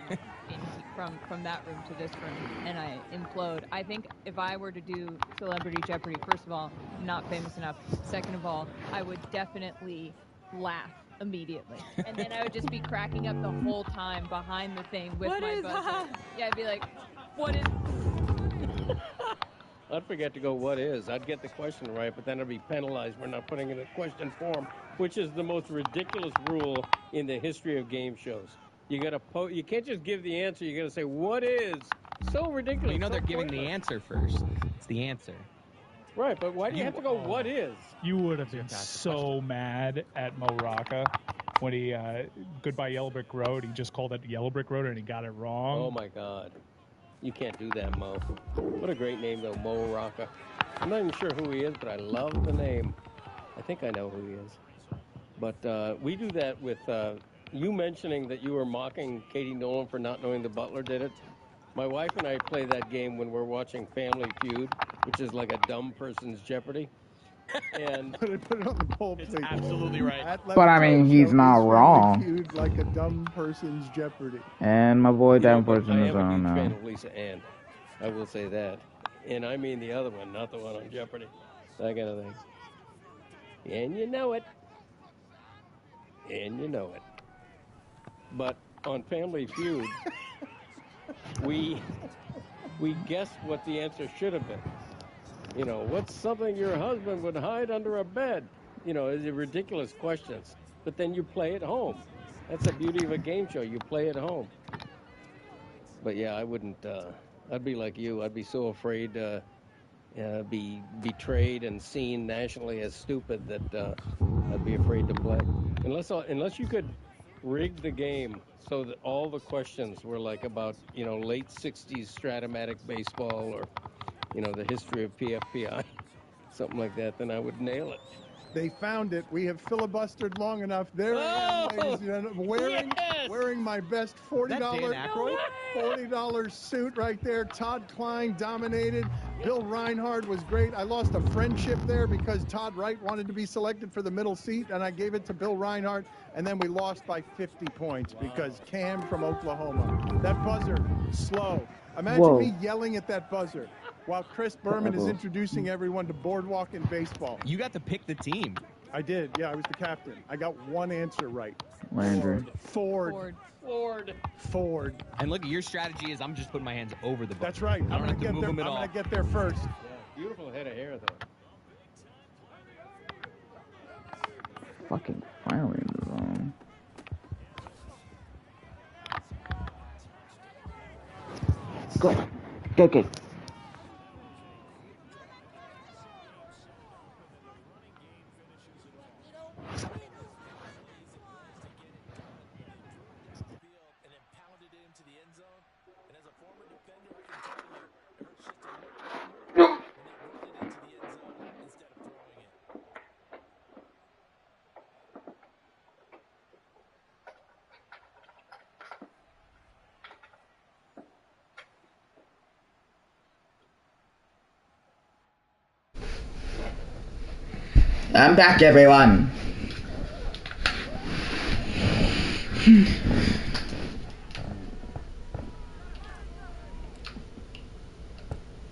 from that room to this room, and I implode. I think if I were to do Celebrity Jeopardy, first of all, not famous enough. Second of all, I would definitely laugh immediately, and then I would just be cracking up the whole time behind the thing with What my is buzzer. that? Yeah, I'd be like, "What is?" I'd forget to go, what is? I'd get the question right, but then I'd be penalized for not putting it in question form, which is the most ridiculous rule in the history of game shows. You can't just give the answer. You got to say, what is? So ridiculous. Well, you know so they're giving the pointless. answer first. It's the answer. Right, but why do you have to go, what is? You would have been so mad at Mo Rocca when he Goodbye Yellow Brick Road. He just called it Yellow Brick Road and he got it wrong. Oh, my God. You can't do that, Mo. What a great name, though, Mo Rocca. I'm not even sure who he is, but I love the name. I think I know who he is. But we do that with you mentioning that you were mocking Katie Nolan for not knowing the Butler did it. My wife and I play that game when we're watching Family Feud, which is like a dumb person's Jeopardy. And put it on the poll, please. It's absolutely right. But I mean, he's not wrong. Feud like a dumb person's Jeopardy. And my boy, that but person I is am a on huge fan now. of Lisa Ann. I will say that. And I mean the other one, not the one on Jeopardy. That kind of thing. And you know it. And you know it. But on Family Feud, we guessed what the answer should have been. You know, what's something your husband would hide under a bed? You know, it's ridiculous questions. But then you play at home. That's the beauty of a game show. You play at home. But yeah, I wouldn't. I'd be like you. I'd be so afraid to be betrayed and seen nationally as stupid that I'd be afraid to play. Unless you could rig the game so that all the questions were like about, you know, late 60s Stratomatic baseball or, you know, the history of PFPI, something like that, then I would nail it. They found it. We have filibustered long enough. There I am, ladies and gentlemen, wearing my best $40 suit right there. Todd Klein dominated. Bill Reinhardt was great. I lost a friendship there because Todd Wright wanted to be selected for the middle seat, and I gave it to Bill Reinhardt, and then we lost by 50 points because Cam from Oklahoma. That buzzer, slow. Imagine me yelling at that buzzer while Chris Berman is introducing everyone to Boardwalk and baseball. You got to pick the team. I did. Yeah, I was the captain. I got one answer right. Landry. Ford. And look, your strategy is I'm just putting my hands over the button. That's right. I'm going to get there first. Yeah, beautiful head of hair, though. Fucking finally in the zone. Go. Go. I'm back, everyone.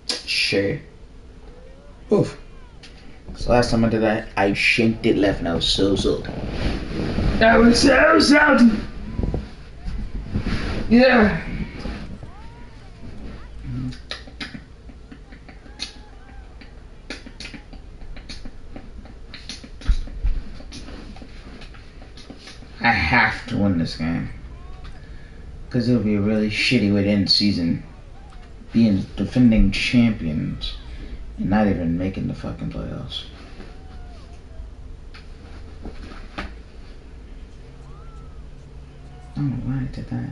Sure. Oof. So last time I did that, I shanked it left and I was so salty. I was so salty. Yeah. I have to win this game. Because it'll be really shitty way to end season. Being defending champions and not even making the fucking playoffs. I don't know why I did that.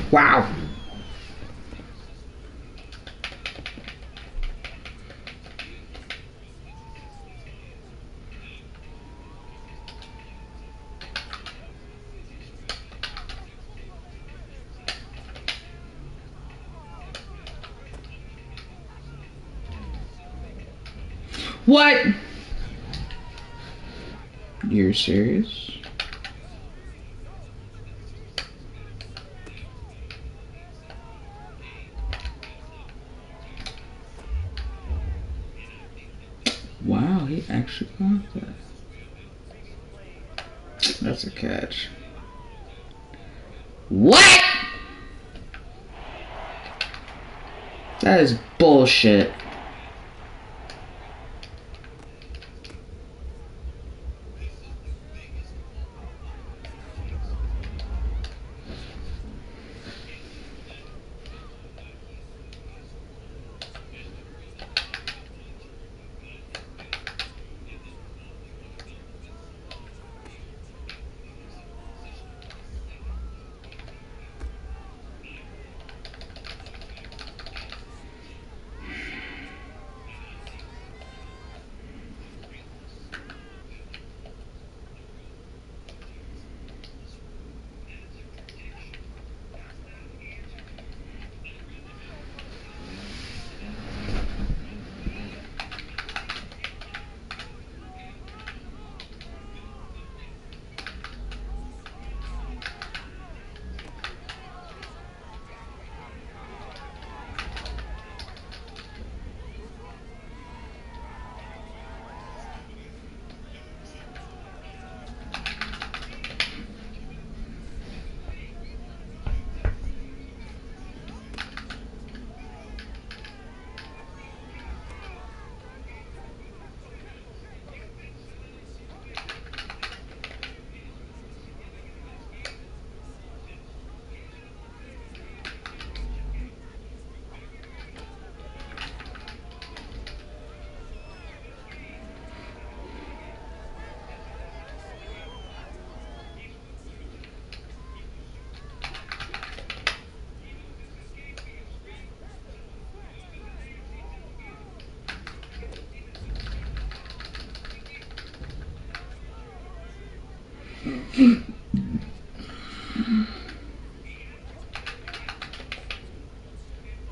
Wow. What? You're serious? Wow, he actually caught that. That's a catch. What? That is bullshit.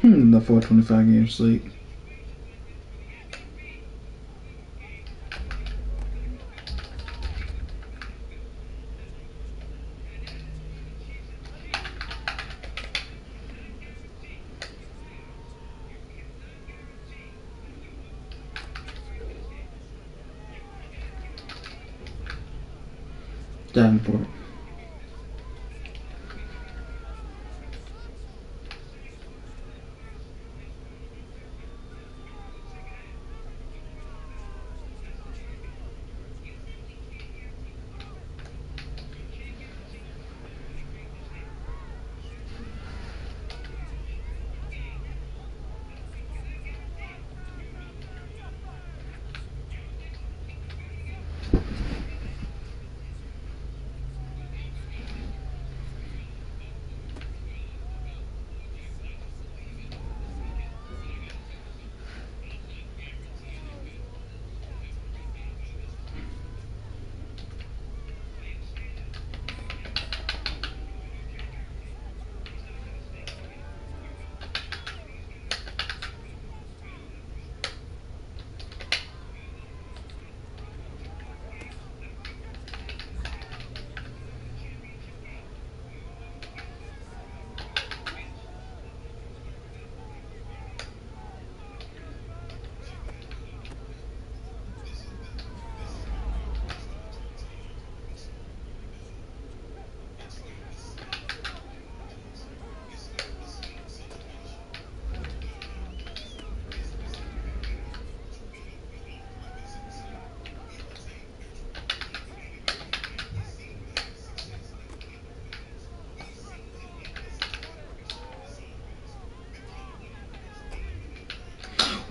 The 425 game sleep. Davenport.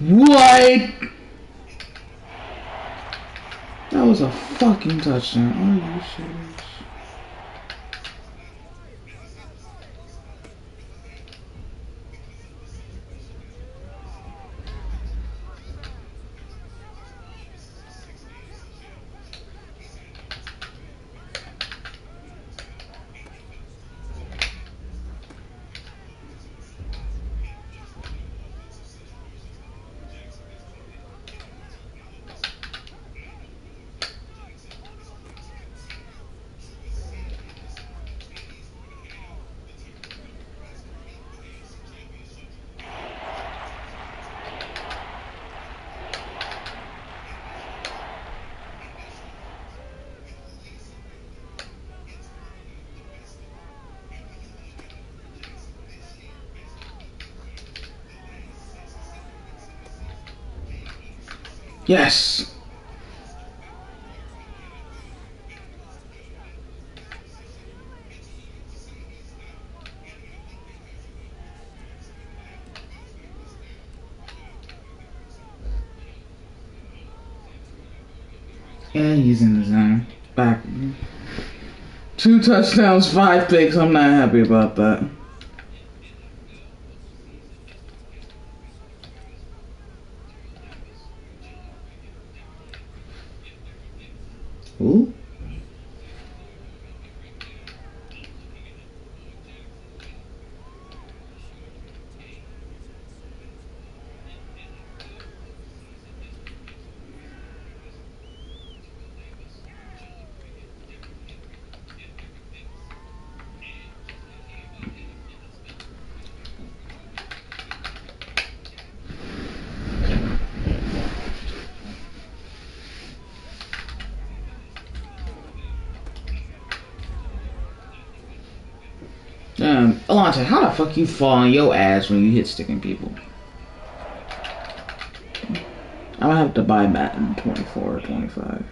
What? That was a fucking touchdown. Are you serious? Yes. And he's in the zone. Back. 2 touchdowns, 5 picks. I'm not happy about that. Ooh. Alonta, how the fuck you fall on your ass when you hit sticking people? I'm gonna have to buy Madden 24 or 25.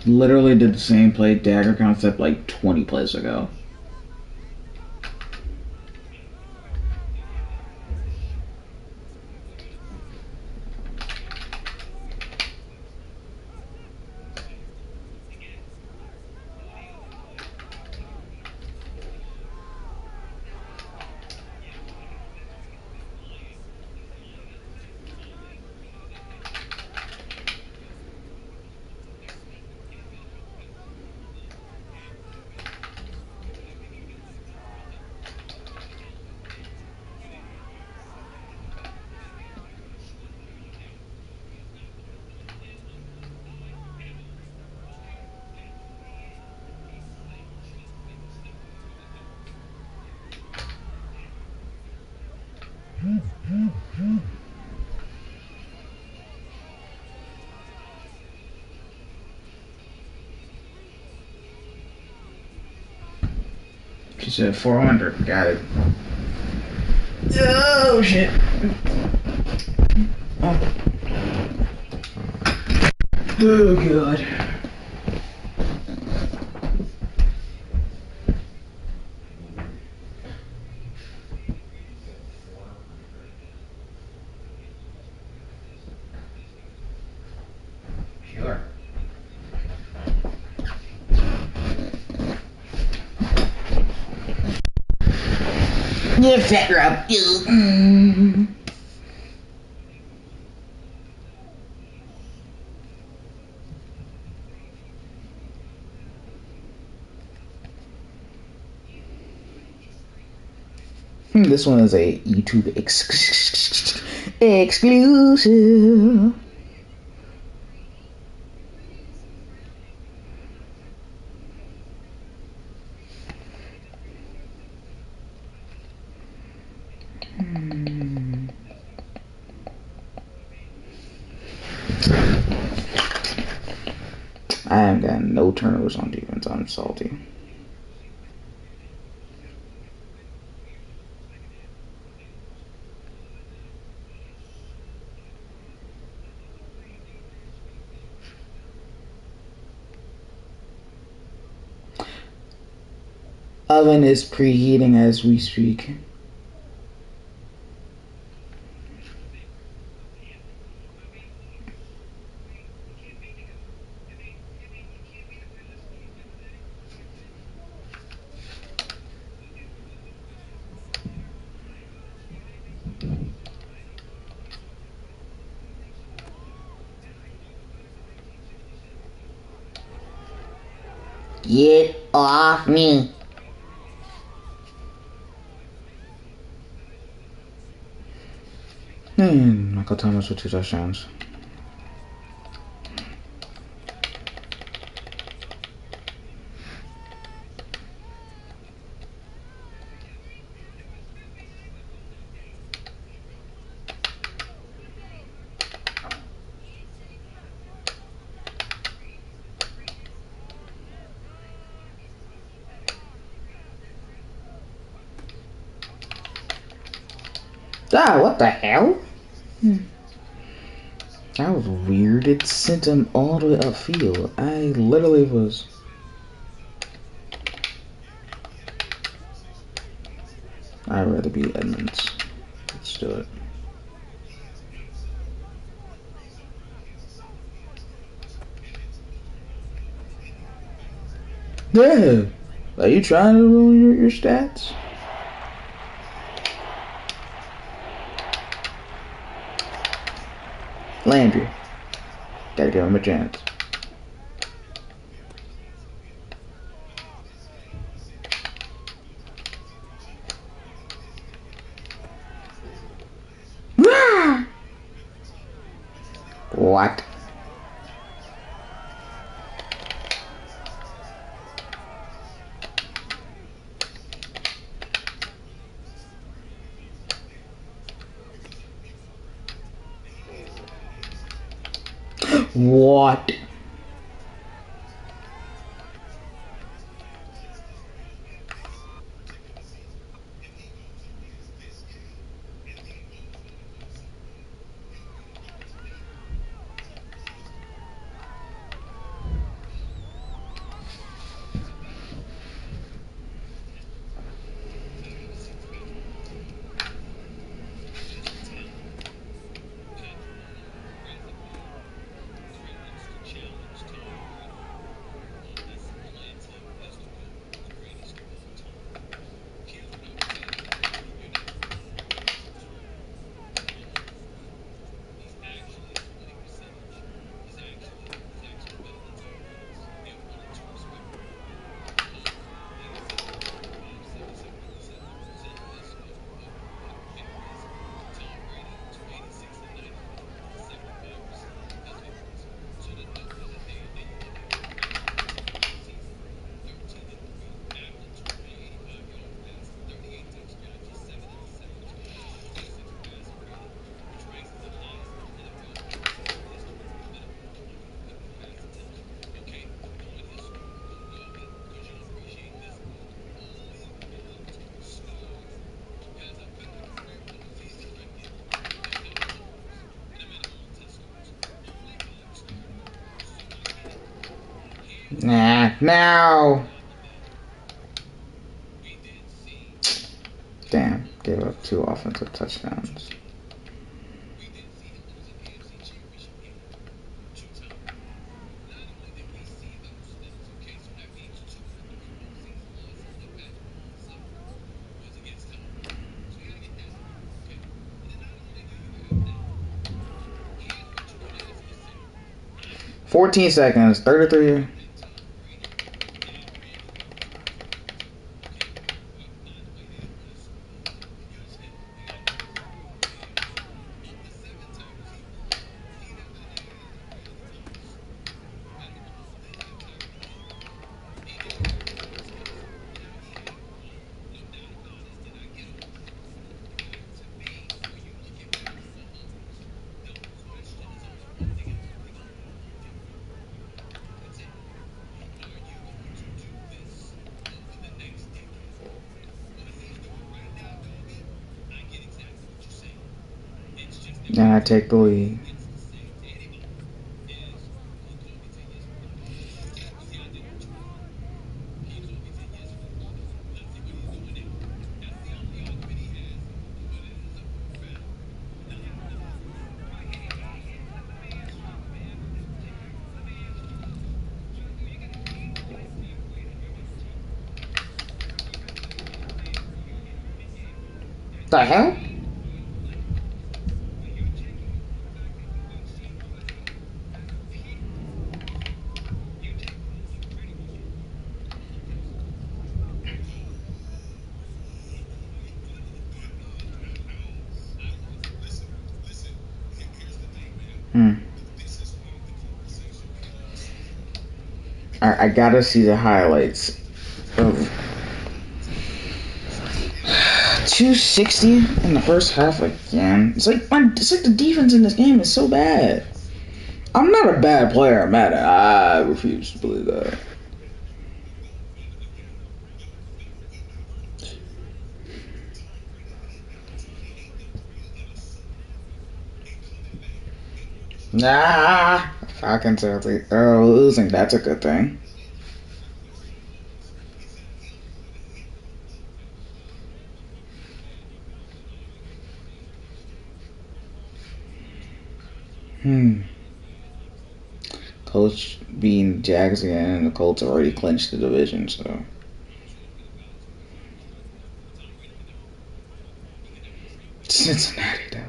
Literally did the same play dagger concept like 20 plays ago. She said 400. Got it. Oh shit. Oh god. Sure. You fat drop. This one is a YouTube exclusive. I haven't gotten no turnovers on defense. I'm salty. Oven is preheating as we speak. Get off me. Michael Thomas with 2 touchdowns. Ah, what the hell? That was weird. It sent him all the way upfield. I literally was... I'd rather be Edmonds. Let's do it. Yeah. Are you trying to ruin your stats? Landry. Gotta give him a chance. What? What? Nah, now. Damn, gave up 2 offensive touchdowns. $14 seconds, 33. And I take the lead. The hell? I gotta see the highlights of 260 in the first half again. It's like the defense in this game is so bad. I'm not a bad player, I'm mad at. I refuse to believe that. Nah, Falcons are losing. That's a good thing. Colts being Jags again, and the Colts have already clinched the division, so. Cincinnati, though.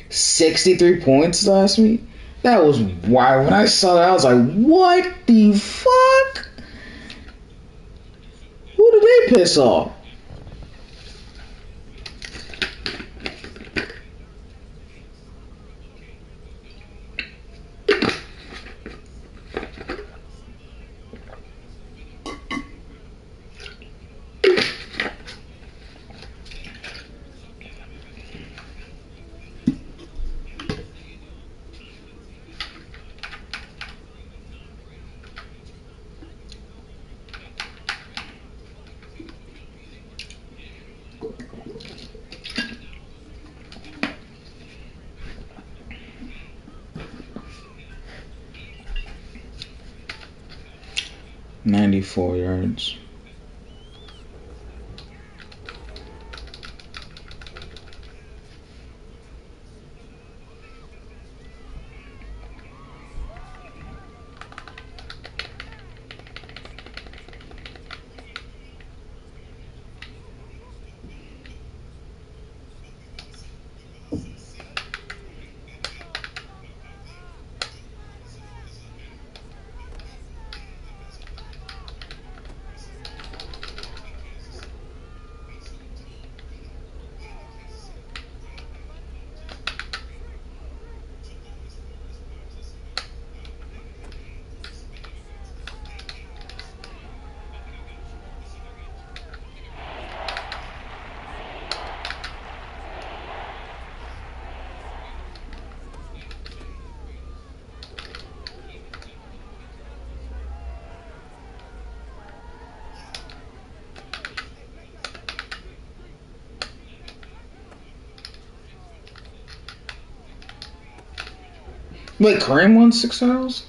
63 points last week? That was wild. When I saw that, I was like, what the fuck? Who did they piss off? $94 yards. Wait, Kareem won 6 titles?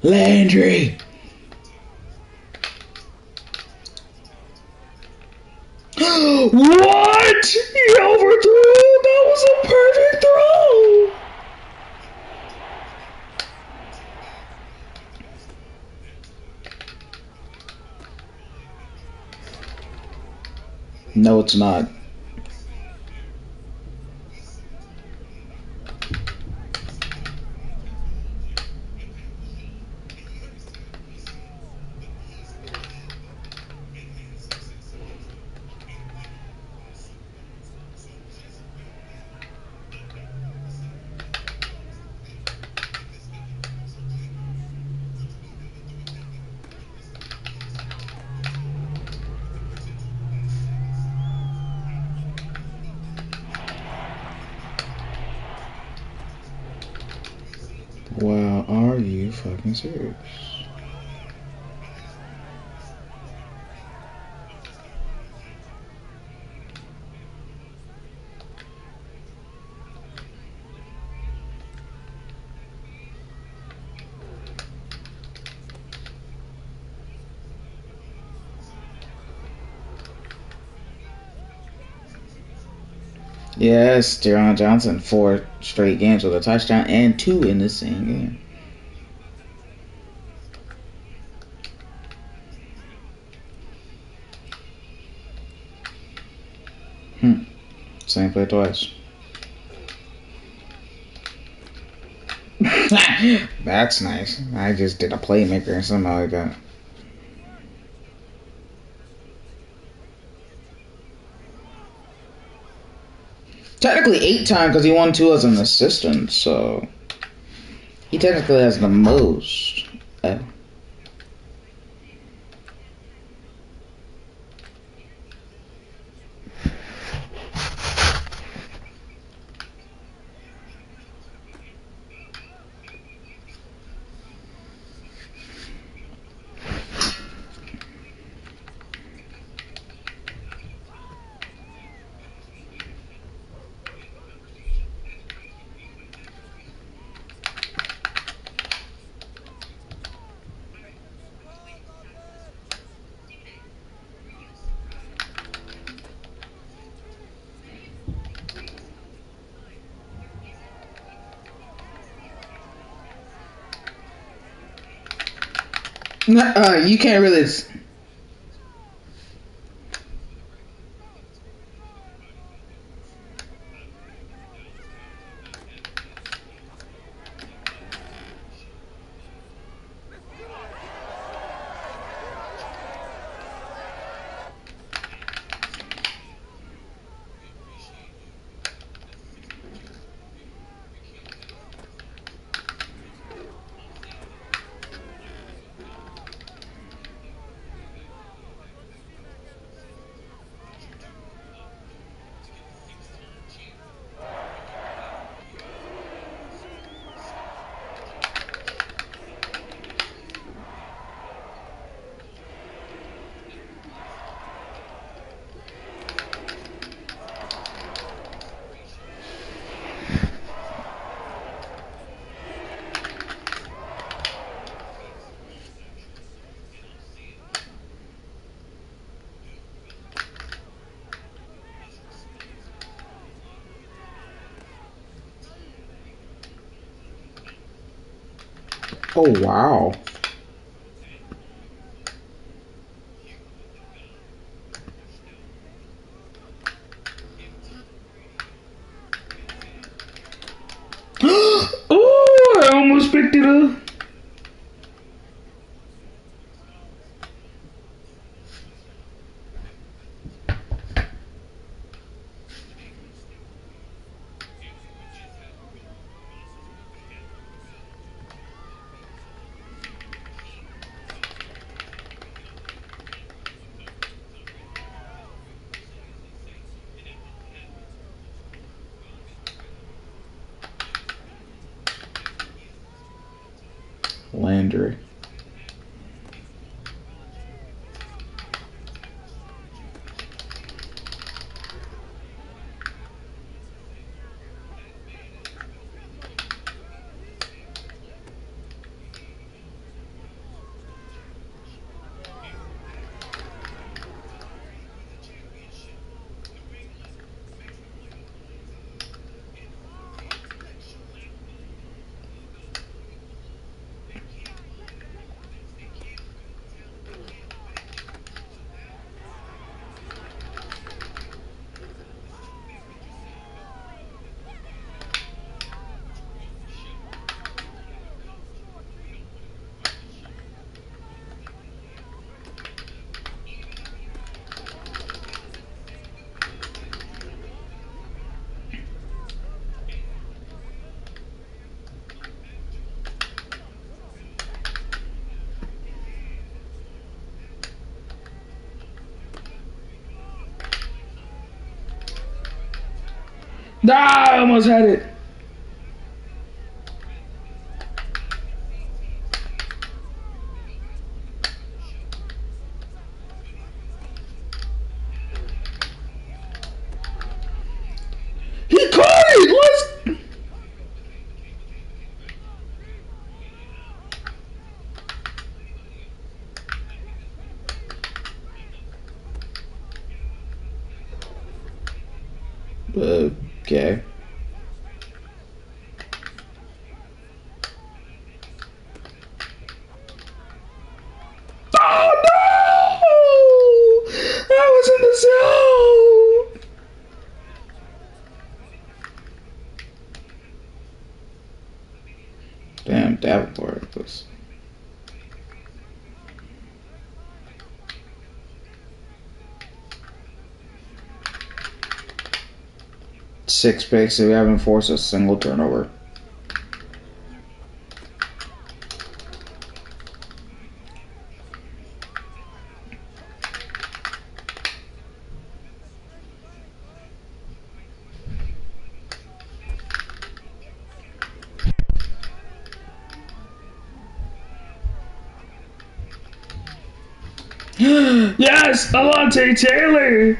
Landry! What? He overthrew? That was a perfect throw! No, it's not. Wow, are you fucking serious? Yes, Deron Johnson, 4 straight games with a touchdown and 2 in the same game. Same play twice. That's nice. I just did a playmaker or something like that. Technically 8 times because he won 2 as an assistant, so he technically has the most. You can't really. Oh wow. Oh, I almost picked it up. Landry. Ah, I almost had it. He caught it. Let's. Okay. Oh no! I was in the zone. Davenport. This. Six picks. We haven't forced a single turnover. Yes, Alontae Taylor.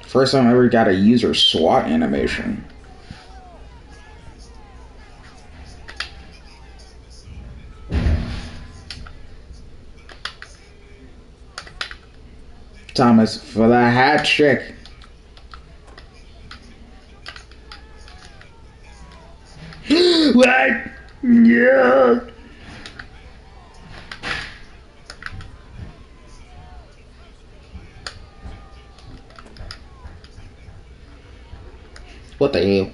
First time I ever got a user SWAT animation. Thomas for the hat trick. What? Yeah. What the hell?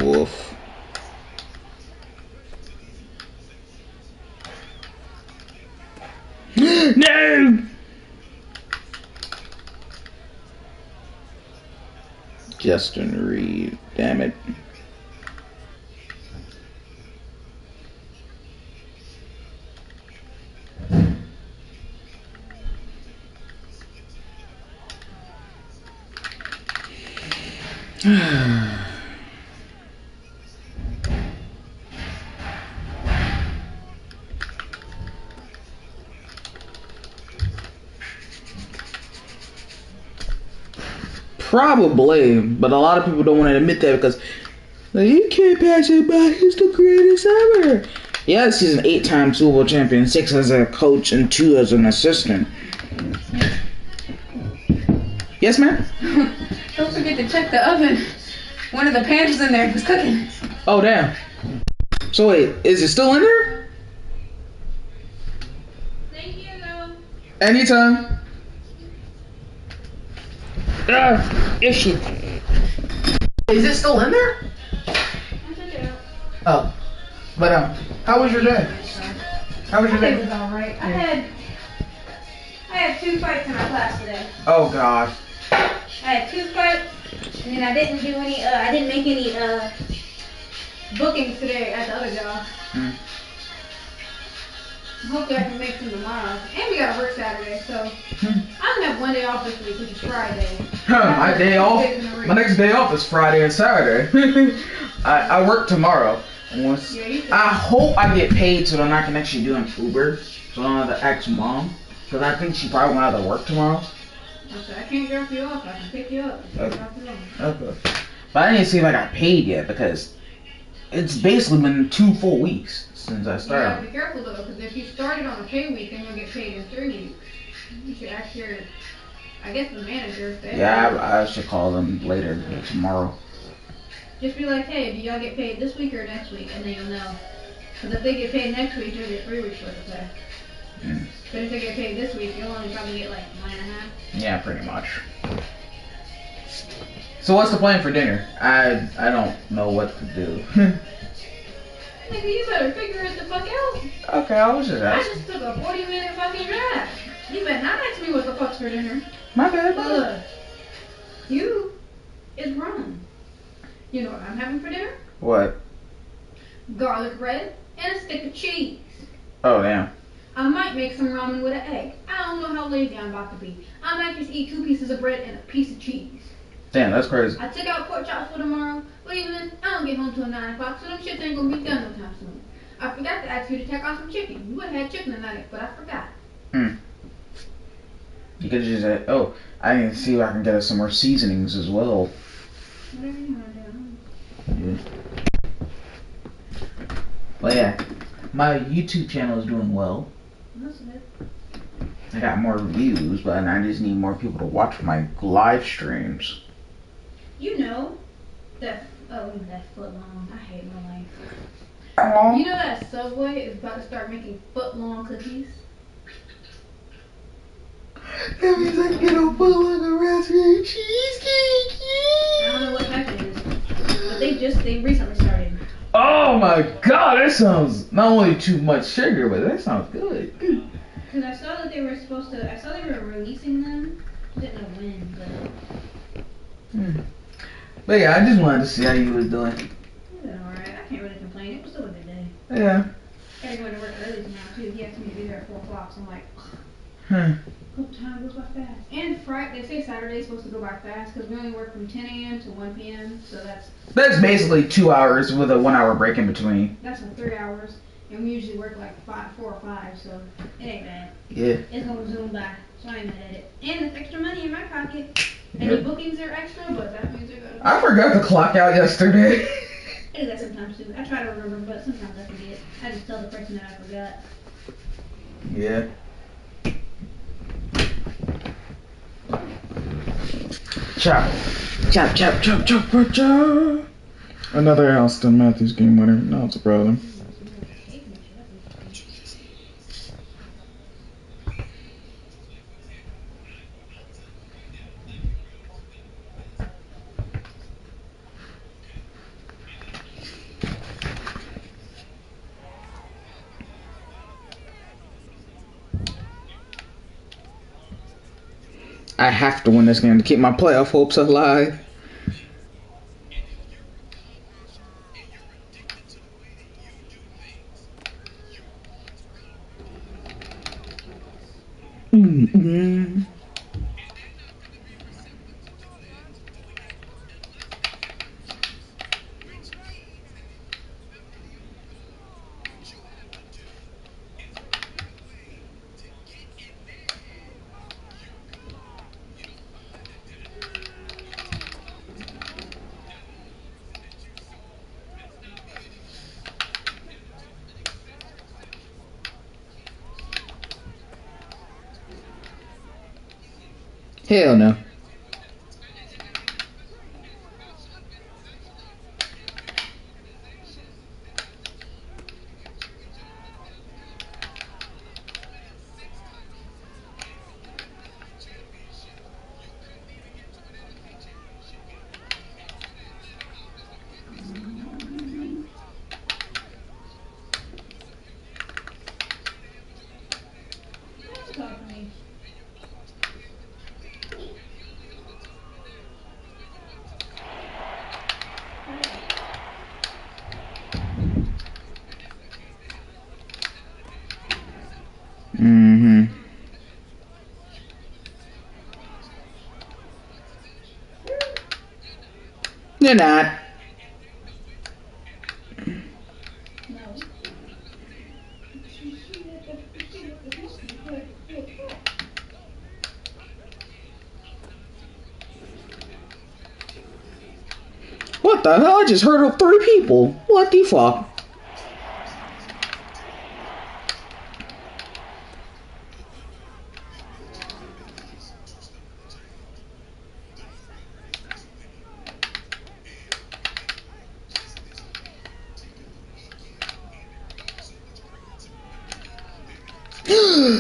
Woof. No! Justin Reed, damn it. Probably, but a lot of people don't want to admit that because you can't pass it by. He's the greatest ever. Yes, he's an 8-time Super Bowl champion, 6 as a coach and 2 as an assistant. Yes, ma'am? Don't forget to check the oven. One of the pans in there was cooking. Oh, damn. So wait, is it still in there? Thank you, though. Anytime. Issue. Is it still in there? Oh. But, how was your day? How was your day? It was alright. I had 2 fights in my class today. Oh, gosh. I had 2 fights, and then I didn't do any, I didn't make any, bookings today at the other job. Hopefully I can make some tomorrow. And we gotta work Saturday, so I only have 1 day off this week, which is Friday. My day off. My next day off is Friday and Saturday. I work tomorrow. I hope I get paid so then I can actually do an Uber. So I don't have to ask mom. Because I think she probably won't have to work tomorrow. I can't drop you off. I can pick you up. Okay. But I didn't see if I got paid yet because it's basically been 2 full weeks since I started. You gotta be careful though, because if you started on a pay week, then you'll get paid in 3 weeks. You should ask your, I guess the manager. Yeah, I should call them later tomorrow. Just be like, hey, do y'all get paid this week or next week? And then you'll know. Because if they get paid next week, you'll get 3 weeks worth of pay. But if they get paid this week, you'll only probably get like 1.5. Yeah, pretty much. So what's the plan for dinner? I don't know what to do. Nigga, you better figure it the fuck out. Okay, I was just asking. I just took a 40-minute fucking drive. You better not ask me what the fuck's for dinner. My bad. Look, you is wrong. You know what I'm having for dinner? What? Garlic bread and a stick of cheese. Oh, damn. I might make some ramen with an egg. I don't know how lazy I'm about to be. I might just eat 2 pieces of bread and a piece of cheese. Damn, that's crazy. I took out pork chops for tomorrow, but even then, I don't get home till 9 o'clock, so them shits ain't gonna be done no time soon. I forgot to ask you to take out some chicken. You would have had chicken tonight, but I forgot. You could just say, oh, I can see if I can get us some more seasonings as well. Whatever you want to do. Yeah. But yeah, my YouTube channel is doing well. That's it. I got more views, but I just need more people to watch my live streams. You know that that foot long. I hate my life. You know that Subway is about to start making foot long cookies? That means I can get a full of the raspberry cheesecake. I don't know what type it is, but they recently started. Oh my god, that sounds not only too much sugar, but that sounds good. Because I saw that they were releasing them. I didn't know when, but. But yeah, I just wanted to see how you was doing. It was alright. I can't really complain. It was still a good day. Yeah. Gotta go to work early tomorrow too. He asked me to be there at 4 o'clock, so I'm like, hope time goes by fast. And Friday, they say Saturday's supposed to go by fast because we only work from 10 a.m. to 1 p.m. So that's basically 2 hours with a 1 hour break in between. That's like 3 hours, and we usually work like 4 or 5, so it ain't bad. Yeah. It's gonna zoom by, so I ain't mad at it. And it's extra money in my pocket. Any bookings are extra, but that means they're gonna. I forgot to clock out yesterday. I do that sometimes too. I try to remember, but sometimes I forget. I just tell the person that I forgot. Yeah. Chop. Chop, chop, chop, chop, chop, chop. Another Austin Matthews game winner. No, it's a problem. I have to win this game to keep my playoff hopes alive. Hell no. You're not. What the hell? I just hurdled 3 people. What the fuck?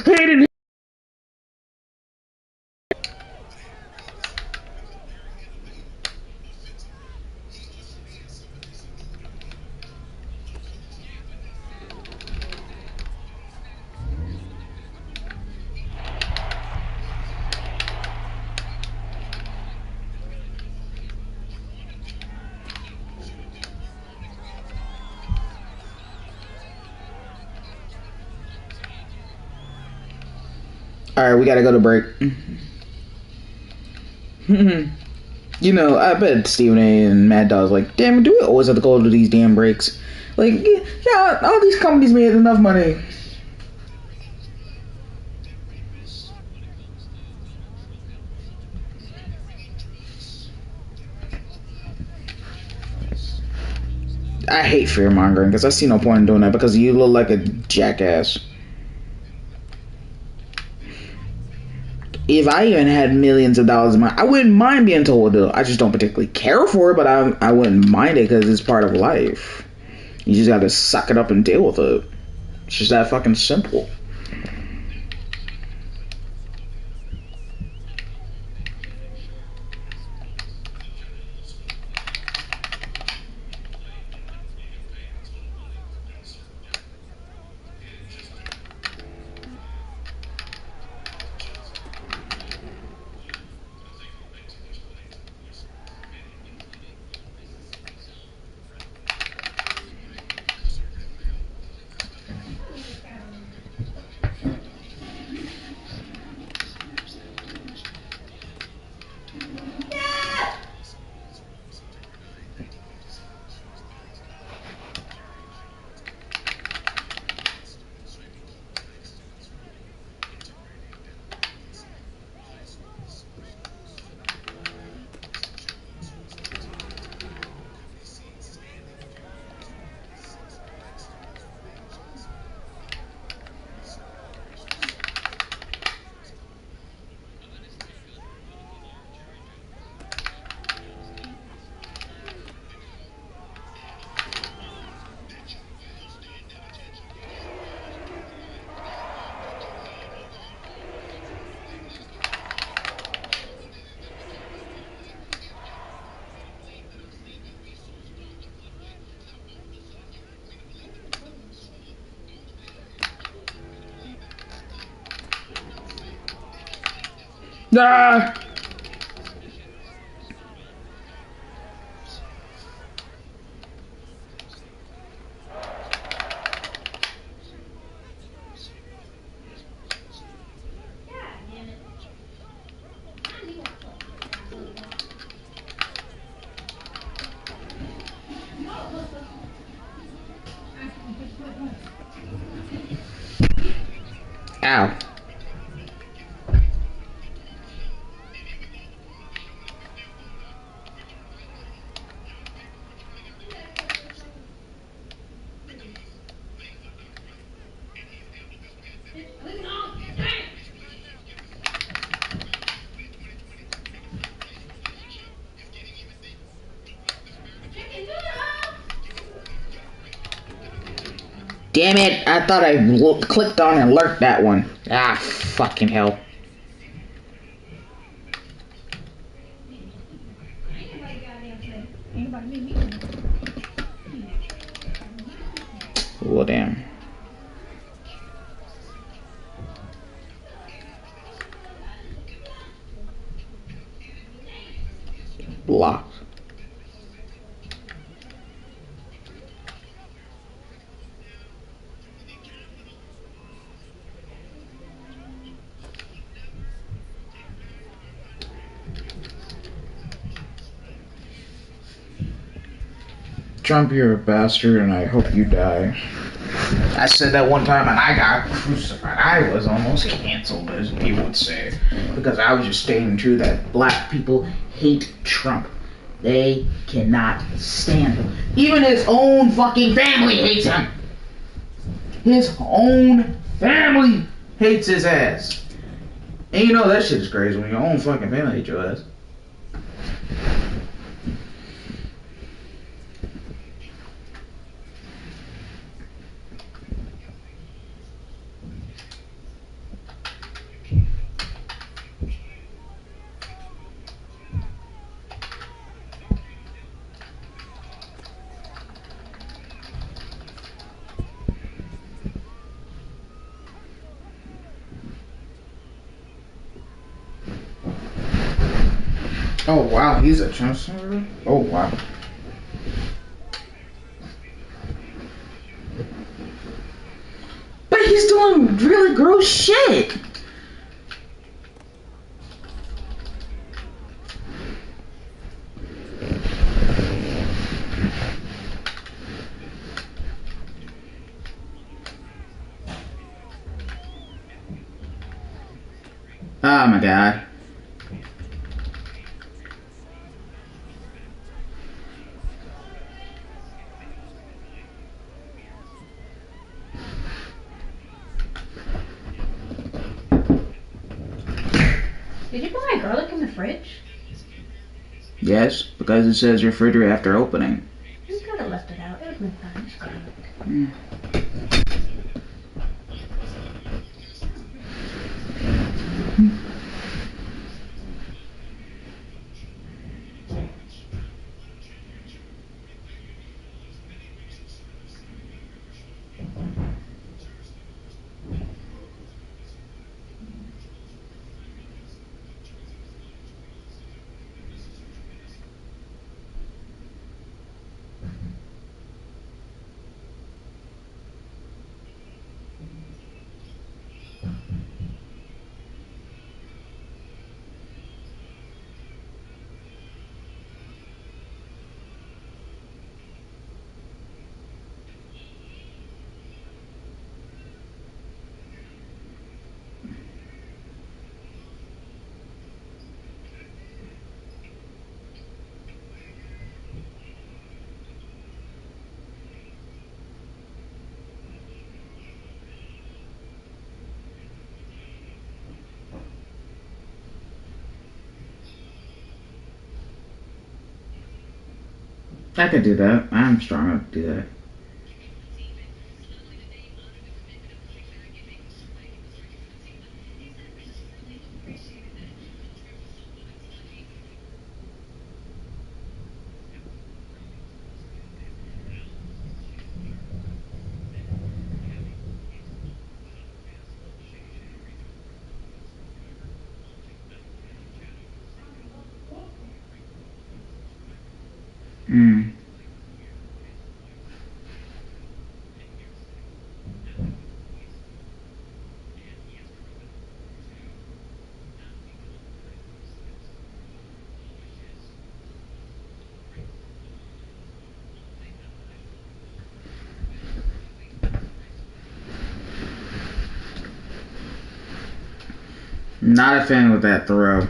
Hayden. Alright, we gotta go to break. You know, I bet Stephen A. and Mad Dog's like, damn, do we always have to go to these damn breaks? Like, yeah, all these companies made enough money. I hate fear mongering because I see no point in doing that because you look like a jackass. If I even had millions of dollars in my, I wouldn't mind being told to. I just don't particularly care for it, but I wouldn't mind it because it's part of life. You just gotta suck it up and deal with it. It's just that fucking simple. Ah! Ow. Damn it, I thought I clicked on and lurked that one. Ah, fucking hell. Well, damn. Blocked. Trump, you're a bastard, and I hope you die. I said that one time, and I got crucified. I was almost canceled, as people would say, because I was just staying true that black people hate Trump. They cannot stand him. Even his own fucking family hates him. His own family hates his ass. And you know that shit's crazy when your own fucking family hates your ass. Oh wow, he's a Trump supporter? Oh wow. But he's doing really gross shit. Oh my god. Did you put my garlic in the fridge? Yes, because it says refrigerator after opening. You could have left it out. It would have been fine. Just garlic. Mm. I could do that. I'm strong enough to do that. Mm. Not a fan with that throw.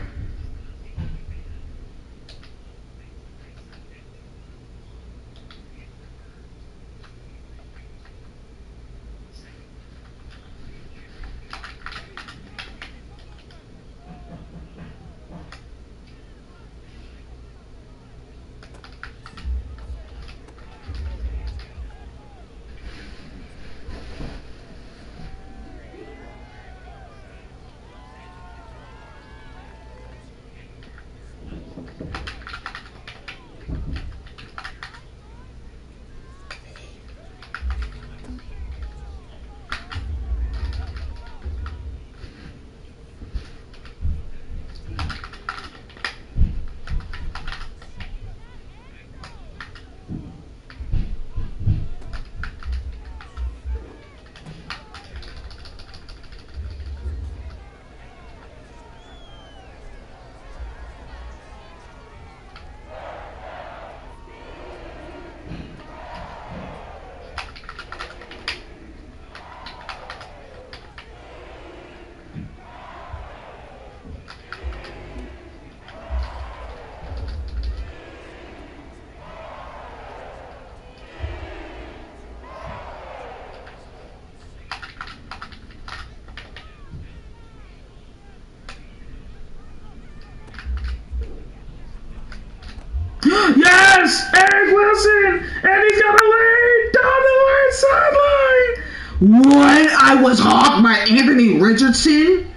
Yes! Eric Wilson! And he's got a lead down the right sideline! What? I was hawked by Anthony Richardson?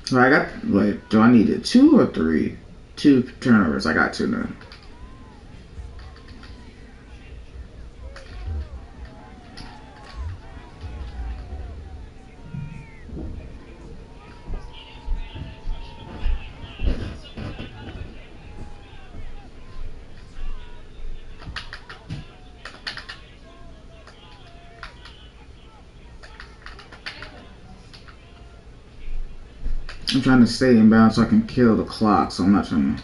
So I got, wait, do I need it 2 or 3? 2 turnovers. I got 2 now. I'm trying to stay in bounds so I can kill the clock, so I'm not trying to...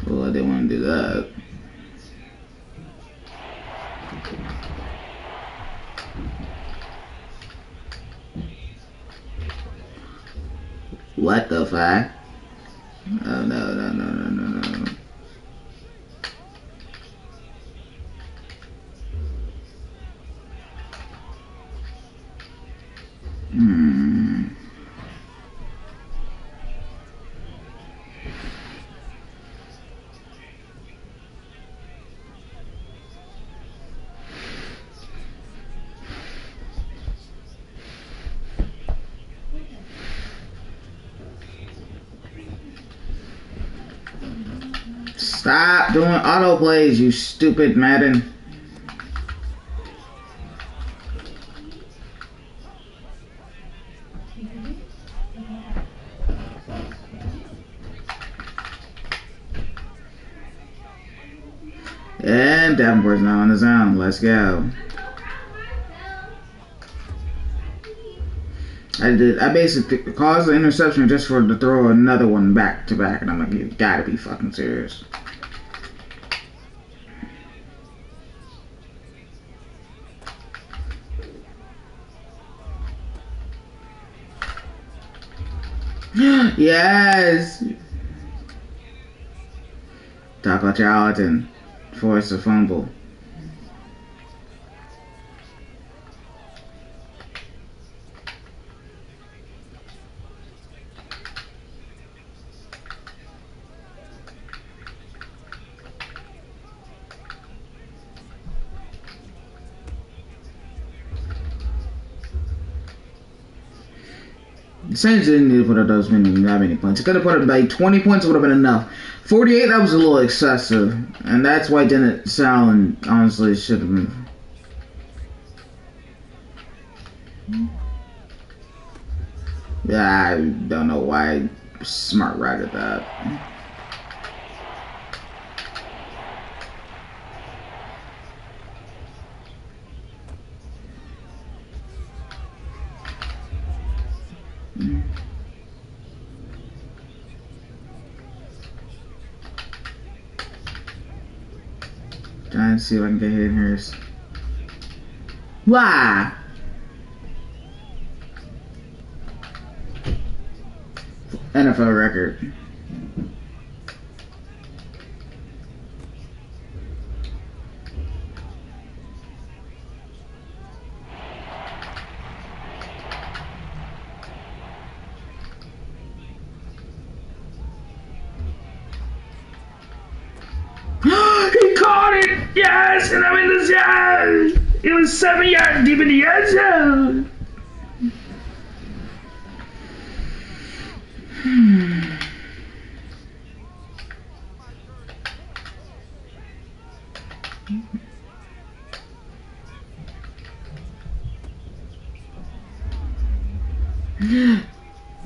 Well, I didn't want to do that. What the fuck? Oh, no, no, no, no, no, no. Stop doing auto plays, you stupid Madden. And Davenport's now on his own. Let's go. I basically caused the interception just for to throw another one back to back, and I'm like, you gotta be fucking serious. Yes! Taco Charlton forced a fumble. The Saints didn't need to put up that many points. It could have put up like 20 points, would have been enough. 48, that was a little excessive, and that's why Dennis Allen honestly should have been. Yeah, I don't know why Smart routed that. Trying to see if I can get hit in hers. Why? NFL record. He caught it! Yes! And I'm in the zone! It was 7 yards deep in the end zone!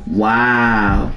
Wow.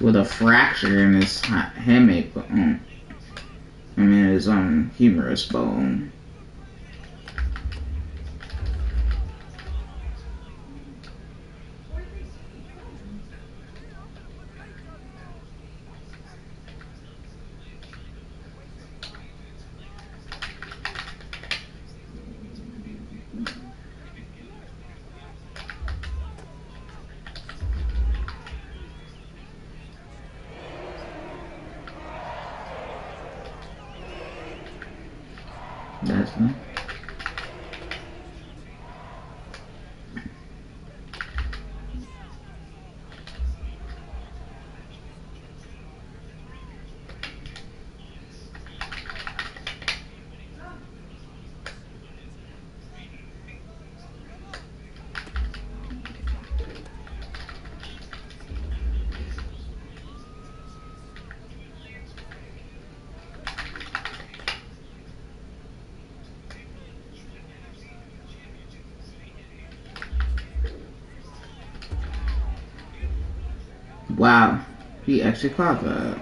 With a fracture in his hamate bone. I mean, his humerus bone. That's nice. Wow, he actually caught that.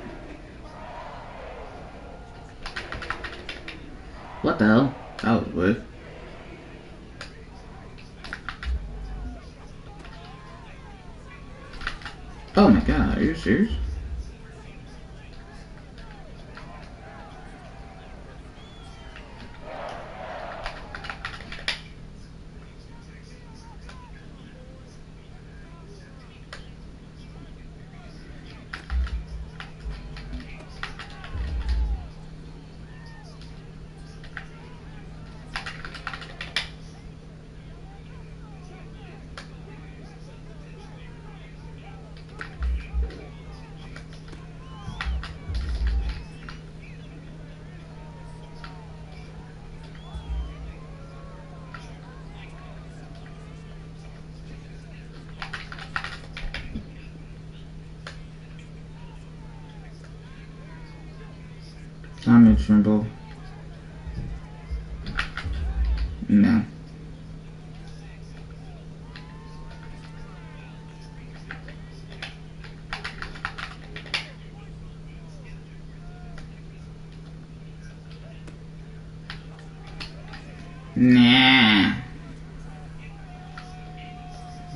What the hell? That was weird. Oh my god, are you serious? I'm in trouble. No. Nah.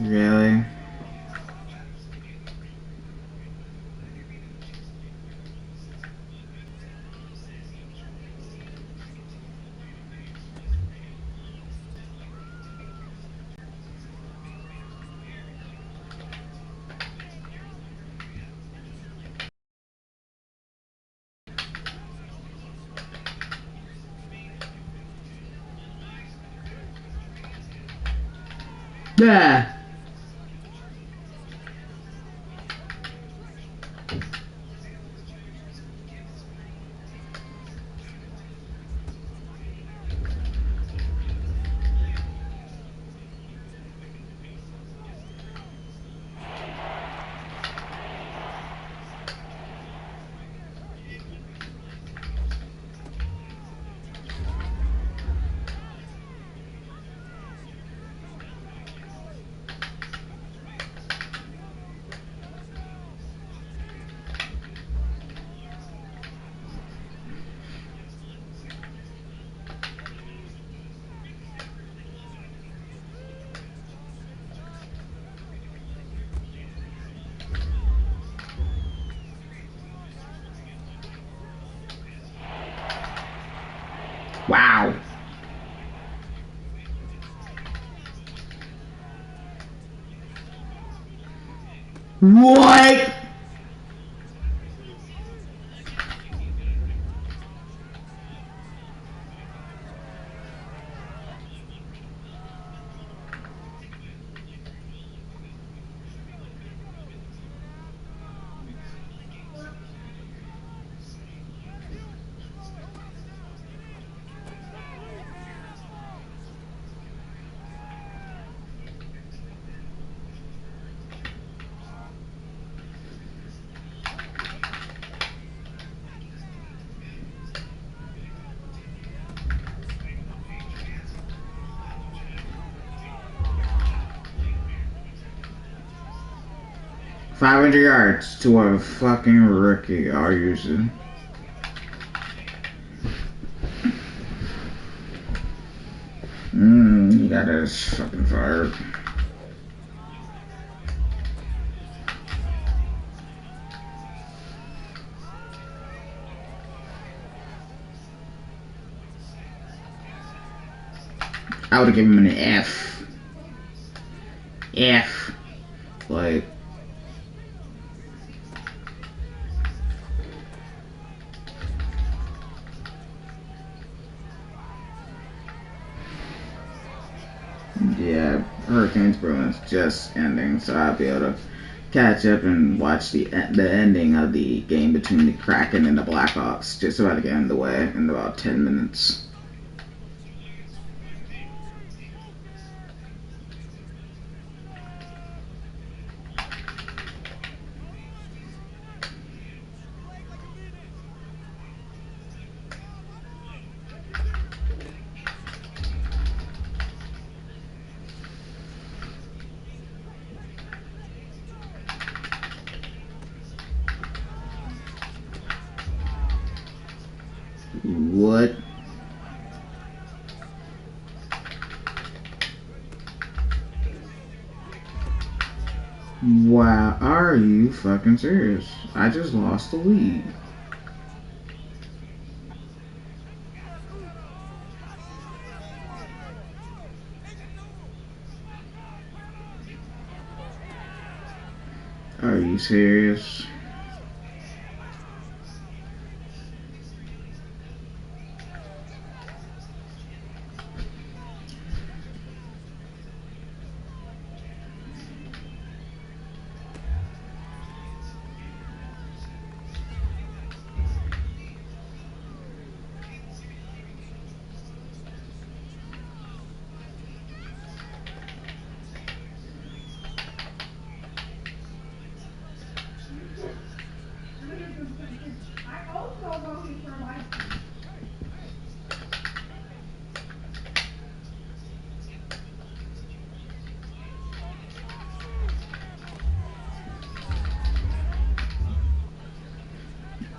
Really? Yeah. Wow. What? $500 yards to a fucking rookie. Are you using? He got us fucking fired. I would have given him an F. F. Like. Yeah, Hurricanes Bruins just ending, so I'll be able to catch up and watch the ending of the game between the Kraken and the Blackhawks. Just about to get underway in about 10 minutes. What? Wow, are you fucking serious? I just lost the lead. Are you serious?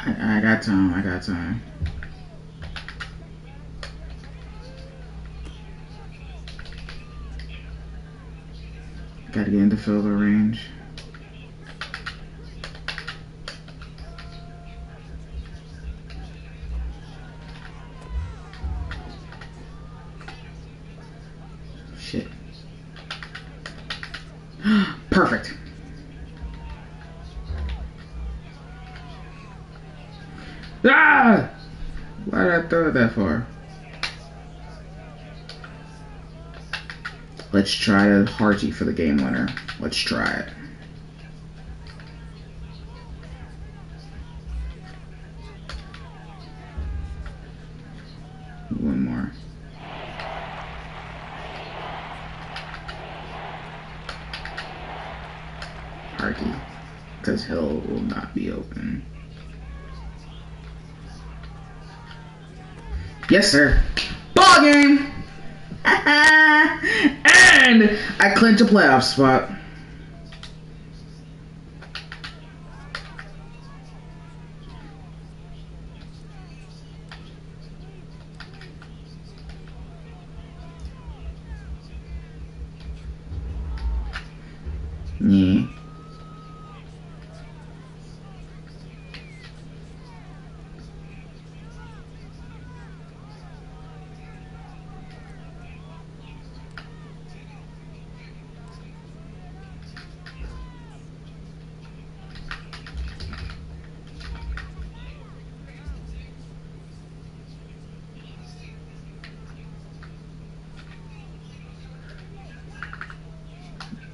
I got time. I got time. Gotta get into field goal range. Shit. Perfect. Ah! Why did I throw it that far? Let's try a Hearty for the game winner. Let's try it. One more. Hearty, because Hill will not be open. Yes, sir. Ball game! And I clinch a playoff spot. Yeah.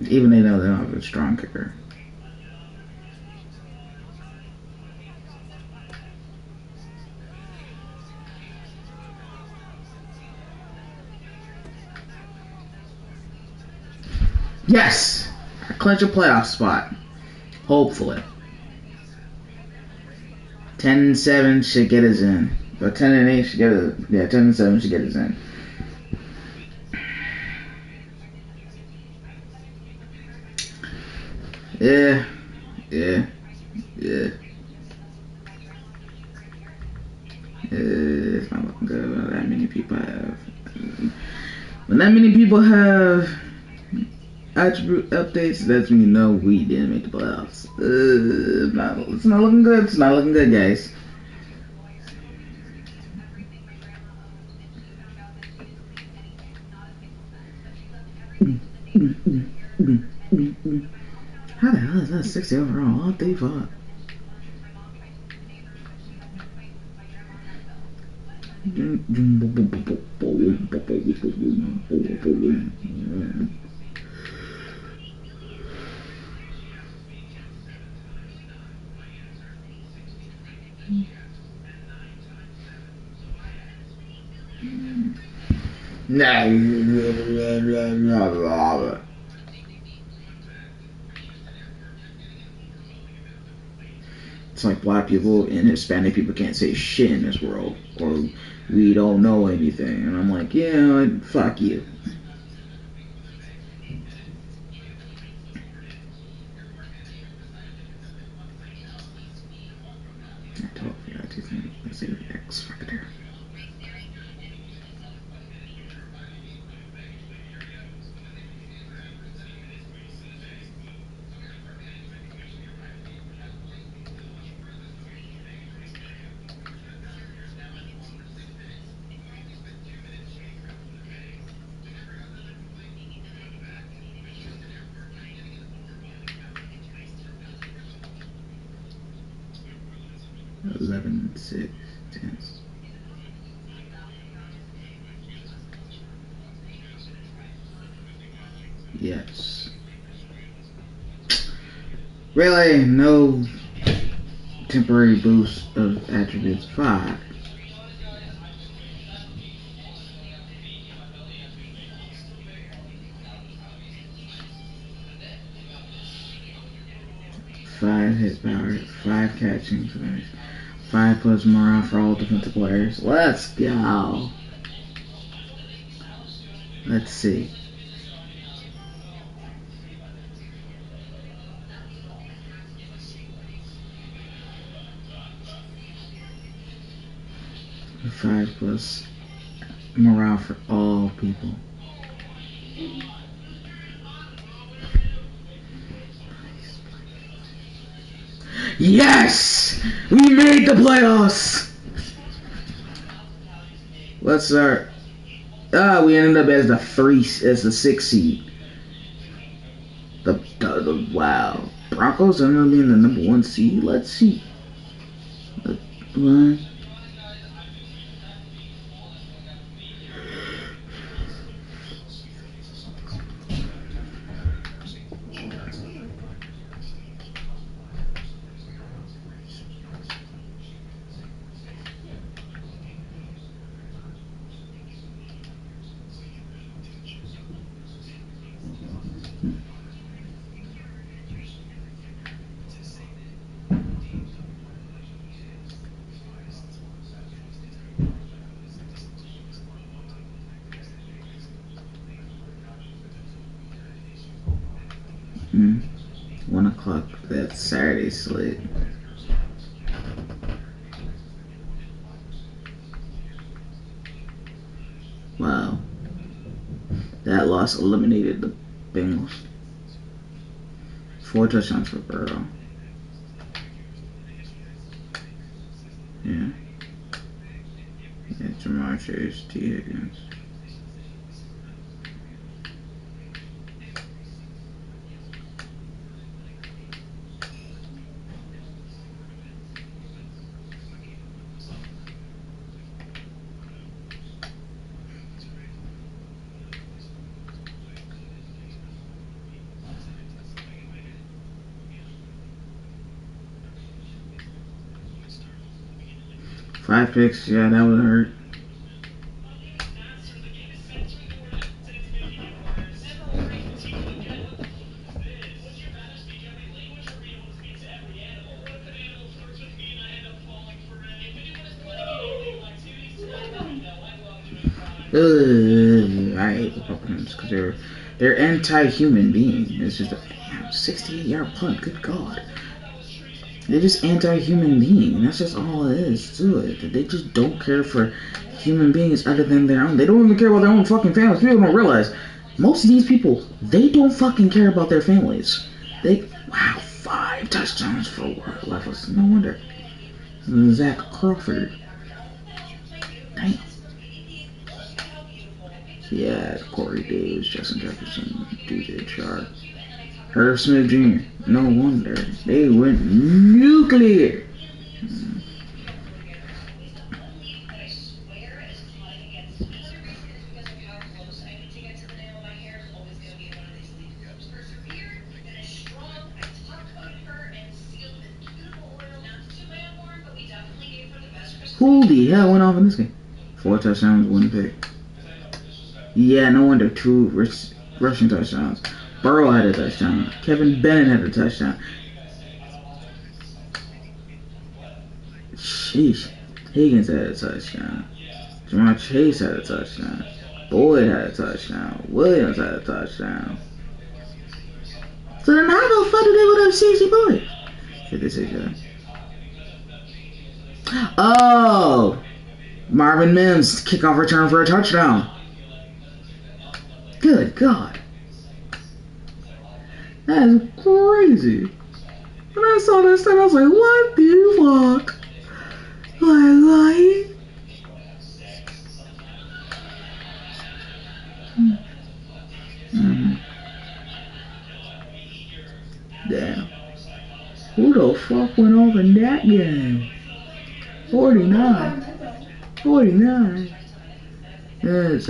Even they know they don't have a strong kicker. Yes! I clinch a playoff spot. Hopefully. 10-7 should get us in. But 10-8 should get us. Yeah, 10-7 should get us in. Yeah. It's not looking good when that many people have. When that many people have attribute updates, that's when you know we didn't make the playoffs. It's not looking good. It's not looking good, guys. How the hell is that 60 overall? All 35. It's like black people and Hispanic people can't say shit in this world, or we don't know anything. And I'm like, yeah, fuck you. I totally forgot to think. Let's see the X Factor. $11, $6, $10. Yes. Really? No temporary boost of attributes. 5. Five hit power, 5 catching, 5 plus morale for all defensive players. Let's go. Let's see. Five plus morale for all people. Yes! We made the playoffs! Let's start. We ended up as the 6th seed. Wow. Broncos ended up being the number 1 seed. Let's see. The one. that Saturday slate. Wow. That loss eliminated the Bengals. 4 touchdowns for Burrow. Yeah. Yeah, Jamar Chase, T. Higgins. Five picks, yeah, that would hurt. I hate Republicans because they're anti-human being. It's just a 68-yard punt. Good God, they're just anti-human being. That's just all it is to it. They just don't care for human beings other than their own. They don't even care about their own fucking families. People don't realize most of these people, they don't fucking care about their families. Wow, 5 touchdowns for what? No wonder. Zach Crawford. Damn. Yeah, Corey Davis, Justin Jefferson, DJ Chark, Herb Smith Jr. No wonder. They went nuclear. Who the hell went off in this game? 4 touchdowns, 1 pick. Yeah, no wonder 2 rushing touchdowns. Burrow had a touchdown. Kevin Bennett had a touchdown. Sheesh. Higgins had a touchdown. Jamar Chase had a touchdown. Boyd had a touchdown. Williams had a touchdown. So then how the fuck did they would have 60 points? 56 yards. Oh! Marvin Mims kickoff return for a touchdown. Good God. That is crazy. When I saw that stuff, I was like, what the fuck? Like, Damn. Who the fuck went off in that game? 49. 49. That's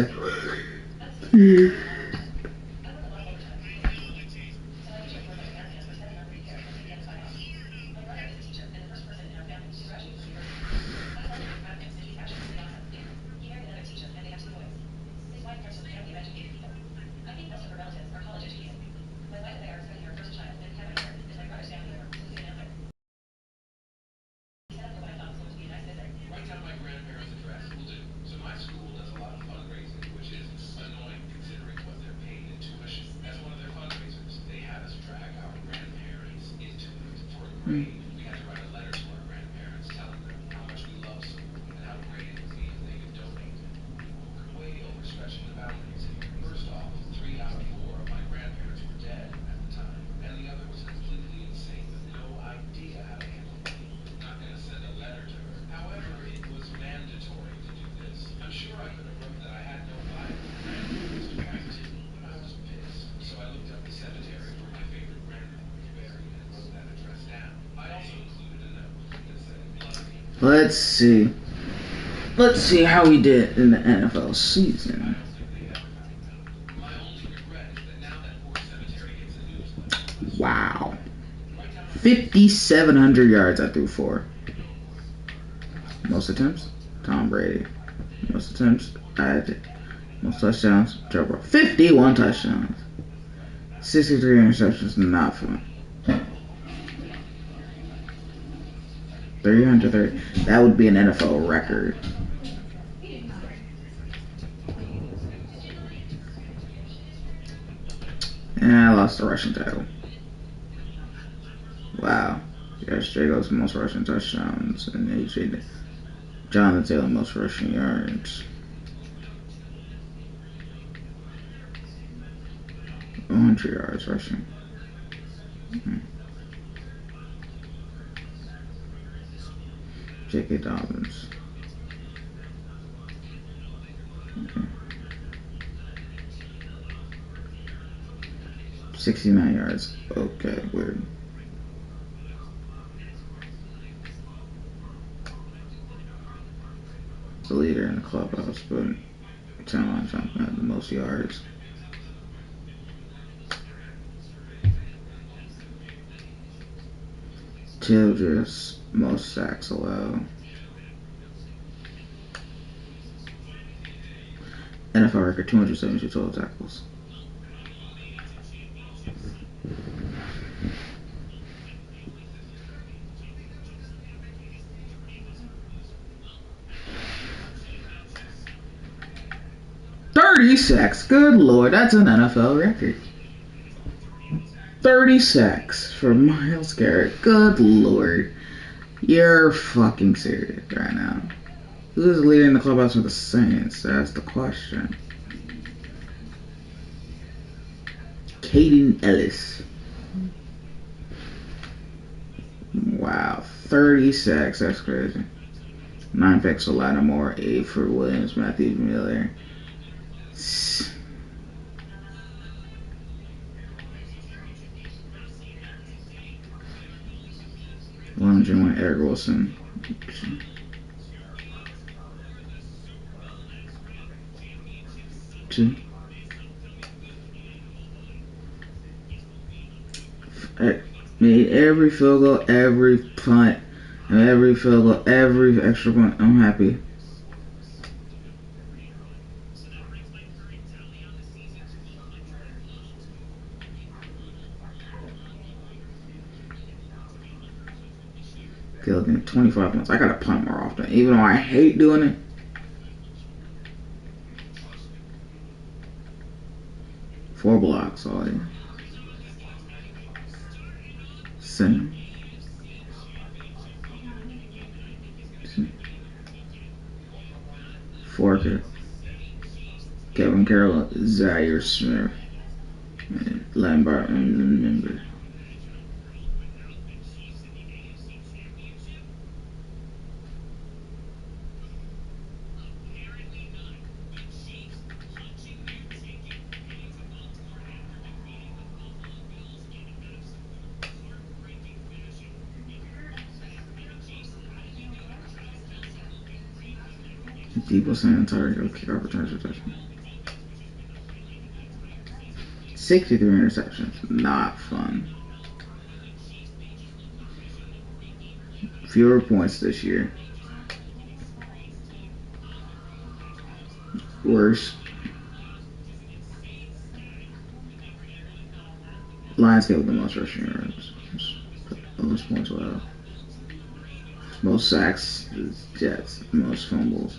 Let's see. Let's see how he did in the NFL season. Wow. 5,700 yards I threw for. Most attempts, Tom Brady. Most attempts, most touchdowns, Joe Burrow. 51 touchdowns. 63 interceptions, not fun. 330. That would be an NFL record. And I lost the rushing title. Wow. Josh Jacobs most rushing touchdowns, and AJ Jonathan Taylor most rushing yards. 100 yards rushing. J.K. Dobbins. Okay. 69 yards. Okay, weird. The leader in the clubhouse, but Talon Johnson had the most yards. Childress, most sacks allowed. NFL record 272 total tackles. Sacks. Good lord, that's an NFL record. 30 sacks for Myles Garrett. Good lord. You're fucking serious right now. Who's leading the clubhouse for the Saints? That's the question. Caden Ellis. Wow, 30 sacks. That's crazy. 9 picks for Lattimore, 8 for Williams, Matthew Miller. 101 Eric Wilson. Two. Made every field goal, every punt, and every field goal, every extra point. I'm happy. Okay, looking at 25 months. I gotta punt more often, even though I hate doing it. Four blocks, all in. Center. Forker. Kevin Carroll, Zaire Smith, Lambert, and remember. People saying target kickoff returns for touchdown. 63 interceptions. Not fun. Fewer points this year. Worse. Lions get with the most rushing yards. Most points allowed. Most sacks is Jets. Most fumbles.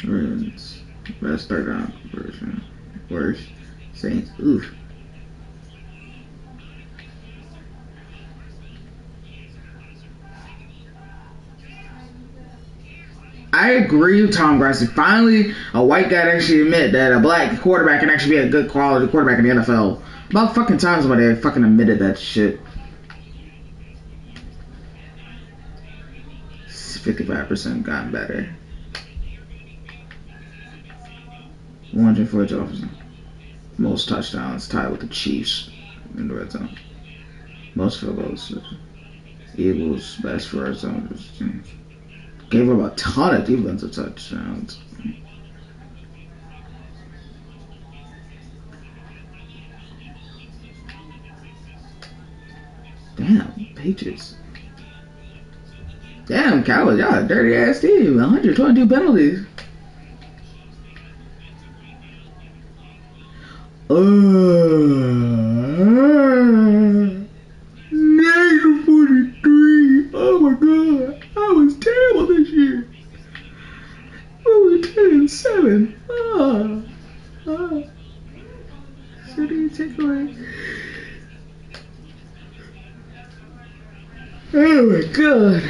Ravens. Best third down conversion. Worse. Saints. Oof. I agree with Tom Grassi. Finally, a white guy to actually admit that a black quarterback can actually be a good quality quarterback in the NFL. About fucking time somebody fucking admitted that shit. 55% gotten better. 140 Jefferson. Most touchdowns tied with the Chiefs in the red zone. Most field goals. Eagles best for red zone. Gave up a ton of defensive touchdowns. Damn, Patriots. Damn, Cowboys, y'all a dirty ass team. 122 penalties. -43. Oh my god. I was terrible this year. We were 10-7. Oh my god.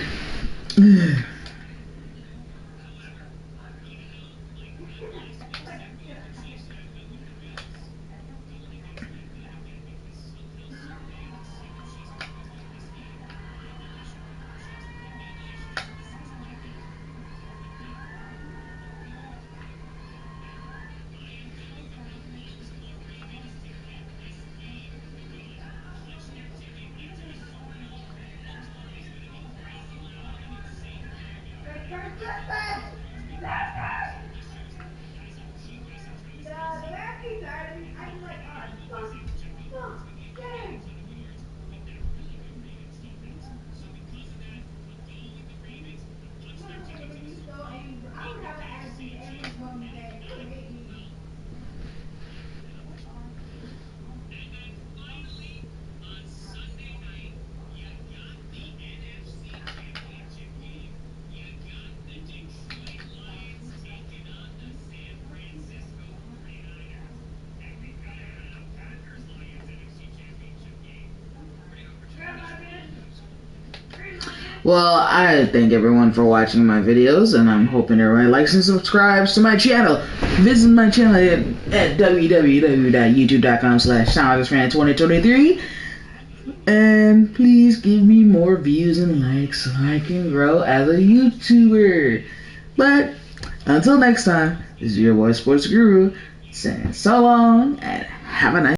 Well, I thank everyone for watching my videos, and I'm hoping everyone likes and subscribes to my channel. Visit my channel at www.youtube.com/SoundFan2023, and please give me more views and likes so I can grow as a YouTuber. But until next time, this is your boy Sports Guru saying so long and have a nice